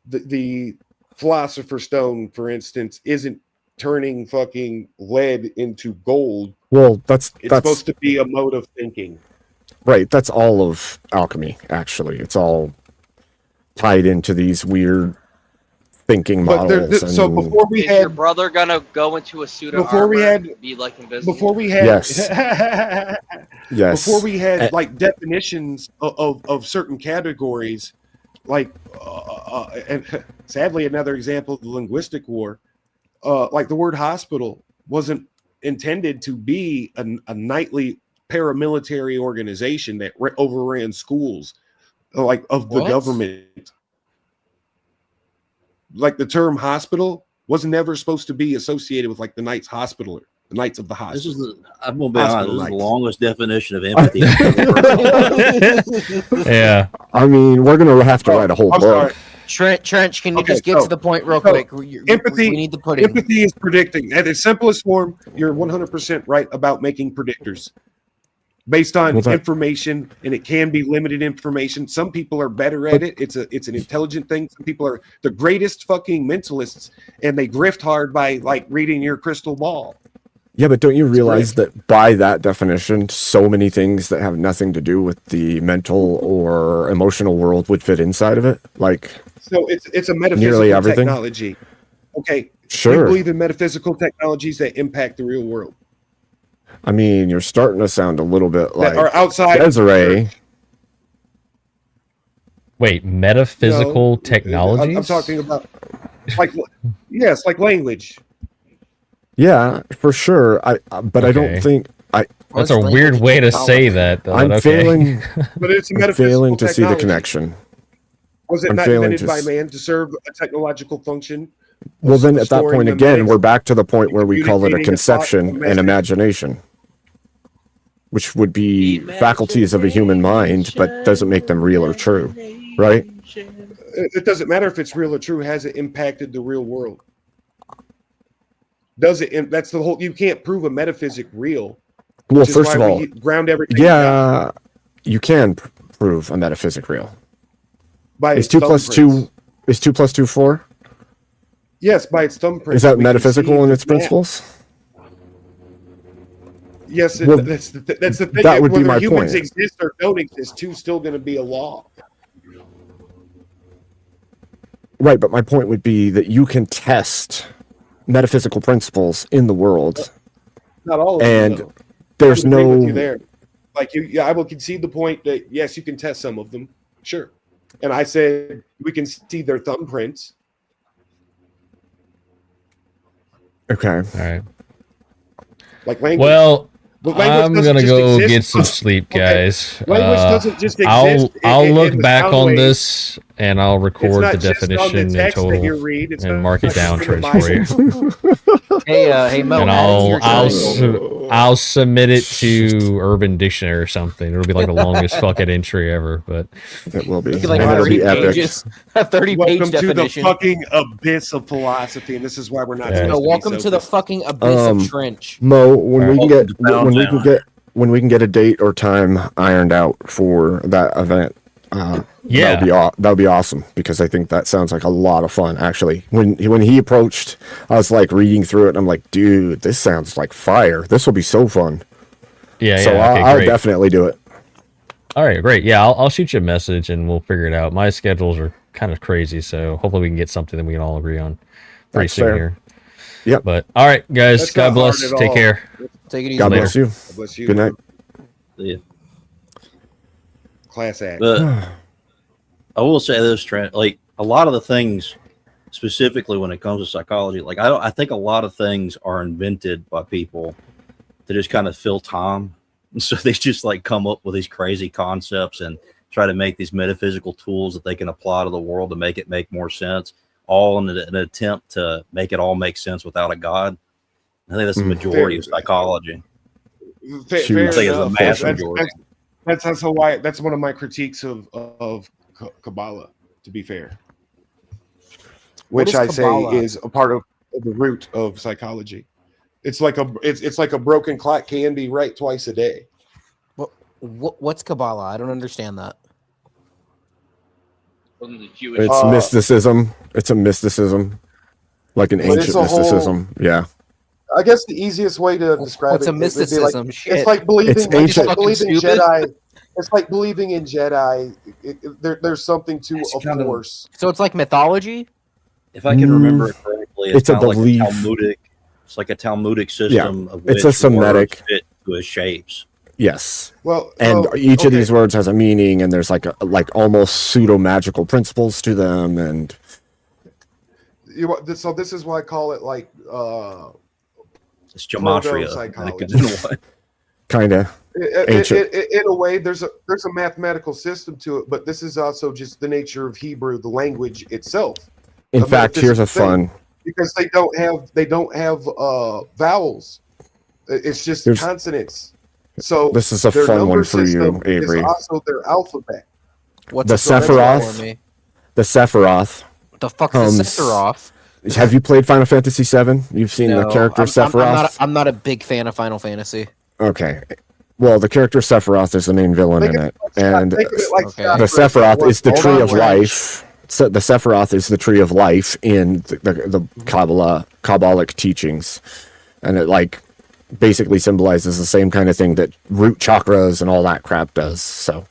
the Philosopher's Stone, for instance, isn't turning fucking lead into gold. Well, that's supposed to be a mode of thinking. Right. That's all of alchemy, actually. It's all tied into these weird thinking models. So before we Is your brother gonna go into a suit of armor and be like invisible? Before we had Yes. Before we had like definitions of certain categories, like and sadly another example of the linguistic war, like the word hospital wasn't intended to be a nightly paramilitary organization that overran schools, like of the government. Like the term hospital was never supposed to be associated with like the Knights Hospitaller, the Knights of the Hospital. I'm gonna be honest, this is the longest definition of empathy. Yeah. I mean, we're gonna have to write a whole book. Trench, can you just get to the point real quick? Empathy. We need to put in. Empathy is predicting. At its simplest form, you're 100% right about making predictors based on information, and it can be limited information. Some people are better at it. It's an intelligent thing. Some people are the greatest fucking mentalists, and they grift hard by like reading your crystal ball. Yeah, but don't you realize that by that definition, so many things that have nothing to do with the mental or emotional world would fit inside of it? Like, so it's a metaphysical nearly everything? technology. Okay, sure. You believe in metaphysical technologies that impact the real world. I mean, you're starting to sound a little bit like are outside Desiree. Wait, metaphysical technologies? I'm talking about like yes, like language. Yeah, for sure. But I don't think That's a weird way to say that. Though, I'm failing. But it's a I'm metaphysical failing to see the technology. connection. Was it I'm not failing invented to by man to serve a technological function? Well, then at that storing point the again, minds, we're back to the point where we call it a communicating a thought, a conception message. and imagination, which would be faculties of a human mind, but doesn't make them real or true, right? It doesn't matter if it's real or true. Has it impacted the real world? Does it? That's the whole. You can't prove a metaphysic real. Well, which is first why of all, we ground everything. yeah, you can prove a metaphysic real. By Is its 2 plus 2 thumbprints. is 2 plus 2 4? Yes, by its thumbprint. Is that we can metaphysical see in its the map. principles? Yes, Well, that's the thing. that would be Whether my humans point. exist or don't exist, two's still going to be a law. Right, but my point would be that you can test metaphysical principles in the world, Not all of and them. Though. there's I would agree with no. you there. Like I will concede the point that yes, you can test some of them, sure. And I said we can see their thumbprints. Okay. All right. Like language. Well, I'm gonna go get some sleep, guys. Language doesn't just exist. I'll look in back sound on waves. this and I'll record the It's not just on the definition in text that total you read. It's and not mark it down, just in the Trace, for you. Hey, Mo. And I'll submit it to Urban Dictionary or something. It'll be like the longest fucking entry ever, but it will be. Like And it'll be 30 epic. pages. A 30 Welcome page to definition. the fucking abyss of philosophy, and this is why we're not. supposed No, to be welcome to the sophists. fucking abyss of trench. Mo, when we can Welcome get to Pound Town. when we can get a date or time ironed out for that event, Yeah. that would be awesome, because I think that sounds like a lot of fun. Actually, when he approached, I was like reading through it, and I'm like, dude, this sounds like fire. This will be so fun. Yeah, So yeah, okay, I'll great. definitely do it. All right, great. Yeah, I'll shoot you a message and we'll figure it out. My schedules are kind of crazy, so hopefully we can get something that we can all agree on pretty That's soon fair. here. Yep. But all right, guys, That's God not hard bless. at Take all. care. Take it easy. God Later. bless you. God bless you. Good night. Yeah. Class act. But I will say this, Trent. Like a lot of the things, specifically when it comes to psychology, like I think a lot of things are invented by people to just kind of fill time. And so they just like come up with these crazy concepts and try to make these metaphysical tools that they can apply to the world to make it make more sense, all in an attempt to make it all make sense without a God. I think that's the majority of psychology. Fair I think it's a enough. mass majority. That's why. That's one of my critiques of Kabbalah. To be fair, which is I Kabbalah? say is a part of the root of psychology. It's like a broken clock can be right twice a day. What's Kabbalah? I don't understand that. It's mysticism. It's a mysticism, like an But it's ancient a whole- mysticism. Yeah. I guess the easiest way to describe What's it a would be mysticism? like, Shit. it's like believing. It's It's like ancient. believing Stupid. Jedi. It's like believing in Jedi. There's something to a kind of- force. So it's like mythology? If I can remember it correctly, It's a kind of belief. like a Talmudic. It's like a Talmudic system of It's which a Semitic. words fit to its shapes. Yes. Well, And each of okay. these words has a meaning, and there's like almost pseudo magical principles to them, and So this is why I call it like It's gematria. proto-psychology. kind of ancient. In a way, there's a mathematical system to it, but this is also just the nature of Hebrew, the language itself. In A fact, here's a metaphysical thing, fun. because they don't have vowels. It's just Here's- consonants. So This is a their fun number one for you, system is Avery. also their alphabet. What's The a Sephiroth for Sephiroth. me? The Sephiroth. What the fuck's a Sephiroth? Have you played Final Fantasy VII? You've seen the No, character Sephiroth. I'm not a big fan of Final Fantasy. Okay. Well, the character Sephiroth is the main villain in it, and think of it like Okay. the Scott Sephiroth is the Hold tree on, of Reg. life. So the Sephiroth is the tree of life in the Kabbalic teachings, and it like basically symbolizes the same kind of thing that root chakras and all that crap does. So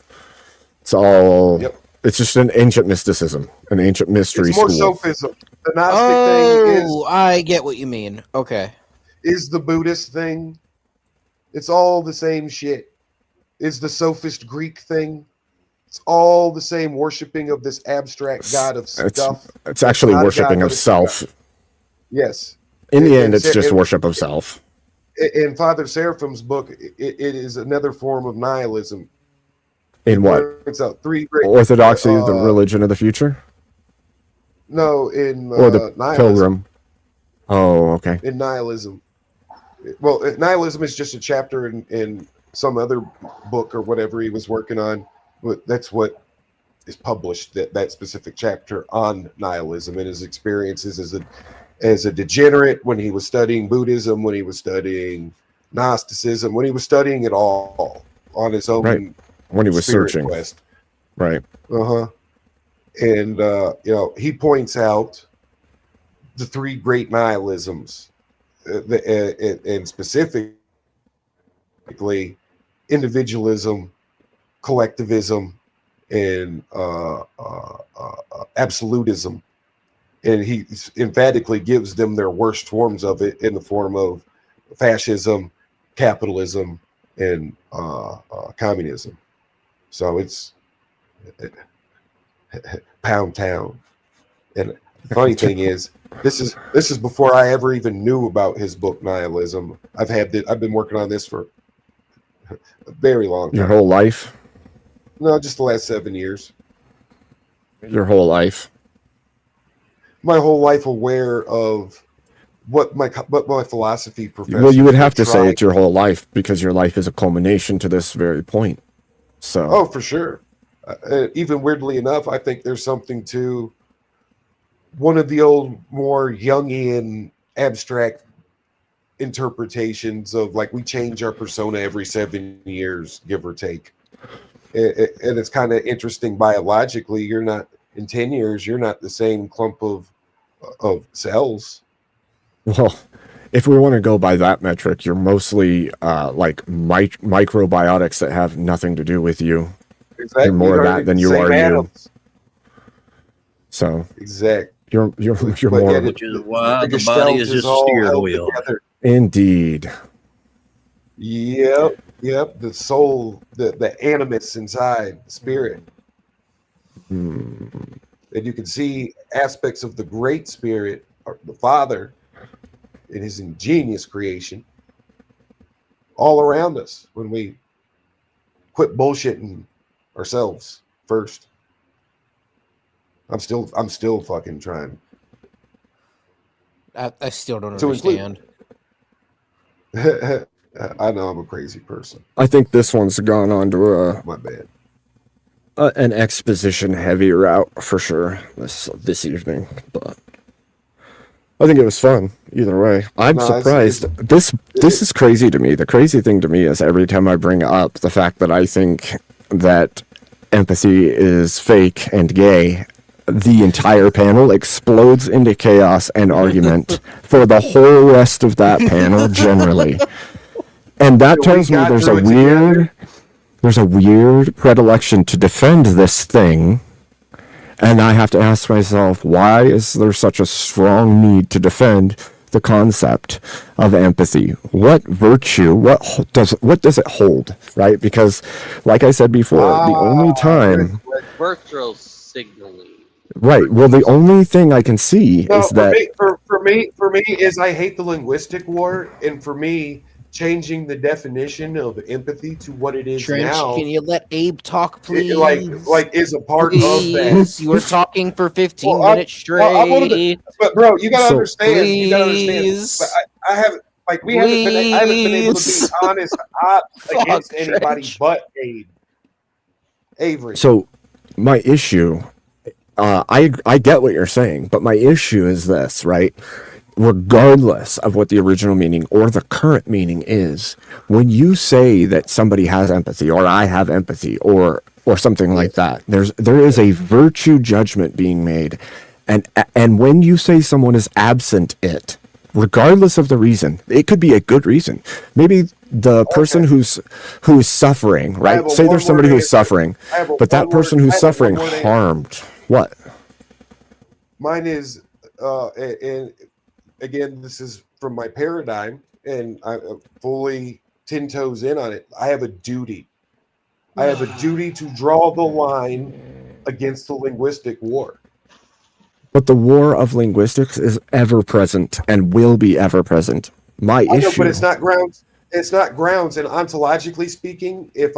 it's all it's just an ancient mysticism, an ancient mystery It's more school. sophism. The Gnostic thing Oh, I get what you mean. Okay. is the Buddhist thing. It's all the same shit. Is the sophist Greek thing. It's all the same worshiping of this abstract god of stuff. It's actually Not a worshiping god, of but it's a self. god. Yes. In the And- end, it's and- just and- worship of self. In Father Seraphim's book, it is another form of nihilism. In what? It's out three great Orthodoxy, the religion of the future, No, in or the nihilism. pilgrim. Oh, okay. In nihilism. Well, nihilism is just a chapter in some other book or whatever he was working on. But that's what is published, that specific chapter on nihilism and his experiences as a degenerate when he was studying Buddhism, when he was studying Gnosticism, when he was studying it all on his own. Right. When he was spirit searching. quest. Right. And he points out the three great nihilisms, and specifically individualism, collectivism, and absolutism. And he emphatically gives them their worst forms of it in the form of fascism, capitalism, and communism. So it's Pound Town. And the funny thing is, this is before I ever even knew about his book Nihilism. I've been working on this for A very long time. Your whole life? No, just the last 7 years. Your whole life? My whole life aware of what my philosophy professor. Well, you would have to say it's your whole life because your life is a culmination to this very point. So. Oh, for sure. Even weirdly enough, I think there's something to one of the old, more Jungian abstract interpretations of like we change our persona every 7 years, give or take. And it's kind of interesting biologically. You're not in 10 years. You're not the same clump of cells. Well, if we want to go by that metric, you're mostly like microbiotics that have nothing to do with you. Exactly. You're more of that than you are atoms. you. So exactly. You're more. Which is why the body is just a steering wheel. Indeed. Yep. The soul, the animus inside, the spirit. And you can see aspects of the great spirit, or the Father, in his ingenious creation, all around us when we quit bullshitting ourselves first. I'm still fucking trying. I still don't understand. I know I'm a crazy person. I think this one's gone on to my bad. An exposition heavy route for sure this evening, but I think it was fun either way. I'm surprised. This is crazy to me. The crazy thing to me is every time I bring up the fact that I think that empathy is fake and gay, the entire panel explodes into chaos and argument for the whole rest of that panel generally. And that tells me there's a weird predilection to defend this thing. And I have to ask myself, why is there such a strong need to defend the concept of empathy? What virtue, what does it hold, right? Because like I said before, the only time virtual signaling. Right. Well, the only thing I can see is that for me is I hate the linguistic war, and for me, changing the definition of empathy to what it is Trench, now. can you let Abe talk, please? Like is a part of that. You were talking for 15 minutes straight. But bro, you gotta understand. You gotta understand. But I haven't been able to be honest against anybody but Abe. Avery. So my issue, I get what you're saying, but my issue is this, right? Regardless of what the original meaning or the current meaning is, when you say that somebody has empathy or I have empathy or something like that, there is a virtue judgment being made, and when you say someone is absent it, regardless of the reason, it could be a good reason. Maybe the person who's suffering, right? Say there's somebody who's suffering, but that person who's suffering harmed what? Mine is and again, this is from my paradigm, and I'm fully 10 toes in on it. I have a duty. I have a duty to draw the line against the linguistic war. But the war of linguistics is ever present and will be ever present. My issue, but it's not grounds. It's not grounds. And ontologically speaking, if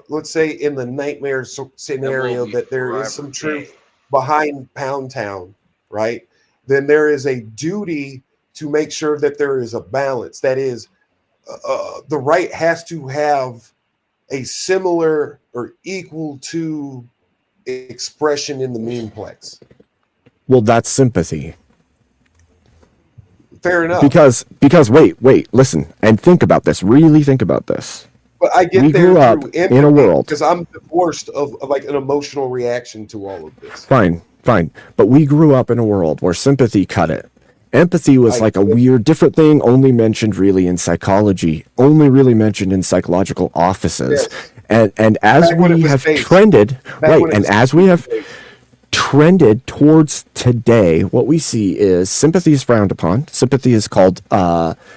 let's say in the nightmare scenario that there is some truth behind Pound Town, right? Then there is a duty to make sure that there is a balance. That is, the right has to have a similar or equal to expression in the memeplex. Well, that's sympathy. Fair enough. Because wait, listen, and think about this. Really think about this. But I get we there grew up through empathy in a world because I'm divorced of like an emotional reaction to all of this. Fine. But we grew up in a world where sympathy cut it. Empathy was like a weird, different thing, only mentioned really in psychology, only really mentioned in psychological offices. Yes. And as we have trended, right, and as we have, trended towards today, what we see is sympathy is frowned upon. Sympathy is called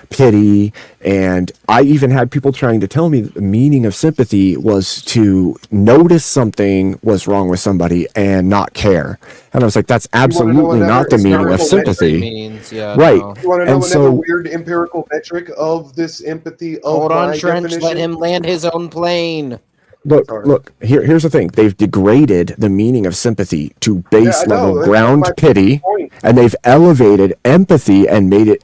pity. And I even had people trying to tell me that the meaning of sympathy was to notice something was wrong with somebody and not care. And I was like, that's absolutely not the meaning of sympathy. Right. You want to know another weird empirical metric of this empathy? Hold on, Trench. Let him land his own plane. Look. Here's the thing. They've degraded the meaning of sympathy to base level ground pity, and they've elevated empathy and made it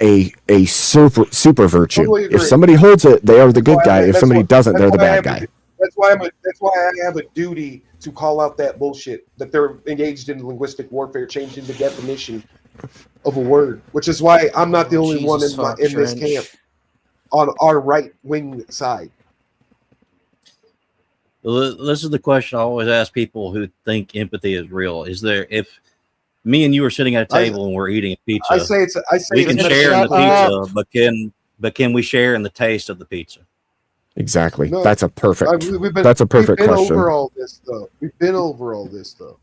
a super virtue. Totally agree. If somebody holds it, they are the good guy. If somebody doesn't, they're the bad guy. That's why I have a duty to call out that bullshit that they're engaged in linguistic warfare, changing the definition of a word. Which is why I'm not the only one in this camp on our right wing side. This is the question I always ask people who think empathy is real. Is there, if me and you are sitting at a table and we're eating a pizza, we can share in the pizza, but can we share in the taste of the pizza? Exactly. No, that's a perfect question. Over all this though. We've been over all this though.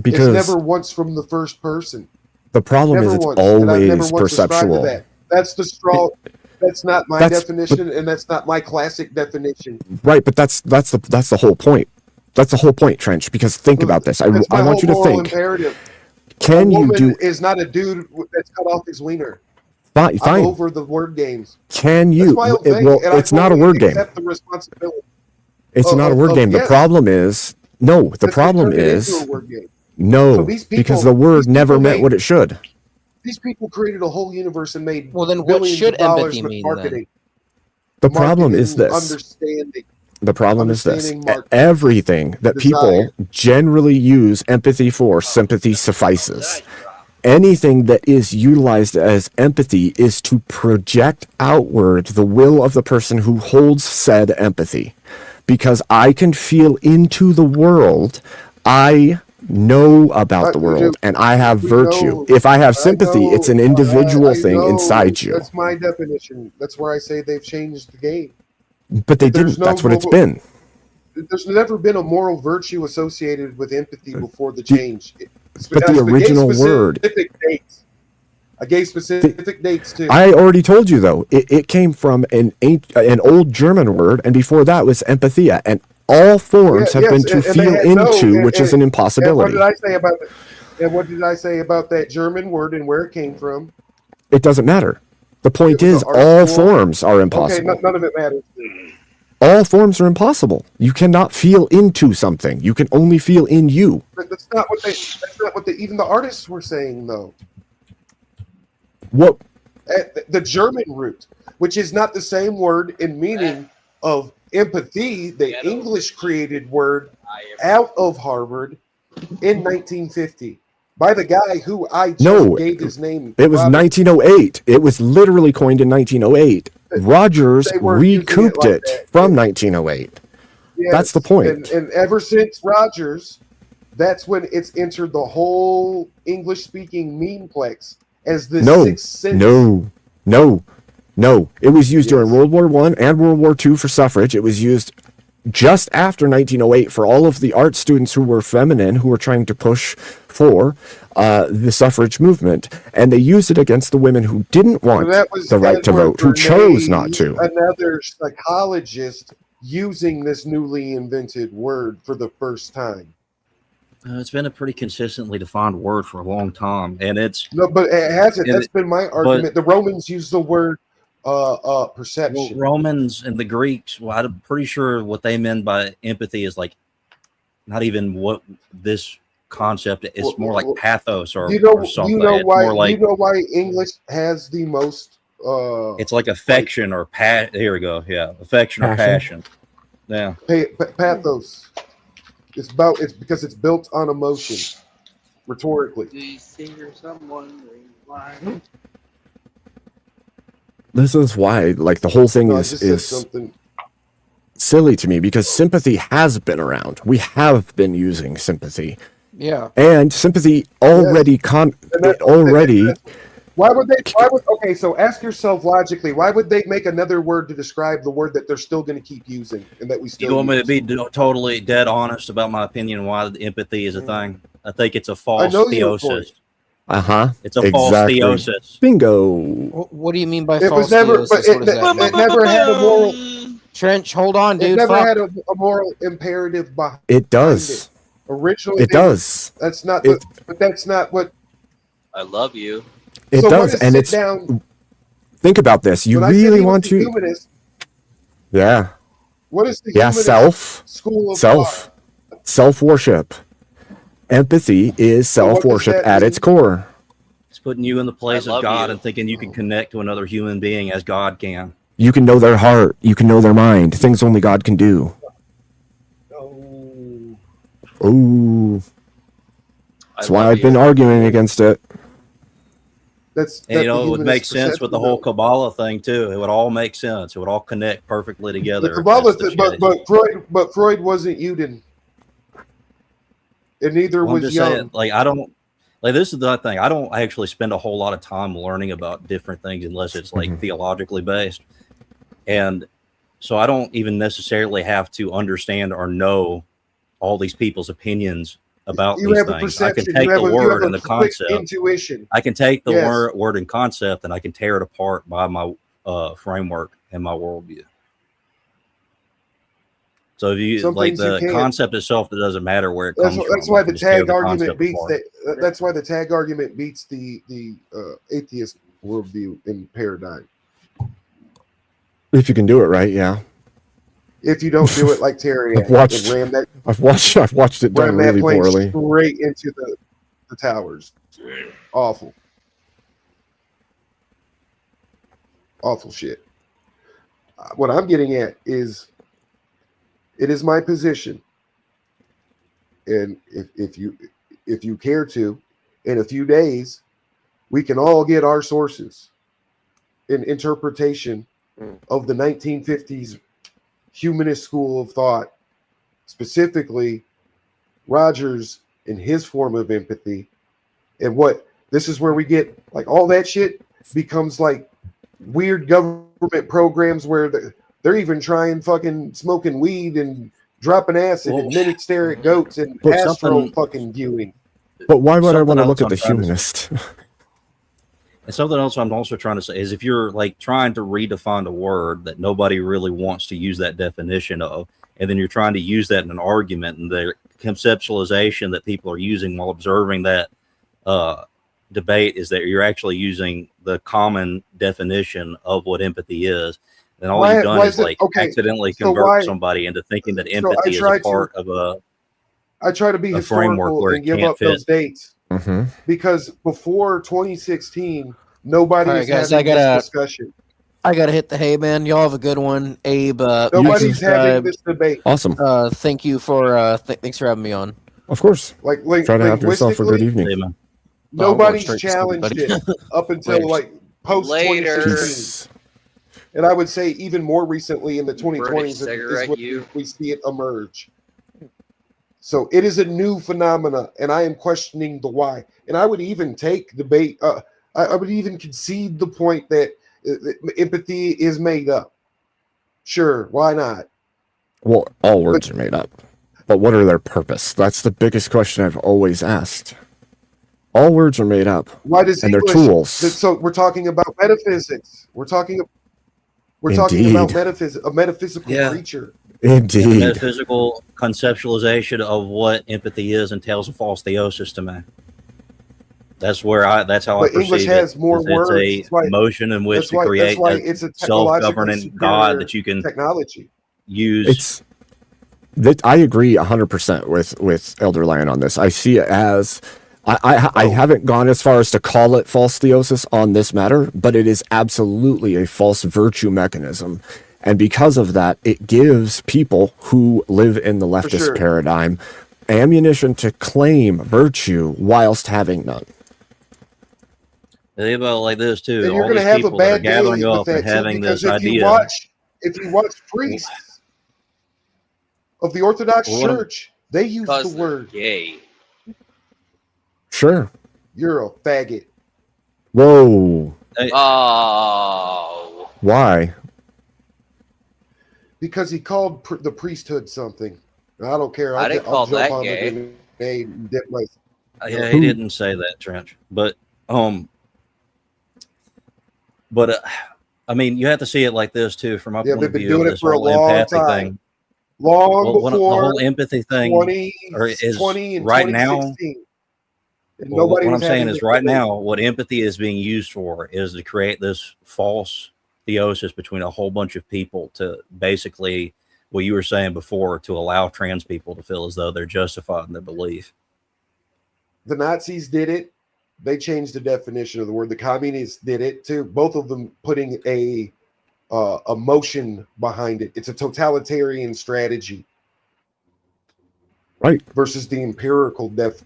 Because it's never once from the first person. The problem is it's always perceptual. That's the straw. That's not my definition, and that's not my classic definition. Right, but that's the whole point. That's the whole point, Trench. Because think about this. I want you to think. Imperative. Can you do? Is not a dude that's cut off his wiener. Fine. I'm over the word games. Can you? Well, it's not a word game. The responsibility. It's not a word game. The problem is no. The problem is no, because the word never meant what it should. These people created a whole universe and made well. Then what should empathy mean? Marketing. The problem is this. Understanding. The problem is this. Everything that people generally use empathy for, sympathy suffices. Anything that is utilized as empathy is to project outward the will of the person who holds said empathy. Because I can feel into the world, I know about the world, and I have virtue. If I have sympathy, it's an individual thing inside you. That's my definition. That's where I say they've changed the game. But they didn't. That's what it's been. There's never been a moral virtue associated with empathy before the change. But the original word. I gave specific dates too. I already told you though. It came from an old German word, and before that was empathia, and all forms have been to feel into, which is an impossibility. And what did I say about it? And what did I say about that German word and where it came from? It doesn't matter. The point is, all forms are impossible. Okay, none of it matters. All forms are impossible. You cannot feel into something. You can only feel in you. But that's not what even the artists were saying, though. What? The German root, which is not the same word in meaning of empathy, the English created word out of Harvard in 1950 by the guy who I just gave his name. It was 1908. It was literally coined in 1908. Rogers recouped it from 1908. Yes, that's the point. And ever since Rogers, that's when it's entered the whole English-speaking memeplex as the sixth sense. No. It was used during World War I and World War II for suffrage. It was used just after 1908 for all of the art students who were feminine, who were trying to push for the suffrage movement. And they used it against the women who didn't want the right to vote, who chose not to. Another psychologist using this newly invented word for the first time. It's been a pretty consistently defined word for a long time, and it's but it hasn't. That's been my argument. The Romans used the word perception. Well, Romans and the Greeks. Well, I'm pretty sure what they meant by empathy is like not even what this concept. It's more like pathos or something. You know why English has the most. It's like affection or Here we go. Yeah, affection or passion. Yeah. Pathos. It's because it's built on emotion, rhetorically. Do you see someone? This is why, like, the whole thing is silly to me, because sympathy has been around. We have been using sympathy. Yeah. And sympathy already Why would they? Okay, so ask yourself logically, why would they make another word to describe the word that they're still going to keep using and that we still You want use? me to be totally dead honest about my opinion on why empathy is a thing? I think it's a false know you're theosis. It's a false theosis. Bingo. What do you mean by It false was never, theosis? but What does that mean? it never had a moral. Trench, hold on, dude. It never Fuck. had a moral imperative behind It does. Originally, It does. That's not. It- but that's not what. I love you. It So what does, is and sit it's. down? Think about this. You When I said really he was want the to. humanist, Yeah. what is the Yeah. humanist school of thought? Self worship. Empathy is So what self does worship that at its mean? core. It's putting you in the place I of love God you. and thinking you can connect to another human being as God can. You can know their heart. You can know their mind. Things only God can do. Oh. That's why I've been arguing against it. That's And you know, the it would make humanist sense with the perception, whole Kabbalah thing too. It would all make sense. It would all connect perfectly together. The Kabbalah, That's the but Freud wasn't Uden, and neither Well, I'm was just Young. saying, like, I don't like this is the thing. I don't actually spend a whole lot of time learning about different things unless it's like theologically based. And so I don't even necessarily have to understand or know all these people's opinions about You these have a things. I can perception. take You have the a, you word have a and the quick concept. intuition. I can take the Yes. word and concept and I can tear it apart by my framework and my worldview. So if you Some like things you the can't. concept itself, it doesn't matter where it That's, comes that's from. why I can the just tear tag argument concept beats apart. that. That's why the tag argument beats the atheist worldview and paradigm. If you can do it right, yeah. If you don't do it like Terry I've watched I've watched it done ram that really plane poorly. straight into the towers. Awful. Awful shit. What I'm getting at is it is my position. And if you care to, in a few days, we can all get our sources in interpretation of the 1950s humanist school of thought, specifically Rogers and his form of empathy. And what this is where we get like all that shit becomes like weird government programs where they're even trying fucking smoking weed and dropping acid and ministeric goats and But astral something- fucking viewing. But why would I Something want to else look at I'm the trying to- humanist? And something else I'm also trying to say is if you're like trying to redefine a word that nobody really wants to use that definition of, and then you're trying to use that in an argument, and the conceptualization that people are using while observing that debate is that you're actually using the common definition of what empathy is, then all you've done is like accidentally convert somebody into thinking that empathy is a part of a. I try to be a framework historical where and it give can't up fit. those dates because before 2016, nobody All right, is guys, having this discussion. I gotta hit the hay, man. Y'all have a good one, Abe. Nobody's having this debate. Awesome. Thank you for thanks for having me on. Of course. Like Try to have yourself a good linguistically, evening. nobody's straight to sleep, challenged buddy. it up until Later. like post Later. 2016. And I would say even more recently in the 2020s is cigarette, when you. we see it emerge. So it is a new phenomena, and I am questioning the why. And I would even take debate. I would even concede the point that empathy is made up. Sure, why not? Well, all words are made up. But what are their purpose? That's the biggest question I've always asked. All words are made up. Why does and English, they're tools. So we're talking about metaphysics. We're talking about Indeed. a metaphysical creature. Indeed. And the metaphysical conceptualization of what empathy is entails a false theosis to me. That's how I But English perceive has it. more words. That's It's why- a motion in which that's to why- create that's why a it's a technologically self-governing superior God that you can technology. use. It's that I agree 100% with Elder Lion on this. I see it as I haven't gone as far as to call it false theosis on this matter, but it is absolutely a false virtue mechanism. And because of that, it gives people who live in the leftist sure. paradigm ammunition to claim virtue whilst having none. Think about it like this too. And you're All going to these have a people that are bad gathering dealing with up and that too, having because this if you idea. watch priests of the Orthodox Well, what I'm- Church, they use Because the they're word gay. Sure. "you're a faggot." Whoa. Oh. Why? Because he called the priesthood something. I don't care. I didn't I'll call jump that on gay. the grenade and dip my. Yeah, he didn't say that, Trench. But I mean, you have to see it like this too, from my point they've of been view. doing Of it this for a whole long empathic time. thing. Long Well, before the whole empathy thing 20 is 20 and right now. 2016. And Well, nobody what I'm was saying having is to right do it. now, what empathy is being used for is to create this false theosis between a whole bunch of people to basically, what you were saying before, to allow trans people to feel as though they're justified in their belief. The Nazis did it. They changed the definition of the word. The communists did it too. Both of them putting a emotion behind it. It's a totalitarian strategy, right? Versus the empirical definition.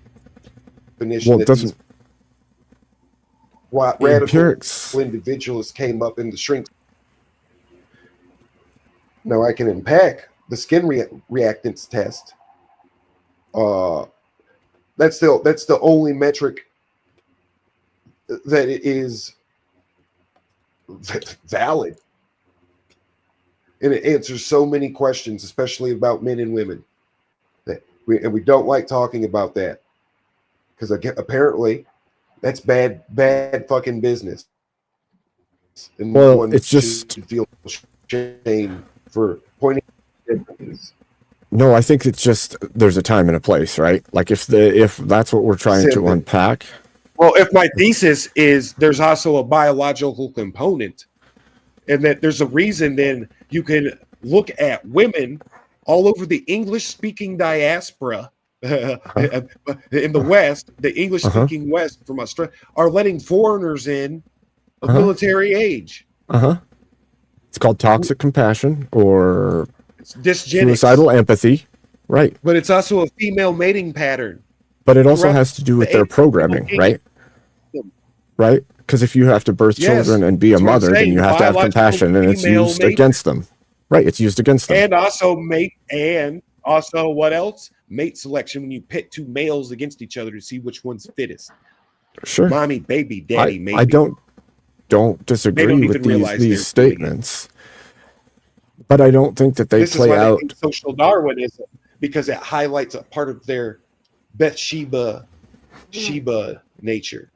Well, it doesn't. What radical individualists came up in the shrink. Now I can unpack the skin reactance test. That's the only metric that is valid, and it answers so many questions, especially about men and women. That we don't like talking about that because apparently that's bad fucking business. And well, it's just feel shame for pointing. No, I think it's just there's a time and a place, right? Like if that's what we're trying to unpack. Well, if my thesis is there's also a biological component, and that there's a reason, then you can look at women all over the English-speaking diaspora in the West, the English-speaking West from Australia, are letting foreigners in of military age. It's called toxic compassion or dysgenics. Suicidal empathy, right? But it's also a female mating pattern. But it also has to do with their programming, right? Right? Because if you have to birth children and be a mother, then you have to have compassion, and it's used against them, right? It's used against them. And also what else? Mate selection, when you pit two males against each other to see which one's fittest. Sure. Mommy, baby, daddy, maybe. I don't disagree with these statements. But I don't think that they play out. They social Darwinism, because it highlights a part of their Bathsheba nature.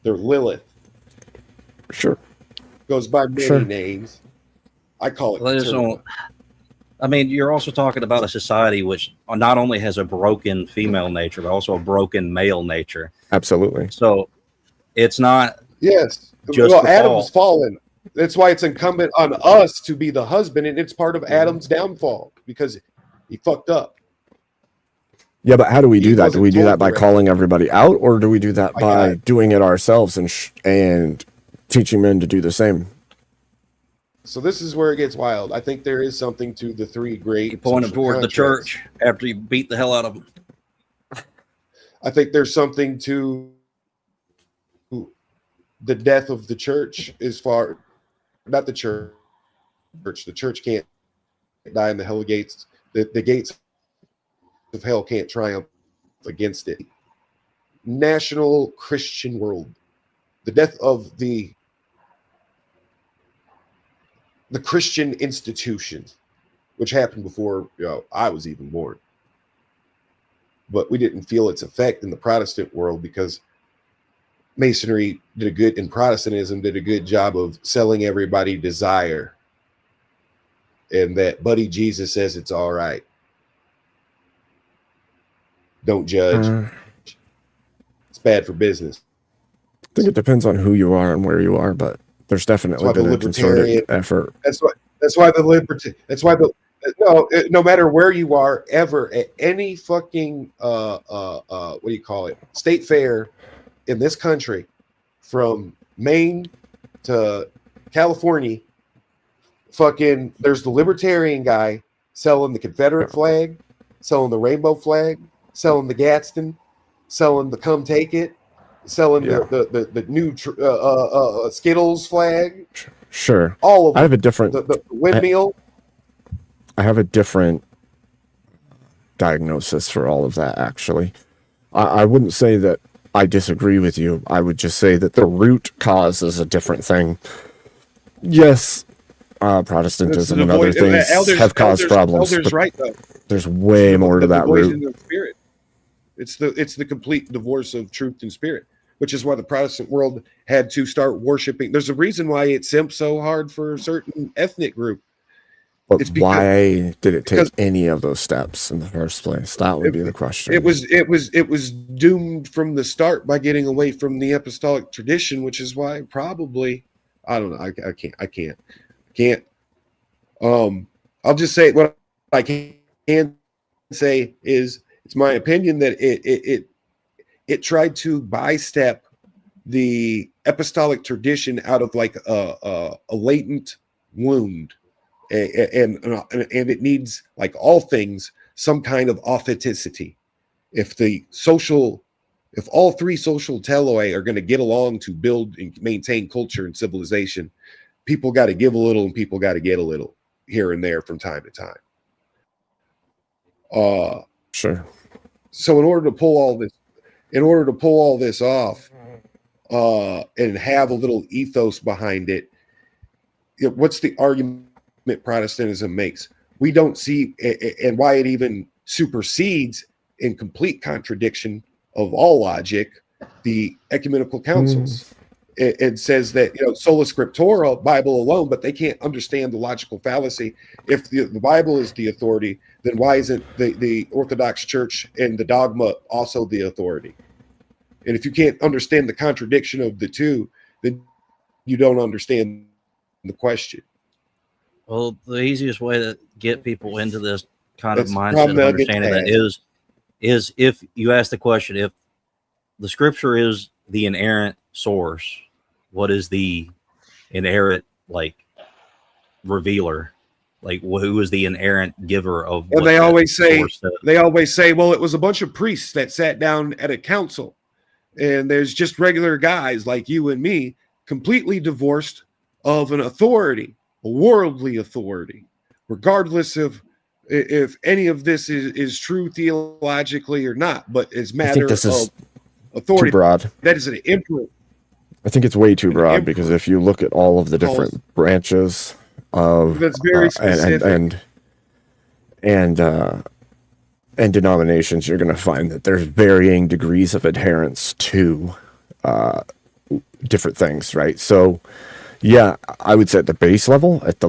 They're Lilith. Sure. Goes by many names. I call it. I mean, you're also talking about a society which not only has a broken female nature, but also a broken male nature. Absolutely. So it's not. Yes. Just well, Adam's fallen. That's why it's incumbent on us to be the husband, and it's part of Adam's downfall because he fucked up. Yeah, but how do we do that? Do we do that by calling everybody out, or do we do that by doing it ourselves and teaching men to do the same? So this is where it gets wild. I think there is something to the three great. You pointed toward the church after you beat the hell out of them. I think there's something to the death of the church not the church. The church can't die in the hell gates. The gates of hell can't triumph against it. National Christian world. The death of the Christian institutions, which happened before I was even born. But we didn't feel its effect in the Protestant world because Masonry and Protestantism did a good job of selling everybody desire. And that Buddy Jesus says it's all right. Don't judge. It's bad for business. I think it depends on who you are and where you are, but there's definitely been a concerted effort. No matter where you are ever at any fucking what do you call it? State fair in this country, from Maine to California, fucking there's the libertarian guy selling the Confederate flag, selling the rainbow flag, selling the Gadsden, selling the Come Take It, selling the new Skittles flag. Sure. All of them. I have a different the windmill. I have a different diagnosis for all of that, actually. I wouldn't say that I disagree with you. I would just say that the root cause is a different thing. Yes, Protestantism and other things have caused problems. Elders, but right, though. there's way more to that root. The spirit. It's the complete divorce of truth and spirit, which is why the Protestant world had to start worshiping. There's a reason why it simped so hard for a certain ethnic group. But why did it take any of those steps in the first place? That would be the question. It was doomed from the start by getting away from the apostolic tradition, which is why probably I don't know. I can't. I'll just say what I can say is it's my opinion that it tried to bystep the apostolic tradition out of like a latent wound. And it needs, like all things, some kind of authenticity. If all three social teloi are going to get along to build and maintain culture and civilization, people got to give a little and people got to get a little here and there from time to time. Sure. So in order to pull all this off, and have a little ethos behind it, what's the argument Protestantism makes? We don't see, and why it even supersedes in complete contradiction of all logic, the ecumenical councils. It says that, sola scriptura, Bible alone, but they can't understand the logical fallacy. If the Bible is the authority, then why isn't the Orthodox Church and the dogma also the authority? And if you can't understand the contradiction of the two, then you don't understand the question. Well, the easiest way to get people into this kind of mindset of understanding that is if you ask the question, if the scripture is the inerrant source, what is the inerrant revealer? Like, who is the inerrant giver of? And they always say, well, it was a bunch of priests that sat down at a council, and there's just regular guys like you and me, completely divorced of an authority, a worldly authority, regardless of if any of this is true theologically or not, but it's matter of authority. Too broad. That is an emperor. I think it's way too broad, because if you look at all of the different branches of that's very specific. And denominations, you're going to find that there's varying degrees of adherence to different things, right? So yeah, I would say at the base level, at the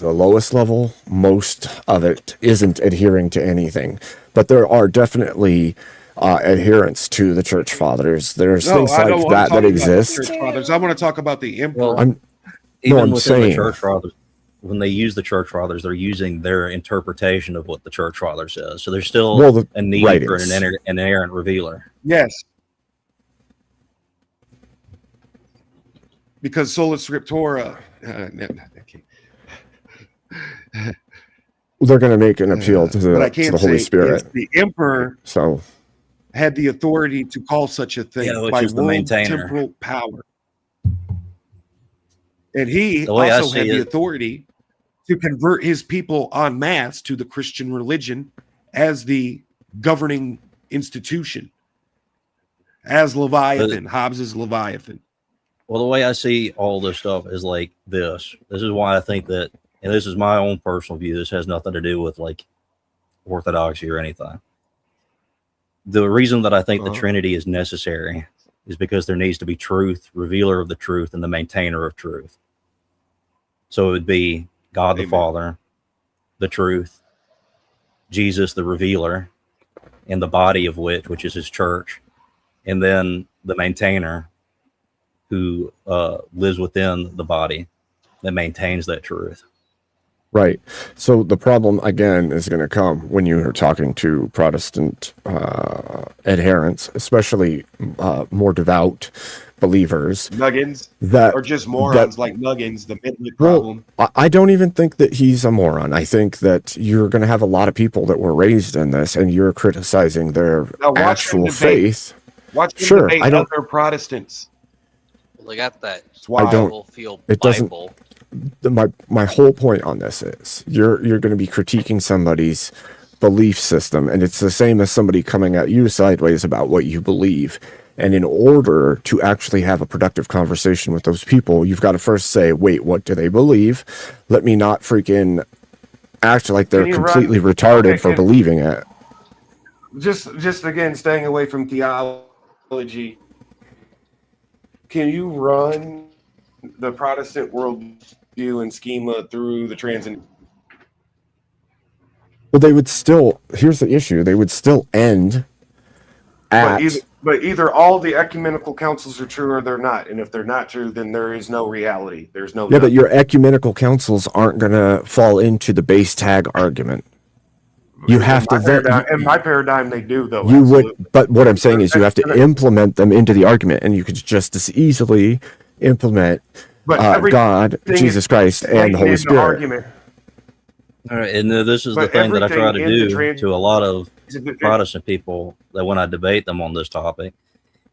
lowest level, most of it isn't adhering to anything, but there are definitely adherence to the church fathers. There's things like that exist. I want to talk about the emperor. The church fathers, when they use the church fathers, they're using their interpretation of what the church father says. So there's still a need for an inerrant revealer. Yes. Because sola scriptura, they're going to make an appeal to the Holy Spirit. The emperor had the authority to call such a thing by world temporal power. And he also had the authority to convert his people en masse to the Christian religion as the governing institution, as Leviathan, Hobbes's Leviathan. Well, the way I see all this stuff is like this. This is why I think that, and this is my own personal view, this has nothing to do with orthodoxy or anything. The reason that I think the Trinity is necessary is because there needs to be truth, revealer of the truth, and the maintainer of truth. So it would be God the Father, the truth, Jesus the revealer, and the body of which is his church, and then the maintainer who lives within the body that maintains that truth. Right. So the problem, again, is going to come when you are talking to Protestant adherents, especially more devout believers. Nuggins. Or just morons like Nuggins, the Midland problem. I don't even think that he's a moron. I think that you're going to have a lot of people that were raised in this, and you're criticizing their actual faith. Watch them debate other Protestants. Well, they got that. I don't. It doesn't. My whole point on this is you're going to be critiquing somebody's belief system, and it's the same as somebody coming at you sideways about what you believe. And in order to actually have a productive conversation with those people, you've got to first say, wait, what do they believe? Let me not freaking act like they're completely retarded for believing it. Just again, staying away from theology. Can you run the Protestant worldview and schema through the Transcendent? Well, they would still, here's the issue, they would still end at... But either all the ecumenical councils are true or they're not. And if they're not true, then there is no reality. There's no... Yeah, but your ecumenical councils aren't going to fall into the base tag argument. You have to... In my paradigm, they do, though. You would, but what I'm saying is you have to implement them into the argument, and you could just as easily implement God, Jesus Christ, and the Holy Spirit. All right, and this is the thing that I try to do to a lot of Protestant people that when I debate them on this topic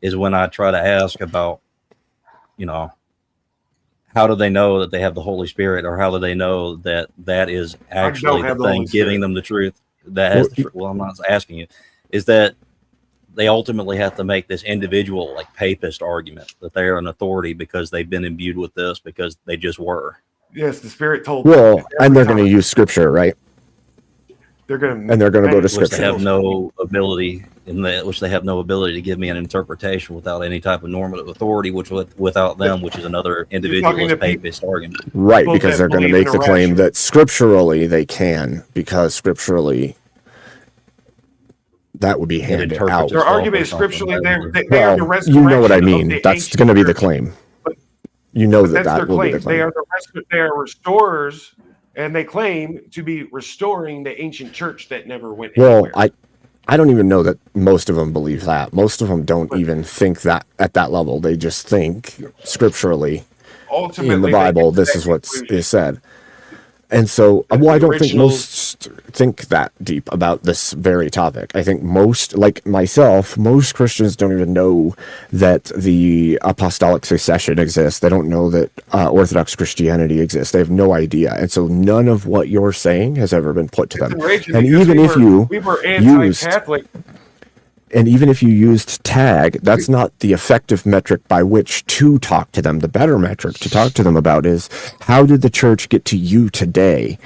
is when I try to ask about, you know, how do they know that they have the Holy Spirit, or how do they know that that is actually the thing giving them the truth? That has the well, I'm not asking you, is that they ultimately have to make this individual like papist argument that they are an authority because they've been imbued with this because they just were. Yes, the Spirit told. Well, and they're going to use Scripture, right? They're going to go to Scripture. Which they have no ability in that, which they have no ability to give me an interpretation without any type of normative authority, which without them, which is another individualist papist argument. Right, because they're going to make the claim that scripturally they can, because scripturally that would be handed out. Their argument is scripturally they are the resurrection. You know what I mean. That's going to be the claim. You know that will be the claim. They are restorers, and they claim to be restoring the ancient church that never went anywhere. Well, I don't even know that most of them believe that. Most of them don't even think that at that level. They just think scripturally in the Bible, this is what is said. And so, well, I don't think most think that deep about this very topic. I think most, like myself, most Christians don't even know that the apostolic succession exists. They don't know that Orthodox Christianity exists. They have no idea. And so none of what you're saying has ever been put to them. And even if you anti-Catholic. And even if you used tag, that's not the effective metric by which to talk to them. The better metric to talk to them about is, how did the church get to you today?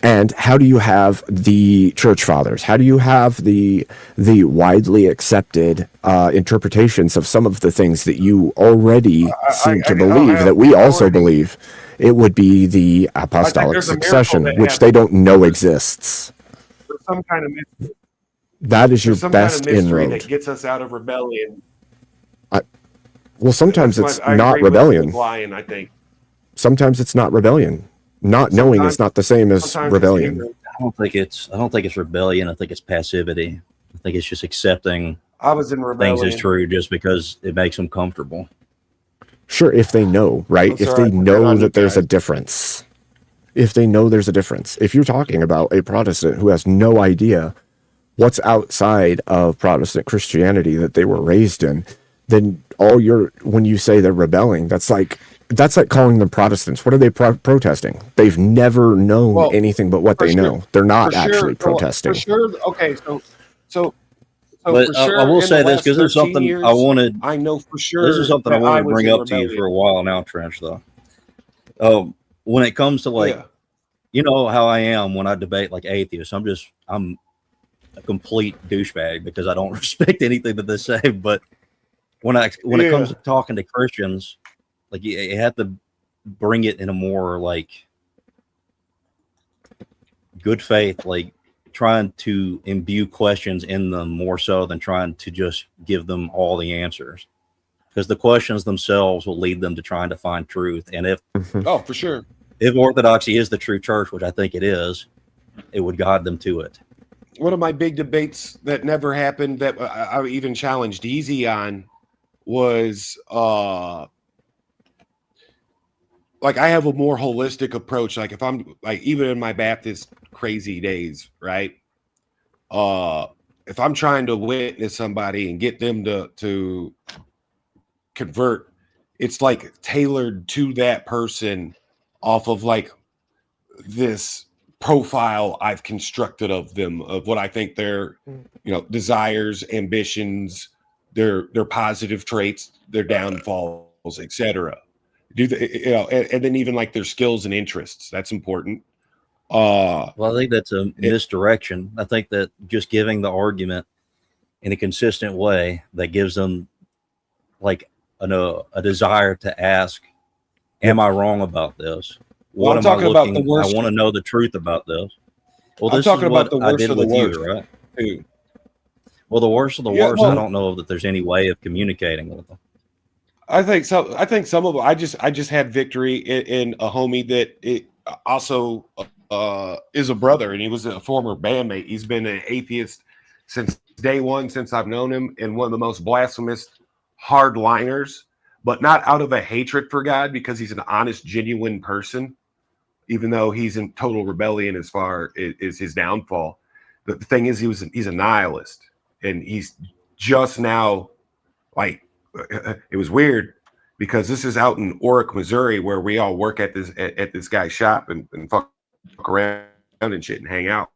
And how do you have the church fathers? How do you have the widely accepted interpretations of some of the things that you already seem to believe, that we also believe? It would be the apostolic succession, which they don't know exists. There's some kind of mystery. That is your best inroad. That gets us out of rebellion. Well, sometimes it's not rebellion. Lion, I think. Sometimes it's not rebellion. Not knowing is not the same as rebellion. I don't think it's rebellion. I think it's passivity. I think it's just accepting I was in rebellion. things as true just because it makes them comfortable. Sure, if they know, right? If they know that there's a difference. If they know there's a difference. If you're talking about a Protestant who has no idea what's outside of Protestant Christianity that they were raised in, then when you say they're rebelling, that's like calling them Protestants. What are they protesting? They've never known anything but what they know. They're not actually protesting. For sure. Okay, so but for sure, I will say this because there's something years, I wanted. I know for sure. This is something I wanted to bring up to you for a while now, Trench. Though, when it comes to you know how I am when I debate like atheists. I'm a complete douchebag because I don't respect anything that they say. But when it comes to talking to Christians, like you have to bring it in a more like good faith, like trying to imbue questions in them more so than trying to just give them all the answers, because the questions themselves will lead them to trying to find truth. And if for sure, if orthodoxy is the true church, which I think it is, it would guide them to it. One of my big debates that never happened, that I even challenged Easy on, was like I have a more holistic approach. Like if I'm like, even in my Baptist crazy days, right? If I'm trying to witness somebody and get them to convert, it's like tailored to that person off of like this profile I've constructed of them, of what I think their desires, ambitions, their positive traits, their downfalls, etc. Do they, and then even like their skills and interests. That's important. Well, I think that's a misdirection. I think that just giving the argument in a consistent way that gives them like a desire to ask, am I wrong about this? What am I looking? I want to know the truth about this. Well, this is what I did with you, right? Too. Well, the worst of the worst, I don't know that there's any way of communicating with them. I think so. I think some of them. I just had victory in a homie that also is a brother, and he was a former bandmate. He's been an atheist since day one, since I've known him, and one of the most blasphemous hardliners, but not out of a hatred for God, because he's an honest, genuine person, even though he's in total rebellion as far as his downfall. The thing is, he's a nihilist, and he's just now, like, it was weird because this is out in Orick, Missouri, where we all work at this guy's shop and fuck around and shit and hang out.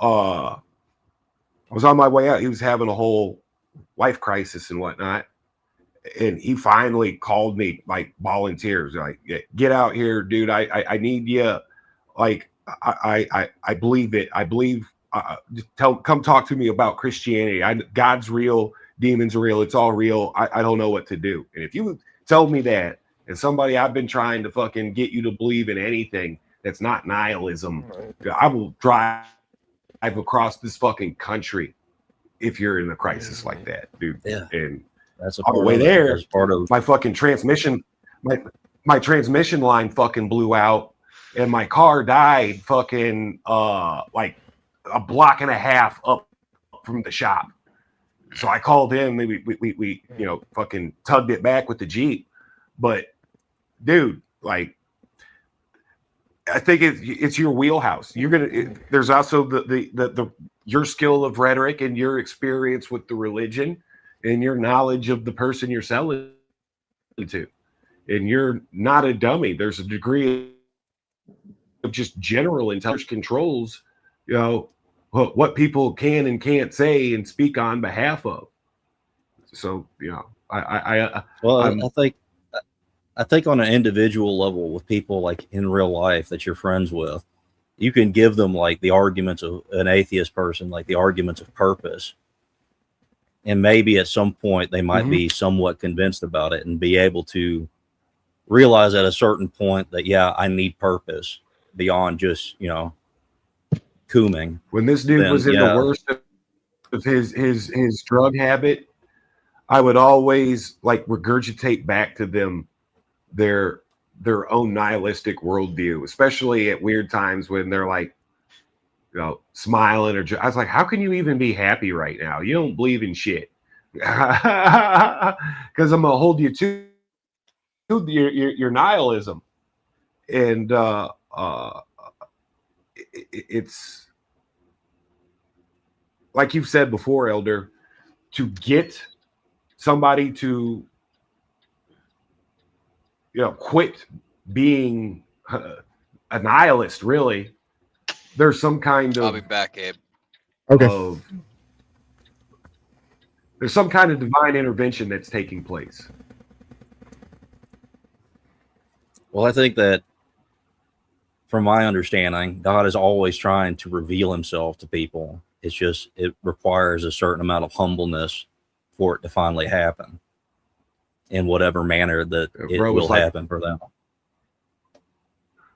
I was on my way out. He was having a whole life crisis and whatnot, and he finally called me, like, volunteers, like, get out here, dude. I need you. Like, I believe it. I believe. Come talk to me about Christianity. God's real. Demons are real. It's all real. I don't know what to do. And if you tell me that, and somebody I've been trying to fucking get you to believe in anything that's not nihilism, I will drive across this fucking country if you're in a crisis like that, dude. Yeah. And that's on the way there, that's part of my fucking transmission. My transmission line fucking blew out, and my car died fucking like a block and a half up from the shop. So I called him. We fucking tugged it back with the Jeep. But dude, like, I think it's your wheelhouse. You're gonna. There's also the your skill of rhetoric and your experience with the religion and your knowledge of the person you're selling to. And you're not a dummy. There's a degree of just general intelligence controls, what people can and can't say and speak on behalf of. So, I think on an individual level with people like in real life that you're friends with, you can give them like the arguments of an atheist person, like the arguments of purpose. And maybe at some point they might be somewhat convinced about it and be able to realize at a certain point that, yeah, I need purpose beyond just, cooming. When this dude was in the worst of his drug habit, I would always like regurgitate back to them their own nihilistic worldview, especially at weird times when they're like, smiling or I was like, how can you even be happy right now? You don't believe in shit. Because I'm gonna hold you to your nihilism. And it's like you've said before, Elder, to get somebody to quit being a nihilist. Really, there's some kind of, I'll be back, Abe. Okay. There's some kind of divine intervention that's taking place. Well, I think that from my understanding, God is always trying to reveal himself to people. It's just, it requires a certain amount of humbleness for it to finally happen in whatever manner that it will happen for them.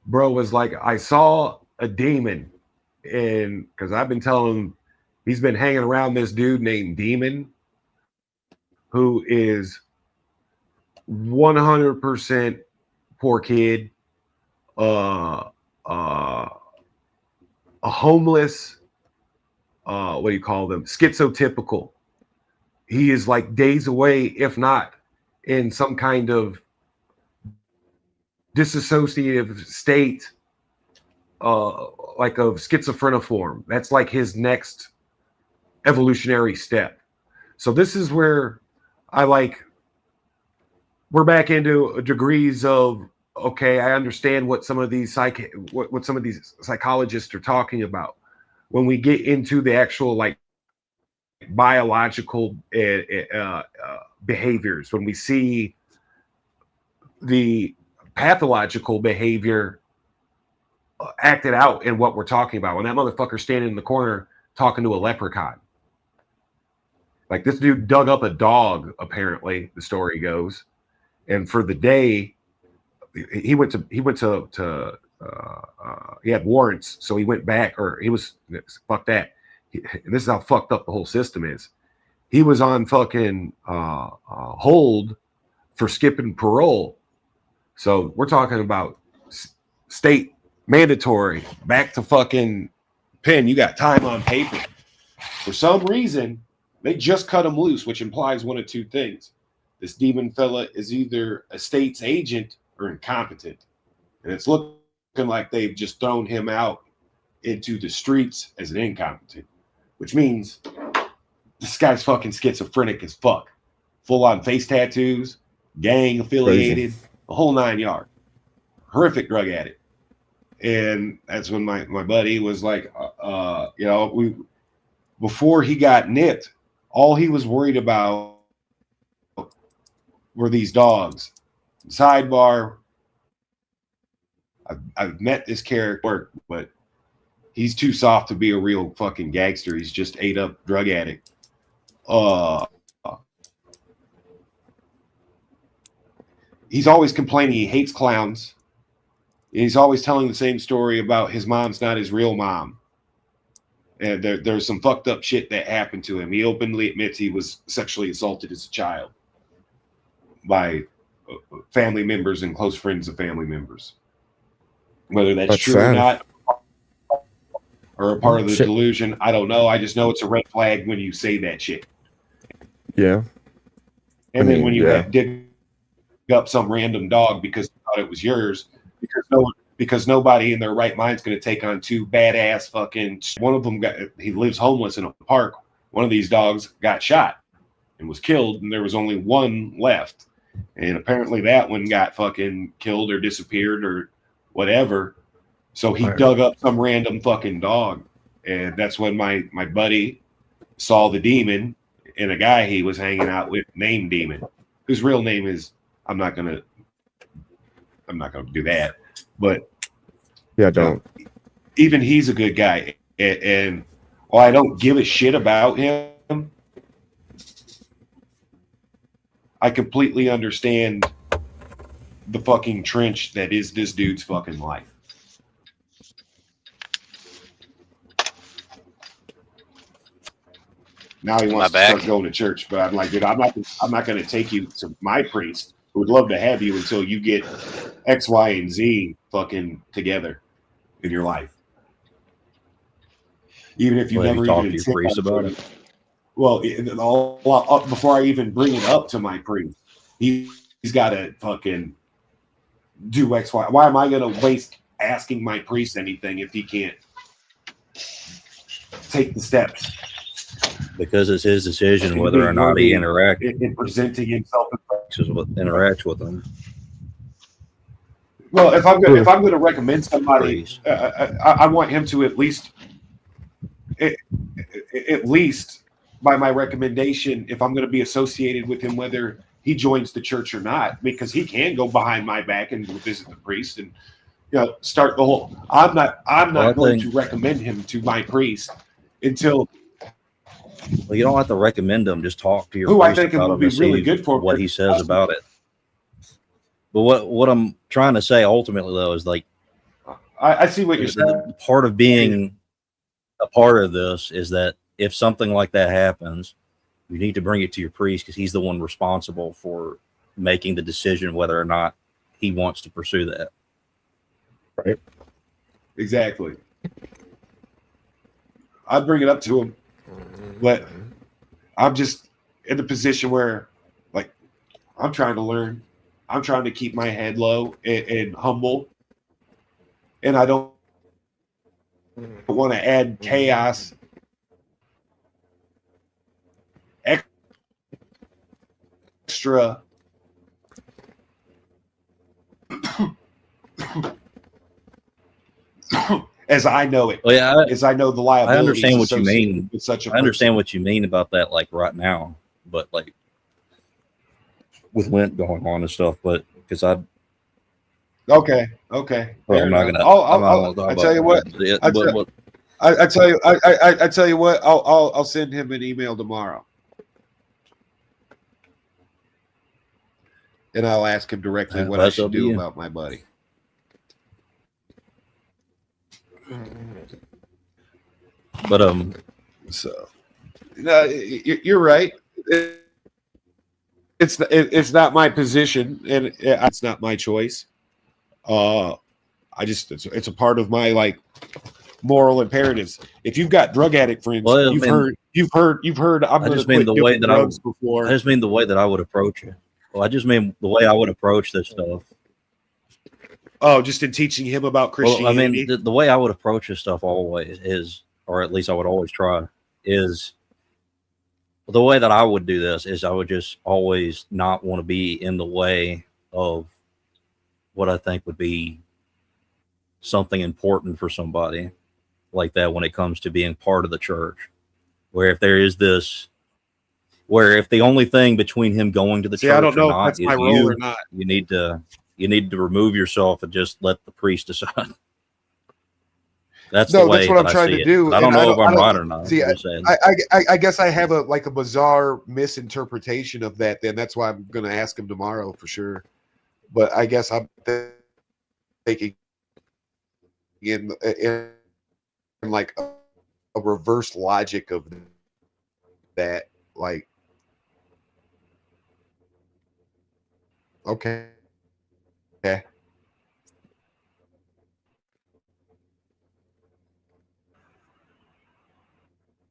Bro was like, I saw a demon, and because I've been telling him he's been hanging around this dude named Demon, who is 100% poor kid, a homeless, what do you call them? Schizotypical. He is like days away, if not in some kind of disassociative state, like of schizophreniform. That's like his next evolutionary step. So this is where we're back into degrees of, okay, I understand what some of these what some of these psychologists are talking about. When we get into the actual like biological behaviors, when we see the pathological behavior acted out in what we're talking about, when that motherfucker's standing in the corner talking to a leprechaun. Like, this dude dug up a dog, apparently, the story goes, and for the day he had warrants, so he went back, or he was, fuck that. And this is how fucked up the whole system is. He was on fucking hold for skipping parole. So we're talking about state mandatory, back to fucking pen. You got time on paper. For some reason, they just cut him loose, which implies one of two things. This demon fella is either a state's agent or incompetent. And it's looking like they've just thrown him out into the streets as an incompetent, which means this guy's fucking schizophrenic as fuck. Full on face tattoos, gang affiliated, the whole 9 yards. Horrific drug addict. And that's when my buddy was like, before he got nipped, all he was worried about were these dogs. Sidebar, I've met this character, but he's too soft to be a real fucking gangster. He's just ate up drug addict. He's always complaining he hates clowns. He's always telling the same story about his mom's not his real mom. And there's some fucked up shit that happened to him. He openly admits he was sexually assaulted as a child by family members and close friends of family members. Whether that's true or not, or a part of the delusion, I don't know. I just know it's a red flag when you say that shit. Yeah. And then when you dig up some random dog because you thought it was yours, because nobody in their right mind is going to take on two badass fucking. One of them he lives homeless in a park. One of these dogs got shot and was killed, and there was only one left. And apparently that one got fucking killed or disappeared or whatever. So he dug up some random fucking dog. And that's when my buddy saw the demon and a guy he was hanging out with named Demon, whose real name is, I'm not gonna do that. But yeah, don't. Even he's a good guy. And while I don't give a shit about him, I completely understand the fucking trench that is this dude's fucking life. Now he wants to start going to church, but I'm like, dude, I'm not going to take you to my priest, who would love to have you until you get X, Y, and Z fucking together in your life. Even if you never talk even to your priest about it. Well, before I even bring it up to my priest, he's got to fucking do X, Y. Why am I going to waste asking my priest anything if he can't take the steps? Because it's his decision whether or not he interacts in presenting himself, interacts with them. Well, if I'm going to recommend somebody, I want him to at least by my recommendation, if I'm going to be associated with him, whether he joins the church or not, because he can go behind my back and visit the priest and start the whole. I'm not going to recommend him to my priest until. Well, you don't have to recommend him. Just talk to your who priest I think it would be really good for what he says about it. But what I'm trying to say ultimately, though, is like I see what you're saying. Part of being a part of this is that if something like that happens, you need to bring it to your priest because he's the one responsible for making the decision whether or not he wants to pursue that. Right. Exactly. I'd bring it up to him. But I'm just in the position where, like, I'm trying to learn. I'm trying to keep my head low and humble. And I don't want to add chaos. Extra. as I know it. Well, yeah, as I know the I liabilities. understand what you associated mean. With such a I understand person. what you mean about that, like right now, but like with Lent going on and stuff. But because Okay. well, Fair I'm not enough. gonna. I'm not gonna talk I about tell you what. it, I but tell, what I tell you. I tell you what. I'll send him an email tomorrow, and I'll ask him directly what I that's should up to do you. about my buddy. But So, no, you're right. It's not my position, and it's not my choice. It's a part of my like moral imperatives. If you've got drug addict friends, well, you've heard. I'm I going to just mean quit the way doing that drugs before. I just mean the way that I would approach it. Well, I just mean the way I would approach this stuff. Oh, just in teaching him about Christianity. Well, I mean, the way I would approach this stuff always is, or at least I would always try, is the way that I would do this is I would just always not want to be in the way of what I think would be something important for somebody like that when it comes to being part of the church. Where if there is this, where if the only thing between him going to the church I don't know or if not that's is my role you, or not. you need to remove yourself and just let the priest decide. That's the way that's what I'm trying to do. I don't and know if I'm right or not. See, I'm just saying. I guess I have a bizarre misinterpretation of that. Then that's why I'm going to ask him tomorrow for sure. But I guess I'm thinking in like a reverse logic of that. Like, okay.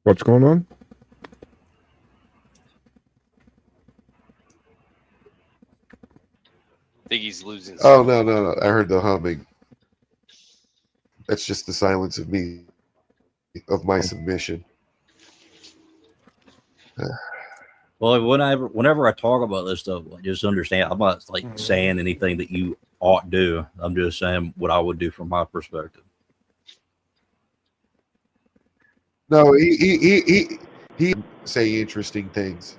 What's going on? I think he's losing. Oh, no. I heard the humming. That's just the silence of me, of my submission. Well, whenever I talk about this stuff, just understand I'm not like saying anything that you ought do. I'm just saying what I would do from my perspective. No, he say interesting things,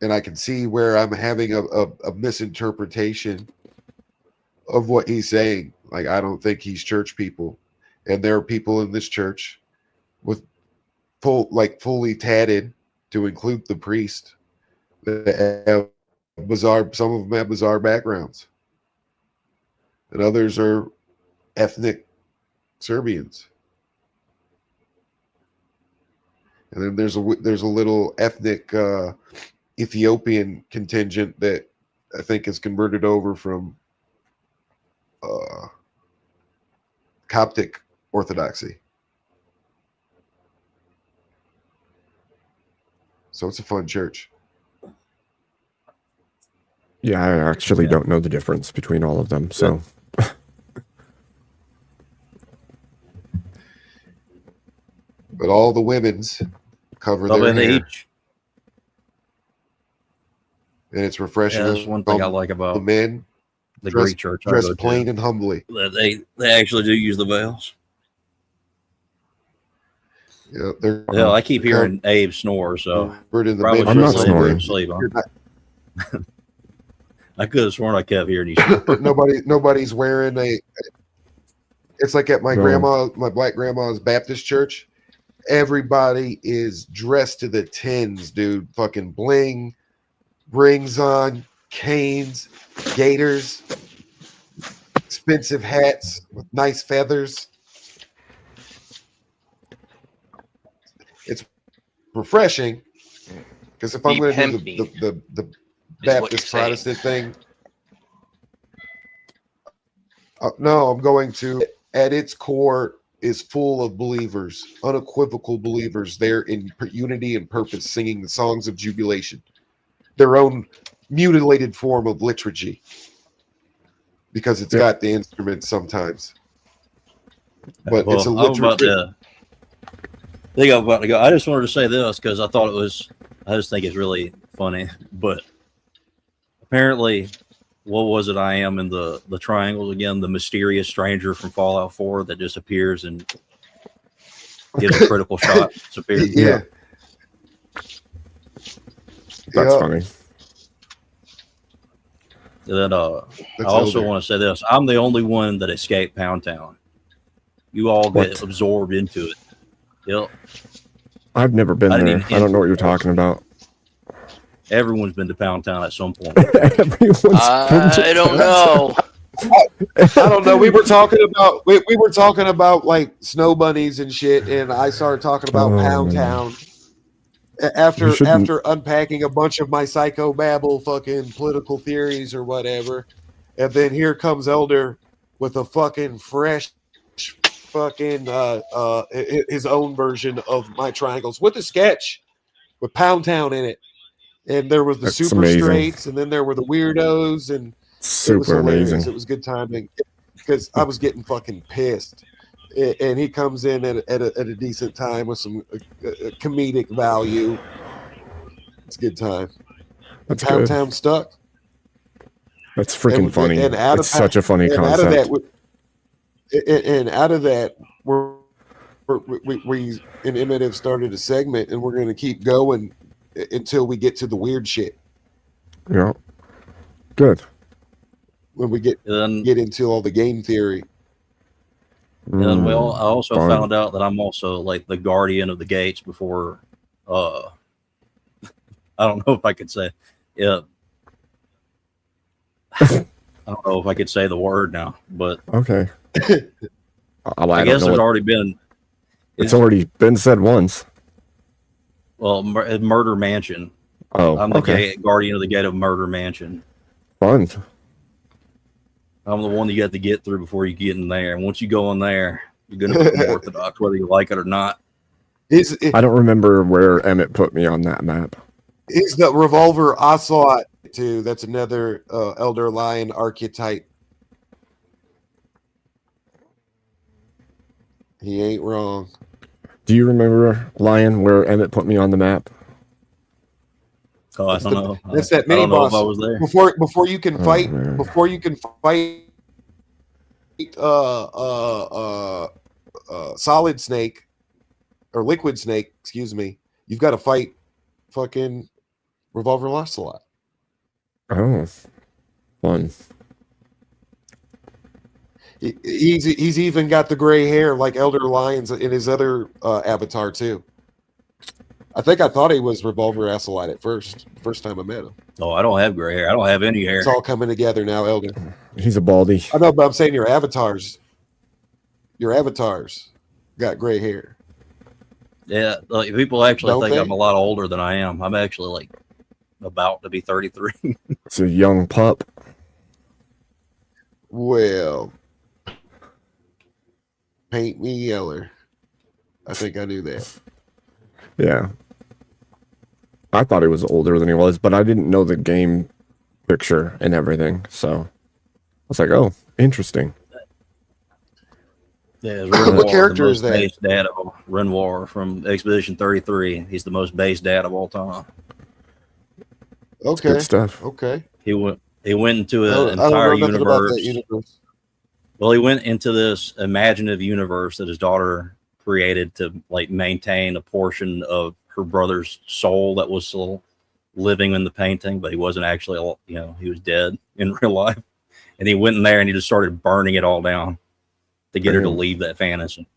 and I can see where I'm having a misinterpretation of what he's saying. Like, I don't think he's church people, and there are people in this church with fully tatted, to include the priest, that have bizarre. Some of them have bizarre backgrounds, and others are ethnic Serbians. And then there's a little ethnic Ethiopian contingent that I think is converted over from Coptic Orthodoxy. So it's a fun church. Yeah, I actually don't know the difference between all of them. So. But all the women's cover their hair. And it's refreshing. Yeah, that's one thing I like about the men. The Greek church. Dressed plain and humbly. They actually do use the veils. Yeah, I keep hearing Abe snore, so I'm not snoring. I could have sworn I kept hearing you. Nobody's wearing a. It's like at my black grandma's Baptist church. Everybody is dressed to the tins, dude. Fucking bling, rings on, canes, gaiters, expensive hats with nice feathers. It's refreshing, because if I'm going to do the Baptist Protestant thing, no, I'm going to. At its core, is full of believers, unequivocal believers, there in unity and purpose, singing the songs of jubilation, their own mutilated form of liturgy, because it's got the instruments sometimes. But it's a liturgy. I'm about to go. I just wanted to say this because I just think it's really funny. But apparently, what was it I am in the triangles again? The mysterious stranger from Fallout 4 that just appears and gives a critical shot. Disappears. Yeah. That's funny. And then I also want to say this. I'm the only one that escaped Pound Town. You all get absorbed into it. Yep. I've never been there. I don't know what you're talking about. Everyone's been to Pound Town at some point. I don't know. I don't know. We were talking about like snow bunnies and shit, and I started talking about Pound Town after unpacking a bunch of my psychobabble fucking political theories or whatever, and then here comes Elder with a fucking fresh fucking his own version of my triangles with a sketch with Pound Town in it, and there was the super straights, and then there were the weirdos, and it was hilarious. It was good timing because I was getting fucking pissed, and he comes in at a decent time with some comedic value. It's a good time. That's Pound good. Town stuck. That's freaking funny. It's such a funny concept. And out of that, we in Emmett have started a segment, and we're going to keep going until we get to the weird shit. Yeah. Good. When we get into all the game theory. And I also found out that I'm also like the guardian of the gates before. I don't know if I could say. Yeah. I don't know if I could say the word now, but okay. I guess there's already been. It's already been said once. Well, Murder Mansion. Oh, I'm the guardian of the gate of Murder Mansion. Fun. I'm the one you have to get through before you get in there. And once you go in there, you're going to become Orthodox, whether you like it or not. I don't remember where Emmett put me on that map. Is the Revolver Ocelot too? That's another Elder Lion archetype. He ain't wrong. Do you remember, Lion, where Emmett put me on the map? Oh, I don't know. That's that mini boss. I was there. Before you can fight. Before you can fight. Solid Snake or Liquid Snake, excuse me. You've got to fight fucking Revolver Ocelot. Oh, fun. He's even got the gray hair like Elder Lions in his other avatar too. I think I thought he was Revolver Ocelot at first time I met him. Oh, I don't have gray hair. I don't have any hair. It's all coming together now, Elder. He's a baldy. I know, but I'm saying your avatars got gray hair. Yeah, like people actually Don't think they? I'm a lot older than I am. I'm actually like about to be 33. It's a young pup. Well, paint me yeller. I think I knew that. Yeah. I thought he was older than he was, but I didn't know the game picture and everything. So I was like, oh, interesting. Yeah, what character is that? Base dad of Renoir from Expedition 33. He's the most base dad of all time. Okay. Good stuff. Okay. He went into an I don't entire know nothing about that universe. universe. Well, he went into this imaginative universe that his daughter created to like maintain a portion of her brother's soul that was still living in the painting, but he wasn't actually, he was dead in real life. And he went in there and he just started burning it all down to get her to leave that fantasy.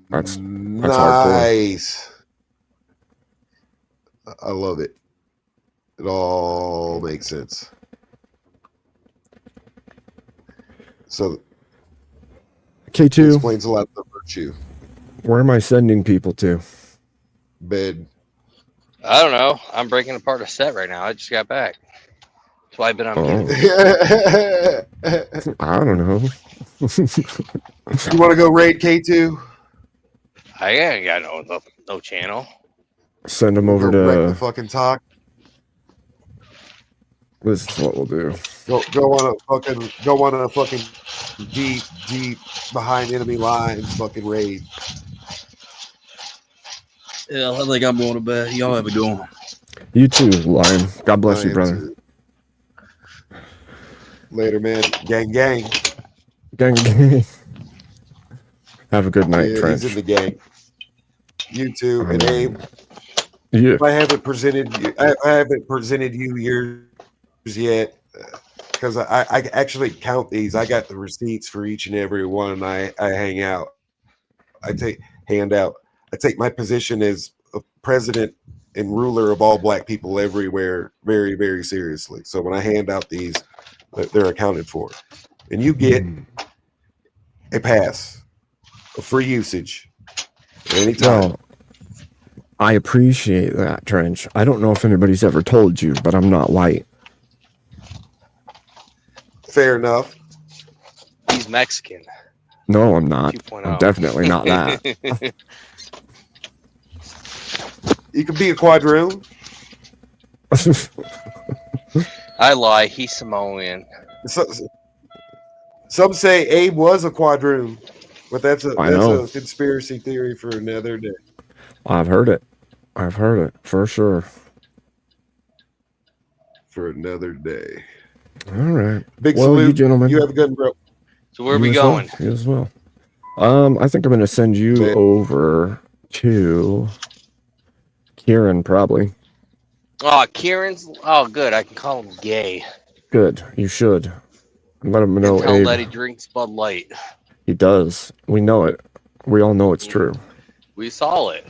That's nice. I love it. It all makes sense. So K2 explains a lot of the virtue. Where am I sending people to? Bed. I don't know. I'm breaking apart a set right now. I just got back. That's why I've been on mute. I don't know. You want to go raid K2? I ain't got no channel. Send them over Go wreck to the fucking talk. This is what we'll do. Go on a fucking deep behind enemy lines fucking raid. Yeah, I think I'm going to bed. Y'all have a good one. You too, Lion. God bless you, brother. Later, man. Gang, gang. Gang, gang. Have a good night, Yeah, Trench. he's in the gang. You too, and Abe. Yeah. I haven't presented you yours yet because I actually count these. I got the receipts for each and every one, and I hang out. I take my position as a president and ruler of all black people everywhere very, very seriously. So when I hand out these, they're accounted for, and you get a pass, a free usage anytime. Well, I appreciate that, Trench. I don't know if anybody's ever told you, but I'm not white. Fair enough. He's Mexican. No, I'm not. 2.0. I'm definitely not that. You could be a quadroon. I lie. He's Samoan. Some say Abe was a quadroon, but that's a know. conspiracy theory for another day. I've heard it for sure. For another day. All right. Big well, salute, you gentlemen. You have a good one, bro. So where are we going? You as well. I think I'm going to send you over to Kieran, probably. Oh, Kieran's. Oh, good. I can call him gay. Good. You should. Let him know. Tell Abe. that he drinks Bud Light. He does. We know it. We all know it's true. We saw it.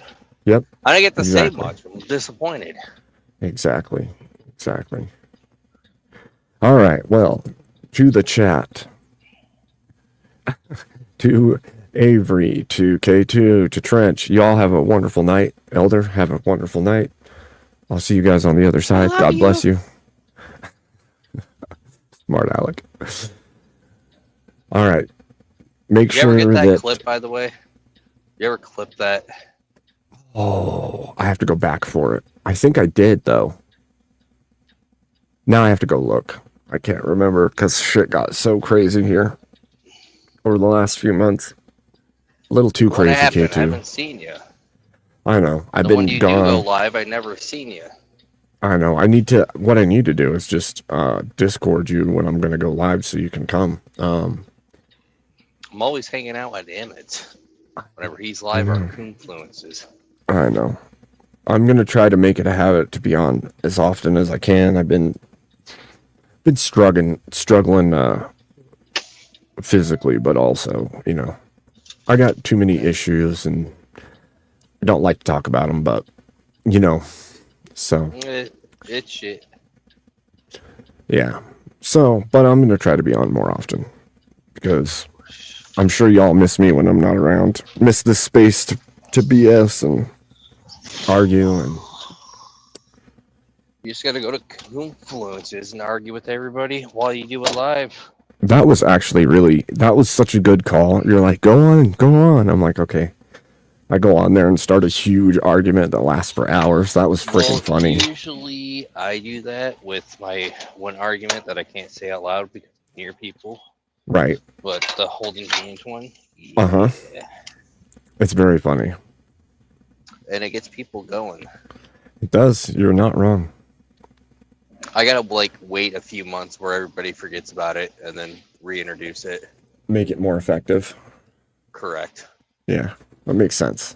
Yep. I didn't get to Exactly. say much. I'm disappointed. Exactly. All right. Well, to the chat. To Avery, to K2, to Trench. Y'all have a wonderful night. Elder, have a wonderful night. I'll see you guys on the other side. God bless you. Smart Alec. All right. Make You sure ever get that that clip, by the way? You ever clip that? Oh, I have to go back for it. I think I did, though. Now I have to go look. I can't remember because shit got so crazy here over the last few months. A little too What crazy, happened? I K2. haven't seen you. I know. I've When been you do gone. go live, I never seen you. I know. What I need to do is just Discord you when I'm going to go live so you can come. I'm always hanging out with Emmett whenever he's live on Confluences. I know. I'm going to try to make it a habit to be on as often as I can. I've been struggling physically, but also, I got too many issues and I don't like to talk about them, but so It's shit. yeah. So, but I'm going to try to be on more often because I'm sure y'all miss me when I'm not around. Miss this space to BS and argue and You just got to go to Confluences and argue with everybody while you do it live. that was such a good call. You're like, go on. I'm like, okay. I go on there and start a huge argument that lasts for hours. That was freaking funny. Usually I do that with my one argument that I can't say out loud because I'm near people. Right. But the holding hands one, Uh-huh. It's very funny. and it gets people going. It does. You're not wrong. I gotta wait a few months where everybody forgets about it and then reintroduce it. Make it more effective. Correct. Yeah, that makes sense.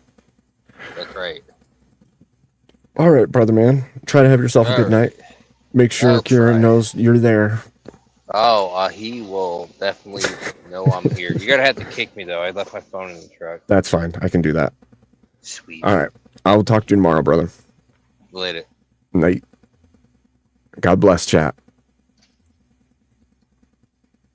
That's right. All right, brother man. Try to have yourself a good night. Make sure Kieran knows you're there. Oh, he will definitely know I'm here. You're gonna have to kick me though. I left my phone in the truck. That's fine. I can do that. Sweet. All right. I'll talk to you tomorrow, brother. Later. Night. God bless, chat.